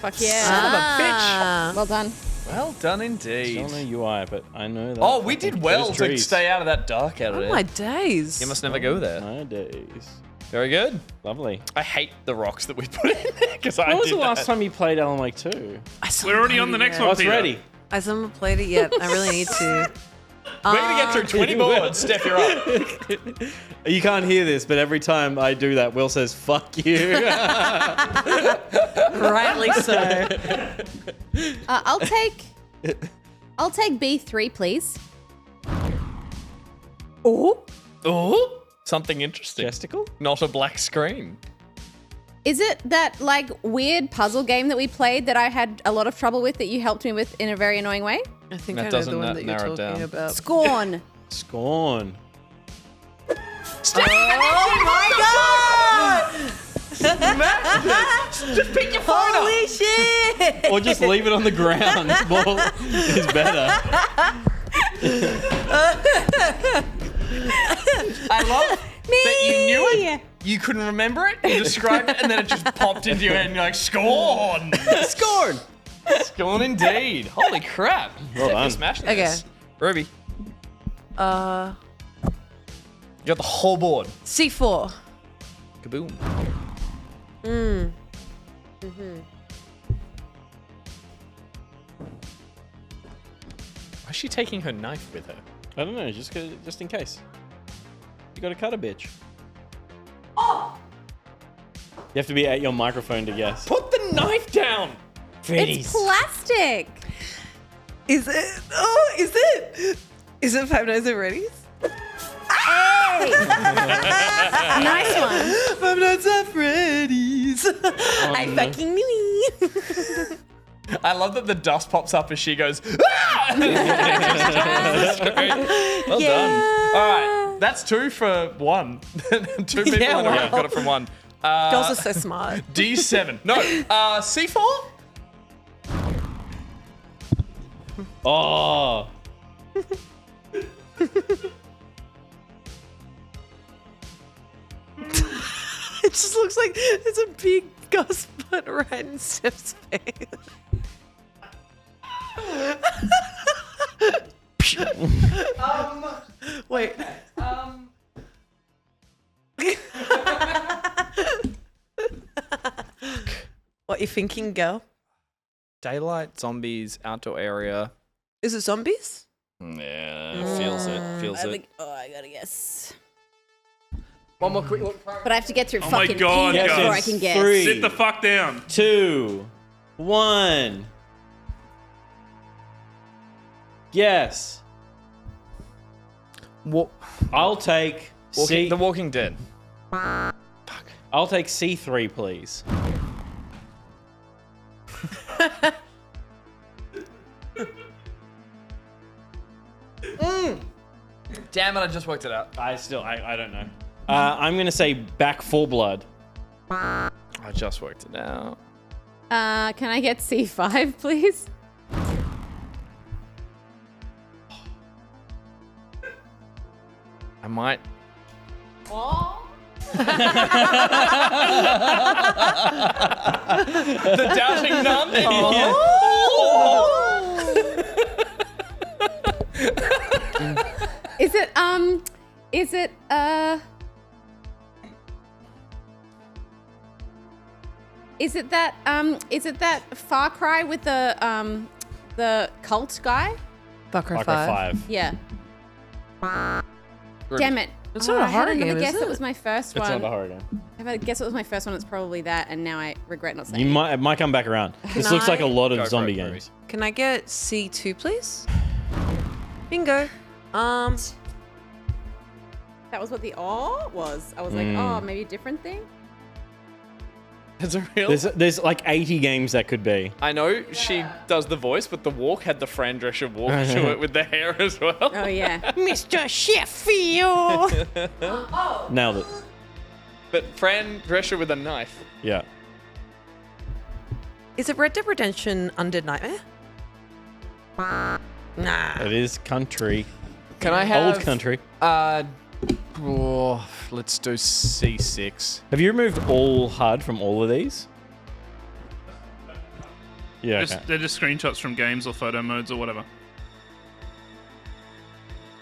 Speaker 2: Fuck yeah.
Speaker 5: Son of a bitch.
Speaker 2: Well done.
Speaker 5: Well done indeed.
Speaker 6: Still no UI, but I know that.
Speaker 5: Oh, we did well
Speaker 6: Those
Speaker 5: to
Speaker 6: trees.
Speaker 5: stay out of that dark out of
Speaker 7: Oh
Speaker 5: there.
Speaker 7: my days.
Speaker 5: You must never go there.
Speaker 6: My days.
Speaker 5: Very good.
Speaker 6: Lovely.
Speaker 5: I hate the rocks that we put in there because I
Speaker 6: When was
Speaker 5: did
Speaker 6: the last
Speaker 5: that.
Speaker 6: time you played Alan Wake 2?
Speaker 3: We're already on the next one,
Speaker 6: Oh, it's
Speaker 3: Peter.
Speaker 6: ready.
Speaker 7: I still haven't played it yet. I really need to.
Speaker 5: We're going to get through 20 boards. Steph, you're up.
Speaker 6: You can't hear this, but every time I do that, Will says, fuck you.
Speaker 7: Rightly so.
Speaker 2: I'll take B3, please.
Speaker 5: Oh, something interesting.
Speaker 6: Testicle?
Speaker 5: Not a black screen.
Speaker 2: Is it that like weird puzzle game that we played that I had a lot of trouble with that you helped me with in a very annoying way?
Speaker 7: I think
Speaker 5: That
Speaker 7: I know
Speaker 5: doesn't
Speaker 7: the one that you're
Speaker 5: narrow it
Speaker 7: talking
Speaker 5: down.
Speaker 7: about.
Speaker 2: Scorn.
Speaker 6: Scorn.
Speaker 7: Oh my god!
Speaker 5: Just pick your phone
Speaker 7: Holy shit!
Speaker 6: Or just leave it on the ground. More is better.
Speaker 5: I love that you knew it. You couldn't remember it. You described it, and then it just popped into your head, and you're like, "Scorn,
Speaker 6: Scorn.
Speaker 5: scorn, indeed." Holy crap!
Speaker 6: Well done.
Speaker 5: You're smashing
Speaker 7: Okay.
Speaker 5: this. Ruby, you got the whole board.
Speaker 7: C4.
Speaker 5: Kaboom. Why is she taking her knife with her?
Speaker 6: I don't know, just in case. You gotta cut a bitch. You have to be at your microphone to guess.
Speaker 5: Put the knife down.
Speaker 2: It's plastic.
Speaker 7: Is it? Oh, is it? Is it Five Nights at Freddy's?
Speaker 2: Hey. Nice one.
Speaker 7: Five Nights at Freddy's. I fucking knew it.
Speaker 5: I love that the dust pops up as she goes. "Ah!" Well done. All right, that's 2 for 1. 2 people
Speaker 7: Yeah,
Speaker 5: in a row
Speaker 7: wow.
Speaker 5: got it from 1.
Speaker 7: Girls are so smart.
Speaker 5: D7. No, C4.
Speaker 6: Oh.
Speaker 7: It just looks like there's a big gust butt right in Steph's face. Wait. What you thinking, girl?
Speaker 5: Daylight, zombies, outdoor area.
Speaker 7: Is it zombies?
Speaker 5: Yeah, feels it. Feels it.
Speaker 2: I gotta guess.
Speaker 5: One more quick look.
Speaker 2: But I have to get through
Speaker 3: Oh my
Speaker 2: fucking
Speaker 3: God,
Speaker 2: P before
Speaker 3: guys.
Speaker 2: I can guess.
Speaker 6: 3,
Speaker 3: Sit the fuck down.
Speaker 6: 2, 1. Yes. I'll take
Speaker 5: The Walking Dead.
Speaker 6: I'll take C3, please.
Speaker 5: Damn it! I just worked it out.
Speaker 6: I don't know. I'm gonna say Back 4 Blood.
Speaker 5: I just worked it out.
Speaker 2: Can I get C5, please?
Speaker 5: I might. The doubting nun.
Speaker 2: Is it is it that Far Cry with the cult guy?
Speaker 7: Far Cry
Speaker 6: Far Cry
Speaker 7: 5.
Speaker 6: 5.
Speaker 2: Yeah. Damn it.
Speaker 7: It's not a horror game,
Speaker 2: I
Speaker 7: is
Speaker 2: guess
Speaker 7: it?
Speaker 2: it was my first
Speaker 6: It's
Speaker 2: one.
Speaker 6: not a horror game.
Speaker 2: If I guess it was my first one, it's probably that, and now I regret not saying
Speaker 6: You
Speaker 2: it.
Speaker 6: might come back around. This looks like a lot of zombie games.
Speaker 7: Can I get C2, please? Bingo.
Speaker 2: That was what the was. I was like, oh, maybe a different thing?
Speaker 5: It's a real.
Speaker 6: There's like 80 games that could be.
Speaker 5: I know she does the voice, but the walk had the Fran Drescher walk to it with the hair as well.
Speaker 2: Oh, yeah.
Speaker 7: Mr. Sheffield.
Speaker 6: Nailed it.
Speaker 5: But Fran Drescher with a knife.
Speaker 6: Yeah.
Speaker 7: Is it Red Dead Redemption Undead Nightmare? Nah.
Speaker 6: It is country.
Speaker 5: Can I have
Speaker 6: Old country.
Speaker 5: Let's do C6.
Speaker 6: Have you removed all HUD from all of these? Yeah, okay.
Speaker 3: They're just screenshots from games or photo modes or whatever.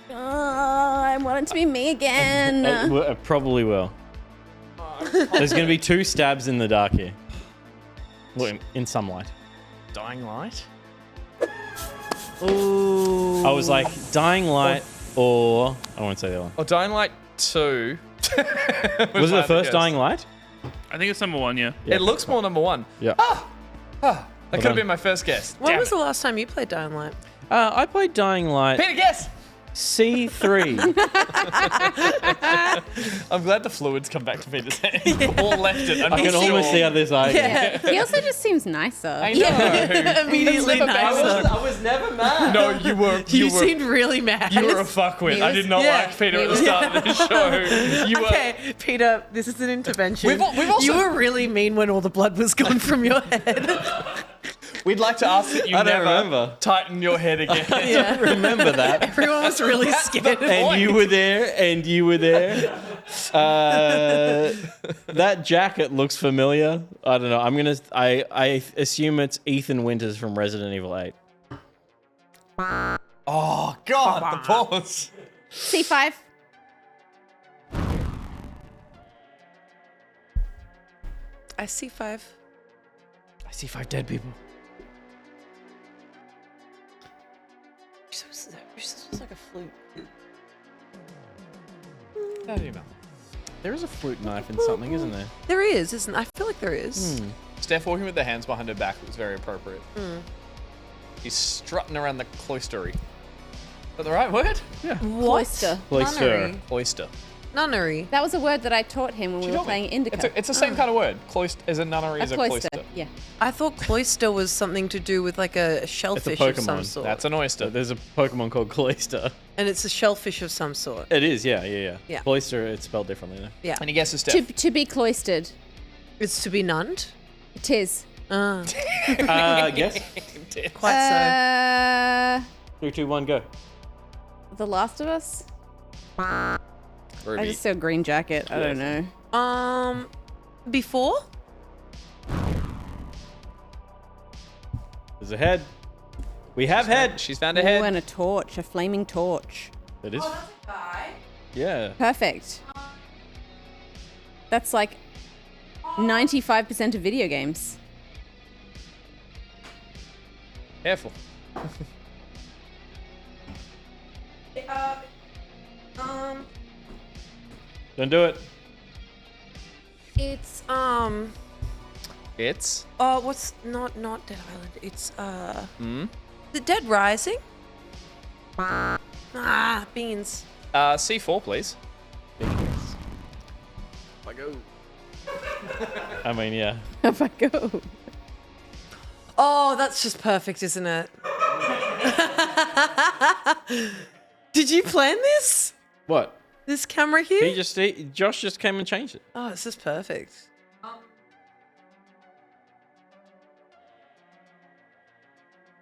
Speaker 2: Oh, I want it to be me again.
Speaker 6: It probably will. There's going to be 2 stabs in the dark here. Well, in some light.
Speaker 5: Dying Light?
Speaker 7: Ooh.
Speaker 6: I was like, Dying Light or... I won't say the other one.
Speaker 5: Or Dying Light 2.
Speaker 6: Was it the first Dying Light?
Speaker 3: I think it's number 1, yeah.
Speaker 5: It looks more number 1.
Speaker 6: Yeah.
Speaker 5: That could have been my first guess.
Speaker 7: When
Speaker 5: Damn
Speaker 7: was
Speaker 5: it.
Speaker 7: the last time you played Dying Light?
Speaker 6: I played Dying Light
Speaker 5: Peter, guess!
Speaker 6: C3.
Speaker 5: I'm glad the fluids come back to Peter's head. Or left it. I'm
Speaker 6: I
Speaker 5: not
Speaker 6: can almost
Speaker 5: sure.
Speaker 6: see how this eye goes.
Speaker 2: Yeah. He also just seems nicer.
Speaker 5: I know.
Speaker 7: Immediately nicer.
Speaker 6: I was never mad.
Speaker 5: No, you were.
Speaker 7: You seemed really mad.
Speaker 5: You were a fuckwit. I did not
Speaker 7: Yeah.
Speaker 5: like Peter at the start of the show. You were.
Speaker 7: Okay, Peter, this is an intervention.
Speaker 5: We've also-
Speaker 7: You were really mean when all the blood was gone from your head.
Speaker 5: We'd like to ask that you
Speaker 6: I don't
Speaker 5: never
Speaker 6: remember.
Speaker 5: tighten your head again.
Speaker 7: Yeah.
Speaker 6: Remember that.
Speaker 7: Everyone was really scared.
Speaker 6: And you were there, and you were there. That jacket looks familiar. I don't know. I assume it's Ethan Winters from Resident Evil 8.
Speaker 5: Oh, God, the pause.
Speaker 2: C5.
Speaker 7: I see 5.
Speaker 6: I see 5 dead people.
Speaker 7: It's like a flute.
Speaker 5: How do you know?
Speaker 6: There is a flute knife in something, isn't there?
Speaker 7: There is, isn't? I feel like there is.
Speaker 5: Steph walking with the hands behind her back was very appropriate. He's strutting around the cloistery. Is that the right word?
Speaker 6: Yeah.
Speaker 7: What?
Speaker 2: Cloister.
Speaker 6: Cloister.
Speaker 5: Oyster.
Speaker 7: Nunnery.
Speaker 2: That was a word that I taught him when we were playing Indika.
Speaker 5: It's the same kind of word. Cloister is a nunnery, is a
Speaker 2: cloister.
Speaker 5: cloister.
Speaker 2: Yeah.
Speaker 7: I thought cloister was something to do with like a
Speaker 6: It's a
Speaker 7: shellfish of some
Speaker 6: Pokemon.
Speaker 7: sort.
Speaker 5: That's an oyster.
Speaker 6: There's a Pokemon called Cloister.
Speaker 7: And it's a shellfish of some sort.
Speaker 6: It is, yeah.
Speaker 7: Yeah.
Speaker 6: Cloister, it's spelled differently now.
Speaker 7: Yeah.
Speaker 5: Any guesses, Steph?
Speaker 2: To be cloistered.
Speaker 7: It's to be nunned.
Speaker 2: Tis.
Speaker 6: Yes.
Speaker 7: Quite
Speaker 6: 3, 2, 1, go.
Speaker 2: The Last of Us? I
Speaker 5: Ruby.
Speaker 2: just saw Green Jacket. I don't know.
Speaker 7: so. Before?
Speaker 6: There's a head. We have head.
Speaker 5: She's found a
Speaker 2: Oh,
Speaker 5: head.
Speaker 2: and a torch. A flaming torch.
Speaker 6: It is.
Speaker 7: Guy.
Speaker 6: Yeah.
Speaker 2: Perfect. That's like 95% of video games.
Speaker 5: Careful.
Speaker 6: Don't do it.
Speaker 7: It's
Speaker 5: It's
Speaker 7: what's not Dead Island. It's The Dead Rising? Beans.
Speaker 5: C4, please.
Speaker 6: I mean, yeah.
Speaker 2: If I go.
Speaker 7: Oh, that's just perfect, isn't it? Did you plan this?
Speaker 6: What?
Speaker 7: This camera here?
Speaker 6: Josh just came and changed it.
Speaker 7: Oh, this is perfect.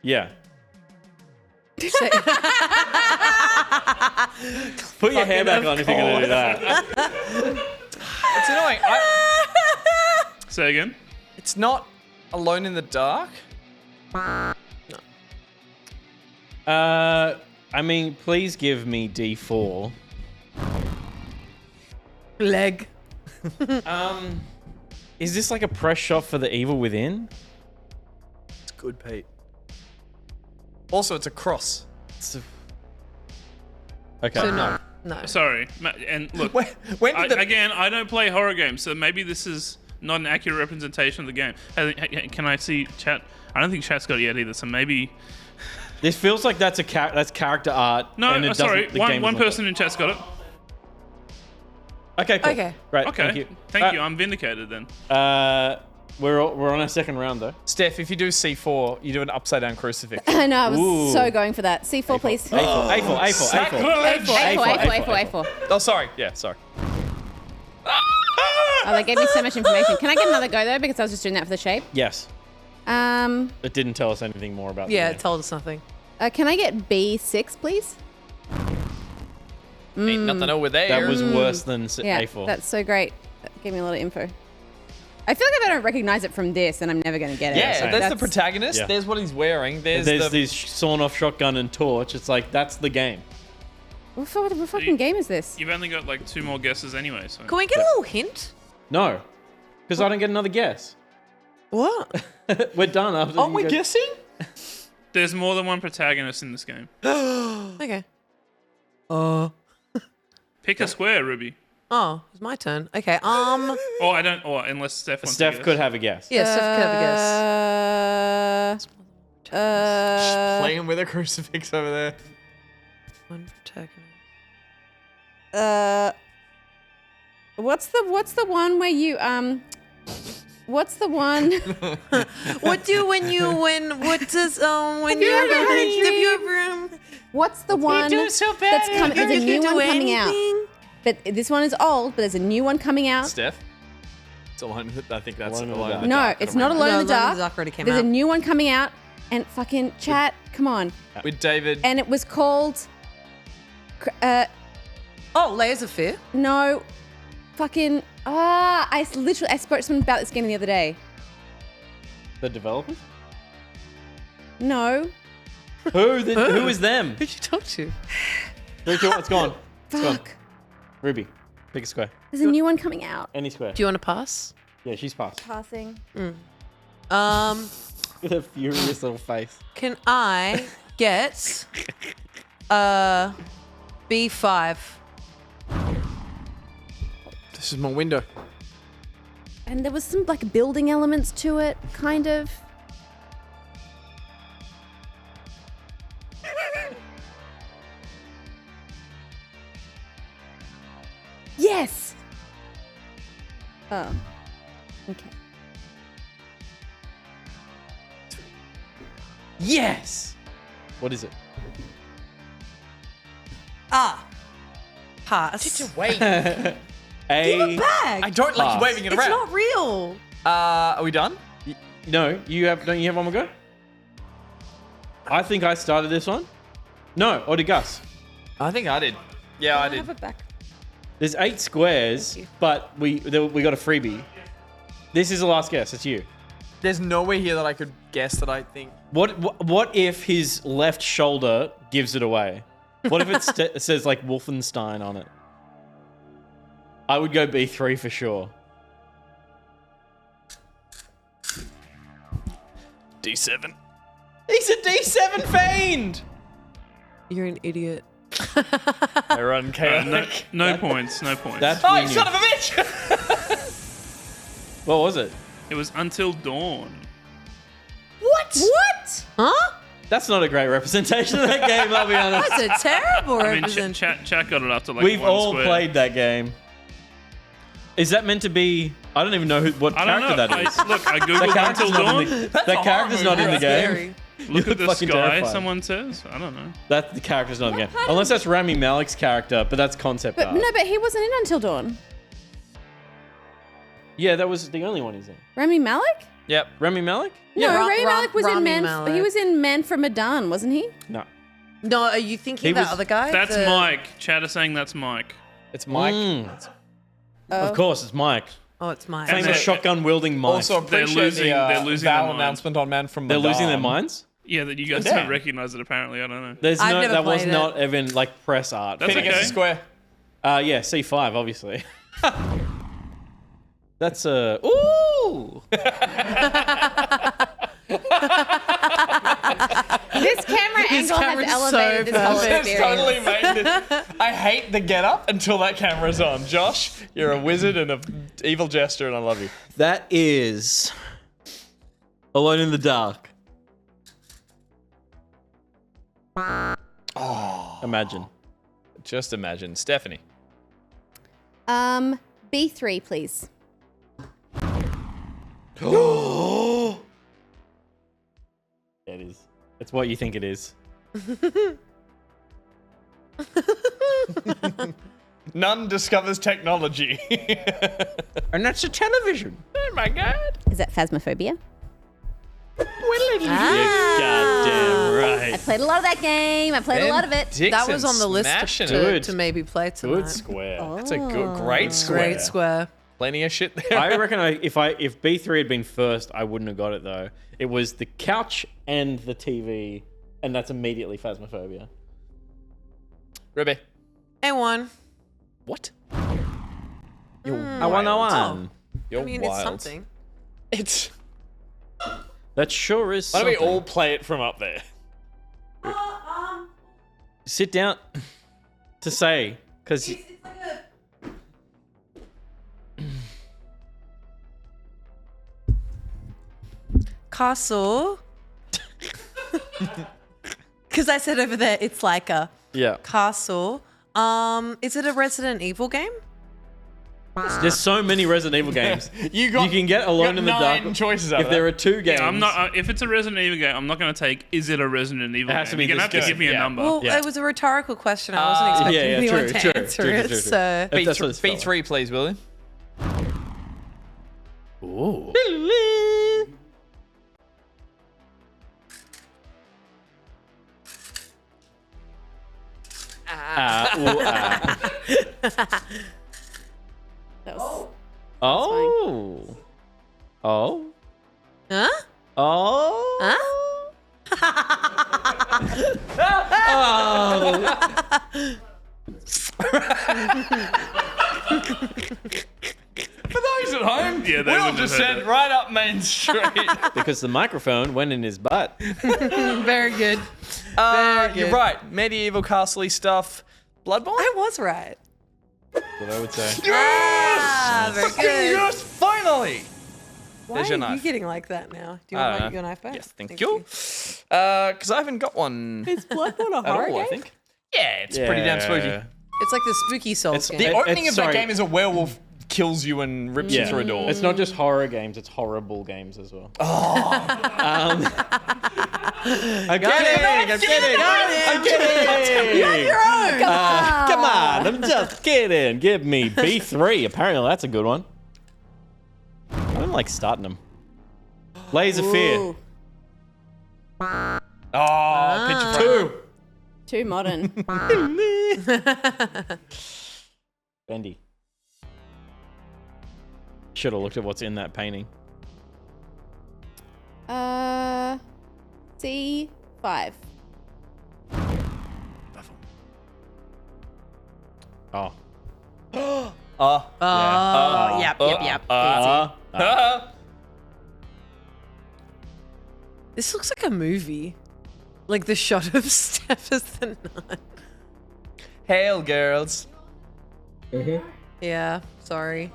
Speaker 6: Yeah. Put your hair back on if you're gonna do that.
Speaker 5: It's annoying.
Speaker 3: Say again.
Speaker 5: It's not Alone in the Dark.
Speaker 6: I mean, please give me D4.
Speaker 7: Leg.
Speaker 6: Is this like a press shot for the evil within?
Speaker 5: It's good, Pete. Also, it's a cross.
Speaker 6: Okay.
Speaker 7: So no.
Speaker 3: Sorry. And look,
Speaker 5: When did the
Speaker 3: again, I don't play horror games, so maybe this is not an accurate representation of the game. Hey, can I see chat? I don't think chat's got it yet either, so maybe...
Speaker 6: This feels like that's character art.
Speaker 3: No,
Speaker 6: and it
Speaker 3: sorry.
Speaker 6: the game
Speaker 3: One
Speaker 6: doesn't
Speaker 3: person in chat's got it.
Speaker 6: look Okay, cool.
Speaker 7: Okay.
Speaker 6: Great.
Speaker 3: Okay.
Speaker 6: Thank you.
Speaker 3: I'm vindicated then.
Speaker 6: We're on our second round though.
Speaker 5: Steph, if you do C4, you do an upside down crucifix.
Speaker 2: I know, I was
Speaker 6: Ooh.
Speaker 2: so going for that. C4, please.
Speaker 6: A4.
Speaker 5: Oh, sorry. Yeah, sorry.
Speaker 2: Oh, they gave me so much information. Can I get another go though? Because I was just doing that for the shape.
Speaker 6: Yes. It didn't tell us anything more about
Speaker 7: Yeah,
Speaker 6: the
Speaker 7: it told us nothing.
Speaker 2: Can I get B6, please?
Speaker 5: Ain't nothing over there.
Speaker 6: That was worse than
Speaker 2: Yeah,
Speaker 6: A4.
Speaker 2: that's so great. That gave me a lot of info. I feel like if I don't recognize it from this, then I'm never going to get it.
Speaker 5: Yeah,
Speaker 6: same.
Speaker 5: that's the protagonist.
Speaker 6: Yeah.
Speaker 5: There's what he's wearing. There's
Speaker 6: this sawn off shotgun and torch. It's like, that's the game.
Speaker 2: What fucking game is this?
Speaker 3: You've only got like 2 more guesses anyway, so...
Speaker 7: Can we get a little hint?
Speaker 6: No. Because I don't get another guess.
Speaker 7: What?
Speaker 6: We're done after
Speaker 5: Aren't
Speaker 6: you
Speaker 5: we
Speaker 6: go-
Speaker 5: guessing?
Speaker 3: There's more than one protagonist in this game.
Speaker 7: Okay.
Speaker 3: Pick a square, Ruby.
Speaker 7: Oh, it's my turn. Okay.
Speaker 3: Or unless Steph wants to
Speaker 6: Steph
Speaker 3: guess.
Speaker 6: could have a guess.
Speaker 7: Yeah, Steph could have a guess.
Speaker 5: Just playing with a crucifix over there.
Speaker 7: One protagonist.
Speaker 2: What's the one where you what's the one?
Speaker 7: What do when you what does when you ever
Speaker 2: What's the one that's coming? There's a new one coming out. But this one is old, but there's a new one coming out.
Speaker 5: Steph? It's Alone. I think that's
Speaker 6: Alone in the
Speaker 5: Alone in
Speaker 6: Dark.
Speaker 5: the
Speaker 2: No,
Speaker 5: Dark.
Speaker 2: it's not Alone in the Dark.
Speaker 7: already came
Speaker 2: There's
Speaker 7: out.
Speaker 2: a new one coming out, and fucking chat, come on.
Speaker 5: With David.
Speaker 2: And it was called
Speaker 7: Oh, Layers of Fear.
Speaker 2: no, fucking I spoke to someone about this game the other day.
Speaker 6: The developers?
Speaker 2: No,
Speaker 6: Who is them?
Speaker 7: Who'd you talk to?
Speaker 6: 3, 2, 1, it's gone. It's gone.
Speaker 2: fuck.
Speaker 6: Ruby, pick a square.
Speaker 2: There's a new one coming out.
Speaker 6: Any square.
Speaker 7: Do you want to pass?
Speaker 6: Yeah, she's passed.
Speaker 2: Passing.
Speaker 6: With a furious little face.
Speaker 7: Can I get B5?
Speaker 5: This is my window.
Speaker 2: And there was some like building elements to it, kind of. Yes. Oh. Okay.
Speaker 6: Yes. What is it?
Speaker 7: Pass.
Speaker 5: Wait.
Speaker 6: A.
Speaker 7: Bag.
Speaker 5: I don't like you waving it
Speaker 7: It's
Speaker 5: around.
Speaker 7: not real.
Speaker 5: Are we done?
Speaker 6: No, don't you have one more go? I think I started this one. No, or did Gus?
Speaker 5: I think I did. Yeah, I
Speaker 2: I
Speaker 5: did.
Speaker 2: have it back.
Speaker 6: There's 8 squares, but we got a freebie. This is the last guess. It's you.
Speaker 5: There's nowhere here that I could guess that I think.
Speaker 6: What if his left shoulder gives it away? What if it says like Wolfenstein on it? I would go B3 for sure.
Speaker 5: D7.
Speaker 6: He's a D7 fiend.
Speaker 7: You're an idiot.
Speaker 5: I run chaotic.
Speaker 3: No points. No points.
Speaker 6: That's
Speaker 5: Oh,
Speaker 6: we
Speaker 5: you
Speaker 6: knew.
Speaker 5: son of a bitch!
Speaker 6: What was it?
Speaker 3: It was Until Dawn.
Speaker 7: What? Huh?
Speaker 6: That's not a great representation of that game, I'll be honest.
Speaker 7: That's a terrible
Speaker 3: I mean,
Speaker 7: representation.
Speaker 3: chat got it up to like
Speaker 6: We've
Speaker 3: one
Speaker 6: all
Speaker 3: square.
Speaker 6: played that game. Is that meant to be... I don't even know what
Speaker 3: I don't
Speaker 6: character
Speaker 3: know.
Speaker 6: that is.
Speaker 3: Look, I
Speaker 6: That
Speaker 3: googled
Speaker 6: character's
Speaker 3: Until
Speaker 6: not
Speaker 3: Dawn.
Speaker 6: in the, that character's not in the game.
Speaker 7: Scary.
Speaker 3: Look
Speaker 6: You
Speaker 3: at the
Speaker 6: look fucking
Speaker 3: sky.
Speaker 6: terrified.
Speaker 3: Someone says. I don't know.
Speaker 6: That the character's not in the game. Unless that's Rami Malek's character, but that's concept
Speaker 2: But
Speaker 6: art.
Speaker 2: no, but he wasn't in Until Dawn.
Speaker 6: Yeah, that was the only one he's in.
Speaker 2: Rami Malek?
Speaker 5: Yep.
Speaker 6: Rami Malek?
Speaker 2: No,
Speaker 7: Ra-
Speaker 2: Rami
Speaker 7: Ra-
Speaker 2: Malek was
Speaker 7: Rami
Speaker 2: in Man.
Speaker 7: Malek.
Speaker 2: He was in Man from Medan, wasn't he?
Speaker 6: No.
Speaker 7: No, are you thinking
Speaker 6: He
Speaker 7: that
Speaker 6: was-
Speaker 7: other guy?
Speaker 3: That's
Speaker 7: The-
Speaker 3: Mike. Chat is saying that's Mike.
Speaker 5: It's Mike.
Speaker 6: Of course, it's Mike.
Speaker 7: Oh, it's mine.
Speaker 3: And
Speaker 6: Famous
Speaker 3: they-
Speaker 6: shotgun wielding Mike.
Speaker 5: Also,
Speaker 3: They're
Speaker 5: appreciate
Speaker 3: losing-
Speaker 5: the
Speaker 3: they're losing
Speaker 5: Val
Speaker 3: their mind.
Speaker 5: announcement on Man from
Speaker 6: They're losing their
Speaker 5: Medan.
Speaker 6: minds?
Speaker 3: Yeah, that you guys
Speaker 5: Yeah.
Speaker 3: don't recognize it. Apparently, I don't know.
Speaker 6: There's
Speaker 7: I've
Speaker 6: no,
Speaker 7: never
Speaker 6: that was
Speaker 7: played it.
Speaker 6: not even like press art.
Speaker 3: That's
Speaker 5: Pin against
Speaker 3: okay.
Speaker 5: the square.
Speaker 6: Yeah, C5, obviously. That's a... Ooh!
Speaker 2: This camera angle
Speaker 7: camera's
Speaker 2: has
Speaker 7: so
Speaker 2: elevated this whole
Speaker 7: perfect.
Speaker 5: It's
Speaker 2: experience.
Speaker 5: totally made it. I hate the get up until that camera's on. Josh, you're a wizard and an evil jester, and I love you.
Speaker 6: That is... Alone in the Dark. Oh. Imagine.
Speaker 5: Just imagine. Stephanie.
Speaker 2: B3, please.
Speaker 6: It is. It's what you think it is.
Speaker 5: None discovers technology.
Speaker 6: And that's a television.
Speaker 5: Oh my god.
Speaker 2: Is that Phasmophobia?
Speaker 6: Goddamn
Speaker 2: I
Speaker 6: right.
Speaker 2: played a lot of that game. I played a lot of it.
Speaker 7: That was on the list
Speaker 5: smashing
Speaker 6: Good.
Speaker 7: to maybe play tonight.
Speaker 6: Good square.
Speaker 5: That's a good, great square.
Speaker 7: Great square.
Speaker 5: Plenty of shit there.
Speaker 6: I reckon if B3 had been first, I wouldn't have got it though. It was the couch and the TV, and that's immediately Phasmophobia.
Speaker 5: Ruby.
Speaker 7: A1.
Speaker 5: What?
Speaker 6: I want one.
Speaker 5: You're
Speaker 7: I mean,
Speaker 5: wild.
Speaker 7: it's something.
Speaker 5: It's.
Speaker 6: That sure is
Speaker 5: Why don't
Speaker 6: something.
Speaker 5: we all play it from up there?
Speaker 6: Sit down to say, because
Speaker 7: Castle. Because I said over there, it's like a
Speaker 6: yeah,
Speaker 7: castle. Is it a Resident Evil game?
Speaker 6: there's so many Resident Evil games.
Speaker 5: You
Speaker 6: can get Alone in the Dark.
Speaker 5: 9 choices out
Speaker 6: If
Speaker 5: of
Speaker 6: there
Speaker 5: that.
Speaker 6: are 2 games,
Speaker 3: I'm not. If it's a Resident Evil game, I'm not going to take. Is it a Resident Evil
Speaker 6: It has
Speaker 3: game?
Speaker 6: to be
Speaker 3: You're going to
Speaker 6: this
Speaker 3: have to
Speaker 6: good.
Speaker 3: give me a
Speaker 5: Yeah.
Speaker 3: number.
Speaker 7: Well,
Speaker 6: Yeah.
Speaker 7: it was a rhetorical question. I wasn't expecting
Speaker 6: yeah,
Speaker 7: anyone
Speaker 6: true,
Speaker 7: to
Speaker 6: true,
Speaker 7: answer
Speaker 6: true,
Speaker 7: it.
Speaker 6: true, true.
Speaker 7: So
Speaker 6: That's what it's felt
Speaker 5: B3, please, Willie.
Speaker 6: Ooh.
Speaker 2: That was,
Speaker 6: Oh. Oh.
Speaker 7: huh?
Speaker 6: Oh.
Speaker 7: Huh?
Speaker 5: For those at home,
Speaker 3: Yeah, they
Speaker 5: Will
Speaker 3: wouldn't
Speaker 5: just
Speaker 3: have heard
Speaker 5: said
Speaker 3: that.
Speaker 5: right up Main Street.
Speaker 6: Because the microphone went in his butt.
Speaker 7: Very good.
Speaker 5: You're
Speaker 7: good.
Speaker 5: right. Medieval castle stuff. Bloodborne?
Speaker 7: I was right.
Speaker 6: That's what I would say.
Speaker 7: Ah, very
Speaker 5: Fucking
Speaker 7: good.
Speaker 5: yes, finally.
Speaker 7: Why
Speaker 5: There's your
Speaker 7: are you
Speaker 5: knife.
Speaker 7: getting like that now? Do you
Speaker 5: I
Speaker 7: want
Speaker 5: don't
Speaker 7: your
Speaker 5: know.
Speaker 7: knife back?
Speaker 5: Yes, thank you. Because I haven't got one
Speaker 2: is Bloodborne a
Speaker 5: at
Speaker 2: horror
Speaker 5: all, I
Speaker 2: game?
Speaker 5: think. Yeah, it's pretty damn spooky.
Speaker 7: It's like the spooky Souls
Speaker 6: It's-
Speaker 7: game.
Speaker 5: The opening of that
Speaker 6: sorry.
Speaker 5: game is a werewolf kills you and rips you through a door.
Speaker 6: It's not just horror games; it's horrible games as well.
Speaker 5: Oh.
Speaker 6: I'm kidding.
Speaker 7: Your own.
Speaker 6: Come on, I'm just kidding. Give me B3. Apparently, that's a good one. I don't like starting them. Layers of Fear.
Speaker 2: Ooh,
Speaker 5: Oh, picture 2.
Speaker 2: too modern.
Speaker 6: Bendy. Should have looked at what's in that painting.
Speaker 2: C5.
Speaker 6: Oh.
Speaker 7: Yep. This looks like a movie. Like the shot of Steph as the nun.
Speaker 5: Hail, girls.
Speaker 7: Yeah, sorry.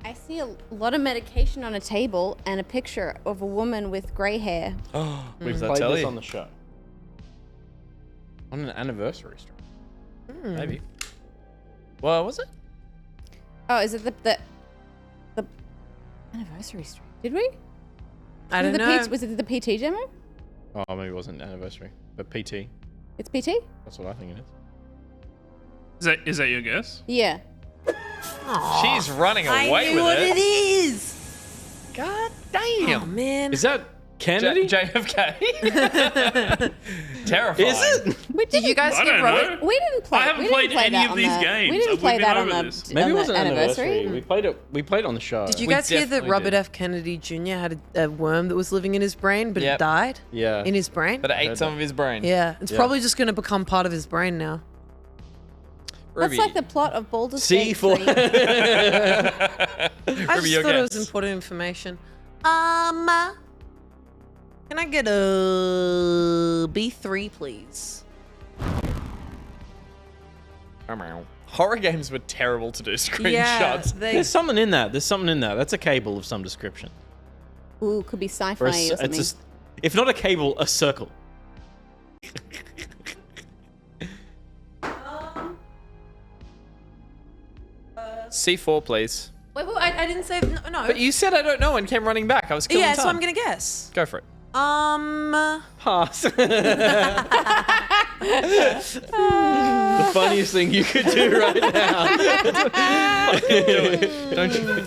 Speaker 2: I see a lot of medication on a table and a picture of a woman with grey hair.
Speaker 6: We've
Speaker 5: Does that
Speaker 6: played
Speaker 5: tell
Speaker 6: this
Speaker 5: you?
Speaker 6: on the show. On an anniversary stream. Maybe.
Speaker 5: What was it?
Speaker 2: Oh, is it the anniversary stream? Did we?
Speaker 7: I don't know.
Speaker 2: Was it the PT demo?
Speaker 6: Oh, maybe it wasn't anniversary, but PT.
Speaker 2: It's PT?
Speaker 6: That's what I think it is.
Speaker 3: Is that your guess?
Speaker 2: Yeah.
Speaker 5: She's running
Speaker 7: I
Speaker 5: away
Speaker 7: knew
Speaker 5: with
Speaker 7: what
Speaker 5: it.
Speaker 7: it is.
Speaker 5: God damn.
Speaker 7: Oh, man.
Speaker 6: Is that Kennedy?
Speaker 5: JFK. Terrifying.
Speaker 6: Is it?
Speaker 7: Did you guys
Speaker 3: I
Speaker 7: get
Speaker 3: don't
Speaker 7: Robert?
Speaker 3: know.
Speaker 2: We didn't play.
Speaker 3: I haven't
Speaker 2: we didn't
Speaker 3: played
Speaker 2: play
Speaker 3: any
Speaker 2: that
Speaker 3: of
Speaker 2: on
Speaker 3: these
Speaker 2: the-
Speaker 3: games.
Speaker 2: We didn't
Speaker 3: We've
Speaker 2: play
Speaker 3: been
Speaker 2: that
Speaker 3: over
Speaker 2: on
Speaker 3: this.
Speaker 6: Maybe it
Speaker 2: the
Speaker 6: wasn't
Speaker 2: anniversary.
Speaker 6: anniversary. We played it on the show.
Speaker 7: Did you
Speaker 5: We
Speaker 7: guys hear that
Speaker 5: definitely
Speaker 7: Robert
Speaker 5: did.
Speaker 7: F. Kennedy Jr. had a worm that was living in his brain, but it
Speaker 5: Yep.
Speaker 7: died
Speaker 6: Yeah.
Speaker 7: in his brain?
Speaker 5: But it ate some of his brain.
Speaker 7: Yeah, it's
Speaker 6: Yeah.
Speaker 7: probably just going to become part of his brain now.
Speaker 2: That's
Speaker 5: Ruby.
Speaker 2: like the plot of Baldur's Gate
Speaker 6: C4.
Speaker 2: 3.
Speaker 7: I just
Speaker 5: your
Speaker 7: thought it was
Speaker 5: guess.
Speaker 7: important information. Can I get a B3, please?
Speaker 5: Horror games were terrible to do screenshots.
Speaker 6: There's something in that. That's a cable of some description.
Speaker 2: Ooh, could be sci-fi
Speaker 6: Or
Speaker 2: or,
Speaker 6: a c-
Speaker 2: something.
Speaker 6: it's if not a cable, a circle.
Speaker 5: C4, please.
Speaker 7: Wait, I didn't say no.
Speaker 5: But you said I don't know and came running back. I was killing
Speaker 7: yeah,
Speaker 5: time.
Speaker 7: so I'm gonna guess.
Speaker 5: Go for it.
Speaker 6: Pass. The funniest thing you could do right now.
Speaker 5: Don't you?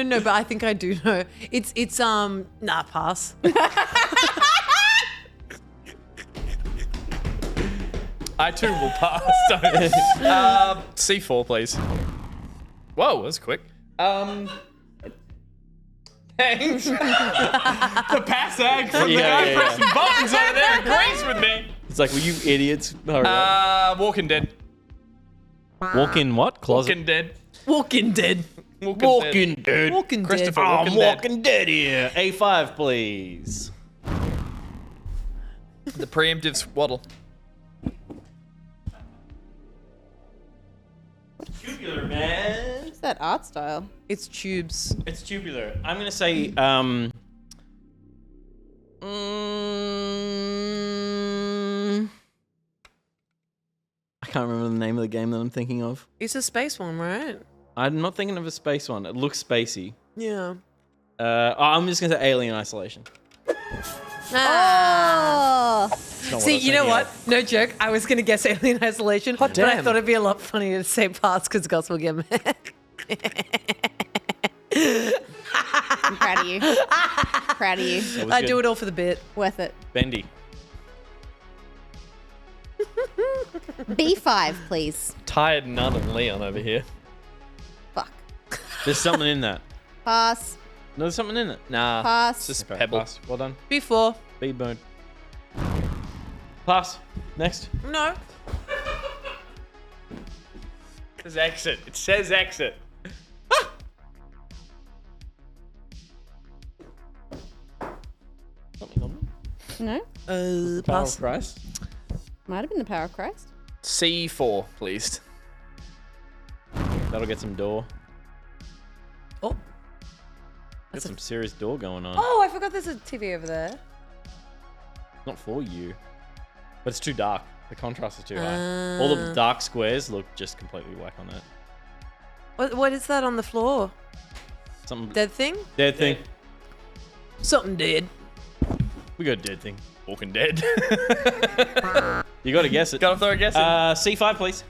Speaker 7: No, but I think I do know. It's nah, pass.
Speaker 5: I too will pass. Don't. C4, please. Whoa, that's quick. Thanks. The pass ag from the guy pressing buttons over there agrees with me.
Speaker 6: It's like, well, you idiots. Hurry up.
Speaker 5: Walking Dead.
Speaker 6: Walk in what? Closet?
Speaker 5: Walking Dead.
Speaker 7: Walking Dead.
Speaker 6: Walking Dead.
Speaker 7: Walking Dead.
Speaker 5: Christopher
Speaker 6: I'm
Speaker 5: Walking Dead.
Speaker 6: walking dead here. A5, please.
Speaker 5: The preemptive swaddle.
Speaker 6: Tubular, man.
Speaker 2: What's that art style?
Speaker 7: It's tubes.
Speaker 6: It's tubular. I'm gonna say I can't remember the name of the game that I'm thinking of.
Speaker 7: It's a space one, right?
Speaker 6: I'm not thinking of a space one. It looks spacey.
Speaker 7: Yeah.
Speaker 6: I'm just gonna say Alien Isolation.
Speaker 2: Oh!
Speaker 6: It's not what I
Speaker 7: See,
Speaker 6: was
Speaker 7: you know
Speaker 6: thinking
Speaker 7: what?
Speaker 6: of.
Speaker 7: No joke. I was gonna guess Alien Isolation, but I
Speaker 5: damn.
Speaker 7: thought it'd be a lot funnier to say pass because Gus will get mad.
Speaker 2: I'm proud of you. Proud of you.
Speaker 6: That was
Speaker 7: I
Speaker 6: good.
Speaker 7: do it all for the bit.
Speaker 2: Worth it.
Speaker 6: Bendy.
Speaker 2: B5, please.
Speaker 5: Tired Nun and Leon over here.
Speaker 2: Fuck.
Speaker 6: There's something in that.
Speaker 2: Pass.
Speaker 6: No, there's something in it.
Speaker 5: Nah.
Speaker 2: Pass.
Speaker 5: It's just
Speaker 6: Okay,
Speaker 5: Pebble.
Speaker 6: pass. Well done.
Speaker 7: Before.
Speaker 6: B bone. Pass. Next.
Speaker 7: No.
Speaker 5: It says exit. It says exit.
Speaker 6: Something on
Speaker 2: No?
Speaker 6: it. Power
Speaker 7: Pass.
Speaker 6: of Christ.
Speaker 2: Might have been the Power of Christ.
Speaker 5: C4, please.
Speaker 6: That'll get some door.
Speaker 7: Oh.
Speaker 6: Get some serious door going on.
Speaker 7: Oh, I forgot there's a TV over there.
Speaker 6: Not for you. But it's too dark. The contrast is too high. All the dark squares look just completely whack on that.
Speaker 7: What is that on the floor?
Speaker 6: Something
Speaker 7: Dead thing?
Speaker 6: dead thing.
Speaker 7: Something dead.
Speaker 6: We got a dead thing.
Speaker 5: Walking Dead.
Speaker 6: You got to guess it.
Speaker 5: Gotta throw a guess in.
Speaker 6: C5, please.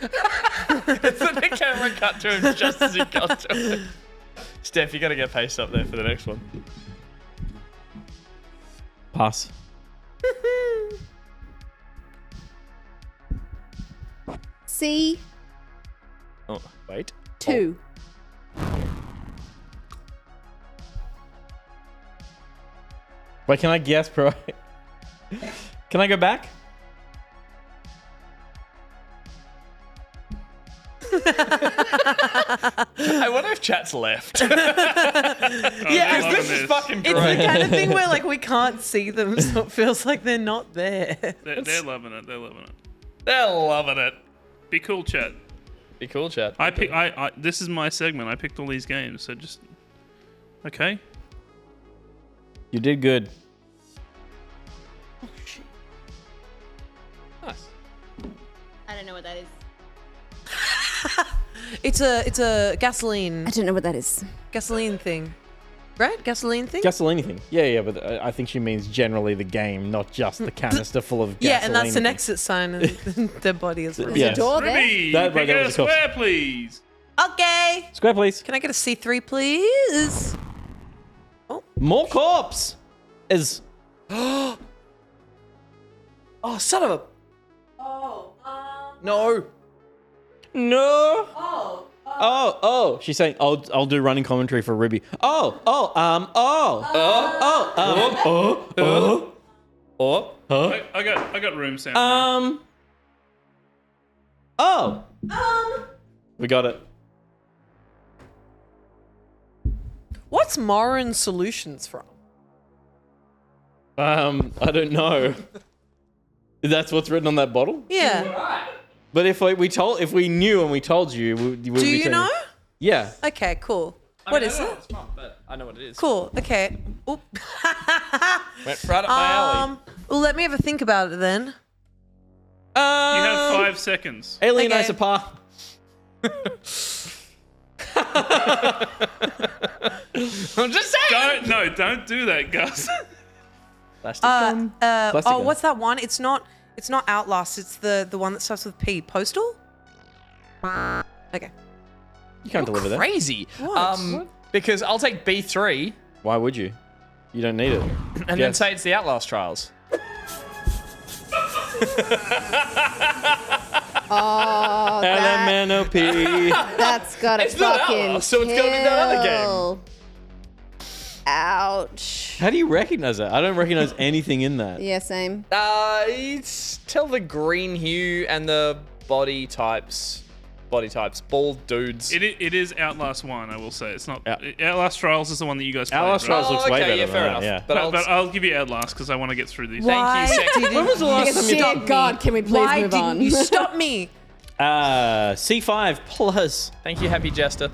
Speaker 5: The camera cut to him just as he got to it. Steph, you gotta get paced up there for the next one.
Speaker 6: Pass.
Speaker 2: C2.
Speaker 5: Oh, wait.
Speaker 6: Wait, can I guess, bro? Can I go back?
Speaker 5: I wonder if chat's left.
Speaker 7: Yeah,
Speaker 3: they're
Speaker 5: This
Speaker 3: loving
Speaker 5: is fucking
Speaker 7: it's
Speaker 5: great.
Speaker 7: the kind of thing where like we can't see them, so it feels like they're not there.
Speaker 3: They're loving it. They're loving it.
Speaker 5: They're loving it.
Speaker 3: Be cool, chat.
Speaker 5: Be cool, chat.
Speaker 3: I this is my segment. I picked all these games, so just okay.
Speaker 6: You did good.
Speaker 5: Nice.
Speaker 2: I don't know what that is.
Speaker 7: It's a gasoline
Speaker 2: I don't know what that is.
Speaker 7: thing, right? Gasoline thing.
Speaker 6: Gasoline thing. Yeah, but I think she means generally the game, not just the canister full of gasoline.
Speaker 7: Yeah, and that's an
Speaker 6: thing.
Speaker 7: exit sign, and their body is.
Speaker 6: Yeah.
Speaker 2: A door there?
Speaker 3: Ruby,
Speaker 6: That-
Speaker 3: pick
Speaker 6: that
Speaker 3: a
Speaker 6: was a cool.
Speaker 3: square, please.
Speaker 7: Okay.
Speaker 6: Square, please.
Speaker 7: Can I get a C3, please?
Speaker 6: More corpse is.
Speaker 5: Oh, son of a. No.
Speaker 6: No. Oh. She's saying, I'll do running commentary for Ruby. Oh.
Speaker 3: I got room sound.
Speaker 6: We got it.
Speaker 7: What's Morin Solutions from?
Speaker 6: I don't know. That's what's written on that bottle?
Speaker 7: Yeah.
Speaker 6: But if we knew and we told you, would
Speaker 7: Do
Speaker 6: we
Speaker 7: you know?
Speaker 6: Yeah.
Speaker 7: Okay, cool. What is it?
Speaker 5: It's fun, but I know what it is.
Speaker 7: Cool. Okay. Oop.
Speaker 5: Went right up my alley.
Speaker 7: Well, let me have a think about it then.
Speaker 3: You have 5 seconds.
Speaker 6: Alien
Speaker 7: Okay.
Speaker 6: Isopar.
Speaker 5: I'm just saying.
Speaker 3: Don't do that, Gus.
Speaker 6: Plastic gun. Plastic gun.
Speaker 7: What's that one? It's not Outlast. It's the one that starts with P. Postal. Okay.
Speaker 6: You can't deliver that.
Speaker 5: Crazy.
Speaker 7: What?
Speaker 5: Because I'll take B3
Speaker 6: Why would you? You don't need it.
Speaker 5: and then
Speaker 6: Yes.
Speaker 5: say it's the Outlast trials.
Speaker 2: Oh,
Speaker 6: LMNOP.
Speaker 2: that's got to
Speaker 5: It's not
Speaker 2: fucking
Speaker 5: ours, so it's gotta be that other game.
Speaker 2: kill. Ouch.
Speaker 6: How do you recognize that? I don't recognize anything in that.
Speaker 2: Yeah, same.
Speaker 5: It's tell the green hue and the body types. Bald dudes.
Speaker 3: It is Outlast 1, I will say. It's not Outlast Trials is the one that you guys played.
Speaker 6: Outlast
Speaker 3: right?
Speaker 6: Trials looks way better
Speaker 5: yeah,
Speaker 6: than
Speaker 5: fair
Speaker 6: that.
Speaker 5: enough.
Speaker 6: Yeah.
Speaker 5: But
Speaker 3: I'll give you Outlast because I want to get through these.
Speaker 7: Why
Speaker 5: Thank you, Sec.
Speaker 7: didn't
Speaker 6: When was the last time you
Speaker 2: Dear God, can we please
Speaker 7: Why
Speaker 2: move
Speaker 7: didn't
Speaker 2: on?
Speaker 7: you stop me?
Speaker 6: C5 plus.
Speaker 5: Thank you, Happy Jester.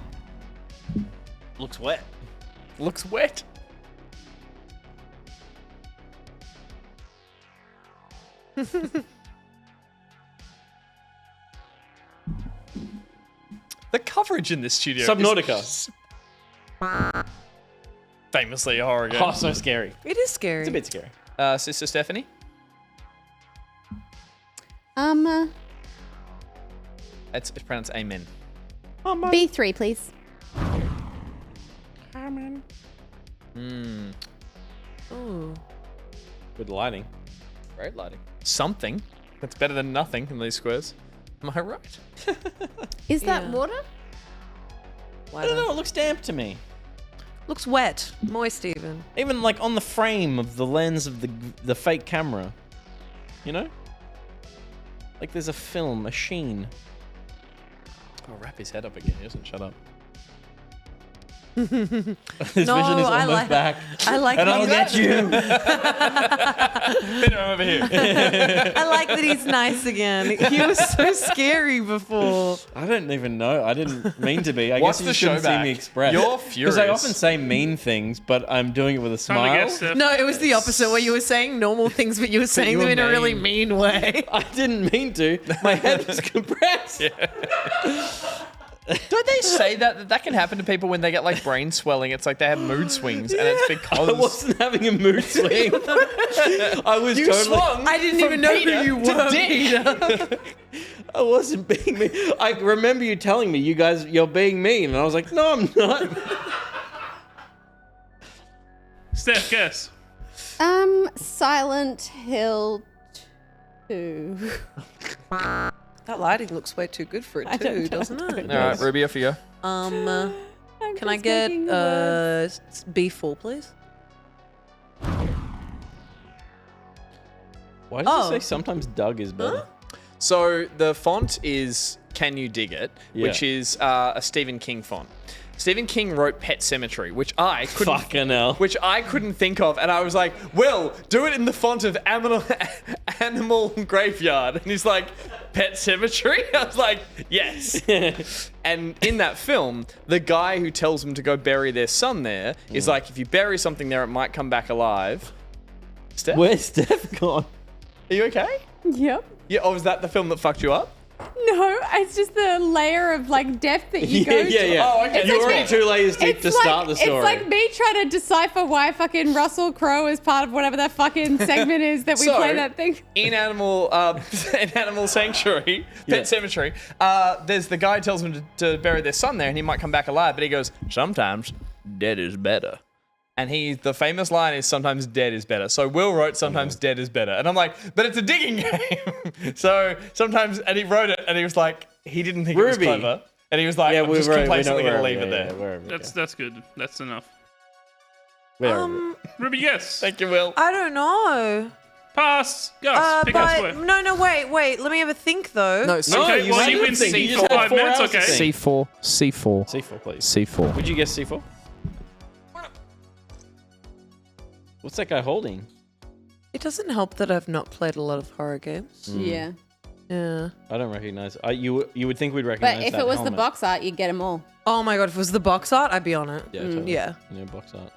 Speaker 6: Looks wet.
Speaker 5: Looks wet. The coverage in this studio
Speaker 6: Subnautica.
Speaker 5: is famously a horror game.
Speaker 6: Oh, so scary.
Speaker 7: It is scary.
Speaker 6: It's a bit scary.
Speaker 5: Sister Stephanie? It's pronounced amen.
Speaker 2: B3, please.
Speaker 7: Ooh.
Speaker 6: Good lighting.
Speaker 5: Great lighting. Something. That's better than nothing in these squares. Am I right?
Speaker 2: Is that
Speaker 7: Yeah.
Speaker 2: water?
Speaker 6: I don't know. It looks damp to me.
Speaker 7: Looks wet, moist even.
Speaker 6: Even like on the frame of the lens of the fake camera. You know? Like there's a film, a sheen.
Speaker 5: Oh, wrap his head up again. He doesn't shut up.
Speaker 6: This
Speaker 7: No,
Speaker 6: vision is
Speaker 7: I
Speaker 6: almost
Speaker 7: like-
Speaker 6: back.
Speaker 7: I like
Speaker 6: And I'll
Speaker 7: that.
Speaker 6: get you.
Speaker 5: Pin him over here.
Speaker 7: I like that he's nice again. He was so scary before.
Speaker 6: I don't even know. I didn't mean to be. I
Speaker 5: Watch
Speaker 6: guess you
Speaker 5: the
Speaker 6: shouldn't
Speaker 5: show
Speaker 6: see
Speaker 5: back.
Speaker 6: me express.
Speaker 5: You're
Speaker 6: Because I
Speaker 5: furious.
Speaker 6: often say mean things, but I'm doing it with a
Speaker 3: Time to
Speaker 6: smile.
Speaker 3: guess, Steph.
Speaker 7: No, it was the opposite, where you were saying normal things, but you were saying
Speaker 5: you
Speaker 7: them
Speaker 5: were
Speaker 7: in a really
Speaker 5: mean.
Speaker 7: mean way.
Speaker 6: I didn't mean to. My head was compressed.
Speaker 5: Don't they say that can happen to people when they get like brain swelling? It's like they have mood swings, and it's because
Speaker 6: I wasn't having a mood swing. I was
Speaker 5: you
Speaker 6: totally.
Speaker 5: swung.
Speaker 7: I didn't even know who you were, Peter.
Speaker 6: I wasn't being mean. I remember you telling me, you guys, you're being mean, and I was like, no, I'm not.
Speaker 3: Steph, guess.
Speaker 2: Silent Hill 2.
Speaker 7: That lighting looks way too good for it too, doesn't it?
Speaker 5: All right, Ruby, off you go.
Speaker 7: Can I get B4, please?
Speaker 6: Why does
Speaker 7: Oh.
Speaker 6: it say sometimes Doug is better?
Speaker 5: So the font is Can You Dig It, which
Speaker 6: Yeah.
Speaker 5: is a Stephen King font. Stephen King wrote Pet Sematary, which I couldn't
Speaker 6: Fucking hell.
Speaker 5: which I couldn't think of, and I was like, "Will, do it in the font of Animal Graveyard," and he's like, "Pet Cemetery." I was like, "Yes." And in that film, the guy who tells them to go bury their son there is like, "If you bury something there, it might come back alive." Steph,
Speaker 6: Where's Steph gone?
Speaker 5: are you okay?
Speaker 2: Yep.
Speaker 5: Yeah. Oh, was that the film that fucked you up?
Speaker 2: No, it's just the layer of like depth that you go to.
Speaker 5: Oh, okay.
Speaker 6: You're
Speaker 2: like
Speaker 6: already
Speaker 2: me-
Speaker 6: 2 layers deep to start the story.
Speaker 2: It's like me trying to decipher why fucking Russell Crowe is part of whatever that fucking segment is that we
Speaker 5: So,
Speaker 2: play that thing.
Speaker 5: In Animal Sanctuary, Pet Cemetery, there's the guy who tells him to bury their son there, and he might come back alive, but he goes, "Sometimes dead is better." And the famous line is, "Sometimes dead is better." So Will wrote, "Sometimes dead is better." And I'm like, but it's a digging game. So sometimes, and he wrote it, and he was like, he didn't think it was
Speaker 6: Ruby.
Speaker 5: clever. And he was like, I'm just complacently going to leave it there.
Speaker 3: That's good. That's enough.
Speaker 5: Ruby,
Speaker 3: yes.
Speaker 5: Thank you, Will.
Speaker 7: I don't know.
Speaker 3: Pass. Gus, pick us
Speaker 7: But
Speaker 3: where.
Speaker 7: no, wait. Let me have a think though.
Speaker 5: No,
Speaker 3: Okay,
Speaker 6: you
Speaker 3: well,
Speaker 6: said
Speaker 3: you win
Speaker 6: C4. You
Speaker 3: C
Speaker 6: just
Speaker 3: for
Speaker 6: had
Speaker 3: 5
Speaker 6: 4
Speaker 3: minutes,
Speaker 6: hours to
Speaker 3: okay?
Speaker 6: think.
Speaker 5: C4,
Speaker 6: C4, please.
Speaker 5: C4.
Speaker 6: Would you guess C4? What's that guy holding?
Speaker 7: It doesn't help that I've not played a lot of horror games.
Speaker 2: Yeah.
Speaker 7: Yeah.
Speaker 6: I don't recognize. You would think we'd recognize
Speaker 2: But if
Speaker 6: that
Speaker 2: it was
Speaker 6: helmet.
Speaker 2: the box art, you'd get them all.
Speaker 7: Oh my god, if it was the box art, I'd be on it.
Speaker 6: Yeah, totally.
Speaker 7: Yeah.
Speaker 6: Yeah, box art.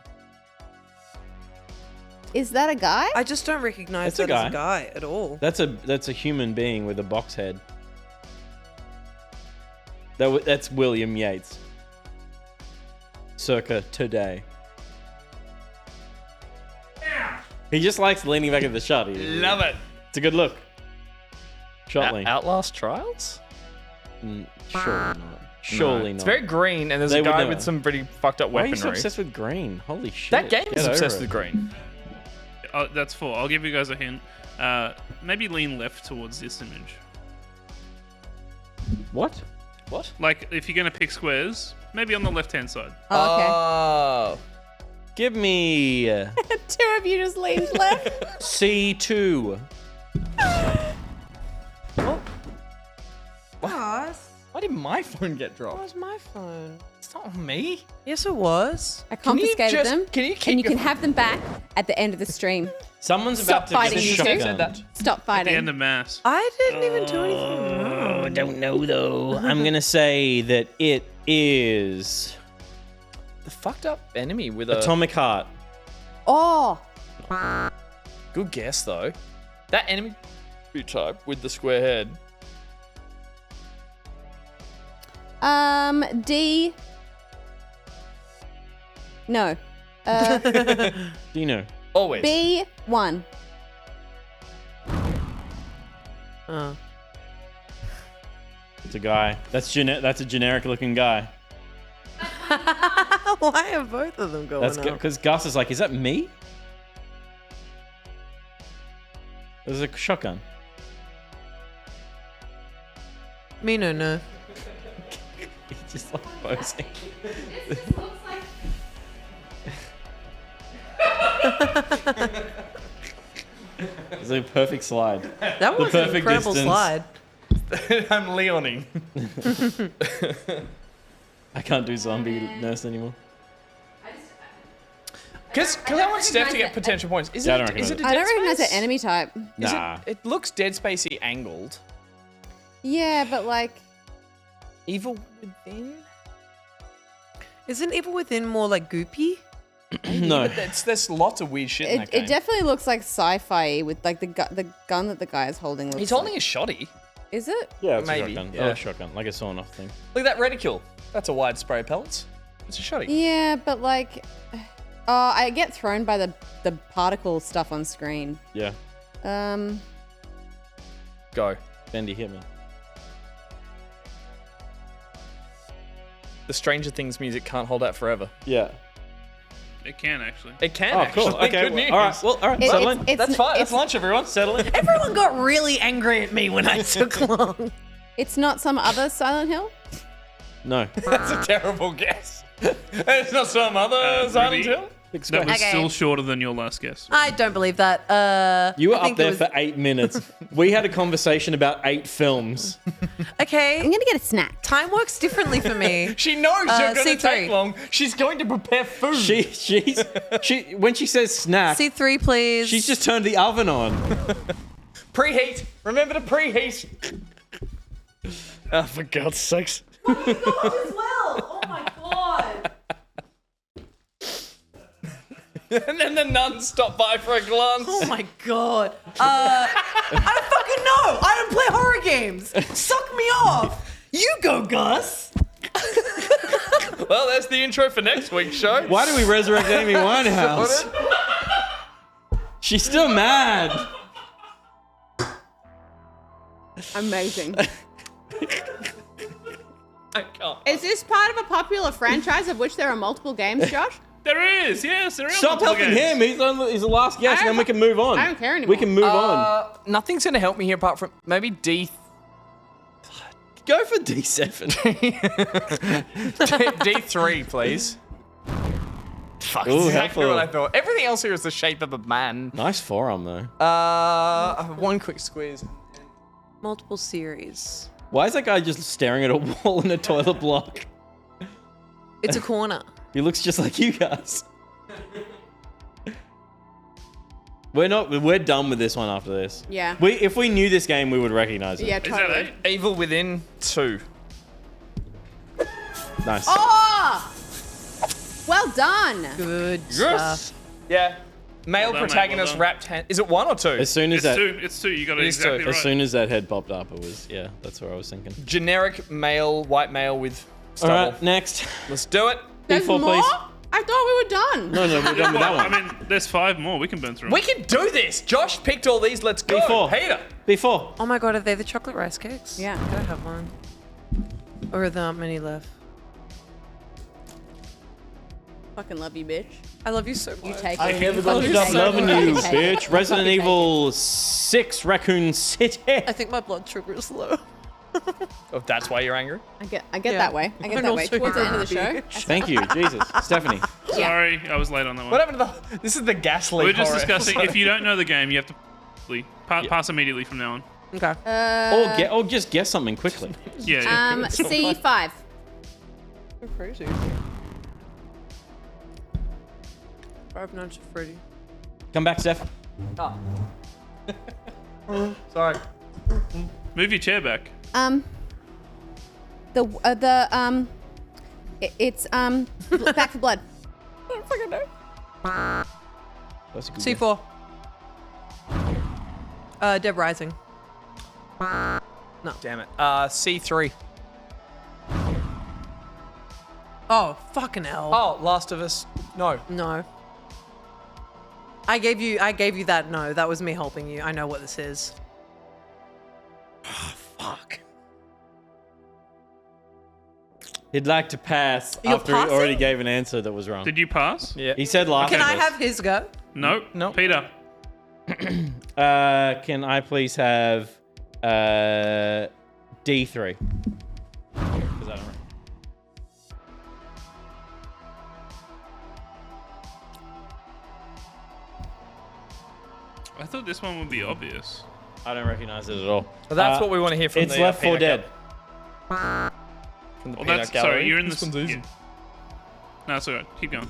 Speaker 2: Is that a guy?
Speaker 7: I just don't recognize
Speaker 6: It's a
Speaker 7: that as a
Speaker 6: guy.
Speaker 7: guy at all.
Speaker 6: That's a human being with a box head. That's William Yates. Circa today. He just likes leaning back at the shot.
Speaker 5: Love it.
Speaker 6: It's a good look. Shotling.
Speaker 5: Outlast Trials?
Speaker 6: Surely not. Surely not.
Speaker 5: It's very green, and there's
Speaker 6: They
Speaker 5: a
Speaker 6: would
Speaker 5: guy
Speaker 6: never.
Speaker 5: with some pretty fucked up
Speaker 6: Why are you
Speaker 5: weaponry.
Speaker 6: so obsessed with green? Holy shit.
Speaker 5: That game
Speaker 6: Get
Speaker 5: is
Speaker 6: over
Speaker 5: obsessed
Speaker 6: it.
Speaker 5: with green.
Speaker 3: That's 4. I'll give you guys a hint. Maybe lean left towards this image.
Speaker 6: What?
Speaker 5: What?
Speaker 3: Like, if you're going to pick squares, maybe on the left-hand side.
Speaker 2: Oh, okay.
Speaker 5: Oh.
Speaker 6: Give me
Speaker 2: Two of you just leaned left.
Speaker 6: C2.
Speaker 5: Why did my phone get dropped?
Speaker 7: Where's my phone?
Speaker 5: It's not on me.
Speaker 7: Yes, it was.
Speaker 2: I
Speaker 5: Can you
Speaker 2: confiscated
Speaker 5: just-
Speaker 2: them.
Speaker 5: can you keep
Speaker 2: and you
Speaker 5: your
Speaker 2: can have them back at the end of the stream.
Speaker 6: Someone's
Speaker 2: Stop
Speaker 6: about to get
Speaker 2: fighting,
Speaker 6: a
Speaker 2: you two.
Speaker 6: shotgun.
Speaker 5: Said that.
Speaker 2: Stop
Speaker 3: At the
Speaker 2: fighting.
Speaker 3: end of mass.
Speaker 7: I didn't even do anything wrong.
Speaker 6: I don't know though. I'm gonna say that it is
Speaker 5: The fucked up enemy with a
Speaker 6: Atomic Heart.
Speaker 2: Oh,
Speaker 5: good guess though. That enemy type with the square head.
Speaker 2: D. No.
Speaker 6: Dino.
Speaker 5: Always.
Speaker 2: B1.
Speaker 7: Oh.
Speaker 6: It's a guy. That's a generic looking guy.
Speaker 7: Why are both of them going
Speaker 6: That's
Speaker 7: up?
Speaker 6: because Gus is like, is that me? There's a shotgun.
Speaker 7: Me no.
Speaker 6: He's just like posing. It's a perfect slide.
Speaker 7: That was an
Speaker 6: perfect
Speaker 7: incredible
Speaker 6: distance.
Speaker 7: slide.
Speaker 5: I'm Leoning.
Speaker 6: I can't do zombie nurse anymore.
Speaker 5: Because I want Steph to get potential points. Is
Speaker 6: Yeah, I
Speaker 5: it?
Speaker 6: don't recognize
Speaker 5: Is it a
Speaker 6: it.
Speaker 2: I
Speaker 5: Dead
Speaker 2: don't recognize
Speaker 5: Space?
Speaker 2: the enemy type.
Speaker 5: Is
Speaker 6: Nah.
Speaker 5: It looks Dead Spacey angled.
Speaker 2: Yeah, but like,
Speaker 5: Evil Within.
Speaker 7: Isn't Evil Within more like goopy?
Speaker 6: No.
Speaker 5: But there's lots of weird shit in that game.
Speaker 2: it definitely looks like sci-fi with like the gun that the guy is holding. Looks
Speaker 5: He's holding a shoddy.
Speaker 2: Is it?
Speaker 6: Yeah, it's
Speaker 5: Maybe,
Speaker 6: a shotgun.
Speaker 5: yeah.
Speaker 6: Oh, shotgun, like a sawn-off thing.
Speaker 5: Look at that reticule. That's a wide spray of pellets. It's a shoddy.
Speaker 2: Yeah, but like, I get thrown by the particle stuff on screen.
Speaker 6: Yeah.
Speaker 5: Go.
Speaker 6: Bendy hit me.
Speaker 5: The Stranger Things music can't hold out forever.
Speaker 6: Yeah.
Speaker 3: It can actually.
Speaker 5: It can.
Speaker 6: Oh,
Speaker 5: actually.
Speaker 6: cool. Okay.
Speaker 5: Good news.
Speaker 6: All right. Well, all right. Settle in.
Speaker 5: That's fine. That's lunch, everyone.
Speaker 6: Settle in.
Speaker 7: Everyone got really angry at me when I took long.
Speaker 2: It's not some other Silent Hill.
Speaker 6: No.
Speaker 5: That's a terrible guess. It's not some other Silent
Speaker 3: Ruby,
Speaker 5: Hill.
Speaker 3: That was
Speaker 7: Okay.
Speaker 3: still shorter than your last guess.
Speaker 7: I don't believe that.
Speaker 6: You were
Speaker 7: I
Speaker 6: up
Speaker 7: think
Speaker 6: there
Speaker 7: it was-
Speaker 6: for 8 minutes. We had a conversation about 8 films.
Speaker 7: Okay.
Speaker 2: I'm gonna get a snack.
Speaker 7: Time works differently for me.
Speaker 5: She knows you're going to
Speaker 7: C3.
Speaker 5: take long. She's going to prepare food.
Speaker 6: She when she says snack,
Speaker 7: C3, please.
Speaker 6: she's just turned the oven on.
Speaker 5: Preheat. Remember to preheat. Oh, for God's sakes.
Speaker 7: as well. Oh my god.
Speaker 5: And then the nuns stop by for a glance.
Speaker 7: Oh my god. I don't fucking know. I don't play horror games. Suck me off. You go, Gus.
Speaker 5: Well, that's the intro for next week's show.
Speaker 6: Why do we resurrect Amy Winehouse? She's still mad.
Speaker 2: Amazing.
Speaker 5: I can't.
Speaker 2: Is this part of a popular franchise of which there are multiple games, Josh?
Speaker 3: There is, yes, there are.
Speaker 6: Stop
Speaker 3: multiple
Speaker 6: helping
Speaker 3: games.
Speaker 6: him. He's the last guess, and then we can move on.
Speaker 2: I don't care anymore.
Speaker 6: We can move on.
Speaker 5: Nothing's going to help me here apart from maybe D.
Speaker 6: Go for D7.
Speaker 5: D3, please. Fuck,
Speaker 6: Ooh,
Speaker 5: exactly
Speaker 6: helpful.
Speaker 5: what I thought. Everything else here is the shape of a man.
Speaker 6: Nice forearm, though.
Speaker 5: One quick squeeze.
Speaker 7: Multiple series.
Speaker 6: Why is that guy just staring at a wall in a toilet block?
Speaker 7: It's a corner.
Speaker 6: He looks just like you guys. We're done with this one after this.
Speaker 2: Yeah.
Speaker 6: If we knew this game, we would recognize it.
Speaker 2: Yeah,
Speaker 3: Is that
Speaker 2: totally.
Speaker 3: it?
Speaker 5: Evil Within 2.
Speaker 6: Nice.
Speaker 2: Oh! Well done.
Speaker 7: Good stuff.
Speaker 5: Yeah. Male
Speaker 3: Well done, mate,
Speaker 5: protagonist
Speaker 3: well done.
Speaker 5: wrapped hand. Is it 1 or 2?
Speaker 6: As soon as
Speaker 3: It's
Speaker 6: that,
Speaker 3: two. It's two. You got it
Speaker 5: It is
Speaker 3: exactly
Speaker 5: two.
Speaker 3: right.
Speaker 6: as soon as that head popped up, it was that's what I was thinking.
Speaker 5: Generic male, white male with
Speaker 6: All
Speaker 5: stubble.
Speaker 6: right, next.
Speaker 5: Let's do it.
Speaker 2: There's
Speaker 6: D4,
Speaker 2: more?
Speaker 6: please.
Speaker 2: I thought we were done.
Speaker 6: No, we're done with that
Speaker 3: Well,
Speaker 6: one.
Speaker 3: I mean, there's 5 more. We can burn through.
Speaker 5: We can do this. Josh picked all these. Let's go.
Speaker 6: B4.
Speaker 5: Peter.
Speaker 6: B4.
Speaker 7: Oh my god, are they the chocolate rice cakes?
Speaker 2: Yeah.
Speaker 7: Could I have one? Or are there not many left?
Speaker 2: Fucking love you, bitch.
Speaker 7: I love you so much.
Speaker 2: You take
Speaker 6: I
Speaker 2: it.
Speaker 6: never
Speaker 2: You
Speaker 6: gonna
Speaker 2: fucking
Speaker 6: stop
Speaker 2: take it.
Speaker 6: loving you,
Speaker 2: You take it.
Speaker 6: bitch. Resident
Speaker 2: You take it.
Speaker 6: Evil 6, Raccoon City.
Speaker 7: I think my blood sugar is low.
Speaker 5: Oh, that's why you're angry?
Speaker 2: I get
Speaker 7: Yeah.
Speaker 2: that way. I get
Speaker 7: And
Speaker 2: that way.
Speaker 7: also
Speaker 2: Towards the end of the show.
Speaker 7: happy.
Speaker 6: Thank you, Jesus. Stephanie.
Speaker 3: Sorry, I was late on that one.
Speaker 5: What happened to the... This is the gas leak
Speaker 3: We We're just
Speaker 5: horror
Speaker 3: discussing.
Speaker 5: episode.
Speaker 3: If you don't know the game, you have to pass immediately from now on.
Speaker 7: Okay.
Speaker 6: Or just guess something quickly.
Speaker 3: Yeah.
Speaker 2: C5.
Speaker 7: Crazy. Five Nights at Freddy.
Speaker 6: Come back, Steph.
Speaker 5: Sorry.
Speaker 3: Move your chair back.
Speaker 2: It's Back for Blood. I don't fucking know.
Speaker 6: That's a good
Speaker 7: C4. Dead Rising.
Speaker 5: Damn it. C3.
Speaker 7: Oh, fucking hell.
Speaker 5: Oh, Last of Us. No.
Speaker 7: No. I gave you that no. That was me helping you. I know what this is.
Speaker 5: Fuck.
Speaker 6: He'd like to pass
Speaker 7: You're
Speaker 6: after he
Speaker 7: passing?
Speaker 6: already gave an answer that was wrong.
Speaker 3: Did you pass?
Speaker 5: Yeah.
Speaker 6: He said last
Speaker 7: Can
Speaker 6: of
Speaker 7: I
Speaker 6: us.
Speaker 7: have his go?
Speaker 3: Nope.
Speaker 5: Nope.
Speaker 3: Peter.
Speaker 6: Can I please have D3? Because I don't know.
Speaker 3: I thought this one would be obvious.
Speaker 6: I don't recognize it at all.
Speaker 5: Well, that's what we want to hear from
Speaker 6: It's
Speaker 5: the
Speaker 6: Left 4
Speaker 5: peanut
Speaker 6: Dead.
Speaker 5: From the
Speaker 3: Well,
Speaker 5: peanut gallery.
Speaker 3: sorry. You're in
Speaker 5: This
Speaker 3: the.
Speaker 5: one's easy.
Speaker 3: Yeah. No, it's alright. Keep going.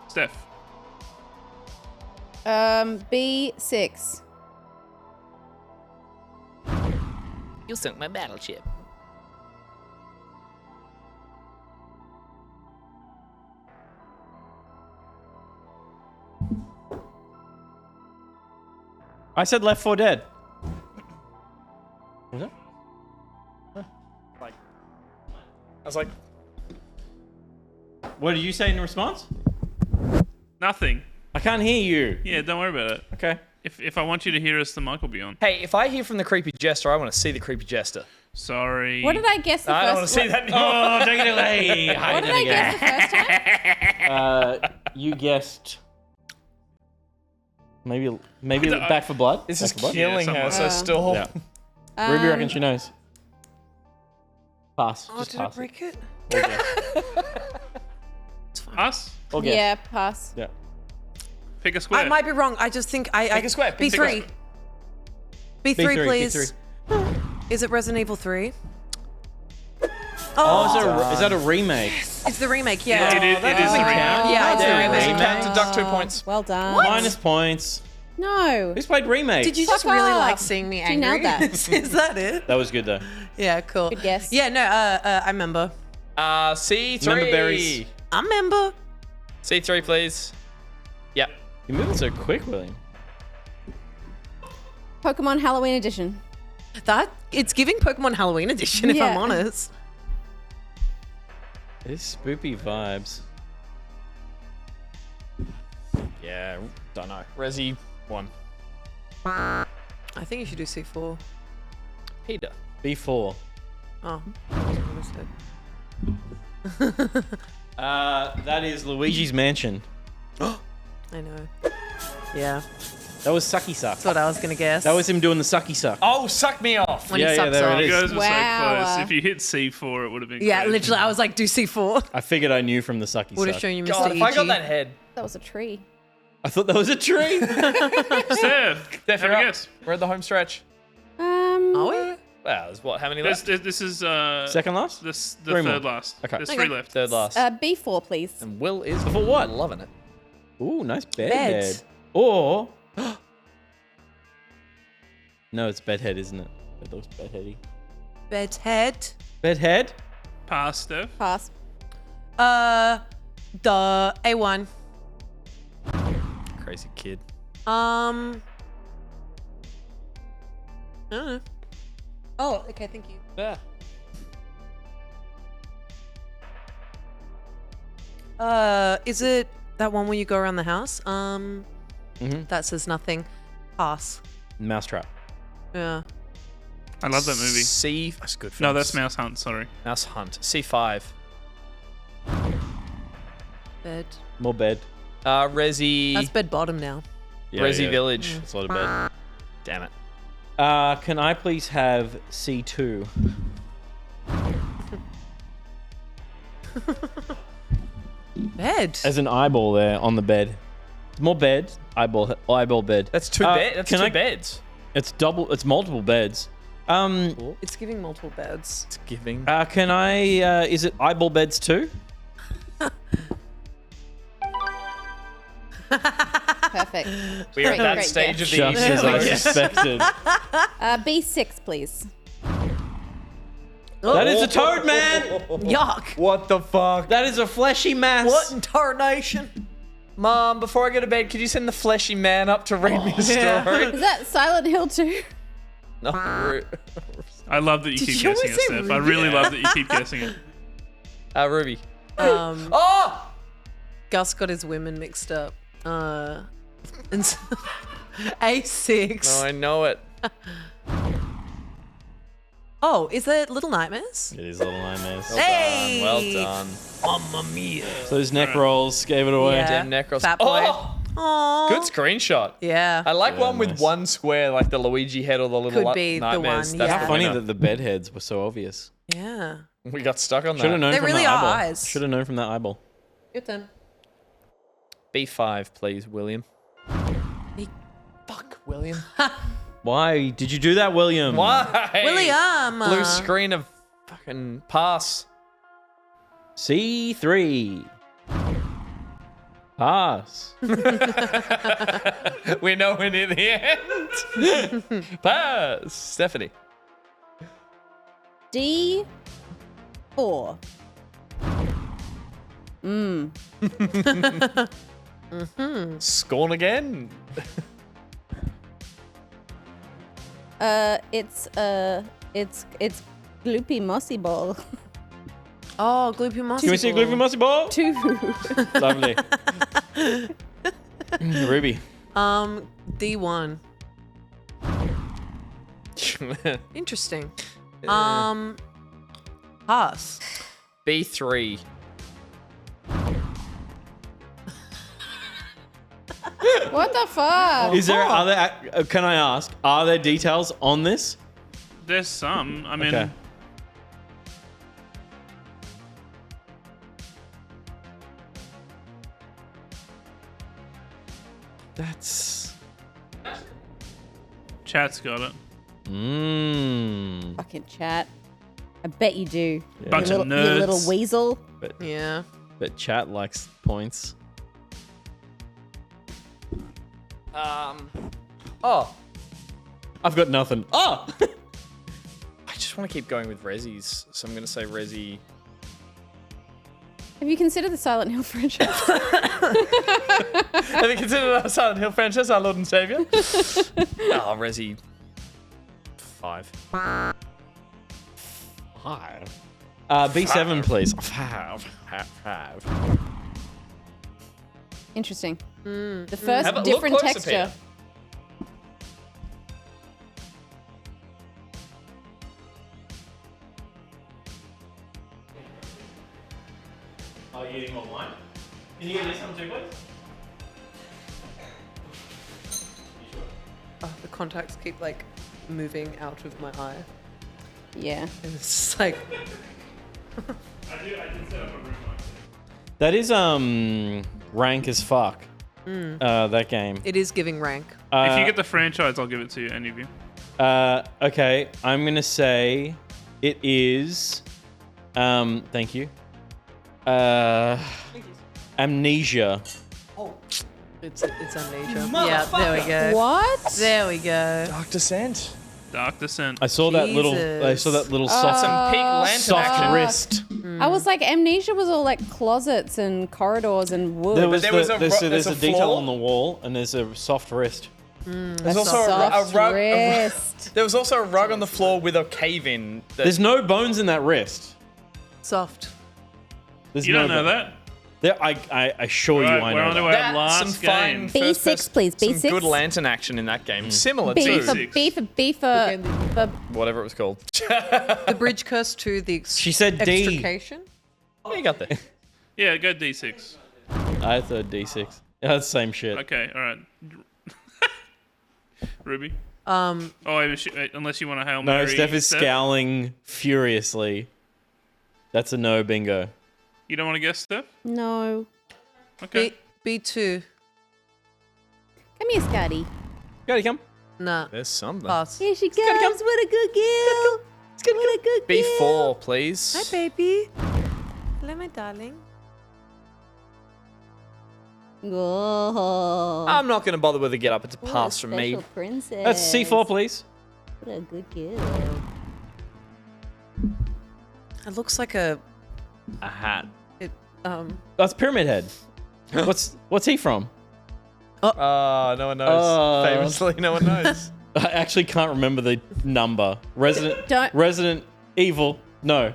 Speaker 3: Steph.
Speaker 2: B6.
Speaker 5: You sunk my battleship.
Speaker 6: I said Left 4 Dead. Was it?
Speaker 5: I was like,
Speaker 6: What did you say in response?
Speaker 3: Nothing.
Speaker 6: I can't hear you.
Speaker 3: Yeah, don't worry about it.
Speaker 6: Okay.
Speaker 3: If I want you to hear us, the mic will be on.
Speaker 5: hey, if I hear from the creepy jester, I want to see the creepy jester.
Speaker 3: Sorry.
Speaker 2: What did I guess the
Speaker 5: I don't want
Speaker 2: first
Speaker 5: to see that anymore.
Speaker 6: Oh, take it away.
Speaker 2: What did I guess the first time?
Speaker 6: You guessed. Maybe Back for Blood.
Speaker 5: This
Speaker 6: Back
Speaker 5: is
Speaker 6: for Blood?
Speaker 5: killing
Speaker 3: Yeah,
Speaker 5: her, so
Speaker 3: somewhere.
Speaker 5: still.
Speaker 6: Yeah. Ruby reckons she knows. Pass.
Speaker 7: Oh,
Speaker 6: Just
Speaker 7: did I
Speaker 6: pass.
Speaker 7: break it?
Speaker 3: Us?
Speaker 6: Or guess.
Speaker 2: Yeah, pass.
Speaker 6: Yeah.
Speaker 3: Pick a square.
Speaker 7: I might be wrong. I just think I.
Speaker 5: Pick a square, pick a
Speaker 7: B3. B3,
Speaker 6: B3,
Speaker 7: please. Is it Resident Evil 3?
Speaker 6: Oh, is that a remake?
Speaker 7: It's the remake, yeah.
Speaker 3: It is a remake.
Speaker 7: Yeah, it's the remake.
Speaker 5: Count, deduct 2 points.
Speaker 2: Well done.
Speaker 6: Minus points.
Speaker 2: No.
Speaker 6: Who's played remake?
Speaker 7: Did you just
Speaker 2: Fuck
Speaker 7: really
Speaker 2: off.
Speaker 7: like seeing me
Speaker 2: You
Speaker 7: angry?
Speaker 2: nailed that.
Speaker 7: Is that it?
Speaker 6: That was good though.
Speaker 7: Yeah, cool.
Speaker 2: Good guess.
Speaker 7: Yeah, no, I remember.
Speaker 5: C3.
Speaker 6: Member berries.
Speaker 7: I remember.
Speaker 5: C3, please. Yep.
Speaker 6: You're moving so quick, William.
Speaker 2: Pokemon Halloween Edition.
Speaker 7: It's giving Pokemon Halloween edition, if
Speaker 2: Yeah.
Speaker 7: I'm honest.
Speaker 6: It's spoopy vibes.
Speaker 5: Yeah, don't know. Resi 1.
Speaker 7: I think you should do C4.
Speaker 5: Peter.
Speaker 6: B4.
Speaker 7: Oh, that's what I said.
Speaker 6: That is Luigi's Mansion.
Speaker 7: I know. Yeah,
Speaker 6: That was Sucky Suck.
Speaker 7: that's what I was gonna guess.
Speaker 6: That was him doing the Sucky Suck.
Speaker 5: Oh, suck me off.
Speaker 7: when
Speaker 6: yeah,
Speaker 7: he sucks
Speaker 6: there
Speaker 7: off.
Speaker 6: it
Speaker 3: You
Speaker 6: is.
Speaker 3: guys were
Speaker 2: Wow.
Speaker 3: so close. If you hit C4, it would have been
Speaker 7: Yeah,
Speaker 3: crazy.
Speaker 7: literally, I was like, do C4.
Speaker 6: I figured I knew from the Sucky
Speaker 7: Would have
Speaker 6: Suck.
Speaker 7: shown you Mr.
Speaker 5: God, if I got
Speaker 7: EG.
Speaker 5: that head.
Speaker 2: That was a tree.
Speaker 6: I thought that was a tree.
Speaker 3: Steph,
Speaker 5: Steph,
Speaker 3: have
Speaker 5: you're
Speaker 3: a
Speaker 5: up.
Speaker 3: guess.
Speaker 5: We're at the home stretch.
Speaker 7: Are we?
Speaker 5: Wow, there's what? How many
Speaker 3: This,
Speaker 5: left?
Speaker 3: this is
Speaker 6: Second last?
Speaker 3: the
Speaker 6: Three more.
Speaker 3: third last.
Speaker 6: Okay.
Speaker 3: There's
Speaker 7: Okay.
Speaker 3: 3 left.
Speaker 5: Third last.
Speaker 2: B4, please.
Speaker 5: And Will is
Speaker 6: For what?
Speaker 5: loving it.
Speaker 6: Ooh, nice bed
Speaker 7: Bed.
Speaker 6: head. Or no, it's bedhead, isn't it? It looks bedheady.
Speaker 7: Bedhead.
Speaker 6: Bedhead?
Speaker 3: Pass, Steph.
Speaker 2: Pass.
Speaker 7: The A1.
Speaker 5: Crazy kid.
Speaker 7: I don't know. Oh, okay, thank you.
Speaker 5: Yeah.
Speaker 7: Is it that one where you go around the house? That says nothing. Pass.
Speaker 6: Mousetrap.
Speaker 7: Yeah.
Speaker 3: I love that movie.
Speaker 5: C. That's good.
Speaker 3: No,
Speaker 5: films.
Speaker 3: that's Mouse Hunt. Sorry.
Speaker 5: Mouse Hunt. C5.
Speaker 7: Bed.
Speaker 6: More bed.
Speaker 5: Resi.
Speaker 7: That's bed bottom now.
Speaker 6: Yeah,
Speaker 5: Resi
Speaker 6: yeah.
Speaker 5: Village.
Speaker 6: It's a lot of bed.
Speaker 5: Damn it.
Speaker 6: Can I please have C2?
Speaker 7: Bed.
Speaker 6: As an eyeball there on the bed. More bed. Eyeball bed.
Speaker 5: That's two That's
Speaker 6: can
Speaker 5: two
Speaker 6: I-
Speaker 5: beds.
Speaker 6: It's double. It's multiple beds.
Speaker 7: It's giving multiple beds.
Speaker 5: It's giving.
Speaker 6: Can I? Is it eyeball beds too?
Speaker 2: Perfect.
Speaker 5: We are at
Speaker 2: Great,
Speaker 5: that
Speaker 2: great
Speaker 5: stage
Speaker 2: guess.
Speaker 5: of the
Speaker 6: Just as I
Speaker 5: evening.
Speaker 6: suspected.
Speaker 2: B6, please.
Speaker 6: That is a toad, man.
Speaker 7: Yuck.
Speaker 5: What the fuck?
Speaker 6: That is a fleshy mass.
Speaker 7: What in tarnation?
Speaker 5: Mom, before I go to bed, could you send the fleshy man up to read me a story?
Speaker 2: Is that Silent Hill 2?
Speaker 5: No.
Speaker 3: I love that you keep
Speaker 7: you
Speaker 3: guessing
Speaker 7: always
Speaker 3: it,
Speaker 7: say
Speaker 3: Steph. I
Speaker 7: Ruby?
Speaker 3: really love that you keep guessing it.
Speaker 5: Ruby.
Speaker 7: Oh! Gus got his women mixed up. And so, A6.
Speaker 5: No, I know it.
Speaker 7: Oh, is it Little Nightmares?
Speaker 6: It is Little Nightmares.
Speaker 7: Hey!
Speaker 5: Well done.
Speaker 7: Mamma mia.
Speaker 6: So those neck rolls gave it away.
Speaker 7: Yeah.
Speaker 5: Damn Necros.
Speaker 7: Fat boy.
Speaker 5: Oh!
Speaker 7: Aww.
Speaker 5: Good screenshot.
Speaker 7: Yeah.
Speaker 5: I like
Speaker 6: Yeah,
Speaker 5: one with
Speaker 6: nice.
Speaker 5: one square, like the Luigi head or the little
Speaker 7: Could be the
Speaker 5: nightmares.
Speaker 7: one,
Speaker 5: That's
Speaker 7: yeah.
Speaker 5: the
Speaker 6: Funny
Speaker 5: winner.
Speaker 6: that the bed heads were so obvious.
Speaker 7: Yeah.
Speaker 5: We got stuck on
Speaker 6: Should have
Speaker 5: that.
Speaker 6: known
Speaker 7: They
Speaker 6: from
Speaker 7: really
Speaker 6: that
Speaker 7: are
Speaker 6: eyeball.
Speaker 7: eyes.
Speaker 6: Should have known from that eyeball.
Speaker 7: Your turn.
Speaker 5: B5, please, William. Fuck, William.
Speaker 6: Why did you do that, William?
Speaker 5: Why?
Speaker 7: William.
Speaker 5: Blue screen of fucking pass.
Speaker 6: C3. Pass.
Speaker 5: We're nowhere near the end. Pass. Stephanie.
Speaker 2: D4.
Speaker 5: Scorn again.
Speaker 2: It's gloopy mossy ball.
Speaker 7: Oh, gloopy mossy.
Speaker 6: Can we see a gloopy mossy ball?
Speaker 2: 2.
Speaker 6: Lovely. Ruby.
Speaker 7: D1. Interesting. Pass.
Speaker 5: B3.
Speaker 2: What the fuck?
Speaker 6: Is there other? Can I ask? Are there details on this?
Speaker 3: There's some. I mean,
Speaker 6: Okay. That's.
Speaker 3: chat's got it.
Speaker 6: Mmm.
Speaker 2: Fucking chat. I bet you do.
Speaker 3: Bunch
Speaker 2: you
Speaker 3: of
Speaker 2: little, you little
Speaker 3: nerds.
Speaker 2: weasel.
Speaker 7: Yeah.
Speaker 6: But chat likes points.
Speaker 5: Oh.
Speaker 6: I've got nothing. Oh.
Speaker 5: I just want to keep going with Resi's, so I'm going to say Resi.
Speaker 2: Have you considered the Silent Hill franchise?
Speaker 5: Have you considered our Silent Hill franchise our Lord and Savior? Oh, Resi. 5.
Speaker 6: B7, please. 5.
Speaker 2: Interesting. The first
Speaker 5: Have a look
Speaker 2: different
Speaker 5: closer,
Speaker 2: texture.
Speaker 5: Peter.
Speaker 6: Are you eating online? Can you get this one too, please?
Speaker 7: Oh, the contacts keep like moving out of my eye.
Speaker 2: Yeah.
Speaker 7: And it's just like
Speaker 3: I did set up a room like
Speaker 6: That is rank as fuck. That game.
Speaker 7: it is giving rank.
Speaker 3: If you get the franchise, I'll give it to you, any of you.
Speaker 6: Okay, I'm gonna say it is. Thank you. Amnesia.
Speaker 7: It's amnesia. Yeah, there we go.
Speaker 2: What?
Speaker 7: There we go.
Speaker 5: Dark Descent.
Speaker 3: Dark Descent.
Speaker 6: I saw that little. I
Speaker 7: Jesus.
Speaker 6: saw that little soft,
Speaker 5: Some peak lantern
Speaker 6: soft
Speaker 5: action.
Speaker 6: wrist.
Speaker 2: I was like, Amnesia was all like closets and corridors and wood.
Speaker 6: There was
Speaker 5: there was
Speaker 6: there's
Speaker 5: a
Speaker 6: a detail
Speaker 5: floor?
Speaker 6: on the wall, and there's a soft wrist.
Speaker 5: There's also a
Speaker 2: Soft
Speaker 5: rug.
Speaker 2: wrist.
Speaker 5: There was also a rug on the floor with a cave in.
Speaker 6: There's no bones in that wrist.
Speaker 7: Soft.
Speaker 6: There's
Speaker 3: You
Speaker 6: no
Speaker 3: don't know
Speaker 6: bo-
Speaker 3: that?
Speaker 6: There, I assure you,
Speaker 3: Right,
Speaker 6: I
Speaker 3: we're
Speaker 6: know
Speaker 3: on to
Speaker 6: that.
Speaker 3: our
Speaker 5: That,
Speaker 3: last
Speaker 5: some fine
Speaker 3: game.
Speaker 2: B6,
Speaker 5: first-person-
Speaker 2: please,
Speaker 5: Some
Speaker 2: B6.
Speaker 5: good lantern action in that game. Similar
Speaker 2: B
Speaker 5: to
Speaker 2: for
Speaker 3: B6.
Speaker 2: B for
Speaker 5: whatever it was called.
Speaker 7: The bridge curse to the
Speaker 6: She said D.
Speaker 7: extrication.
Speaker 5: What you got there?
Speaker 3: Yeah, go D6.
Speaker 6: I thought D6. Yeah, that's the same shit.
Speaker 3: Okay, all right. Ruby?
Speaker 7: Um,
Speaker 3: Unless you want a Hail
Speaker 6: No,
Speaker 3: Mary.
Speaker 6: Steph is scowling furiously. That's a no bingo.
Speaker 3: You don't want to guess, Steph?
Speaker 2: No.
Speaker 3: Okay.
Speaker 7: B2.
Speaker 2: Come here, Scotty.
Speaker 6: Gotta come.
Speaker 7: Nah.
Speaker 5: There's something.
Speaker 7: Pass.
Speaker 2: Here she comes. What a good girl. What a good girl.
Speaker 5: B4, please.
Speaker 7: Hi, baby. Hello, my darling.
Speaker 2: Oh.
Speaker 5: I'm not going to bother with a get up. It's a
Speaker 2: What a
Speaker 5: pass from me.
Speaker 2: special Princess.
Speaker 6: That's C4, please.
Speaker 2: What a good girl.
Speaker 7: It looks like a
Speaker 5: hat.
Speaker 6: That's Pyramid Head. What's he from?
Speaker 5: Oh, no one knows. Famously, no one knows.
Speaker 6: I actually can't remember the number.
Speaker 2: Don't-
Speaker 6: Resident Evil. No.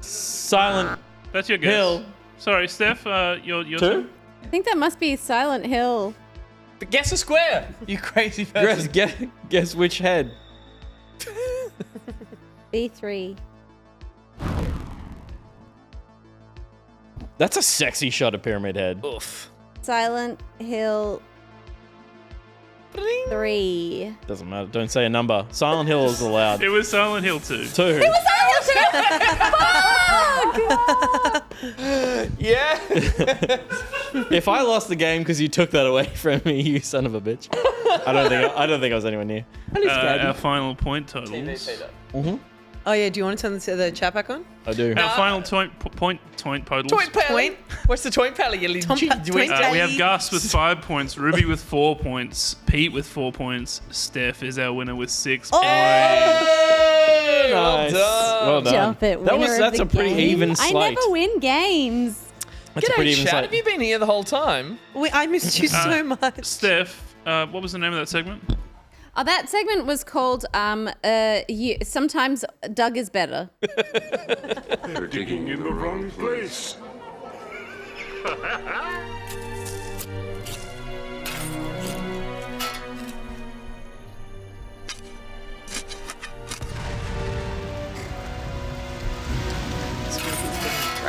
Speaker 6: Silent
Speaker 3: That's your guess.
Speaker 6: Hill.
Speaker 3: Sorry, Steph, your
Speaker 6: 2?
Speaker 3: turn.
Speaker 2: I think that must be Silent Hill.
Speaker 5: But guess a square, you crazy person.
Speaker 6: Guess which head?
Speaker 2: B3.
Speaker 6: That's a sexy shot of Pyramid Head.
Speaker 5: Oof.
Speaker 2: Silent Hill 3.
Speaker 6: Doesn't matter. Don't say a number. Silent Hill is allowed.
Speaker 3: It was Silent Hill 2.
Speaker 6: 2.
Speaker 5: Yeah.
Speaker 6: If I lost the game because you took that away from me, you son of a bitch. I don't think I was anywhere near.
Speaker 3: Our final point totals.
Speaker 7: Oh yeah, do you want to turn the chat back on?
Speaker 6: I do.
Speaker 3: Our final point podals.
Speaker 5: Toint Pally. What's the Toint Pally? You little
Speaker 7: Toint
Speaker 3: We
Speaker 7: Pally.
Speaker 3: have Gus with 5 points, Ruby with 4 points, Pete with 4 points, Steph is our winner with 6 points.
Speaker 5: Well
Speaker 6: Nice.
Speaker 5: done.
Speaker 6: Well done.
Speaker 2: Jump it,
Speaker 6: That's a pretty even
Speaker 2: I
Speaker 6: slate.
Speaker 2: never win games.
Speaker 6: That's a
Speaker 5: G'day,
Speaker 6: pretty even
Speaker 5: Chad.
Speaker 6: slate.
Speaker 5: Have you been here the whole time?
Speaker 7: I missed you so much.
Speaker 3: Steph, what was the name of that segment?
Speaker 2: Oh, that segment was called Sometimes Doug is Better.
Speaker 11: They're digging in the wrong place.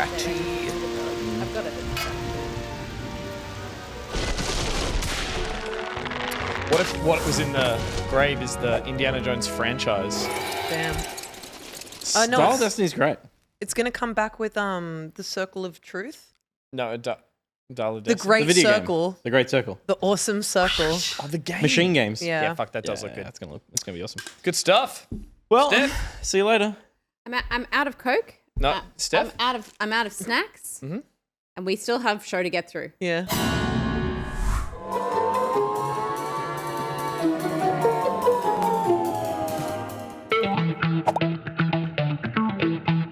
Speaker 2: I've got it.
Speaker 5: What if what was in the grave is the Indiana Jones franchise?
Speaker 7: Damn.
Speaker 6: Dial
Speaker 7: No,
Speaker 6: of Destiny's great.
Speaker 7: it's gonna come back with the Circle of Truth,
Speaker 5: No, Dial of
Speaker 7: the
Speaker 5: Destiny.
Speaker 7: Great
Speaker 6: video game.
Speaker 7: Circle,
Speaker 6: The Great Circle.
Speaker 7: the Awesome Circle.
Speaker 5: Oh, the game.
Speaker 6: Machine games.
Speaker 7: Yeah.
Speaker 5: Yeah, fuck, that does look good.
Speaker 6: It's gonna be awesome.
Speaker 5: Good stuff.
Speaker 6: Well,
Speaker 5: Steph?
Speaker 6: see you later.
Speaker 2: I'm out of Coke.
Speaker 5: No, Steph?
Speaker 2: I'm out of snacks.
Speaker 5: Mm-hmm.
Speaker 2: And we still have show to get through.
Speaker 7: Yeah.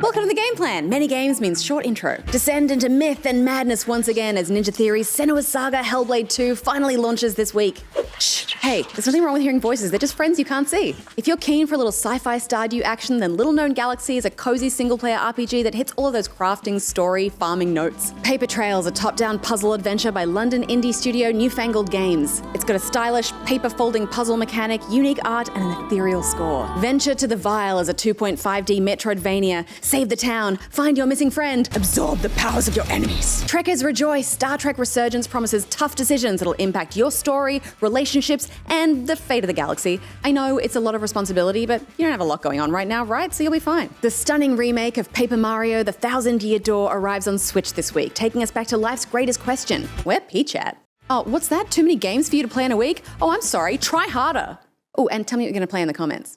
Speaker 2: Welcome to the game plan. Many games means short intro. Descend into myth and madness once again as Ninja Theory's Senua's Saga Hellblade 2 finally launches this week. Shh. Hey, there's nothing wrong with hearing voices. They're just friends you can't see. If you're keen for a little sci-fi Stardew action, then Little Known Galaxy is a cozy single-player RPG that hits all of those crafting, story, farming notes. Paper Trail's a top-down puzzle adventure by London indie studio Newfangled Games. It's got a stylish, paper-folding puzzle mechanic, unique art, and an ethereal score. Venture to the Vile is a 2.5D Metroidvania. Save the town, find your missing friend, absorb the powers of your enemies. Trekkers rejoice! Star Trek Resurgence promises tough decisions that'll impact your story, relationships, and the fate of the galaxy. I know it's a lot of responsibility, but you don't have a lot going on right now, right? So you'll be fine. The stunning remake of Paper Mario: The Thousand-Year Door arrives on Switch this week, taking us back to life's greatest question. Where Peach at? Oh, what's that? Too many games for you to play in a week? Oh, I'm sorry. Try harder. Oh, and tell me what you're going to play in the comments.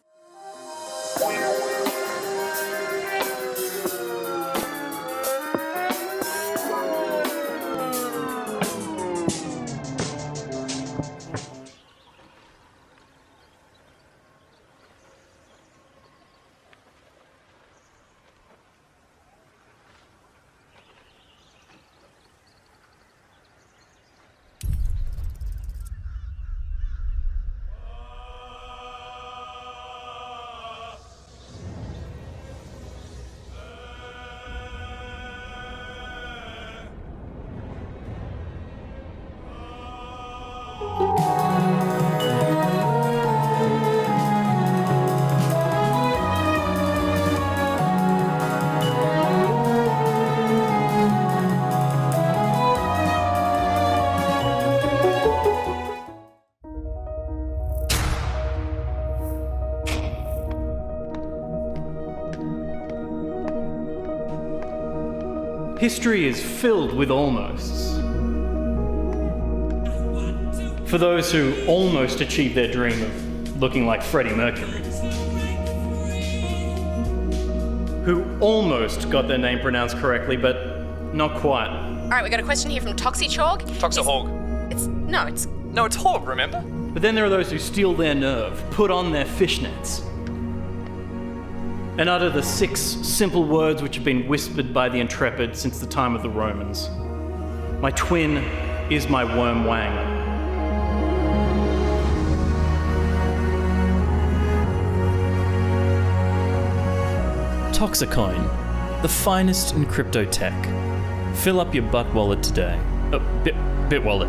Speaker 12: History is filled with almosts. For those who almost achieved their dream of looking like Freddie Mercury. Who almost got their name pronounced correctly, but not quite.
Speaker 13: All right, we got a question here from Toxichalk.
Speaker 5: Toxahawk.
Speaker 13: It's
Speaker 5: No, it's Hog, remember?
Speaker 12: But then there are those who steal their nerve, put on their fishnets, and utter the 6 simple words which have been whispered by the intrepid since the time of the Romans. My twin is my worm wang.
Speaker 14: Toxicoin, the finest in crypto tech. Fill up your butt wallet today. Bit wallet.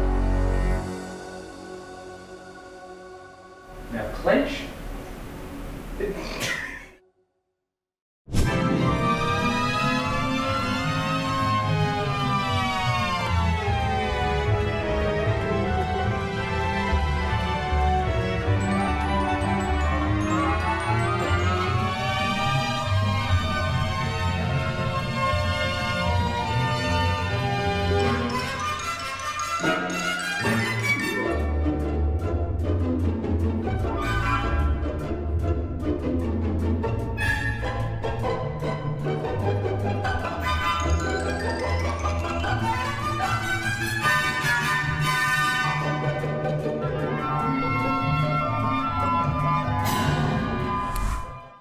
Speaker 12: Now clench.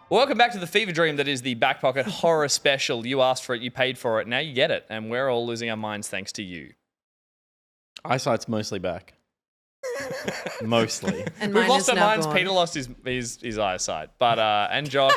Speaker 5: Welcome back to the fever dream that is the Back Pocket Horror Special. You asked for it, you paid for it, now you get it, and we're all losing our minds thanks to you.
Speaker 6: Eyesight's mostly back. Mostly.
Speaker 7: And
Speaker 5: We've
Speaker 7: mine
Speaker 5: lost
Speaker 7: is
Speaker 5: our
Speaker 7: now
Speaker 5: minds.
Speaker 7: gone.
Speaker 5: Peter lost his eyesight, but and Josh.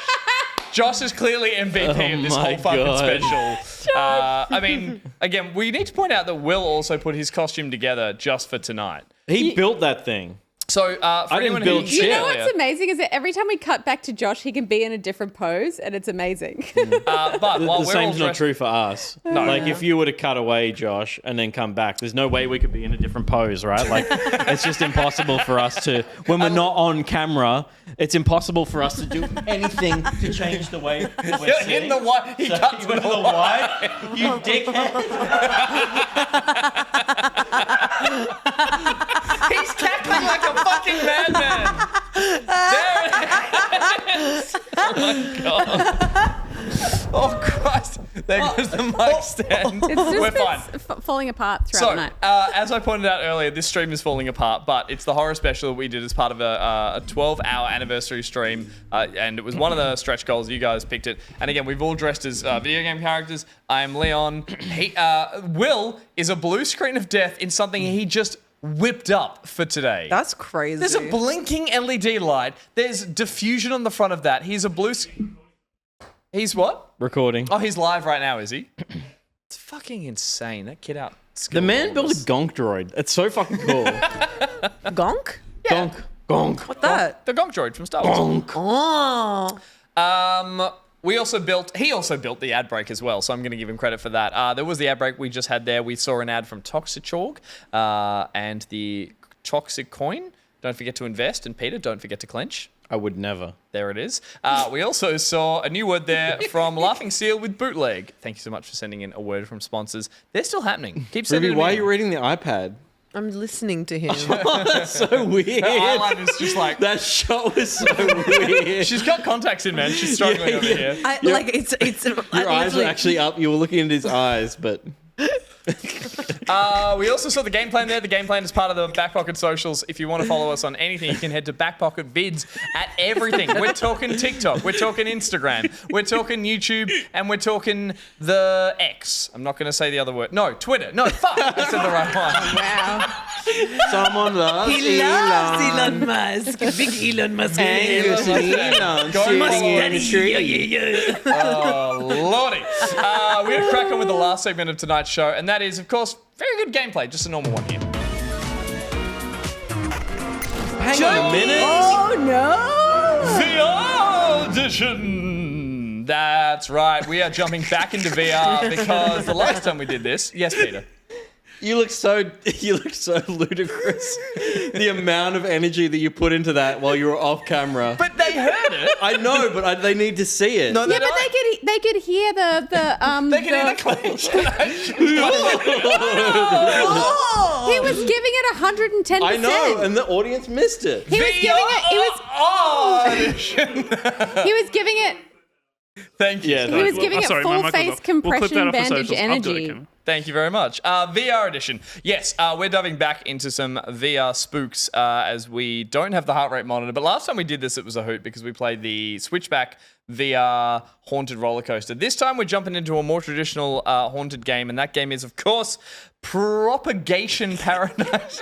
Speaker 5: Josh is clearly MVP of this
Speaker 6: my
Speaker 5: whole fucking
Speaker 6: God.
Speaker 5: special. I mean, again, we need to point out that Will also put his costume together just for tonight.
Speaker 6: He built that thing.
Speaker 5: So for
Speaker 6: I didn't
Speaker 5: anyone
Speaker 6: build
Speaker 5: who
Speaker 6: shit.
Speaker 2: You know what's amazing is that every time we cut back to Josh, he can be in a different pose, and it's amazing.
Speaker 5: but while
Speaker 6: The
Speaker 5: we're all
Speaker 6: same's not
Speaker 5: dressed,
Speaker 6: true for us.
Speaker 5: No.
Speaker 6: Like, if you were to cut away, Josh, and then come back, there's no way we could be in a different pose, right? Like, it's just impossible for us to, when we're not on camera, it's impossible for us to do anything to change the way we're
Speaker 5: You're
Speaker 6: sitting.
Speaker 5: in the white. He cuts
Speaker 6: With the white, you dickhead.
Speaker 5: He's cackling like a fucking madman. There it is. Oh my god. Oh Christ. There goes the mic stand.
Speaker 2: It's just
Speaker 5: We're fine.
Speaker 2: falling apart throughout
Speaker 5: So,
Speaker 2: the night.
Speaker 5: as I pointed out earlier, this stream is falling apart, but it's the horror special we did as part of a 12-hour anniversary stream, and it was one of the stretch goals. You guys picked it. And again, we've all dressed as video game characters. I am Leon. Will is a blue screen of death in something he just whipped up for today.
Speaker 7: That's crazy.
Speaker 5: There's a blinking LED light. There's diffusion on the front of that. He's a blue... He's what?
Speaker 6: Recording.
Speaker 5: Oh, he's live right now, is he? It's fucking insane. That kid out.
Speaker 6: The man built a gonk droid. It's so fucking cool.
Speaker 7: Gonk?
Speaker 6: Gonk. Gonk.
Speaker 7: What that?
Speaker 5: The gonk droid from Star Wars.
Speaker 6: Gonk.
Speaker 7: Oh.
Speaker 5: He also built the ad break as well, so I'm going to give him credit for that. There was the ad break we just had there. We saw an ad from Toxichalk and the Toxic Coin. Don't forget to invest. And Peter, don't forget to clench.
Speaker 6: I would never.
Speaker 5: There it is. We also saw a new word there from Laughing Seal with Bootleg. Thank you so much for sending in a word from sponsors. They're still happening. Keep sending
Speaker 6: Ruby,
Speaker 5: them
Speaker 6: why are
Speaker 5: in.
Speaker 6: you reading the iPad?
Speaker 7: I'm listening to him.
Speaker 6: That's so weird.
Speaker 5: Her eyeliner's just like...
Speaker 6: That shot was so weird.
Speaker 5: She's got contacts in, man. She's struggling over here.
Speaker 7: Like it's
Speaker 6: Your eyes were actually up. You were looking at his eyes, but...
Speaker 5: We also saw the game plan there. The game plan is part of the Back Pocket socials. If you want to follow us on anything, you can head to Back Pocket Vids at everything. We're talking TikTok, we're talking Instagram, we're talking YouTube, and we're talking the X. I'm not going to say the other word. No, Twitter. No, fuck. I said the right one.
Speaker 2: Wow.
Speaker 6: Someone loves
Speaker 7: He loves Elon Musk. Big Elon Musk.
Speaker 6: Angus Elon sitting in a tree.
Speaker 5: Oh, lordy. We're going to crack on with the last segment of tonight's show, and that is, of course, very good gameplay. Just a normal one here.
Speaker 6: Hang on a minute.
Speaker 2: Oh no!
Speaker 5: VR edition. That's right. We are jumping back into VR because the last time we did this, yes, Peter.
Speaker 6: You look so ludicrous. The amount of energy that you put into that while you were off camera.
Speaker 5: But they heard it.
Speaker 6: I know, but they need to see it.
Speaker 5: No,
Speaker 2: Yeah, but they could hear the
Speaker 5: They can hear the clench.
Speaker 2: He was giving it 110%.
Speaker 6: I know, and the audience missed it.
Speaker 2: He was giving it. He was giving it.
Speaker 5: Thank you.
Speaker 6: Yeah,
Speaker 2: He was giving it
Speaker 3: sorry, my
Speaker 2: full
Speaker 3: mic was
Speaker 2: face
Speaker 3: off. We'll clip that
Speaker 2: compression
Speaker 3: off the
Speaker 2: bandage
Speaker 3: socials. I'll do it,
Speaker 2: energy.
Speaker 3: Kevin.
Speaker 5: Thank you very much. VR edition. Yes, we're diving back into some VR spooks as we don't have the heart rate monitor. But last time we did this, it was a hoot because we played the Switchback VR haunted roller coaster. This time we're jumping into a more traditional haunted game, and that game is, of course, Propagation Paradise.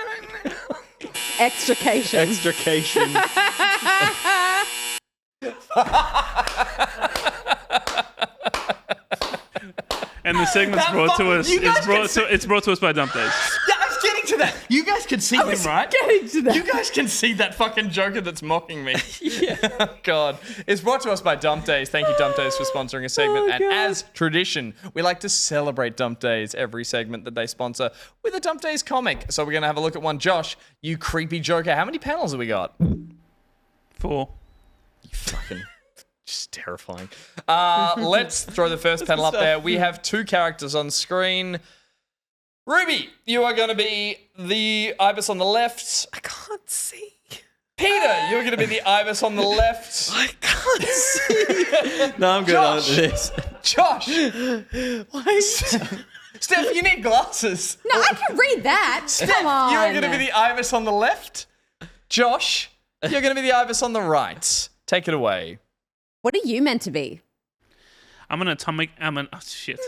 Speaker 2: Extrication.
Speaker 6: Extrication.
Speaker 3: And the segment's brought to us. It's brought to us by Dump Days.
Speaker 5: Yeah, I was getting to that. You guys can see him, right?
Speaker 2: Getting to that.
Speaker 5: You guys can see that fucking joker that's mocking me. Yeah. God. It's brought to us by Dump Days. Thank you, Dump Days, for sponsoring a segment. And as tradition, we like to celebrate Dump Days every segment that they sponsor with a Dump Days comic. So we're going to have a look at one. Josh, you creepy joker. How many panels have we got?
Speaker 3: 4.
Speaker 5: You fucking... Just terrifying. Let's throw the first panel up there. We have 2 characters on screen. Ruby, you are going to be the ibis on the left.
Speaker 7: I can't see.
Speaker 5: Peter, you're going to be the ibis on the left.
Speaker 7: I can't see.
Speaker 6: No, I'm good on this.
Speaker 5: Josh.
Speaker 7: Why?
Speaker 5: Steph, you need glasses.
Speaker 2: No, I can read that.
Speaker 5: Steph,
Speaker 2: Come on.
Speaker 5: you're going to be the ibis on the left. Josh, you're going to be the ibis on the right. Take it away.
Speaker 2: What are you meant to be?
Speaker 3: I'm an oh, shit.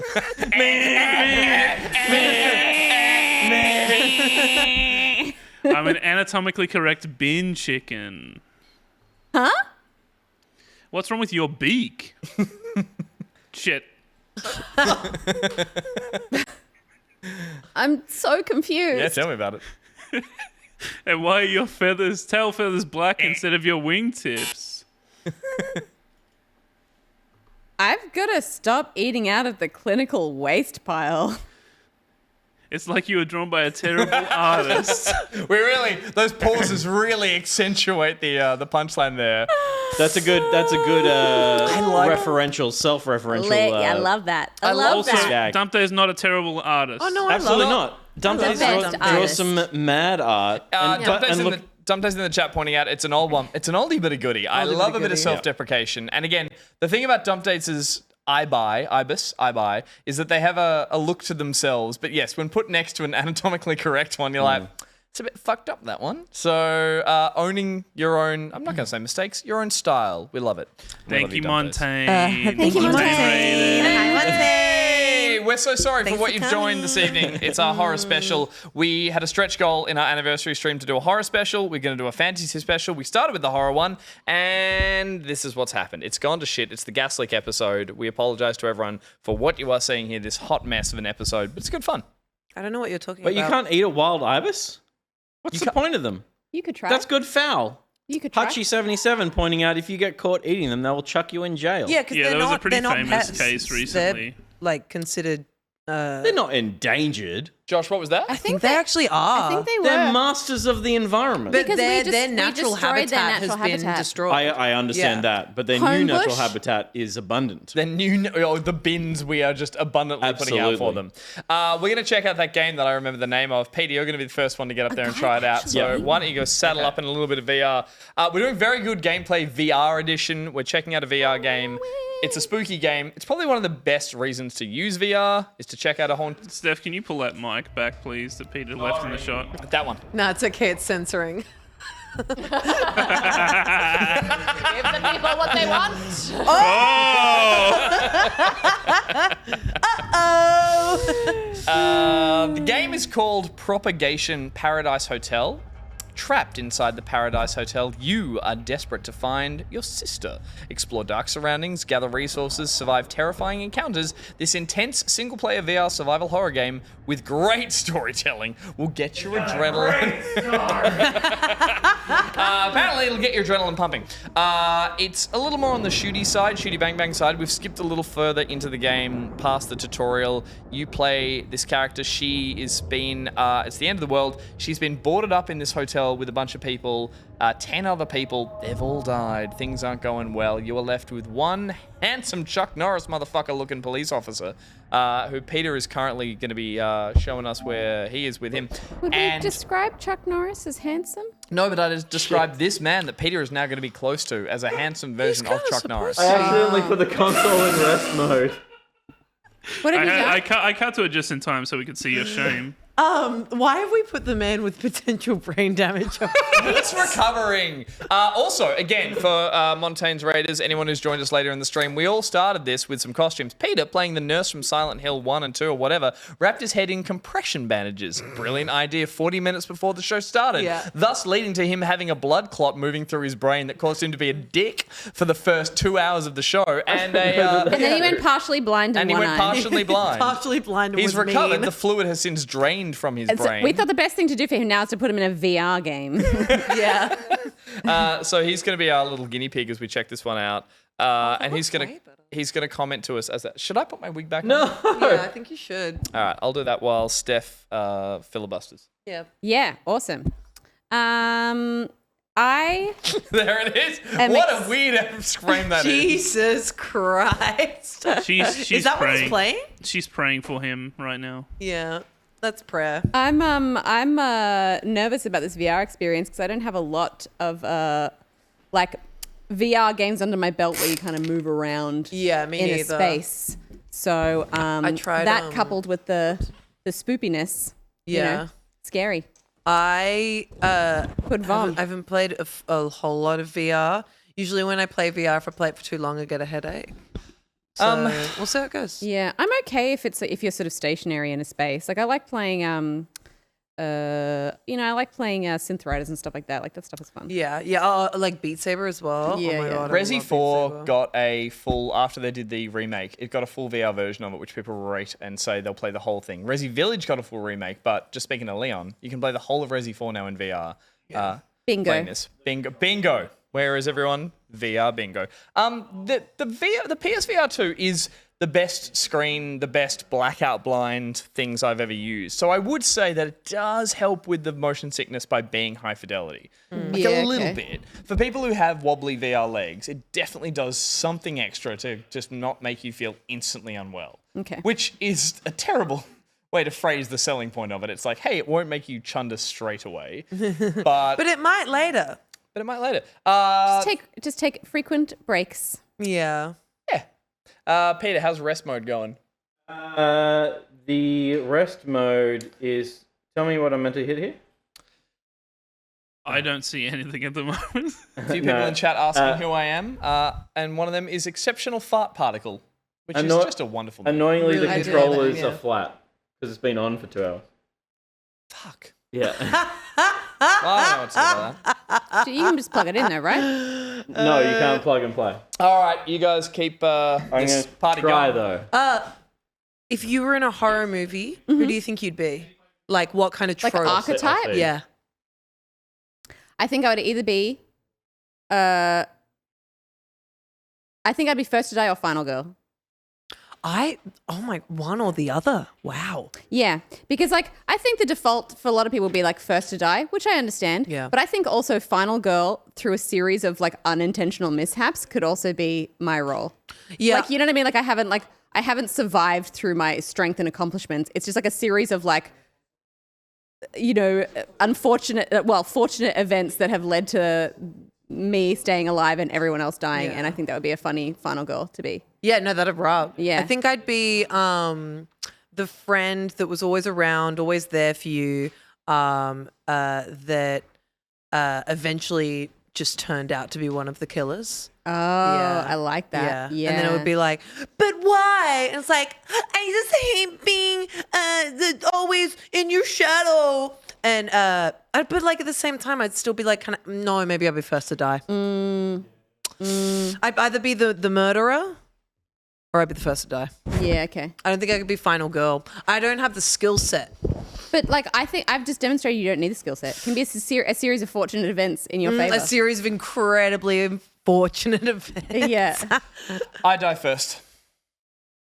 Speaker 3: I'm an anatomically correct bin chicken.
Speaker 2: Huh?
Speaker 3: What's wrong with your beak? Shit.
Speaker 2: I'm so confused.
Speaker 5: Yeah, tell me about it.
Speaker 3: And why are your tail feathers black instead of your wingtips?
Speaker 2: I've got to stop eating out of the clinical waste pile.
Speaker 3: It's like you were drawn by a terrible artist.
Speaker 5: Those pauses really accentuate the punchline there.
Speaker 6: That's a good referential, self-referential.
Speaker 2: I love that. I love
Speaker 3: Also,
Speaker 2: that.
Speaker 3: Dump Day is not a terrible artist.
Speaker 7: Oh, no, I
Speaker 6: Absolutely
Speaker 7: love
Speaker 6: not. Dump
Speaker 2: I love
Speaker 6: Days
Speaker 2: best
Speaker 6: draw
Speaker 2: artist.
Speaker 6: some mad art.
Speaker 5: Dump in the chat pointing out it's an old one. It's an oldie but a goodie. I love a bit of self-deprecation. And again, the thing about Dump Dates is I buy, is that they have a look to themselves. But yes, when put next to an anatomically correct one, you're like, it's a bit fucked up, that one. So owning your own, I'm not going to say mistakes, your own style. We love it.
Speaker 3: Thank you, Montaigne.
Speaker 2: Thank you, Montaigne.
Speaker 7: Hi, Montaigne.
Speaker 5: We're so sorry
Speaker 7: Thanks
Speaker 5: for what
Speaker 7: for
Speaker 5: you've joined
Speaker 7: coming.
Speaker 5: this evening. It's our horror special. We had a stretch goal in our anniversary stream to do a horror special. We're going to do a fantasy special. We started with the horror one, and this is what's happened. It's gone to shit. It's the gas leak episode. We apologize to everyone for what you are seeing here, this hot mess of an episode, but it's good fun.
Speaker 7: I don't know what you're talking
Speaker 6: But
Speaker 7: about.
Speaker 6: you can't eat a wild ibis? What's the point of them?
Speaker 2: You could try.
Speaker 6: That's good foul.
Speaker 2: You could try.
Speaker 6: Hutchie77 pointing out if you get caught eating them, they will chuck you in jail.
Speaker 7: Yeah, because
Speaker 3: Yeah,
Speaker 7: they're
Speaker 3: there was
Speaker 7: not,
Speaker 3: a pretty
Speaker 7: they're not
Speaker 3: famous
Speaker 7: pets.
Speaker 3: case recently.
Speaker 7: They're like considered.
Speaker 6: They're not endangered.
Speaker 5: Josh, what was that?
Speaker 7: I think they actually are.
Speaker 2: I think they were.
Speaker 6: They're masters of the environment.
Speaker 7: But
Speaker 2: Because
Speaker 7: their
Speaker 2: we
Speaker 7: natural
Speaker 2: destroyed their
Speaker 7: habitat
Speaker 2: natural
Speaker 7: has been
Speaker 2: habitat.
Speaker 7: destroyed.
Speaker 6: I understand
Speaker 7: Yeah.
Speaker 6: that, but their
Speaker 2: Home
Speaker 6: new natural
Speaker 2: bush?
Speaker 6: habitat is abundant.
Speaker 5: The bins we are just abundantly putting out for them. We're going to check out that game that I remember the name of. Peter, you're going to be the first one to get up there and try it out. So why don't you go saddle up in a little bit of VR. We're doing very good gameplay VR edition. We're checking out a VR game. It's a spooky game. It's probably one of the best reasons to use VR is to check out a haunted...
Speaker 3: Steph, can you pull that mic back, please, that Peter left in the shot?
Speaker 5: That one.
Speaker 7: No, it's okay. It's censoring.
Speaker 13: Give the people what they want.
Speaker 5: The game is called Propagation Paradise Hotel. Trapped inside the Paradise Hotel, you are desperate to find your sister. Explore dark surroundings, gather resources, survive terrifying encounters. This intense single-player VR survival horror game with great storytelling will get your adrenaline. Apparently, it'll get your adrenaline pumping. It's a little more on the shooty bang bang side. We've skipped a little further into the game past the tutorial. You play this character. She is been. It's the end of the world. She's been boarded up in this hotel with a bunch of people, 10 other people. They've all died. Things aren't going well. You are left with one handsome Chuck Norris motherfucker looking police officer, who Peter is currently going to be showing us where he is with him.
Speaker 2: Would we describe Chuck Norris as handsome?
Speaker 5: No, but I just described this man that Peter is now going to be close to as a handsome version of Chuck Norris.
Speaker 6: I accidentally put the console in rest mode.
Speaker 2: What have you done?
Speaker 3: I cut to it just in time so we could see your shame.
Speaker 7: Why have we put the man with potential brain damage on?
Speaker 5: He's recovering. Also, again, for Montaigne's Raiders, anyone who's joined us later in the stream, we all started this with some costumes. Peter, playing the nurse from Silent Hill 1 and 2 or whatever, wrapped his head in compression bandages. Brilliant idea 40 minutes before the show started.
Speaker 7: Yeah.
Speaker 5: Thus leading to him having a blood clot moving through his brain that caused him to be a dick for the first 2 hours of the show. And
Speaker 2: And then he went partially blind in
Speaker 5: and he
Speaker 2: one
Speaker 5: went
Speaker 2: eye.
Speaker 5: partially blind.
Speaker 7: Partially blind and
Speaker 5: He's
Speaker 7: was
Speaker 5: recovered.
Speaker 7: mean.
Speaker 5: The fluid has since drained from his
Speaker 2: And so
Speaker 5: brain.
Speaker 2: we thought the best thing to do for him now is to put him in a VR game.
Speaker 7: Yeah.
Speaker 5: So he's going to be our little guinea pig as we check this one out, and he's going to comment to us as that. Should I put my wig back on?
Speaker 7: Yeah, I think you should.
Speaker 5: All right, I'll do that while Steph filibusters.
Speaker 7: Yeah.
Speaker 2: Yeah, awesome. I
Speaker 5: There it is.
Speaker 2: And
Speaker 5: What
Speaker 2: it's-
Speaker 5: a weird frame that is.
Speaker 7: Jesus Christ.
Speaker 3: She's
Speaker 7: Is that what he's
Speaker 3: praying.
Speaker 7: playing?
Speaker 3: She's praying for him right now.
Speaker 7: Yeah. That's prayer.
Speaker 2: I'm nervous about this VR experience because I don't have a lot of like VR games under my belt where you kind of move around
Speaker 7: Yeah, me
Speaker 2: in
Speaker 7: neither.
Speaker 2: a space. So
Speaker 7: I tried
Speaker 2: that coupled with the spoopiness, you
Speaker 7: Yeah.
Speaker 2: know, scary.
Speaker 7: I
Speaker 2: Could vom.
Speaker 7: haven't played a whole lot of VR. Usually when I play VR, if I play it for too long, I get a headache. So we'll see how it goes.
Speaker 2: Yeah, I'm okay if you're sort of stationary in a space. Like I like playing I like playing synth riders and stuff like that. Like that stuff is fun.
Speaker 7: Yeah. Like Beat Saber as well.
Speaker 2: Yeah,
Speaker 7: oh my God, I
Speaker 5: Resi
Speaker 7: love
Speaker 5: 4
Speaker 7: Beat Saber.
Speaker 5: got a full, after they did the remake, it got a full VR version of it, which people rate and say they'll play the whole thing. Resi Village got a full remake, but just speaking of Leon, you can play the whole of Resi 4 now in VR.
Speaker 2: Bingo.
Speaker 5: Playing this. Bingo. Where is everyone? VR bingo. The PSVR 2 is the best screen, the best blackout blind things I've ever used. So I would say that it does help with the motion sickness by being high fidelity. Like a little bit. For people who have wobbly VR legs, it definitely does something extra to just not make you feel instantly unwell.
Speaker 2: Okay.
Speaker 5: Which is a terrible way to phrase the selling point of it. It's like, hey, it won't make you chunder straight away. But
Speaker 7: it might later.
Speaker 5: But it might later.
Speaker 2: Just take frequent breaks.
Speaker 7: Yeah.
Speaker 5: Peter, how's rest mode going?
Speaker 6: The rest mode is. Tell me what I'm meant to hit here.
Speaker 3: I don't see anything at the moment.
Speaker 5: A few people in chat asking who I am, and one of them is exceptional fart particle, which is just a wonderful name.
Speaker 6: Annoyingly,
Speaker 7: Really
Speaker 6: the
Speaker 7: good
Speaker 6: controllers
Speaker 7: name,
Speaker 6: are flat because it's been on for 2 hours.
Speaker 5: Fuck.
Speaker 6: Yeah.
Speaker 5: I don't know what to do about that.
Speaker 2: You can just plug it in there, right?
Speaker 6: No, you can't plug and play.
Speaker 5: All right, you guys keep
Speaker 6: I'm
Speaker 5: this
Speaker 6: gonna
Speaker 5: party
Speaker 6: try
Speaker 5: going.
Speaker 6: though.
Speaker 7: If you were in a horror movie, who do you think you'd be? Like what kind of trope?
Speaker 2: Like archetype?
Speaker 6: I'll see.
Speaker 7: Yeah.
Speaker 2: I think I would either be I think I'd be First to Die or Final Girl.
Speaker 7: One or the other. Wow.
Speaker 2: Yeah, because like I think the default for a lot of people would be like First to Die, which I understand.
Speaker 7: Yeah.
Speaker 2: But I think also Final Girl through a series of like unintentional mishaps could also be my role.
Speaker 7: Yeah.
Speaker 2: Like you know what I mean? Like I haven't survived through my strength and accomplishments. It's just like a series of like fortunate events that have led to me staying alive and everyone else dying.
Speaker 7: Yeah.
Speaker 2: And I think that would be a funny Final Girl to be.
Speaker 7: Yeah, no, that'd rob.
Speaker 2: Yeah.
Speaker 7: I think I'd be the friend that was always around, always there for you, that eventually just turned out to be one of the killers.
Speaker 2: Oh, I like that. Yeah.
Speaker 7: And then it would be like, but why? And it's like, I just hate being always in your shadow. And but like at the same time, I'd still be like, no, maybe I'll be first to die. I'd either be the murderer or I'd be the first to die.
Speaker 2: Yeah, okay.
Speaker 7: I don't think I could be final girl. I don't have the skill set.
Speaker 2: But like, I think I've just demonstrated you don't need the skill set. It can be a series of fortunate events in your favor.
Speaker 7: A series of incredibly unfortunate events.
Speaker 2: Yeah.
Speaker 5: I die first.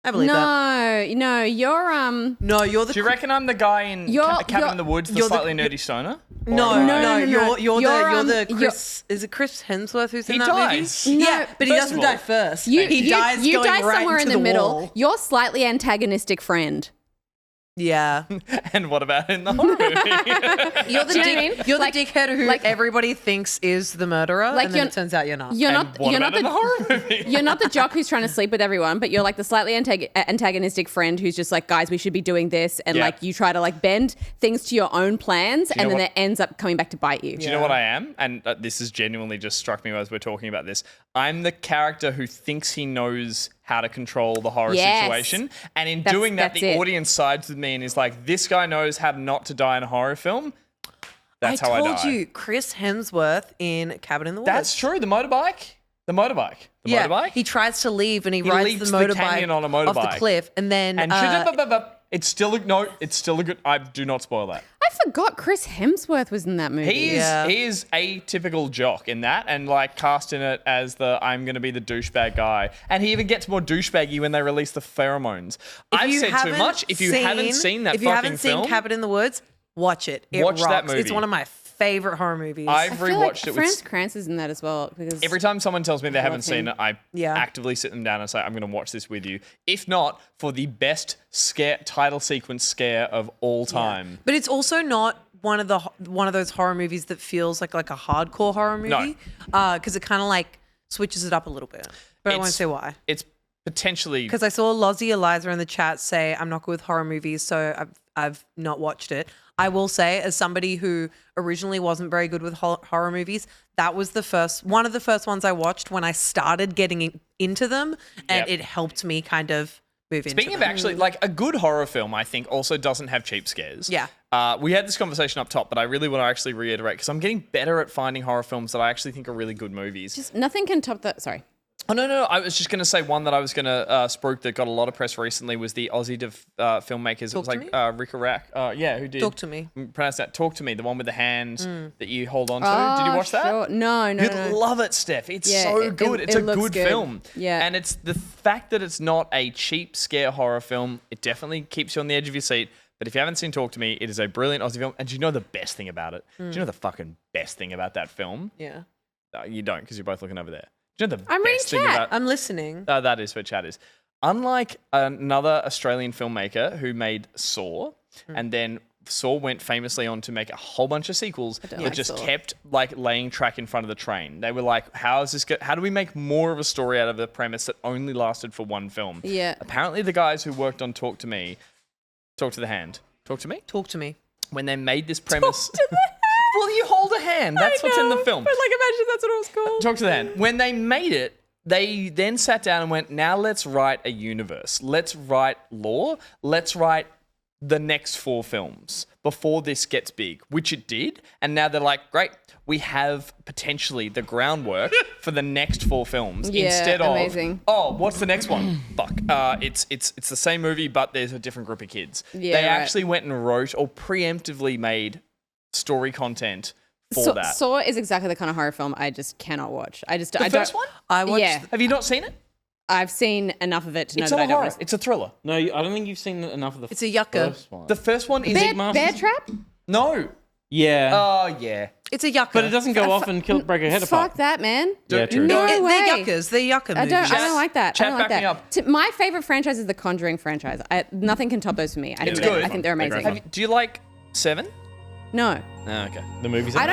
Speaker 7: I believe that.
Speaker 2: No, you're
Speaker 7: No, you're the.
Speaker 5: Do you reckon I'm the guy in Cabin in the Woods, the slightly nerdy stoner?
Speaker 7: No. You're the
Speaker 2: you're-
Speaker 7: Chris. Is it Chris Hemsworth who's in
Speaker 5: He
Speaker 7: that
Speaker 5: dies.
Speaker 7: movie?
Speaker 2: No,
Speaker 7: Yeah, but he
Speaker 5: first
Speaker 7: doesn't
Speaker 5: of all,
Speaker 7: die first.
Speaker 2: you
Speaker 7: dies
Speaker 2: you
Speaker 7: going
Speaker 2: die
Speaker 7: right
Speaker 2: somewhere in
Speaker 7: into
Speaker 2: the middle.
Speaker 7: wall.
Speaker 2: You're slightly antagonistic friend.
Speaker 7: Yeah.
Speaker 5: And what about in the horror movie?
Speaker 7: You're the
Speaker 2: Do you know what I mean?
Speaker 7: You're
Speaker 2: Like-
Speaker 7: the dickhead who
Speaker 2: like-
Speaker 7: everybody thinks is the murderer,
Speaker 2: Like
Speaker 7: and then
Speaker 2: you're-
Speaker 7: it turns out you're not.
Speaker 2: You're
Speaker 5: And
Speaker 2: not.
Speaker 5: what
Speaker 2: You're
Speaker 5: about
Speaker 2: not
Speaker 5: in the horror movie?
Speaker 2: You're not the jock who's trying to sleep with everyone, but you're like the slightly antagonistic friend who's just like, guys, we should be doing this, and
Speaker 5: Yeah.
Speaker 2: like you try to like bend things to your own plans,
Speaker 5: you
Speaker 2: and
Speaker 5: know
Speaker 2: then
Speaker 5: what-
Speaker 2: it ends up coming back to bite you.
Speaker 5: Do you know what I am? And this has genuinely just struck me as we're talking about this. I'm the character who thinks he knows how to control the horror
Speaker 2: Yes.
Speaker 5: situation. And in
Speaker 2: That's-
Speaker 5: doing that,
Speaker 2: that's
Speaker 5: the
Speaker 2: it.
Speaker 5: audience sides with me and is like, this guy knows how not to die in a horror film. That's how I die.
Speaker 7: told you, Chris Hemsworth in Cabin in the Woods.
Speaker 5: That's true. The motorbike. Motorbike.
Speaker 7: He tries to leave and he
Speaker 5: He
Speaker 7: rides
Speaker 5: leaps
Speaker 7: the
Speaker 5: the
Speaker 7: motorbike
Speaker 5: canyon on a
Speaker 7: off
Speaker 5: motorbike.
Speaker 7: the cliff, and then
Speaker 5: And it's still a good. I do not spoil that.
Speaker 2: I forgot Chris Hemsworth was in that movie.
Speaker 5: He is a typical jock in that, and like cast in it as I'm going to be the douchebag guy. And he even gets more douchebaggy when they release the pheromones. I've said too much. If you haven't seen that
Speaker 7: if you
Speaker 5: fucking
Speaker 7: haven't seen
Speaker 5: film,
Speaker 7: Cabin in the Woods, watch it. It
Speaker 5: Watch that
Speaker 7: rocks.
Speaker 5: movie.
Speaker 7: It's one of my favorite horror movies.
Speaker 5: I've
Speaker 2: I feel like
Speaker 5: rewatched it.
Speaker 2: Franz Kranz is in that as well. Because
Speaker 5: Every time someone tells me they haven't seen
Speaker 2: him.
Speaker 5: it, I actively sit them down and say, I'm going to watch this with you. If not, for the best title sequence scare of all time.
Speaker 7: But it's also not one of those horror movies that feels like a hardcore horror movie. Because it kind of like switches it up a little bit. But I won't say why.
Speaker 5: It's potentially...
Speaker 7: Because I saw Lozzie Eliza in the chat say, I'm not good with horror movies, so I've not watched it. I will say, as somebody who originally wasn't very good with horror movies, that was one of the first ones I watched when I started getting into them, and it helped me kind of move into them.
Speaker 5: Speaking of actually, like a good horror film, I think also doesn't have cheap scares.
Speaker 7: Yeah.
Speaker 5: We had this conversation up top, but I really want to actually reiterate because I'm getting better at finding horror films that I actually think are really good movies.
Speaker 2: Just nothing can top that. Sorry.
Speaker 5: Oh, no. I was just going to say one that I was going to spruik that got a lot of press recently was the Aussie filmmakers. It was like Rick Rack. Who did?
Speaker 7: Talk to Me.
Speaker 5: Pronounce that. Talk to Me, the one with the hand that you hold on to.
Speaker 2: Oh,
Speaker 5: Did you watch that?
Speaker 2: sure. No.
Speaker 5: You'd love it, Steph. It's so good. It's a good film.
Speaker 2: Yeah.
Speaker 5: And it's the fact that it's not a cheap scare horror film. It definitely keeps you on the edge of your seat. But if you haven't seen Talk to Me, it is a brilliant Aussie film. And do you know the best thing about it? Do you know the fucking best thing about that film?
Speaker 7: Yeah.
Speaker 5: You don't, because you're both looking over there. Do you know the
Speaker 2: I'm reading
Speaker 5: best thing
Speaker 2: chat.
Speaker 5: about...
Speaker 7: I'm listening.
Speaker 5: that is where chat is. Unlike another Australian filmmaker who made Saw, and then Saw went famously on to make a whole bunch of sequels that just kept like laying track in front of the train. They were like, how do we make more of a story out of a premise that only lasted for one film?
Speaker 2: Yeah.
Speaker 5: Apparently the guys who worked on Talk to Me, Talk to the Hand. Talk to Me?
Speaker 7: Talk to Me.
Speaker 5: When they made this premise... Well, you hold a hand. That's what's in the film.
Speaker 2: But like, imagine that's what it was called.
Speaker 5: Talk to the hand. When they made it, they then sat down and went, now let's write a universe. Let's write lore. Let's write the next 4 films before this gets big, which it did. And now they're like, great, we have potentially the groundwork for the next 4 films.
Speaker 2: Yeah,
Speaker 5: instead
Speaker 2: amazing.
Speaker 5: of, what's the next one? Fuck. It's the same movie, but there's a different group of kids.
Speaker 2: Yeah,
Speaker 5: they
Speaker 2: right.
Speaker 5: actually went and wrote or preemptively made story content for that.
Speaker 2: Saw is exactly the kind of horror film I just cannot watch.
Speaker 5: The first one?
Speaker 7: I watched.
Speaker 2: Yeah.
Speaker 5: Have you not seen it?
Speaker 2: I've seen enough of it to know
Speaker 5: It's
Speaker 2: that
Speaker 5: not
Speaker 2: I
Speaker 5: a
Speaker 2: don't
Speaker 5: horror.
Speaker 2: want to.
Speaker 5: It's a thriller.
Speaker 6: No, I don't think you've seen enough of the
Speaker 7: It's a yucca.
Speaker 6: first one.
Speaker 5: The first one is
Speaker 2: Bear Trap?
Speaker 5: No.
Speaker 6: Yeah.
Speaker 5: Oh, yeah.
Speaker 7: It's a yucca.
Speaker 6: But it doesn't go off and break her head apart.
Speaker 2: Fuck that, man.
Speaker 6: Yeah, true.
Speaker 2: No
Speaker 7: They're
Speaker 2: way.
Speaker 7: yuccas. They're yucca
Speaker 2: I
Speaker 7: movies.
Speaker 2: don't like that.
Speaker 5: Chat,
Speaker 2: I don't like
Speaker 5: back me
Speaker 2: that.
Speaker 5: up.
Speaker 2: My favorite franchise is the Conjuring franchise. Nothing can top those for me. I think
Speaker 5: good.
Speaker 2: I think they're
Speaker 6: They're
Speaker 2: amazing.
Speaker 6: great fun.
Speaker 5: Do you like 7?
Speaker 2: No,
Speaker 5: Oh, okay.
Speaker 6: The movies.
Speaker 2: I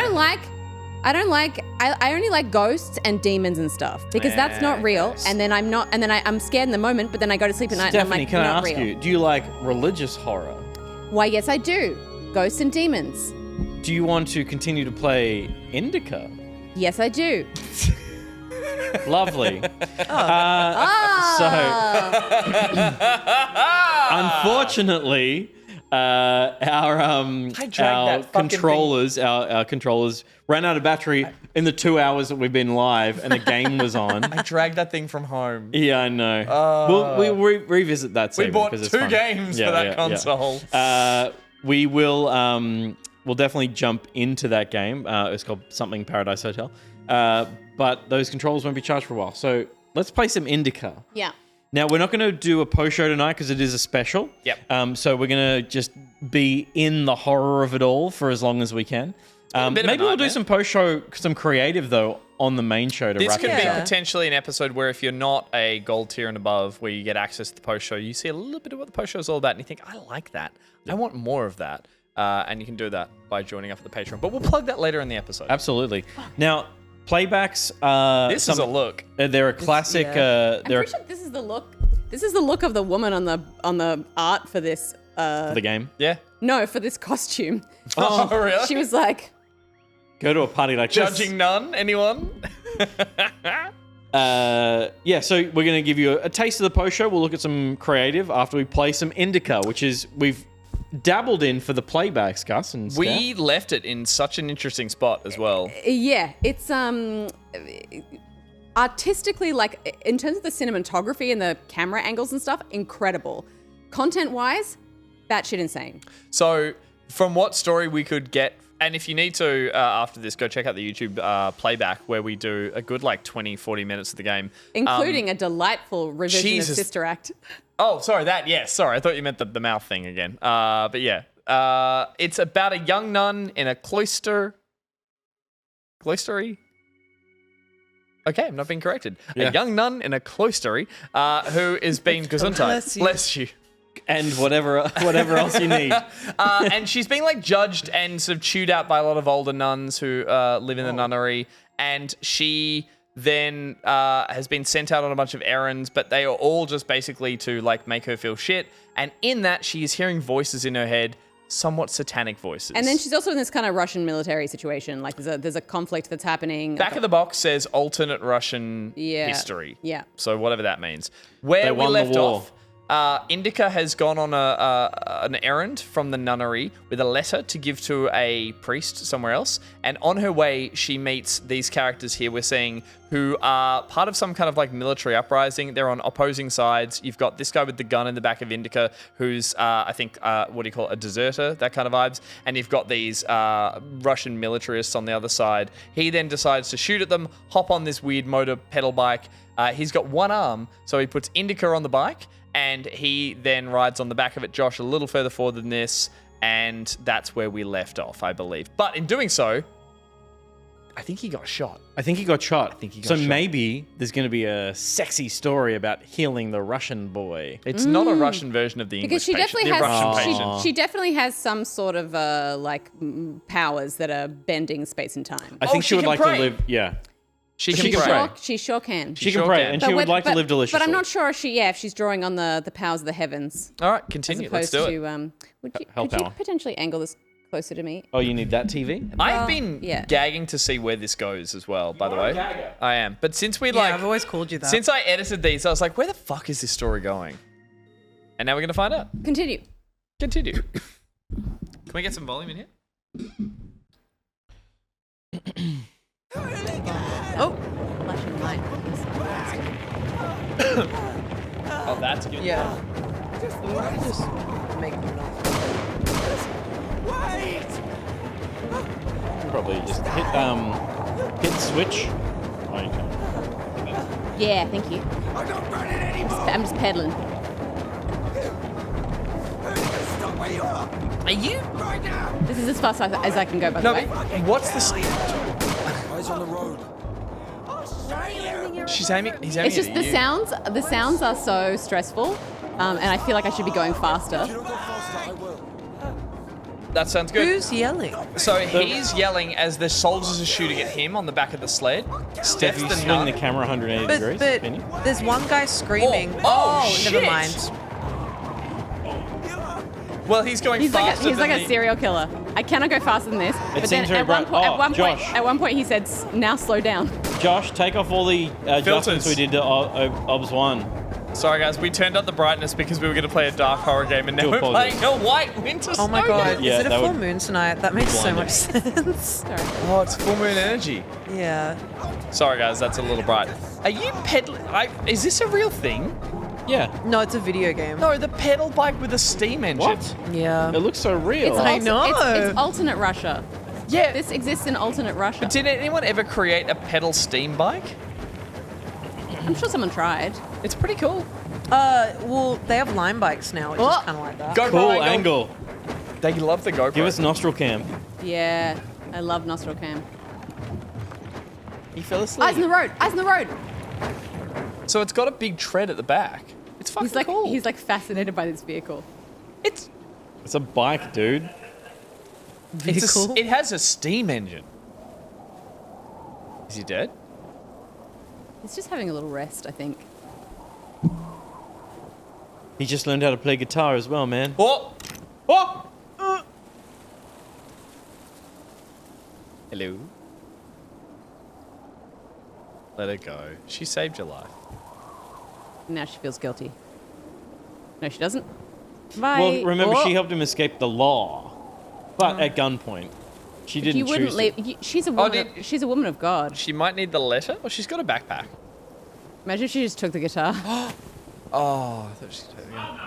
Speaker 2: only like ghosts and demons and stuff because that's not real.
Speaker 5: Yes.
Speaker 2: And then I'm scared in the moment, but then I go to sleep at night and I'm
Speaker 6: Stephanie,
Speaker 2: like,
Speaker 6: can I
Speaker 2: not
Speaker 6: ask
Speaker 2: real.
Speaker 6: you, do you like religious horror?
Speaker 2: Why, yes, I do. Ghosts and demons.
Speaker 6: Do you want to continue to play Indika?
Speaker 2: Yes, I do.
Speaker 6: Lovely. Unfortunately, our controllers ran out of battery in the 2 hours that we've been live, and the game was on.
Speaker 5: I dragged that thing from home.
Speaker 6: Yeah, I know. We'll revisit that.
Speaker 5: We
Speaker 6: segment
Speaker 5: bought
Speaker 6: 'cause it's
Speaker 5: 2
Speaker 6: fun.
Speaker 5: games for that console.
Speaker 6: We will. We'll definitely jump into that game. It's called something Paradise Hotel. But those controls won't be charged for a while. So let's play some Indika.
Speaker 2: Yeah.
Speaker 6: Now, we're not going to do a post-show tonight because it is a special.
Speaker 5: Yep.
Speaker 6: So we're going to just be in the horror of it all for as long as we can. Maybe we'll do some post-show, some creative, though, on the main show to
Speaker 5: This
Speaker 6: wrap
Speaker 5: could
Speaker 6: it
Speaker 5: be
Speaker 6: up.
Speaker 5: potentially an episode where if you're not a gold tier and above, where you get access to the post-show, you see a little bit of what the post-show is all about, and you think, I like that. I want more of that. And you can do that by joining up for the Patreon. But we'll plug that later in the episode.
Speaker 6: Absolutely. Now, playbacks.
Speaker 5: This is a look.
Speaker 6: They're a classic.
Speaker 2: I'm
Speaker 6: they're
Speaker 2: pretty sure this is the look. This is the look of the woman on the art for this.
Speaker 6: for the game.
Speaker 5: Yeah.
Speaker 2: No, for this costume.
Speaker 5: Oh, really?
Speaker 2: She was like,
Speaker 6: Go to a party like this.
Speaker 5: Judging none? Anyone?
Speaker 6: Yeah, so we're going to give you a taste of the post show. We'll look at some creative after we play some Indika, which is we've dabbled in for the playbacks, Gus. And
Speaker 5: We left it in such an interesting spot as well.
Speaker 2: yeah, it's artistically, like in terms of the cinematography and the camera angles and stuff, incredible. Content-wise, batshit insane.
Speaker 5: So, from what story we could get, and if you need to, after this, go check out the YouTube playback where we do a good 20, 40 minutes of the game.
Speaker 2: Including a delightful revision of Sister Act.
Speaker 5: Oh, sorry, yes. Sorry, I thought you meant the mouth thing again. But yeah, it's about a young nun in a cloistery? Okay, I'm not being corrected.
Speaker 6: Yeah.
Speaker 5: A young nun in a cloistery who is being gesundheit. Bless you.
Speaker 6: And whatever else you need.
Speaker 5: And she's being judged and sort of chewed out by a lot of older nuns who live in the nunnery. And she then has been sent out on a bunch of errands, but they are all just basically to make her feel shit. And in that, she is hearing voices in her head somewhat satanic voices.
Speaker 2: And then she's also in this kind of Russian military situation. Like there's a conflict that's happening.
Speaker 5: Back of the box says alternate Russian
Speaker 2: Yeah.
Speaker 5: history.
Speaker 2: Yeah.
Speaker 5: So whatever that means. Where
Speaker 6: They
Speaker 5: we
Speaker 6: won the
Speaker 5: left
Speaker 6: war.
Speaker 5: off, Indika has gone on an errand from the nunnery with a letter to give to a priest somewhere else. And on her way, she meets these characters here we're seeing who are part of some kind of like military uprising. They're on opposing sides. You've got this guy with the gun in the back of Indika who's, I think, what do you call it, a deserter, that kind of vibes. And you've got these Russian militarists on the other side. He then decides to shoot at them, hop on this weird motor pedal bike. He's got one arm, so he puts Indika on the bike. And he then rides on the back of it, Josh, a little further forward than this. And that's where we left off, I believe. But in doing so, I think he got shot.
Speaker 6: I think he got shot.
Speaker 5: I think he got
Speaker 6: so
Speaker 5: shot.
Speaker 6: maybe there's going to be a sexy story about healing the Russian boy.
Speaker 5: It's not a Russian version of the
Speaker 2: Because
Speaker 5: English
Speaker 2: she definitely
Speaker 5: patient. The
Speaker 2: has
Speaker 5: Russian patient.
Speaker 2: she definitely has some sort of powers that are bending space and time.
Speaker 6: I think she would
Speaker 5: can
Speaker 6: like
Speaker 5: pray.
Speaker 6: to live. Yeah.
Speaker 5: She
Speaker 6: She
Speaker 5: can
Speaker 6: can
Speaker 5: pray.
Speaker 6: pray.
Speaker 2: She sure can.
Speaker 6: She can
Speaker 5: sure
Speaker 6: pray,
Speaker 5: can.
Speaker 6: and she would like to live deliciously.
Speaker 2: But I'm not sure if she's drawing on the powers of the heavens.
Speaker 5: All right,
Speaker 2: As
Speaker 5: continue.
Speaker 2: opposed
Speaker 5: Let's do it.
Speaker 2: to
Speaker 6: Hell
Speaker 2: could you
Speaker 6: power.
Speaker 2: potentially angle this closer to me?
Speaker 6: Oh, you need that TV?
Speaker 5: I've been
Speaker 2: yeah.
Speaker 5: gagging to see where this goes as well, by the way. I am. But since we
Speaker 7: Yeah,
Speaker 5: like
Speaker 7: I've always called you that.
Speaker 5: since I edited these, I was like, where the fuck is this story going? And now we're gonna find out.
Speaker 2: Continue.
Speaker 5: Continue. Can we get some volume in here?
Speaker 7: Oh,
Speaker 2: Flashing light.
Speaker 5: Oh, that's good.
Speaker 7: yeah. Just make them not.
Speaker 6: Probably just hit switch. Oh, you can.
Speaker 2: Yeah, thank you. I'm just pedaling.
Speaker 5: Are you?
Speaker 2: This is as fast as I can go, by the
Speaker 5: No,
Speaker 2: way.
Speaker 5: what's this?
Speaker 11: Eyes on the road.
Speaker 5: She's aiming. He's aiming
Speaker 2: It's just
Speaker 5: at
Speaker 2: the
Speaker 5: you.
Speaker 2: sounds. The sounds are so stressful, and I feel like I should be going faster.
Speaker 11: If you don't go faster, I will.
Speaker 5: That sounds good.
Speaker 7: Who's yelling?
Speaker 5: So he's yelling as the soldiers are shooting at him on the back of the sled. Steph's
Speaker 6: If you
Speaker 5: the
Speaker 6: swing
Speaker 5: nun.
Speaker 6: the camera 180 degrees,
Speaker 7: But
Speaker 6: can you?
Speaker 7: there's one guy screaming.
Speaker 5: Oh,
Speaker 7: never
Speaker 5: shit.
Speaker 7: mind.
Speaker 5: Well, he's going
Speaker 2: He's like
Speaker 5: faster than
Speaker 2: a serial killer. I cannot go faster than this. But then
Speaker 6: seems very
Speaker 2: at one,
Speaker 6: bright. Oh, Josh.
Speaker 2: at one point he said, "Now slow down."
Speaker 6: Josh, take off all the adjustments
Speaker 5: Filters.
Speaker 6: we did to OBS 1.
Speaker 5: Sorry, guys. We turned up the brightness because we were going to play a dark horror game, and now
Speaker 6: Do
Speaker 5: we're
Speaker 6: apologize.
Speaker 5: playing a white winter
Speaker 7: Oh my
Speaker 5: snow
Speaker 7: god,
Speaker 5: game.
Speaker 6: Yeah,
Speaker 7: is it a
Speaker 6: that
Speaker 7: full
Speaker 6: would
Speaker 7: moon tonight? That makes so
Speaker 6: blinding.
Speaker 7: much sense.
Speaker 5: Oh, it's full moon energy.
Speaker 7: Yeah.
Speaker 5: Sorry, guys. That's a little bright. Are you pedaling? Is this a real thing?
Speaker 6: Yeah.
Speaker 7: No, it's a video game.
Speaker 5: No, the pedal bike with a steam engine.
Speaker 6: What?
Speaker 7: Yeah.
Speaker 6: It looks so real.
Speaker 7: I know.
Speaker 2: It's alternate Russia.
Speaker 5: Yeah.
Speaker 2: This exists in alternate Russia.
Speaker 5: But did anyone ever create a pedal steam bike?
Speaker 2: I'm sure someone tried.
Speaker 5: It's pretty cool.
Speaker 7: Well, they have line bikes now, which is kind of like that.
Speaker 5: GoPro
Speaker 6: Cool
Speaker 5: angle.
Speaker 6: angle.
Speaker 5: They love the GoPro.
Speaker 6: Give us nostril cam.
Speaker 2: Yeah, I love nostril cam.
Speaker 5: He fell asleep.
Speaker 2: Eyes on the road. Eyes on the road.
Speaker 5: So it's got a big tread at the back. It's fucking cool.
Speaker 2: He's like fascinated by this vehicle.
Speaker 5: It's
Speaker 6: It's a bike, dude.
Speaker 7: Vehicle?
Speaker 5: it has a steam engine. Is he dead?
Speaker 2: He's just having a little rest, I think.
Speaker 6: He just learned how to play guitar as well, man.
Speaker 5: Oh! Oh! Hello? Let her go. She saved your life.
Speaker 2: Now she feels guilty. No, she doesn't. Bye.
Speaker 6: Well, remember,
Speaker 2: Oh.
Speaker 6: she helped him escape the law, but at gunpoint. She didn't
Speaker 2: You wouldn't
Speaker 6: choose
Speaker 2: leave.
Speaker 6: to.
Speaker 2: She's a woman. She's a woman of God.
Speaker 5: She might need the letter, or she's got a backpack.
Speaker 2: Imagine if she just took the guitar.
Speaker 5: Oh, I thought she took it again.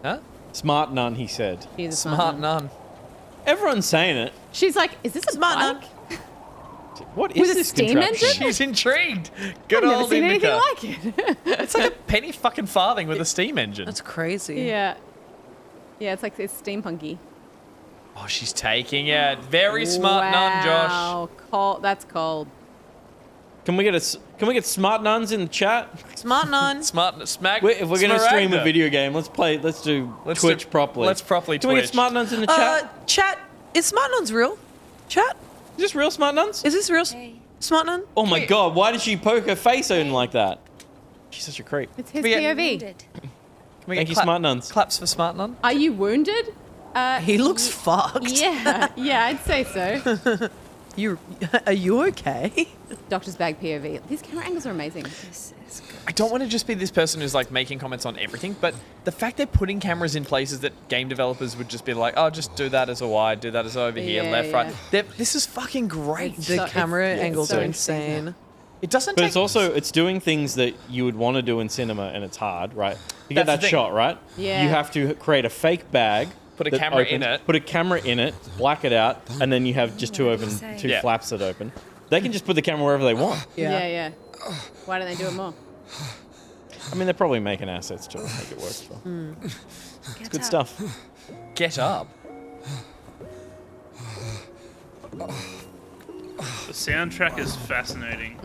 Speaker 5: Huh?
Speaker 6: Smart nun, he said.
Speaker 2: She's a
Speaker 5: Smart nun.
Speaker 6: Everyone's saying it.
Speaker 2: She's like, is this a
Speaker 7: Smart
Speaker 2: bike?
Speaker 7: nun.
Speaker 6: What
Speaker 2: With
Speaker 6: is
Speaker 2: a
Speaker 6: this
Speaker 2: steam
Speaker 6: contraption?
Speaker 2: engine?
Speaker 5: She's intrigued. Good
Speaker 2: I've never
Speaker 5: old
Speaker 2: seen anything
Speaker 5: Indika.
Speaker 2: like it.
Speaker 5: It's like a penny fucking farthing with a steam engine.
Speaker 7: That's crazy.
Speaker 2: Yeah. Yeah, it's like it's steampunky.
Speaker 5: Oh, she's taking it. Very smart nun, Josh.
Speaker 2: Wow, cold. That's cold.
Speaker 6: Can we get smart nuns in the chat?
Speaker 7: Smart nun.
Speaker 5: Smart smack.
Speaker 6: If we're gonna stream a
Speaker 5: Smaragda.
Speaker 6: video game, let's do
Speaker 5: Let's
Speaker 6: Twitch
Speaker 5: do-
Speaker 6: properly.
Speaker 5: let's properly
Speaker 6: Can we get
Speaker 5: Twitch.
Speaker 6: smart nuns in the chat?
Speaker 7: Chat, is Smart Nuns real? Chat,
Speaker 6: Is this real smart nuns?
Speaker 7: is this real Smart Nun?
Speaker 6: Oh my god, why did she poke her face in like that? She's such a creep.
Speaker 2: It's his
Speaker 5: We get-
Speaker 2: POV.
Speaker 5: Can we
Speaker 6: Thank
Speaker 5: get
Speaker 6: you, smart nuns.
Speaker 5: Claps for smart nun.
Speaker 2: Are you wounded?
Speaker 7: He looks fucked.
Speaker 2: Yeah, I'd say so.
Speaker 7: Are you okay?
Speaker 2: Doctor's bag POV. These camera angles are amazing.
Speaker 5: I don't want to just be this person who's like making comments on everything, but the fact they're putting cameras in places that game developers would just be like, oh, just do that as a wide, do that as over here, left, right. This is fucking great.
Speaker 7: The camera angles are insane.
Speaker 5: It doesn't.
Speaker 6: But it's doing things that you would want to do in cinema, and it's hard, right? You get that shot, right?
Speaker 2: Yeah.
Speaker 6: You have to create a fake bag.
Speaker 5: Put a camera in it.
Speaker 6: Put a camera in it, black it out, and then you have just two flaps that open. They can just put the camera wherever they want.
Speaker 2: Yeah. Why don't they do it more?
Speaker 6: I mean, they're probably making assets to make it work. So. It's good stuff.
Speaker 5: Get up.
Speaker 3: The soundtrack is fascinating.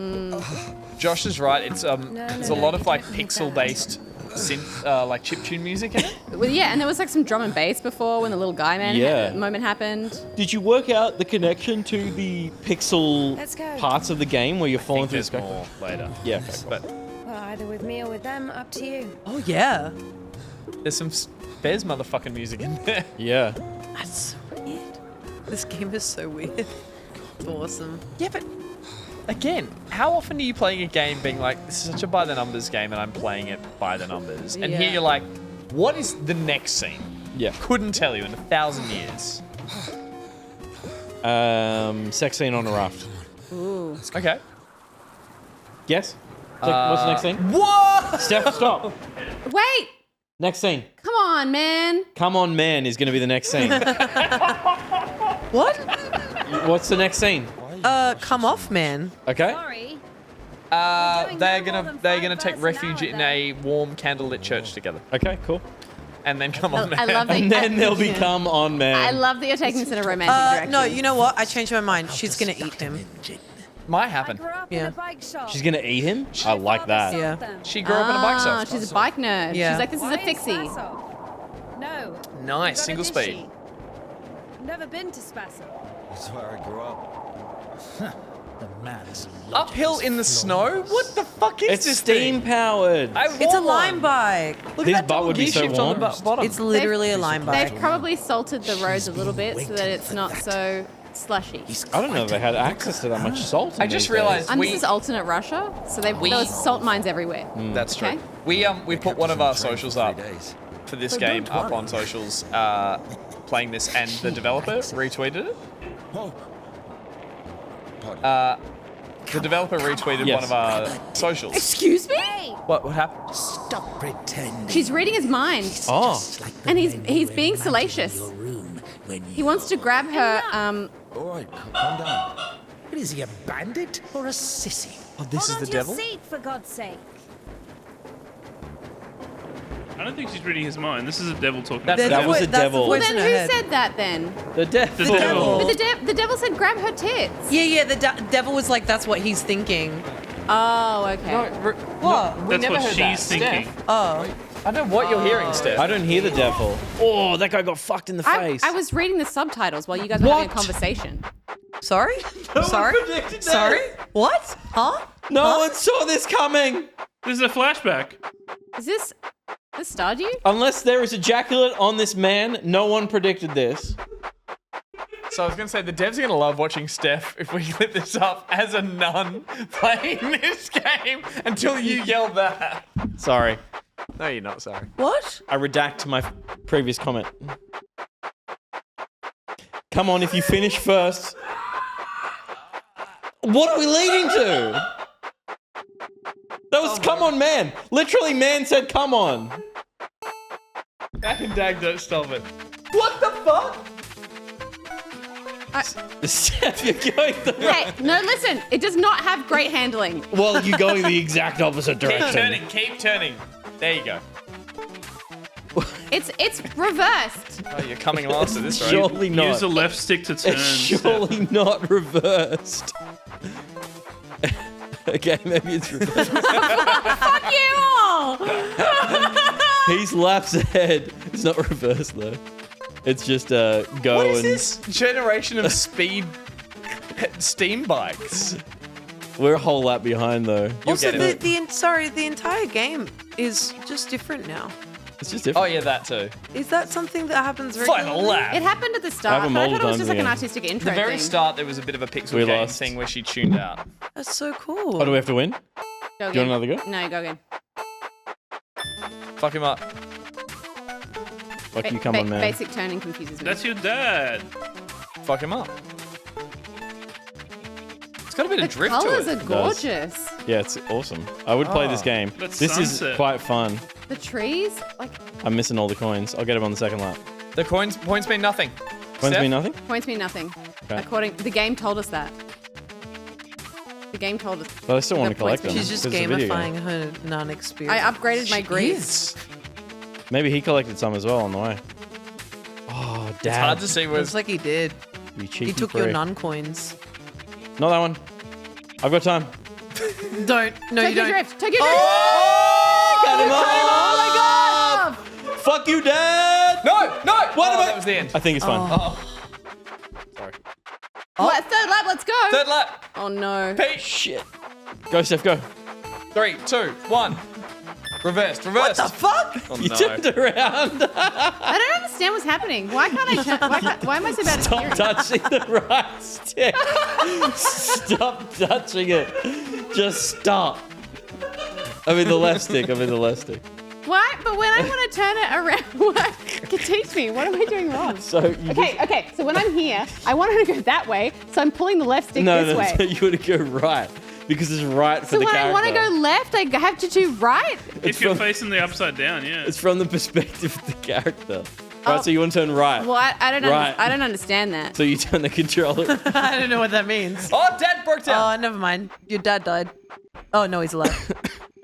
Speaker 5: Josh is right. It's there's a lot of like pixel-based synth, like chiptune music in it.
Speaker 2: Well, yeah, and there was like some drum and bass before when the little guy moment happened.
Speaker 6: Did you work out the connection to the pixel parts of the game where you're falling through the sky?
Speaker 5: More later.
Speaker 6: Yeah, okay,
Speaker 5: but
Speaker 15: Well, either with me or with them, up to you.
Speaker 7: Oh, yeah.
Speaker 5: there's some Bears motherfucking music in there.
Speaker 6: Yeah.
Speaker 7: That's so weird. This game is so weird. It's awesome.
Speaker 5: Yeah, but again, how often are you playing a game being like, this is such a by the numbers game and I'm playing it by the numbers? And here you're like, what is the next scene?
Speaker 6: Yeah.
Speaker 5: Couldn't tell you in 1,000 years.
Speaker 6: Sex scene on a raft.
Speaker 2: Ooh.
Speaker 5: Okay.
Speaker 6: Yes? What's the next scene?
Speaker 5: What?
Speaker 6: Steph, stop.
Speaker 2: Wait!
Speaker 6: Next scene.
Speaker 2: Come on, man.
Speaker 6: Come on, man is going to be the next scene.
Speaker 7: What?
Speaker 6: What's the next scene?
Speaker 7: Come off, man.
Speaker 6: Okay.
Speaker 15: Sorry.
Speaker 5: They're gonna take refuge in a warm candlelit church together.
Speaker 6: Okay, cool.
Speaker 5: And then come on, man.
Speaker 2: I love that.
Speaker 6: And then they'll become on man.
Speaker 2: I love that you're taking this in a romantic direction.
Speaker 7: No, you know what? I changed my mind. She's gonna eat him.
Speaker 5: Might happen.
Speaker 7: Yeah.
Speaker 6: She's gonna eat him? I like that.
Speaker 7: Yeah.
Speaker 5: She grew up in a bike shop.
Speaker 2: She's a bike nerd.
Speaker 7: Yeah.
Speaker 2: She's like, this is a fixie.
Speaker 15: No.
Speaker 5: Nice, single speed.
Speaker 15: Never been to Spasso.
Speaker 16: That's where I grew up. The man's
Speaker 5: Uphill in the snow? What the fuck is
Speaker 6: It's
Speaker 5: this
Speaker 6: steam
Speaker 5: thing?
Speaker 6: powered.
Speaker 7: It's a lime bike.
Speaker 5: Look
Speaker 6: His
Speaker 5: at that
Speaker 6: butt
Speaker 5: double
Speaker 6: would be
Speaker 5: gear
Speaker 6: so
Speaker 5: shift on the
Speaker 6: warm.
Speaker 5: bottom.
Speaker 7: It's literally a lime bike.
Speaker 2: They've probably salted the roads a little bit so that it's not so slushy.
Speaker 6: I don't know if they had access to that much salt.
Speaker 5: I just realized
Speaker 2: And this is alternate Russia, so there was salt mines everywhere.
Speaker 5: That's true.
Speaker 2: Okay.
Speaker 5: We put one of our socials up for this game up on socials, playing this, and the developer retweeted it. The developer retweeted one of our socials.
Speaker 2: Excuse me?
Speaker 5: What happened?
Speaker 16: Stop pretending.
Speaker 2: She's reading his mind.
Speaker 6: Oh.
Speaker 2: And he's being salacious. He wants to grab her.
Speaker 16: All right, calm down. What is he, a bandit or a sissy?
Speaker 5: Oh, this is the devil?
Speaker 15: Seat, for God's sake.
Speaker 3: I don't think she's reading his mind. This is a devil talking.
Speaker 6: That was a devil.
Speaker 2: Well, then who said that then?
Speaker 6: The devil.
Speaker 3: The devil.
Speaker 2: But the devil said grab her tits.
Speaker 7: Yeah, the devil was like, that's what he's thinking.
Speaker 2: Oh, okay.
Speaker 7: What?
Speaker 3: That's what she's thinking.
Speaker 7: Oh.
Speaker 5: I don't know what you're hearing, Steph.
Speaker 6: I don't hear the devil. Oh, that guy got fucked in the face.
Speaker 2: I was reading the subtitles while you guys were having a conversation.
Speaker 7: Sorry? Sorry? Sorry? What? Huh?
Speaker 6: No one saw this coming.
Speaker 3: This is a flashback.
Speaker 2: Is this Stardew?
Speaker 6: Unless there is ejaculate on this man, no one predicted this.
Speaker 5: So I was going to say, the devs are going to love watching Steph if we clip this up as a nun playing this game until you yell that.
Speaker 6: Sorry.
Speaker 5: No, you're not sorry.
Speaker 7: What?
Speaker 6: I redact my previous comment. Come on, if you finish first. What are we leading to? That was come on, man. Literally, man said come on.
Speaker 5: Back and Dag, don't stop it. What the fuck?
Speaker 6: Steph, you're going the
Speaker 2: Hey, no, listen. It does not have great handling.
Speaker 6: Well, you're going the exact opposite direction.
Speaker 5: Keep turning. There you go.
Speaker 2: It's reversed.
Speaker 5: Oh, you're coming last at this rate.
Speaker 6: Surely not.
Speaker 3: Use the left stick to turn.
Speaker 6: It's surely not reversed. Okay, maybe it's reversed.
Speaker 2: Fuck you all.
Speaker 5: Oh.
Speaker 6: He's laps ahead. It's not reversed though. It's just go
Speaker 5: What is
Speaker 6: and
Speaker 5: this generation of steam bikes?
Speaker 6: we're a whole lap behind though.
Speaker 7: Also, the entire game is just different now.
Speaker 6: It's just different.
Speaker 5: Oh yeah, that too.
Speaker 7: Is that something that happens
Speaker 5: Final
Speaker 7: regularly?
Speaker 5: lap.
Speaker 2: It happened at the
Speaker 6: I
Speaker 2: start,
Speaker 6: have
Speaker 2: but
Speaker 6: them
Speaker 2: I
Speaker 6: all
Speaker 2: thought
Speaker 6: the
Speaker 2: it was
Speaker 6: time,
Speaker 2: just like an
Speaker 6: yeah.
Speaker 2: artistic
Speaker 5: The
Speaker 2: intro
Speaker 5: very
Speaker 2: thing.
Speaker 5: start, there was a bit of a pixel
Speaker 6: We
Speaker 5: game
Speaker 6: lost.
Speaker 5: thing where she tuned out.
Speaker 7: That's so cool.
Speaker 6: Oh, do we have to win?
Speaker 2: Go
Speaker 6: Do you want
Speaker 2: again.
Speaker 6: another go?
Speaker 2: No, go again.
Speaker 5: Fuck him up.
Speaker 6: Fuck you, come on, man.
Speaker 2: Basic turning confuses me.
Speaker 3: That's your dad.
Speaker 5: Fuck him up. It's got a bit of
Speaker 2: The
Speaker 5: drift
Speaker 2: colours
Speaker 5: to
Speaker 2: are
Speaker 5: it.
Speaker 2: gorgeous.
Speaker 6: Yeah, it's awesome. I would play this game.
Speaker 3: That's
Speaker 6: This
Speaker 3: sunset.
Speaker 6: is quite fun.
Speaker 2: The trees, like,
Speaker 6: I'm missing all the coins. I'll get them on the second lap.
Speaker 5: The points mean nothing.
Speaker 6: Coins
Speaker 5: Steph?
Speaker 6: mean nothing?
Speaker 2: points mean nothing.
Speaker 6: Okay.
Speaker 2: The game told us that. The game told us.
Speaker 6: But I still want to
Speaker 2: the points
Speaker 6: collect them.
Speaker 7: She's just
Speaker 6: 'cause it's a video game.
Speaker 7: gamifying her non-experience.
Speaker 2: I upgraded my greed.
Speaker 7: Is.
Speaker 6: Maybe he collected some as well on the way. Oh, Dad.
Speaker 5: It's hard to see where.
Speaker 7: Looks like he did.
Speaker 6: You cheeky
Speaker 7: He took your
Speaker 6: prick.
Speaker 7: non-coins.
Speaker 6: Not that one. I've got time.
Speaker 7: Don't. No,
Speaker 2: Take
Speaker 7: you
Speaker 2: your
Speaker 7: don't.
Speaker 2: drift. Take your drift.
Speaker 6: Cut him
Speaker 2: Oh my god!
Speaker 6: Fuck you, Dad!
Speaker 5: No!
Speaker 6: What am I-
Speaker 5: That was the end.
Speaker 6: I think it's fine.
Speaker 5: Sorry.
Speaker 2: What, third lap, let's go.
Speaker 5: Third lap.
Speaker 2: Oh no.
Speaker 5: Pete.
Speaker 6: Shit. Go, Steph, go.
Speaker 5: 3, 2, 1. Reversed. Reversed.
Speaker 7: What the fuck?
Speaker 5: Oh,
Speaker 6: You
Speaker 5: no.
Speaker 6: turned around.
Speaker 2: I don't understand what's happening. Why can't I turn? Why am I so bad at
Speaker 6: Stop
Speaker 2: steering?
Speaker 6: touching the right stick. Stop touching it. Just stop. I mean the left stick.
Speaker 2: Why? But when I want to turn it around, what? Teach me. What am I doing wrong?
Speaker 6: So you
Speaker 2: Okay. So when I'm here, I want her to go that way. So I'm pulling the left stick this way.
Speaker 6: So you want to go right because it's right for
Speaker 2: So
Speaker 6: the
Speaker 2: when
Speaker 6: character.
Speaker 2: I want to go left, I have to do right.
Speaker 3: If you're facing the upside down, yeah.
Speaker 6: It's from the perspective of the character. Right, so you want to turn right.
Speaker 2: Well, I don't.
Speaker 6: Right.
Speaker 2: I don't understand that.
Speaker 6: So you turn the controller.
Speaker 7: I don't know what that means.
Speaker 5: Oh, Dad broke down.
Speaker 7: Oh, never mind. Your dad died. Oh no, he's alive.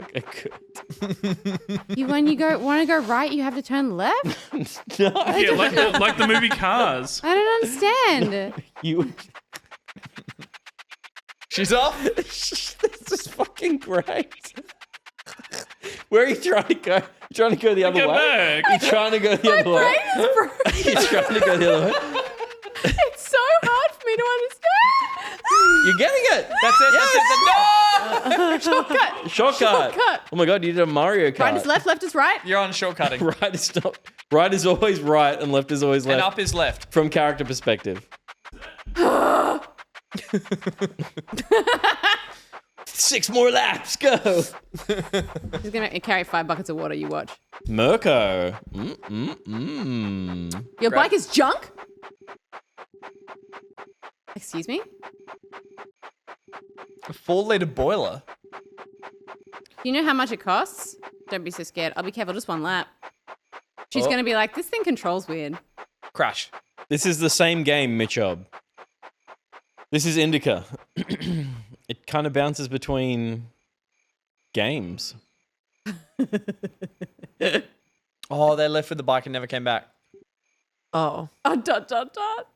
Speaker 6: Okay, good.
Speaker 2: When you want to go right, you have to turn left.
Speaker 6: No.
Speaker 3: Yeah, like the movie Cars.
Speaker 2: I don't understand.
Speaker 6: You.
Speaker 5: She's off.
Speaker 6: This is fucking great. Where are you trying to go? You trying to go the other
Speaker 3: Get
Speaker 6: way?
Speaker 3: back.
Speaker 6: You're trying to go the other way.
Speaker 2: Brain is broken.
Speaker 6: You're trying to go the other way.
Speaker 2: It's so hard for me to understand.
Speaker 6: You're getting it.
Speaker 5: That's it.
Speaker 6: Yes.
Speaker 5: That's it. No.
Speaker 2: Shortcut.
Speaker 6: Shortcut. Oh my god, you did a Mario Kart.
Speaker 2: Right is left, left is right.
Speaker 5: You're on shortcutting.
Speaker 6: Right is not. Right is always right, and left is always left.
Speaker 5: And up is left.
Speaker 6: From character perspective. 6 more laps. Go.
Speaker 2: He's gonna carry 5 buckets of water. You watch.
Speaker 6: Mirko.
Speaker 2: Your bike is junk. Excuse me.
Speaker 5: A 4-liter boiler.
Speaker 2: Do you know how much it costs? Don't be so scared. I'll be careful. Just 1 lap. She's
Speaker 5: Oh.
Speaker 2: gonna be like, this thing controls weird.
Speaker 5: Crash.
Speaker 6: This is the same game, Mitchob. This is Indika. It kind of bounces between games.
Speaker 5: Oh, they left with the bike and never came back.
Speaker 7: Oh.
Speaker 2: Dot, dot, dot.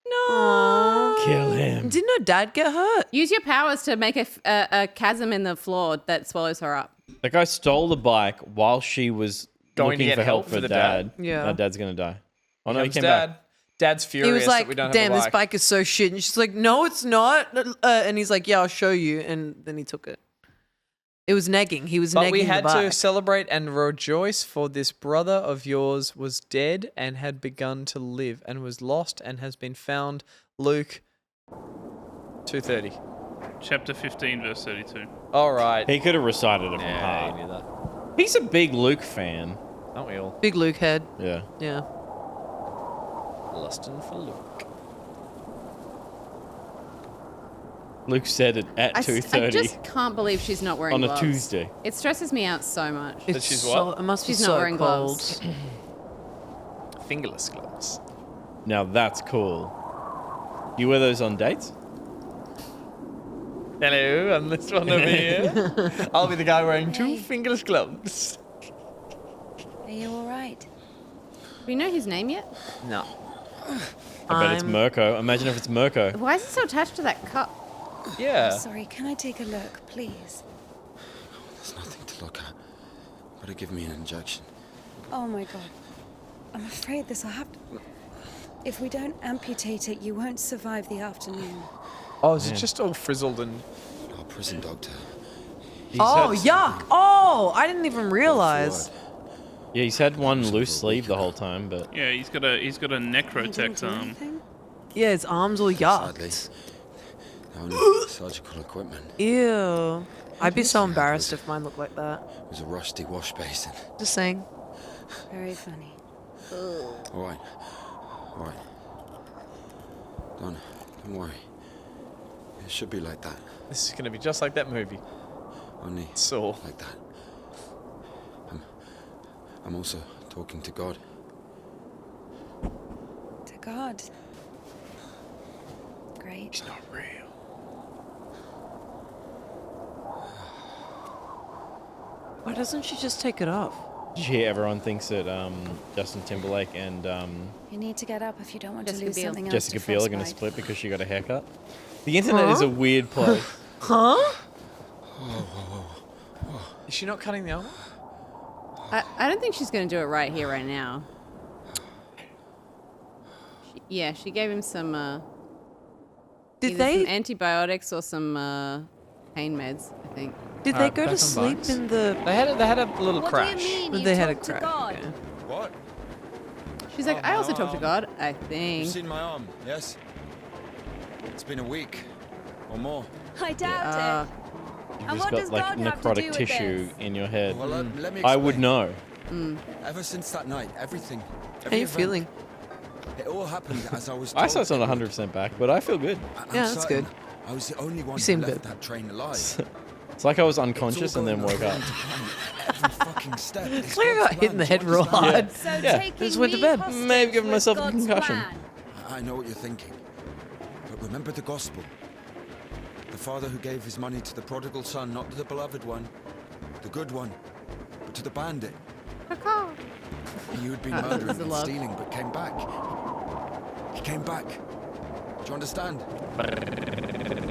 Speaker 2: No.
Speaker 6: Kill him.
Speaker 7: Didn't her dad get hurt?
Speaker 2: Use your powers to make a chasm in the floor that swallows her up.
Speaker 6: That guy stole the bike while she was
Speaker 5: Going to
Speaker 6: looking
Speaker 5: get
Speaker 6: for help
Speaker 5: help
Speaker 6: for
Speaker 5: for the
Speaker 6: dad.
Speaker 5: dad.
Speaker 7: Yeah.
Speaker 6: That dad's gonna die. Oh no, he
Speaker 5: Comes
Speaker 6: came
Speaker 5: Dad.
Speaker 6: back.
Speaker 5: Dad's furious
Speaker 7: He was
Speaker 5: that
Speaker 7: like,
Speaker 5: we don't
Speaker 7: damn,
Speaker 5: have a
Speaker 7: this bike is so shit. And she's like, no, it's not. And he's like, yeah, I'll show you. And then he took it. It was negging. He was
Speaker 5: But
Speaker 7: negging
Speaker 5: we had
Speaker 7: the
Speaker 5: to
Speaker 7: bike.
Speaker 5: celebrate and rejoice, for this brother of yours was dead and had begun to live, and was lost and has been found. Luke 2:30.
Speaker 3: Chapter 15, verse 32.
Speaker 5: All right.
Speaker 6: He could have recited it from
Speaker 5: Yeah,
Speaker 6: heart.
Speaker 5: he knew that.
Speaker 6: He's a big Luke fan.
Speaker 5: Aren't we all?
Speaker 7: Big Luke head.
Speaker 6: Yeah.
Speaker 7: Yeah.
Speaker 5: Lusting for Luke.
Speaker 6: Luke said it at
Speaker 2: I
Speaker 6: 2:30
Speaker 2: just can't believe she's not wearing
Speaker 6: on
Speaker 2: gloves.
Speaker 6: a Tuesday.
Speaker 2: It stresses me out so much.
Speaker 5: That she's what?
Speaker 7: It must be
Speaker 2: She's
Speaker 7: so
Speaker 2: not wearing
Speaker 7: cold.
Speaker 2: gloves.
Speaker 5: Fingerless gloves.
Speaker 6: Now that's cool. You wear those on dates?
Speaker 5: Hello, I'm this one over here. I'll be the guy wearing 2 fingerless gloves.
Speaker 15: Are you all right?
Speaker 2: Do we know his name yet?
Speaker 5: No.
Speaker 6: I bet it's Mirko. Imagine if it's Mirko.
Speaker 2: Why is he so attached to that cup?
Speaker 5: Yeah.
Speaker 15: Sorry, can I take a look, please?
Speaker 11: There's nothing to look at. Better give me an injection.
Speaker 15: Oh my god. I'm afraid this will have to... If we don't amputate it, you won't survive the afternoon.
Speaker 5: Oh, is it just all frizzled and...
Speaker 11: Our prison doctor.
Speaker 7: Oh, yuck. Oh, I didn't even realize.
Speaker 6: Yeah, he's had one loose sleeve the whole time, but
Speaker 3: Yeah, he's got a necrotech arm.
Speaker 7: Yeah, his arms all
Speaker 11: Sadly,
Speaker 7: yucked.
Speaker 11: only surgical equipment.
Speaker 7: Ew. I'd be so embarrassed if mine looked like that.
Speaker 11: It was a rusty wash basin.
Speaker 7: Just saying.
Speaker 15: Very funny.
Speaker 11: All right. All right. Don't worry. It should be like that.
Speaker 5: This is gonna be just like that movie.
Speaker 11: Only
Speaker 5: Saw.
Speaker 11: like that. I'm also talking to God.
Speaker 15: To God. Great.
Speaker 5: It's not real.
Speaker 7: Why doesn't she just take it off?
Speaker 6: did you hear everyone thinks that Justin Timberlake and
Speaker 15: You need to get up if you don't want
Speaker 2: Jessica
Speaker 15: to lose
Speaker 2: Biel.
Speaker 15: something else
Speaker 6: Jessica
Speaker 15: to
Speaker 6: Biel are going to
Speaker 15: frostbite.
Speaker 6: split because she got a haircut? The internet is a weird place.
Speaker 7: Huh?
Speaker 5: Is she not cutting the album?
Speaker 2: I don't think she's going to do it right here, right now. She gave him some.
Speaker 7: Did
Speaker 2: either
Speaker 7: they-
Speaker 2: some antibiotics or some pain meds? I think.
Speaker 7: Did they go to sleep in the?
Speaker 5: They had a little crash.
Speaker 7: They had a crash. Okay.
Speaker 11: What?
Speaker 2: She's like, I also talk to God. I
Speaker 11: You've
Speaker 2: think.
Speaker 11: seen my arm, yes? It's been a week or more.
Speaker 15: I doubt it.
Speaker 6: You've
Speaker 15: And
Speaker 6: just
Speaker 15: what
Speaker 6: got
Speaker 15: does
Speaker 6: like
Speaker 15: God have to do
Speaker 6: necrotic
Speaker 15: with
Speaker 6: tissue
Speaker 15: this?
Speaker 6: in your head.
Speaker 11: Well, let me
Speaker 6: I would
Speaker 11: explain.
Speaker 6: know.
Speaker 11: Ever since that night, everything.
Speaker 7: How you feeling?
Speaker 11: It all happened as I was
Speaker 6: I
Speaker 11: told.
Speaker 6: saw it's not 100% back, but I feel good.
Speaker 11: I'm
Speaker 7: Yeah, that's
Speaker 11: certain
Speaker 7: good.
Speaker 11: I was the only one
Speaker 7: You seem
Speaker 11: who left
Speaker 7: good.
Speaker 11: that train alive.
Speaker 6: It's like I was unconscious and then woke up.
Speaker 11: Every fucking step.
Speaker 7: It's like I got hit in the head real hard.
Speaker 15: So
Speaker 6: Yeah.
Speaker 15: taking
Speaker 7: Just went to
Speaker 15: me
Speaker 7: bed.
Speaker 15: hostage
Speaker 6: Maybe giving
Speaker 15: was
Speaker 6: myself a
Speaker 15: God's
Speaker 6: concussion.
Speaker 15: plan.
Speaker 11: I know what you're thinking. But remember the gospel. The father who gave his money to the prodigal son, not to the beloved one, the good one, but to the bandit. He who'd been murdering
Speaker 2: That's a
Speaker 11: and
Speaker 2: love.
Speaker 11: stealing, but came back. He came back. Do you understand?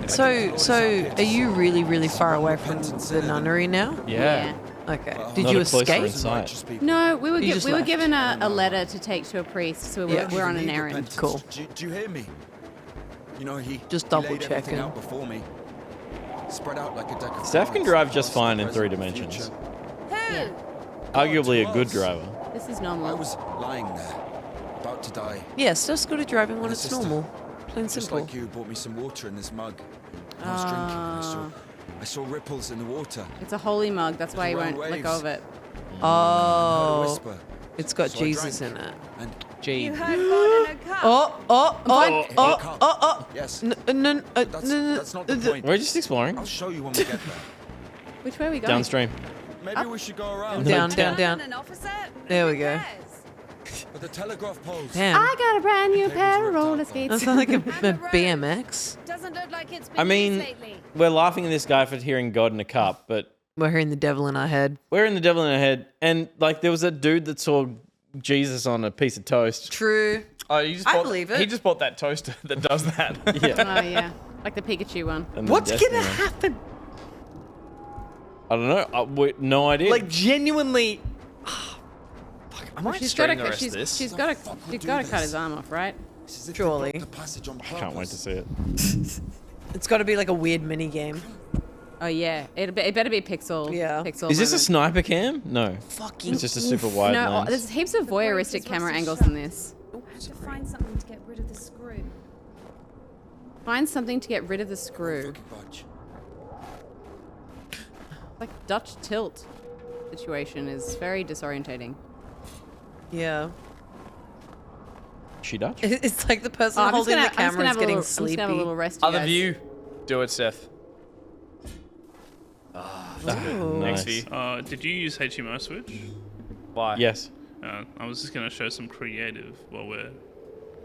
Speaker 7: So are you really far away from the nunnery now?
Speaker 6: Yeah.
Speaker 7: Okay.
Speaker 11: Well,
Speaker 7: Did
Speaker 6: Not
Speaker 7: you
Speaker 6: a cloister
Speaker 7: escape?
Speaker 6: in sight.
Speaker 11: Righteous people.
Speaker 2: No, we were
Speaker 7: You just
Speaker 2: we were
Speaker 7: left.
Speaker 2: given a letter to take to a priest, so
Speaker 7: Yeah.
Speaker 2: we're on an
Speaker 11: Need
Speaker 2: errand.
Speaker 11: repentance.
Speaker 7: Cool.
Speaker 11: Do you hear me? You know, he
Speaker 7: Just
Speaker 11: he
Speaker 7: double
Speaker 11: laid everything
Speaker 7: checking.
Speaker 11: out before me. Spread out like a deck of
Speaker 6: Steph can
Speaker 11: cards,
Speaker 6: drive just
Speaker 11: past,
Speaker 6: fine in
Speaker 11: present,
Speaker 6: 3 dimensions.
Speaker 11: future.
Speaker 2: Yeah.
Speaker 6: Arguably a good
Speaker 11: was.
Speaker 6: driver.
Speaker 2: This is
Speaker 11: I
Speaker 2: normal.
Speaker 11: was lying there, about to die.
Speaker 7: Yeah, Steph's good at driving when
Speaker 11: My
Speaker 7: it's
Speaker 11: sister,
Speaker 7: normal. Plain
Speaker 11: Just
Speaker 7: simple.
Speaker 11: like you, bought me some water in this mug. I was drinking. And I saw ripples in the water.
Speaker 2: It's a holy mug. That's why you
Speaker 11: Around
Speaker 2: won't let go of
Speaker 11: waves.
Speaker 2: it.
Speaker 11: I heard a
Speaker 7: Oh,
Speaker 11: whisper.
Speaker 7: it's got
Speaker 11: So I
Speaker 7: Jesus
Speaker 11: drank.
Speaker 7: in it.
Speaker 11: And
Speaker 15: You
Speaker 5: Gee.
Speaker 15: heard God in a cup.
Speaker 7: Oh.
Speaker 11: yes,
Speaker 7: That's
Speaker 11: not the point.
Speaker 6: We're just exploring.
Speaker 11: I'll show you when we get there.
Speaker 2: Which way are we going?
Speaker 6: Downstream.
Speaker 11: Maybe we should go around.
Speaker 7: Down.
Speaker 15: An opposite?
Speaker 7: There we go.
Speaker 11: But the telegraph poles.
Speaker 7: Damn.
Speaker 2: I got a brand new pair of roller skates.
Speaker 7: That sounds like a BMX.
Speaker 15: Doesn't look like it's been
Speaker 6: I mean,
Speaker 15: used lately.
Speaker 6: we're laughing at this guy for hearing God in a cup, but
Speaker 7: We're hearing the devil in our head.
Speaker 6: we're in the devil in our head. And like there was a dude that saw Jesus on a piece of toast.
Speaker 7: True.
Speaker 5: Oh, you just
Speaker 7: I
Speaker 5: bought,
Speaker 7: believe it.
Speaker 5: He just bought that toaster that does that.
Speaker 6: Yeah.
Speaker 2: Oh yeah, like the Pikachu one.
Speaker 6: And the
Speaker 7: What's
Speaker 6: Destiny
Speaker 7: gonna
Speaker 6: one.
Speaker 7: happen?
Speaker 6: I don't know. No idea.
Speaker 5: Like genuinely. Fuck, I might
Speaker 2: She's got
Speaker 5: stream the
Speaker 2: to.
Speaker 5: rest of this.
Speaker 2: She's got to. She's got to cut his arm off, right?
Speaker 11: It's as if they
Speaker 7: Surely.
Speaker 11: blocked the passage on
Speaker 6: I can't wait to
Speaker 11: purpose.
Speaker 6: see it.
Speaker 7: It's got to be like a weird mini game.
Speaker 2: Oh yeah, it better be pixel.
Speaker 7: Yeah.
Speaker 2: Pixel.
Speaker 6: Is this a
Speaker 2: moment.
Speaker 6: sniper cam? No.
Speaker 7: Fucking.
Speaker 6: It's just a super wide
Speaker 2: No,
Speaker 6: lens.
Speaker 2: there's heaps of
Speaker 15: The break
Speaker 2: voyeuristic
Speaker 15: is
Speaker 2: camera
Speaker 15: rusty
Speaker 2: angles
Speaker 15: shut.
Speaker 2: in this.
Speaker 15: I have to find something to get rid of the screw.
Speaker 2: Find something to get rid of the screw.
Speaker 11: Fucking budge.
Speaker 2: Like Dutch tilt situation is very disorientating.
Speaker 7: Yeah.
Speaker 6: She Dutch?
Speaker 7: It's like the person
Speaker 2: Oh, I'm just
Speaker 7: holding
Speaker 2: gonna,
Speaker 7: the camera is getting sleepy.
Speaker 2: have a little rest. You
Speaker 5: Other
Speaker 2: guys.
Speaker 5: view. Do it, Steph.
Speaker 6: Nice.
Speaker 5: Thanks, V.
Speaker 3: Did you use HMO switch?
Speaker 5: Why?
Speaker 6: Yes.
Speaker 3: I was just gonna show some creative while we're.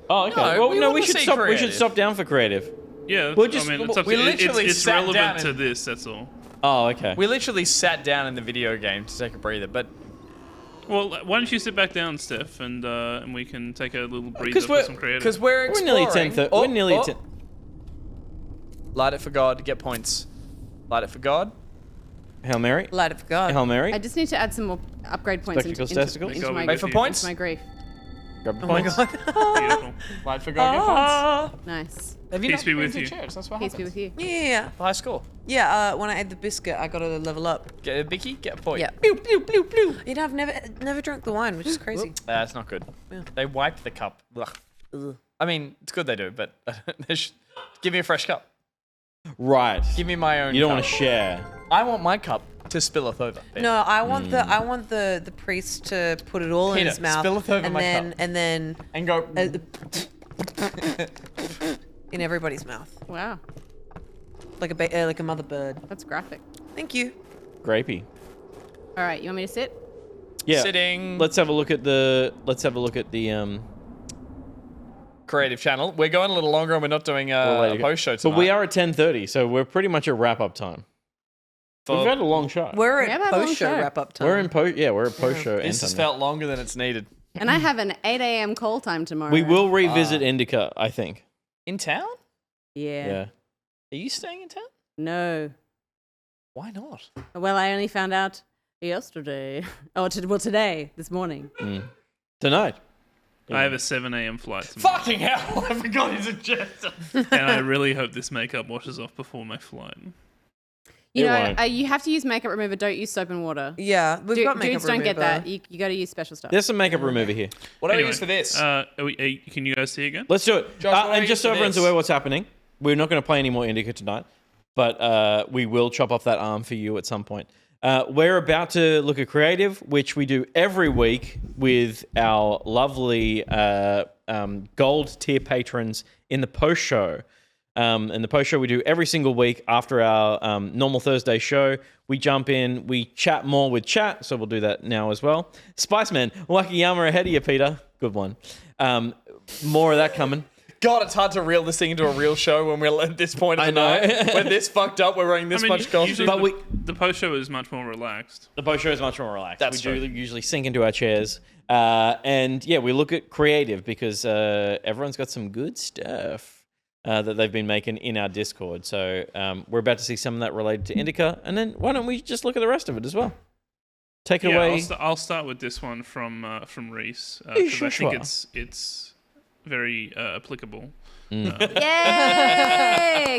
Speaker 6: Oh, okay.
Speaker 5: No,
Speaker 6: well,
Speaker 5: we
Speaker 6: no,
Speaker 5: wanna
Speaker 6: we should
Speaker 5: see
Speaker 6: stop. We
Speaker 5: creative.
Speaker 6: should stop down for creative.
Speaker 3: Yeah,
Speaker 6: We'll just-
Speaker 3: I mean, it's up
Speaker 5: we
Speaker 3: to,
Speaker 5: literally
Speaker 3: it's
Speaker 5: sat down
Speaker 3: relevant to
Speaker 5: and-
Speaker 3: this. That's all.
Speaker 6: Oh, okay.
Speaker 5: We literally sat down in the video game to take a breather, but
Speaker 3: Well, why don't you sit back down, Steph, and we can take a little breather for some creative.
Speaker 5: because we're
Speaker 6: We're nearly
Speaker 5: exploring.
Speaker 6: 10. We're nearly at 10.
Speaker 5: Light it for God, get points. Light it for God.
Speaker 6: Hail Mary.
Speaker 7: Light of God.
Speaker 6: Hail Mary.
Speaker 2: I just need to add some more upgrade points
Speaker 6: Spectacles,
Speaker 2: into
Speaker 6: testicles?
Speaker 2: my,
Speaker 3: Wait for
Speaker 5: points?
Speaker 2: into my grief.
Speaker 6: Grab the
Speaker 7: Oh my
Speaker 6: points.
Speaker 7: god.
Speaker 3: Beautiful.
Speaker 5: Right for going points.
Speaker 2: Nice.
Speaker 5: Have you
Speaker 3: Peace
Speaker 5: not
Speaker 3: be
Speaker 5: been
Speaker 3: with
Speaker 5: to
Speaker 3: you.
Speaker 5: church? That's what
Speaker 2: Peace be
Speaker 5: happens.
Speaker 2: with you.
Speaker 7: Yeah.
Speaker 5: High score.
Speaker 7: Yeah, when I ate the biscuit, I got to level up.
Speaker 5: Get a bicky, get a point.
Speaker 7: Yeah. Pew, pew, pew, pew. You know, I've never drunk the wine, which is crazy.
Speaker 5: That's not good.
Speaker 7: Yeah.
Speaker 5: They wipe the cup. Ugh. I mean, it's good they do, but they should give me a fresh cup.
Speaker 6: Right.
Speaker 5: Give me my own.
Speaker 6: You don't
Speaker 5: cup.
Speaker 6: want to share.
Speaker 5: I want my cup to spilleth over. Peter.
Speaker 7: No, I want the priest to put it all in
Speaker 5: Peter,
Speaker 7: his mouth,
Speaker 5: spilleth over
Speaker 7: and
Speaker 5: my
Speaker 7: then
Speaker 5: cup.
Speaker 7: and
Speaker 5: go
Speaker 7: in everybody's mouth,
Speaker 2: Wow.
Speaker 7: like a mother bird.
Speaker 2: That's graphic.
Speaker 7: Thank you.
Speaker 6: Grapey.
Speaker 2: All right, you want me to sit?
Speaker 6: Yeah.
Speaker 5: Sitting.
Speaker 6: Let's have a look at the.
Speaker 5: Creative channel. We're going a little longer, and we're not doing a post show tonight.
Speaker 6: But we are at 10:30, so we're pretty much at wrap up time. We've had a long shot.
Speaker 7: We're
Speaker 2: Yeah,
Speaker 7: at
Speaker 2: but a long
Speaker 7: post show
Speaker 2: show.
Speaker 7: wrap up time.
Speaker 6: We're in post. Yeah, we're at post show.
Speaker 5: This has felt longer than it's needed.
Speaker 2: And I have an 8 a.m. call time tomorrow.
Speaker 6: We will revisit Indika, I think.
Speaker 5: In town?
Speaker 2: Yeah.
Speaker 6: Yeah.
Speaker 5: Are you staying in town?
Speaker 2: No.
Speaker 5: Why not?
Speaker 2: Well, I only found out yesterday. Today, this morning.
Speaker 6: Tonight.
Speaker 3: I have a 7 a.m. flight tomorrow.
Speaker 5: Fucking hell! I forgot he's a jester.
Speaker 3: And I really hope this makeup washes off before my flight.
Speaker 2: You
Speaker 6: It
Speaker 2: know,
Speaker 6: won't.
Speaker 2: you have to use makeup remover. Don't use soap and water.
Speaker 7: Yeah, we've got makeup
Speaker 2: dudes don't get
Speaker 7: remover.
Speaker 2: that. You got to use special stuff.
Speaker 6: There's some makeup remover here.
Speaker 5: What do I
Speaker 3: Anyway,
Speaker 5: use for this?
Speaker 3: Can you guys see again?
Speaker 6: Let's do it.
Speaker 5: Josh, what do I
Speaker 6: And
Speaker 5: use
Speaker 6: just
Speaker 5: for
Speaker 6: so everyone's
Speaker 5: this?
Speaker 6: aware what's happening, we're not going to play any more Indika tonight, but we will chop off that arm for you at some point. We're about to look at creative, which we do every week with our lovely gold tier patrons in the post show. And the post show we do every single week after our normal Thursday show. We jump in, we chat more with chat, so we'll do that now as well. Spiceman, Wakiyama ahead of you, Peter. Good one. More of that coming.
Speaker 5: God, it's hard to reel this thing into a real show when we're at this point of the night. We're this fucked up, we're wearing this much costume.
Speaker 3: But the post show is much more relaxed.
Speaker 6: The post show is much more relaxed.
Speaker 5: That's
Speaker 6: we do usually sink into our chairs. And yeah, we look at creative because everyone's got some good stuff that they've been making in our Discord. So we're about to see some of that related to Indika. And then why don't we just look at the rest of it as well? Take it away.
Speaker 3: I'll start with this one from Reese.
Speaker 6: Yeah,
Speaker 3: 'Cause
Speaker 6: sure,
Speaker 3: I think
Speaker 6: sure.
Speaker 3: it's very applicable.
Speaker 2: Yay!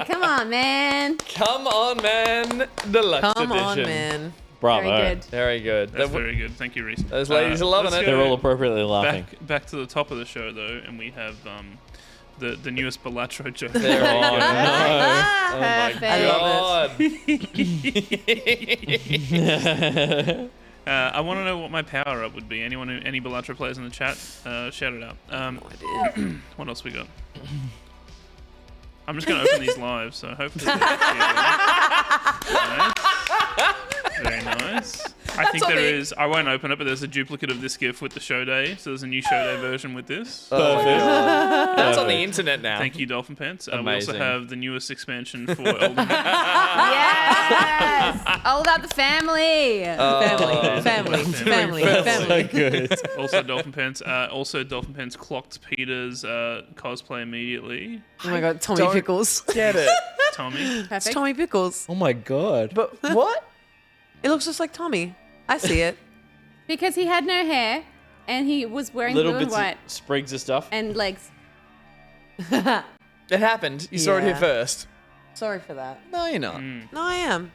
Speaker 2: Come on, man.
Speaker 5: Come on, man. Deluxe
Speaker 7: Come
Speaker 5: edition.
Speaker 7: on, man.
Speaker 6: Bravo.
Speaker 2: Very good.
Speaker 5: Very good.
Speaker 3: That's very good. Thank you, Reese.
Speaker 5: Those ladies are loving
Speaker 3: let's
Speaker 5: it.
Speaker 3: go
Speaker 6: They're all appropriately laughing.
Speaker 3: Back to the top of the show, though, and we have the newest Balatro joke.
Speaker 5: There we go. Oh my
Speaker 2: Perfect.
Speaker 5: god.
Speaker 3: I want to know what my power up would be. Any Balatro players in the chat, shout it out. What else we got? I'm just going to open these live, so hopefully. Nice. Very nice. I think there is. I won't open it, but there's a duplicate of this GIF with the show day. So there's a new show day version with this.
Speaker 5: Perfect. That's on the internet now.
Speaker 3: Thank you, Dolphin Pants. We
Speaker 5: Amazing.
Speaker 3: also have the newest expansion for Elden Ring.
Speaker 2: Yes! All about the family.
Speaker 7: Family.
Speaker 6: So good.
Speaker 3: Also Dolphin Pants. Also Dolphin Pants clocked Peter's cosplay immediately.
Speaker 7: Oh my god, Tommy Pickles.
Speaker 5: Get it.
Speaker 3: Tommy.
Speaker 7: It's
Speaker 2: Perfect.
Speaker 7: Tommy Pickles.
Speaker 6: Oh my god.
Speaker 5: But what?
Speaker 7: It looks just like Tommy. I see it.
Speaker 2: Because he had no hair and he was wearing
Speaker 6: Little
Speaker 2: blue and
Speaker 6: bits
Speaker 2: white
Speaker 6: of sprigs of stuff.
Speaker 2: and legs.
Speaker 5: It happened. You saw it here
Speaker 7: Yeah.
Speaker 5: first.
Speaker 7: Sorry for that.
Speaker 5: No, you're not.
Speaker 7: No, I am.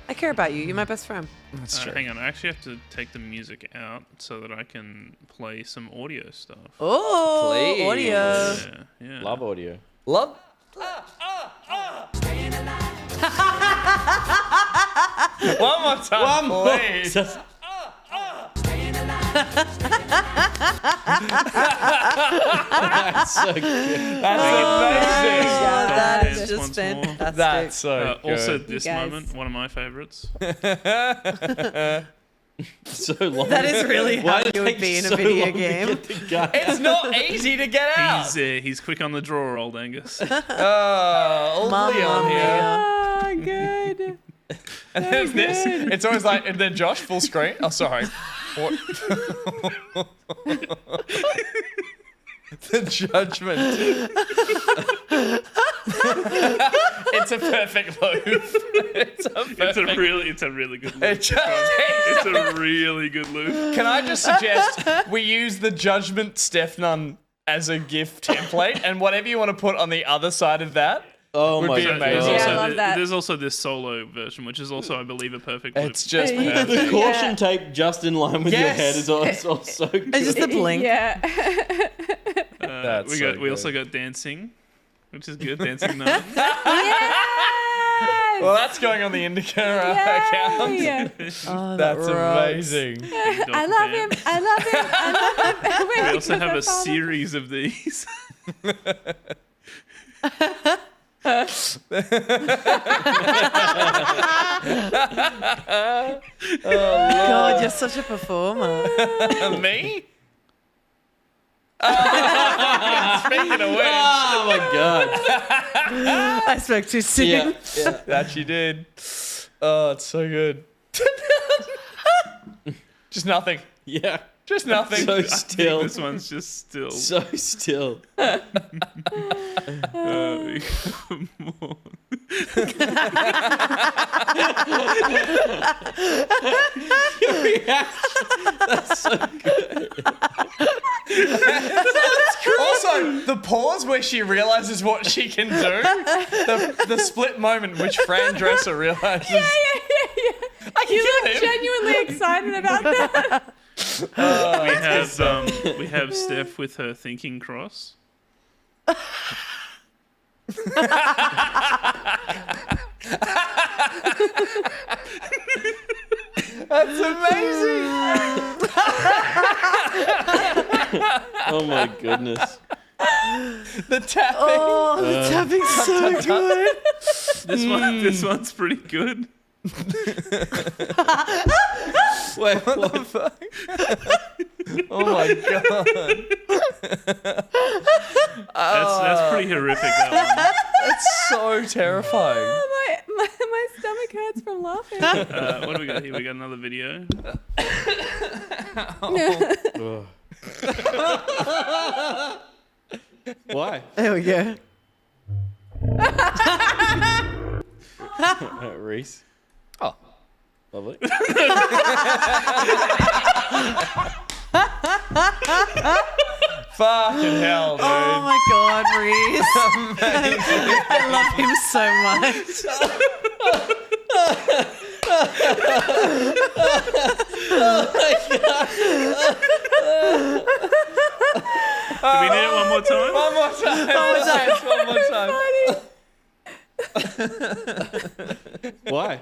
Speaker 7: I care about you. You're my best friend.
Speaker 5: That's true.
Speaker 3: Hang on, I actually have to take the music out so that I can play some audio stuff.
Speaker 7: Oh,
Speaker 5: Please.
Speaker 7: audio.
Speaker 3: Yeah.
Speaker 6: Love audio.
Speaker 5: Love. One more time, please.
Speaker 6: That's so good.
Speaker 5: That's amazing.
Speaker 7: Yeah, that
Speaker 3: Dance
Speaker 7: is just
Speaker 3: once more.
Speaker 7: fantastic.
Speaker 5: That's so good.
Speaker 3: Also, this
Speaker 2: guys.
Speaker 3: moment, one of my favorites.
Speaker 6: So long.
Speaker 7: That is really
Speaker 6: Why
Speaker 7: how
Speaker 6: did
Speaker 7: you
Speaker 6: it
Speaker 7: would
Speaker 6: take
Speaker 7: be in a
Speaker 6: so
Speaker 7: video
Speaker 6: long to
Speaker 7: game.
Speaker 6: get the guy
Speaker 5: It's not easy to get out.
Speaker 3: He's quick on the draw, old Angus.
Speaker 5: Old Leon here.
Speaker 7: Oh, good.
Speaker 5: And there's this. It's always like, and then Josh, full screen. Oh, sorry. What? The judgment. It's a perfect loop. It's
Speaker 3: a really good loop.
Speaker 5: It's
Speaker 3: a really good loop.
Speaker 5: Can I just suggest we use the Judgment Stefan as a GIF template, and whatever you want to put on the other side of that would be amazing.
Speaker 2: Yeah, I love that.
Speaker 3: There's also this solo version, which is also, I believe, a perfect loop.
Speaker 5: It's just
Speaker 6: The
Speaker 5: perfect.
Speaker 6: caution tape just in line with your head is also so good.
Speaker 7: It's just the blink.
Speaker 2: Yeah.
Speaker 3: We also got dancing, which is good. Dancing nuns.
Speaker 5: Well, that's going on the Indika account.
Speaker 2: Oh,
Speaker 5: That's amazing.
Speaker 2: I love him. I love him. I love him.
Speaker 3: We also have a series of these.
Speaker 7: God, you're such a performer.
Speaker 5: Me? Speaking of which.
Speaker 6: Oh my god.
Speaker 7: I spoke too soon.
Speaker 6: Yeah.
Speaker 5: That you did. Oh, it's so good. Just nothing.
Speaker 6: Yeah.
Speaker 5: Just nothing.
Speaker 6: So
Speaker 3: I think
Speaker 6: still.
Speaker 3: this one's just still.
Speaker 6: So still.
Speaker 3: More.
Speaker 6: That's so good.
Speaker 5: Also, the pause where she realizes what she can do. The split moment in which Fran Dresser realizes.
Speaker 2: Yeah. You look genuinely excited about that.
Speaker 3: We have Steph with her thinking cross.
Speaker 5: That's amazing.
Speaker 6: Oh my goodness.
Speaker 5: The tapping.
Speaker 7: Oh, the tapping's so good.
Speaker 3: This one's pretty good.
Speaker 5: Wait, what the fuck? Oh my god.
Speaker 3: That's pretty horrific, that one.
Speaker 5: That's so terrifying.
Speaker 2: Oh, my stomach hurts from laughing.
Speaker 3: What do we got here? We got another video.
Speaker 6: Why?
Speaker 7: There we go.
Speaker 6: Reese.
Speaker 5: Oh.
Speaker 6: Lovely.
Speaker 5: Fucking hell, dude.
Speaker 7: Oh my god, Reese. I love him so much.
Speaker 3: Do we need it one more time?
Speaker 5: One more time.
Speaker 6: Why?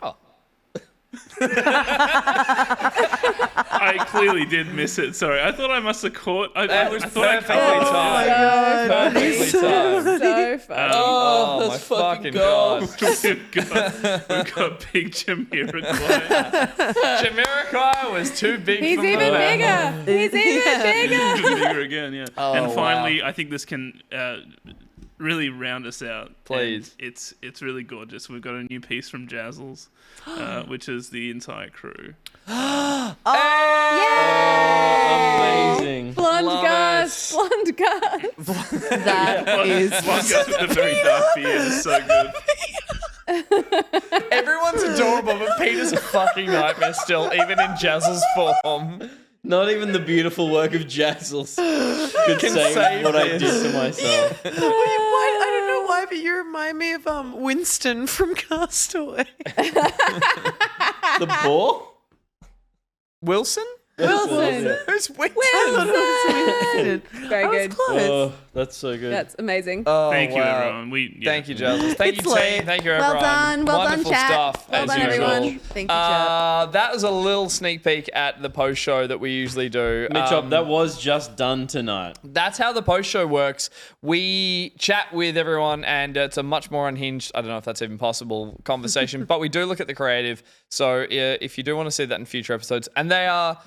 Speaker 5: Oh.
Speaker 3: I clearly did miss it. Sorry, I thought I must have caught. I
Speaker 5: was
Speaker 3: thought I
Speaker 5: perfectly
Speaker 3: caught it.
Speaker 5: timed. Perfectly timed.
Speaker 2: So funny.
Speaker 5: Oh,
Speaker 6: that's
Speaker 5: my fucking god.
Speaker 3: We've got big Jamiroquai.
Speaker 5: Jamiroquai was too big
Speaker 2: He's
Speaker 5: for
Speaker 2: even
Speaker 5: me.
Speaker 2: bigger. He's even bigger.
Speaker 3: Bigger again, yeah.
Speaker 5: Oh,
Speaker 3: and finally,
Speaker 5: wow.
Speaker 3: I think this can really round us out.
Speaker 5: Please.
Speaker 3: And it's really gorgeous. We've got a new piece from Jazzles, which is the entire crew.
Speaker 6: Amazing.
Speaker 2: Blonde
Speaker 5: Love
Speaker 2: Gus. Blonde Gus.
Speaker 7: That is.
Speaker 3: One guy with a very dark beard is so good.
Speaker 5: Everyone's adorable, but Peter's a fucking nightmare still, even in Jazzle's form.
Speaker 6: Not even the beautiful work of Jazzles could
Speaker 5: Can
Speaker 6: save
Speaker 5: save
Speaker 6: what I
Speaker 5: this.
Speaker 6: did to myself.
Speaker 7: Wait, why? I don't know why, but you remind me of Winston from Castaway.
Speaker 6: The ball?
Speaker 5: Wilson?
Speaker 2: Wilson.
Speaker 5: Who's Winston?
Speaker 2: Wilson. Very
Speaker 7: I was
Speaker 2: good.
Speaker 7: close.
Speaker 6: Oh, that's so good.
Speaker 2: That's amazing.
Speaker 5: Oh,
Speaker 3: Thank you,
Speaker 5: wow.
Speaker 3: everyone.
Speaker 5: Thank you, Jazzles. Thank
Speaker 7: It's
Speaker 5: you,
Speaker 7: late.
Speaker 5: team. Thank you,
Speaker 2: Well
Speaker 5: everyone.
Speaker 2: done. Well
Speaker 5: Wonderful
Speaker 2: done, chat.
Speaker 5: stuff,
Speaker 2: Well
Speaker 5: as
Speaker 2: done,
Speaker 5: usual.
Speaker 2: everyone. Thank you, chat.
Speaker 5: That was a little sneak peek at the post show that we usually do.
Speaker 6: Mitchell, that was just done tonight.
Speaker 5: That's how the post show works. We chat with everyone, and it's a much more unhinged, I don't know if that's even possible, conversation, but we do look at the creative. So if you do want to see that in future episodes, and they are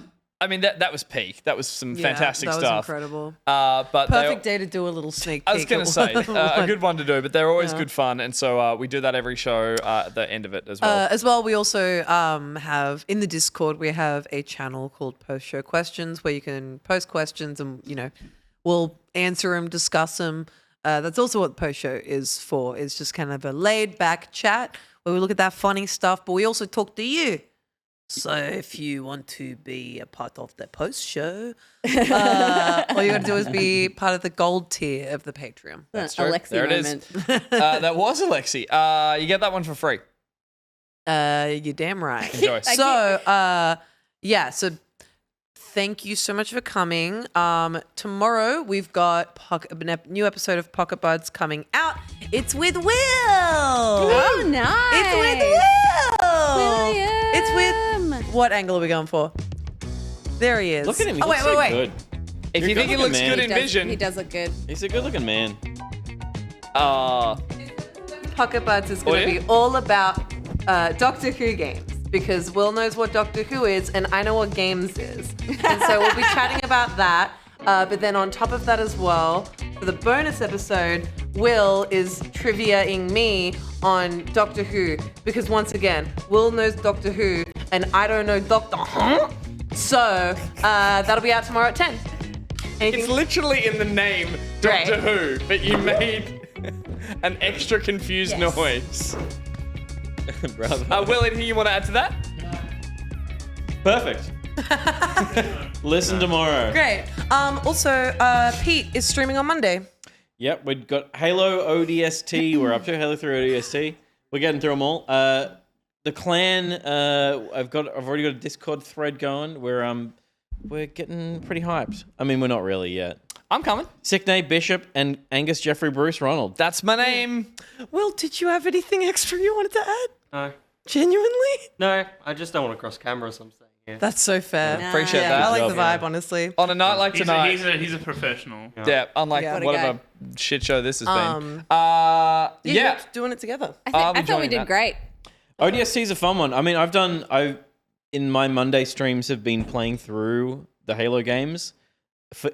Speaker 5: I mean, that was peak. That was some
Speaker 7: Yeah,
Speaker 5: fantastic
Speaker 7: that was
Speaker 5: stuff.
Speaker 7: incredible.
Speaker 5: But
Speaker 7: Perfect day to do a little sneak peek.
Speaker 5: I was going to say, a good one to do, but they're always
Speaker 7: Yeah.
Speaker 5: good fun. And so we do that every show at the end of it as well.
Speaker 7: As well, we also have in the Discord, we have a channel called Post Show Questions where you can post questions and, we'll answer them, discuss them. That's also what the Post Show is for. It's just kind of a laid back chat where we look at that funny stuff, but we also talk to you. So if you want to be a part of the Post Show, all you got to do is be part of the gold tier of the Patreon.
Speaker 5: That's true.
Speaker 2: Alexi
Speaker 5: There
Speaker 2: moment.
Speaker 5: it is. That was Alexi. You get that one for free.
Speaker 7: You're damn right.
Speaker 5: Enjoy.
Speaker 7: So, so thank you so much for coming. Tomorrow we've got a new episode of Pocket Buds coming out. It's with Will.
Speaker 2: Oh, nice.
Speaker 7: It's with Will.
Speaker 2: William.
Speaker 7: It's with. What angle are we going for? There he is.
Speaker 6: Look at him. He
Speaker 7: Oh,
Speaker 6: looks
Speaker 7: wait,
Speaker 6: so
Speaker 7: wait.
Speaker 6: good.
Speaker 5: If
Speaker 6: You're
Speaker 5: you think he
Speaker 6: good-looking
Speaker 5: looks
Speaker 6: man.
Speaker 5: good in vision,
Speaker 2: He does look good.
Speaker 6: He's a good-looking man.
Speaker 7: Pocket Buds is going to be all about Doctor Who games because Will knows what Doctor Who is and I know what games is. And so we'll be chatting about that. But then on top of that as well, for the bonus episode, Will is trivia-ing me on Doctor Who because once again, Will knows Doctor Who and I don't know Doctor Who. So that'll be out tomorrow at 10.
Speaker 5: it's literally in the name Doctor Who, but you made an extra confused noise.
Speaker 6: Bravo.
Speaker 5: Will, anything you want to add to that?
Speaker 6: Perfect. Listen tomorrow.
Speaker 7: Great. Also, Pete is streaming on Monday.
Speaker 6: Yep, we've got Halo ODST. We're up to Halo 3 ODST. We're getting through them all. The clan, I've already got a Discord thread going. We're getting pretty hyped. I mean, we're not really yet.
Speaker 5: I'm coming.
Speaker 6: Sickney Bishop and Angus Jeffrey Bruce Ronald.
Speaker 5: That's my name.
Speaker 7: Will, did you have anything extra you wanted to add?
Speaker 17: No.
Speaker 7: Genuinely?
Speaker 17: No, I just don't want to cross camera, so I'm staying here.
Speaker 7: That's so fair.
Speaker 5: Yeah. Appreciate that.
Speaker 7: I like
Speaker 5: Good
Speaker 7: the
Speaker 5: job,
Speaker 7: vibe, honestly.
Speaker 5: On a night like tonight.
Speaker 3: He's a professional.
Speaker 5: Yeah, unlike
Speaker 7: Yeah.
Speaker 5: whatever shit show this has been.
Speaker 7: Yeah,
Speaker 5: Yeah.
Speaker 7: you're doing it together.
Speaker 2: I
Speaker 5: I'll be
Speaker 2: thought we
Speaker 5: joining
Speaker 2: did
Speaker 5: that.
Speaker 2: great.
Speaker 6: ODST is a fun one. I mean, in my Monday streams have been playing through the Halo games.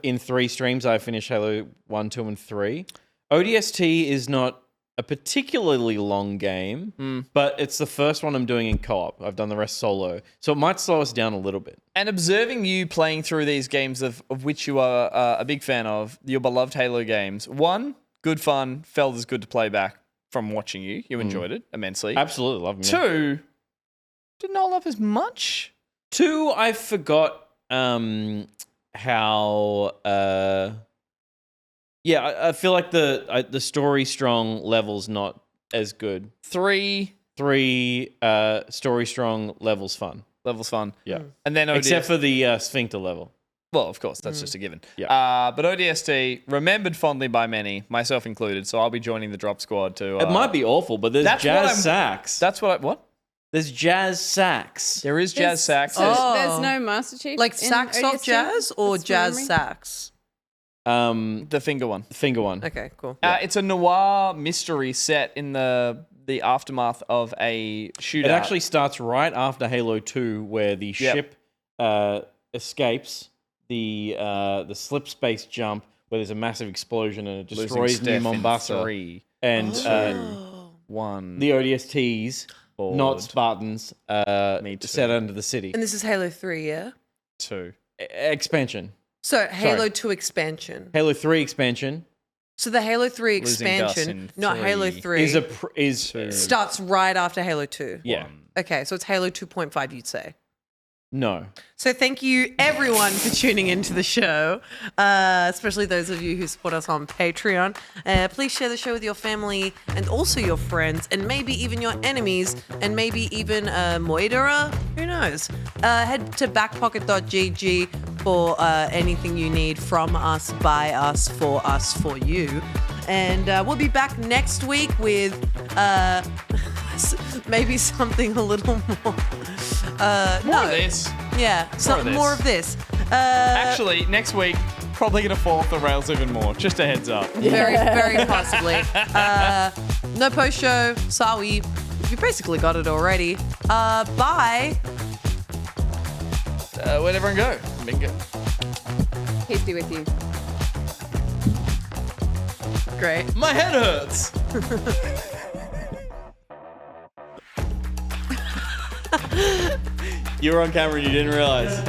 Speaker 6: In 3 streams, I finished Halo 1, 2, and 3. ODST is not a particularly long game, but it's the first one I'm doing in co-op. I've done the rest solo. So it might slow us down a little bit.
Speaker 5: And observing you playing through these games of which you are a big fan of, your beloved Halo games. 1, good fun, felt as good to play back from watching you. You enjoyed it immensely.
Speaker 6: Absolutely love them.
Speaker 5: 2, didn't hold up as much.
Speaker 6: 2, I forgot how... I feel like the story strong level's not as good.
Speaker 5: 3,
Speaker 6: story strong level's fun.
Speaker 5: Level's fun.
Speaker 6: Yeah.
Speaker 5: And then
Speaker 6: except for the Sphincter level.
Speaker 5: Well, of course, that's just a given.
Speaker 6: Yeah.
Speaker 5: But ODST, remembered fondly by many, myself included, so I'll be joining the drop squad to...
Speaker 6: It might be awful, but there's jazz sax.
Speaker 5: That's what
Speaker 6: There's jazz sax.
Speaker 5: There is jazz sax.
Speaker 2: There's no Master Chief.
Speaker 7: Like
Speaker 2: in
Speaker 7: sax off
Speaker 2: ODST?
Speaker 7: jazz or
Speaker 2: That's from
Speaker 7: jazz
Speaker 2: memory?
Speaker 7: sax?
Speaker 5: The finger one.
Speaker 6: The finger one.
Speaker 7: Okay, cool.
Speaker 5: It's a noir mystery set in the aftermath of a shootout.
Speaker 6: It actually starts right after Halo 2, where the ship escapes the slip space jump, where there's a massive explosion and it destroys New Mombasa.
Speaker 5: 3.
Speaker 6: And
Speaker 5: 1.
Speaker 6: the ODSTs,
Speaker 5: Bored.
Speaker 6: not Spartans, set under the city.
Speaker 7: And this is Halo 3, yeah?
Speaker 5: 2.
Speaker 6: Expansion.
Speaker 7: So Halo
Speaker 6: Sorry.
Speaker 7: 2 expansion.
Speaker 6: Halo 3 expansion
Speaker 7: So the Halo 3
Speaker 5: Losing Gus
Speaker 7: expansion,
Speaker 5: in
Speaker 7: not
Speaker 5: 3.
Speaker 7: Halo 3,
Speaker 6: is
Speaker 7: starts right after Halo 2.
Speaker 6: Yeah.
Speaker 7: Okay, so it's Halo 2.5, you'd say.
Speaker 6: No.
Speaker 7: So thank you everyone for tuning into the show, especially those of you who support us on Patreon. Please share the show with your family and also your friends and maybe even your enemies and maybe even Moidera. Who knows? Head to backpocket.gg for anything you need from us, by us, for you. And we'll be back next week with maybe something a little more...
Speaker 5: More of this.
Speaker 7: Yeah, more of this.
Speaker 5: Actually, next week, probably going to fall off the rails even more. Just a heads up.
Speaker 7: Very, very possibly. No post show. Sorry. You basically got it already. Bye.
Speaker 5: Where'd everyone go? Bingo.
Speaker 2: Peace be with you.
Speaker 7: Great.
Speaker 5: My head hurts.
Speaker 6: You were on camera and you didn't realize.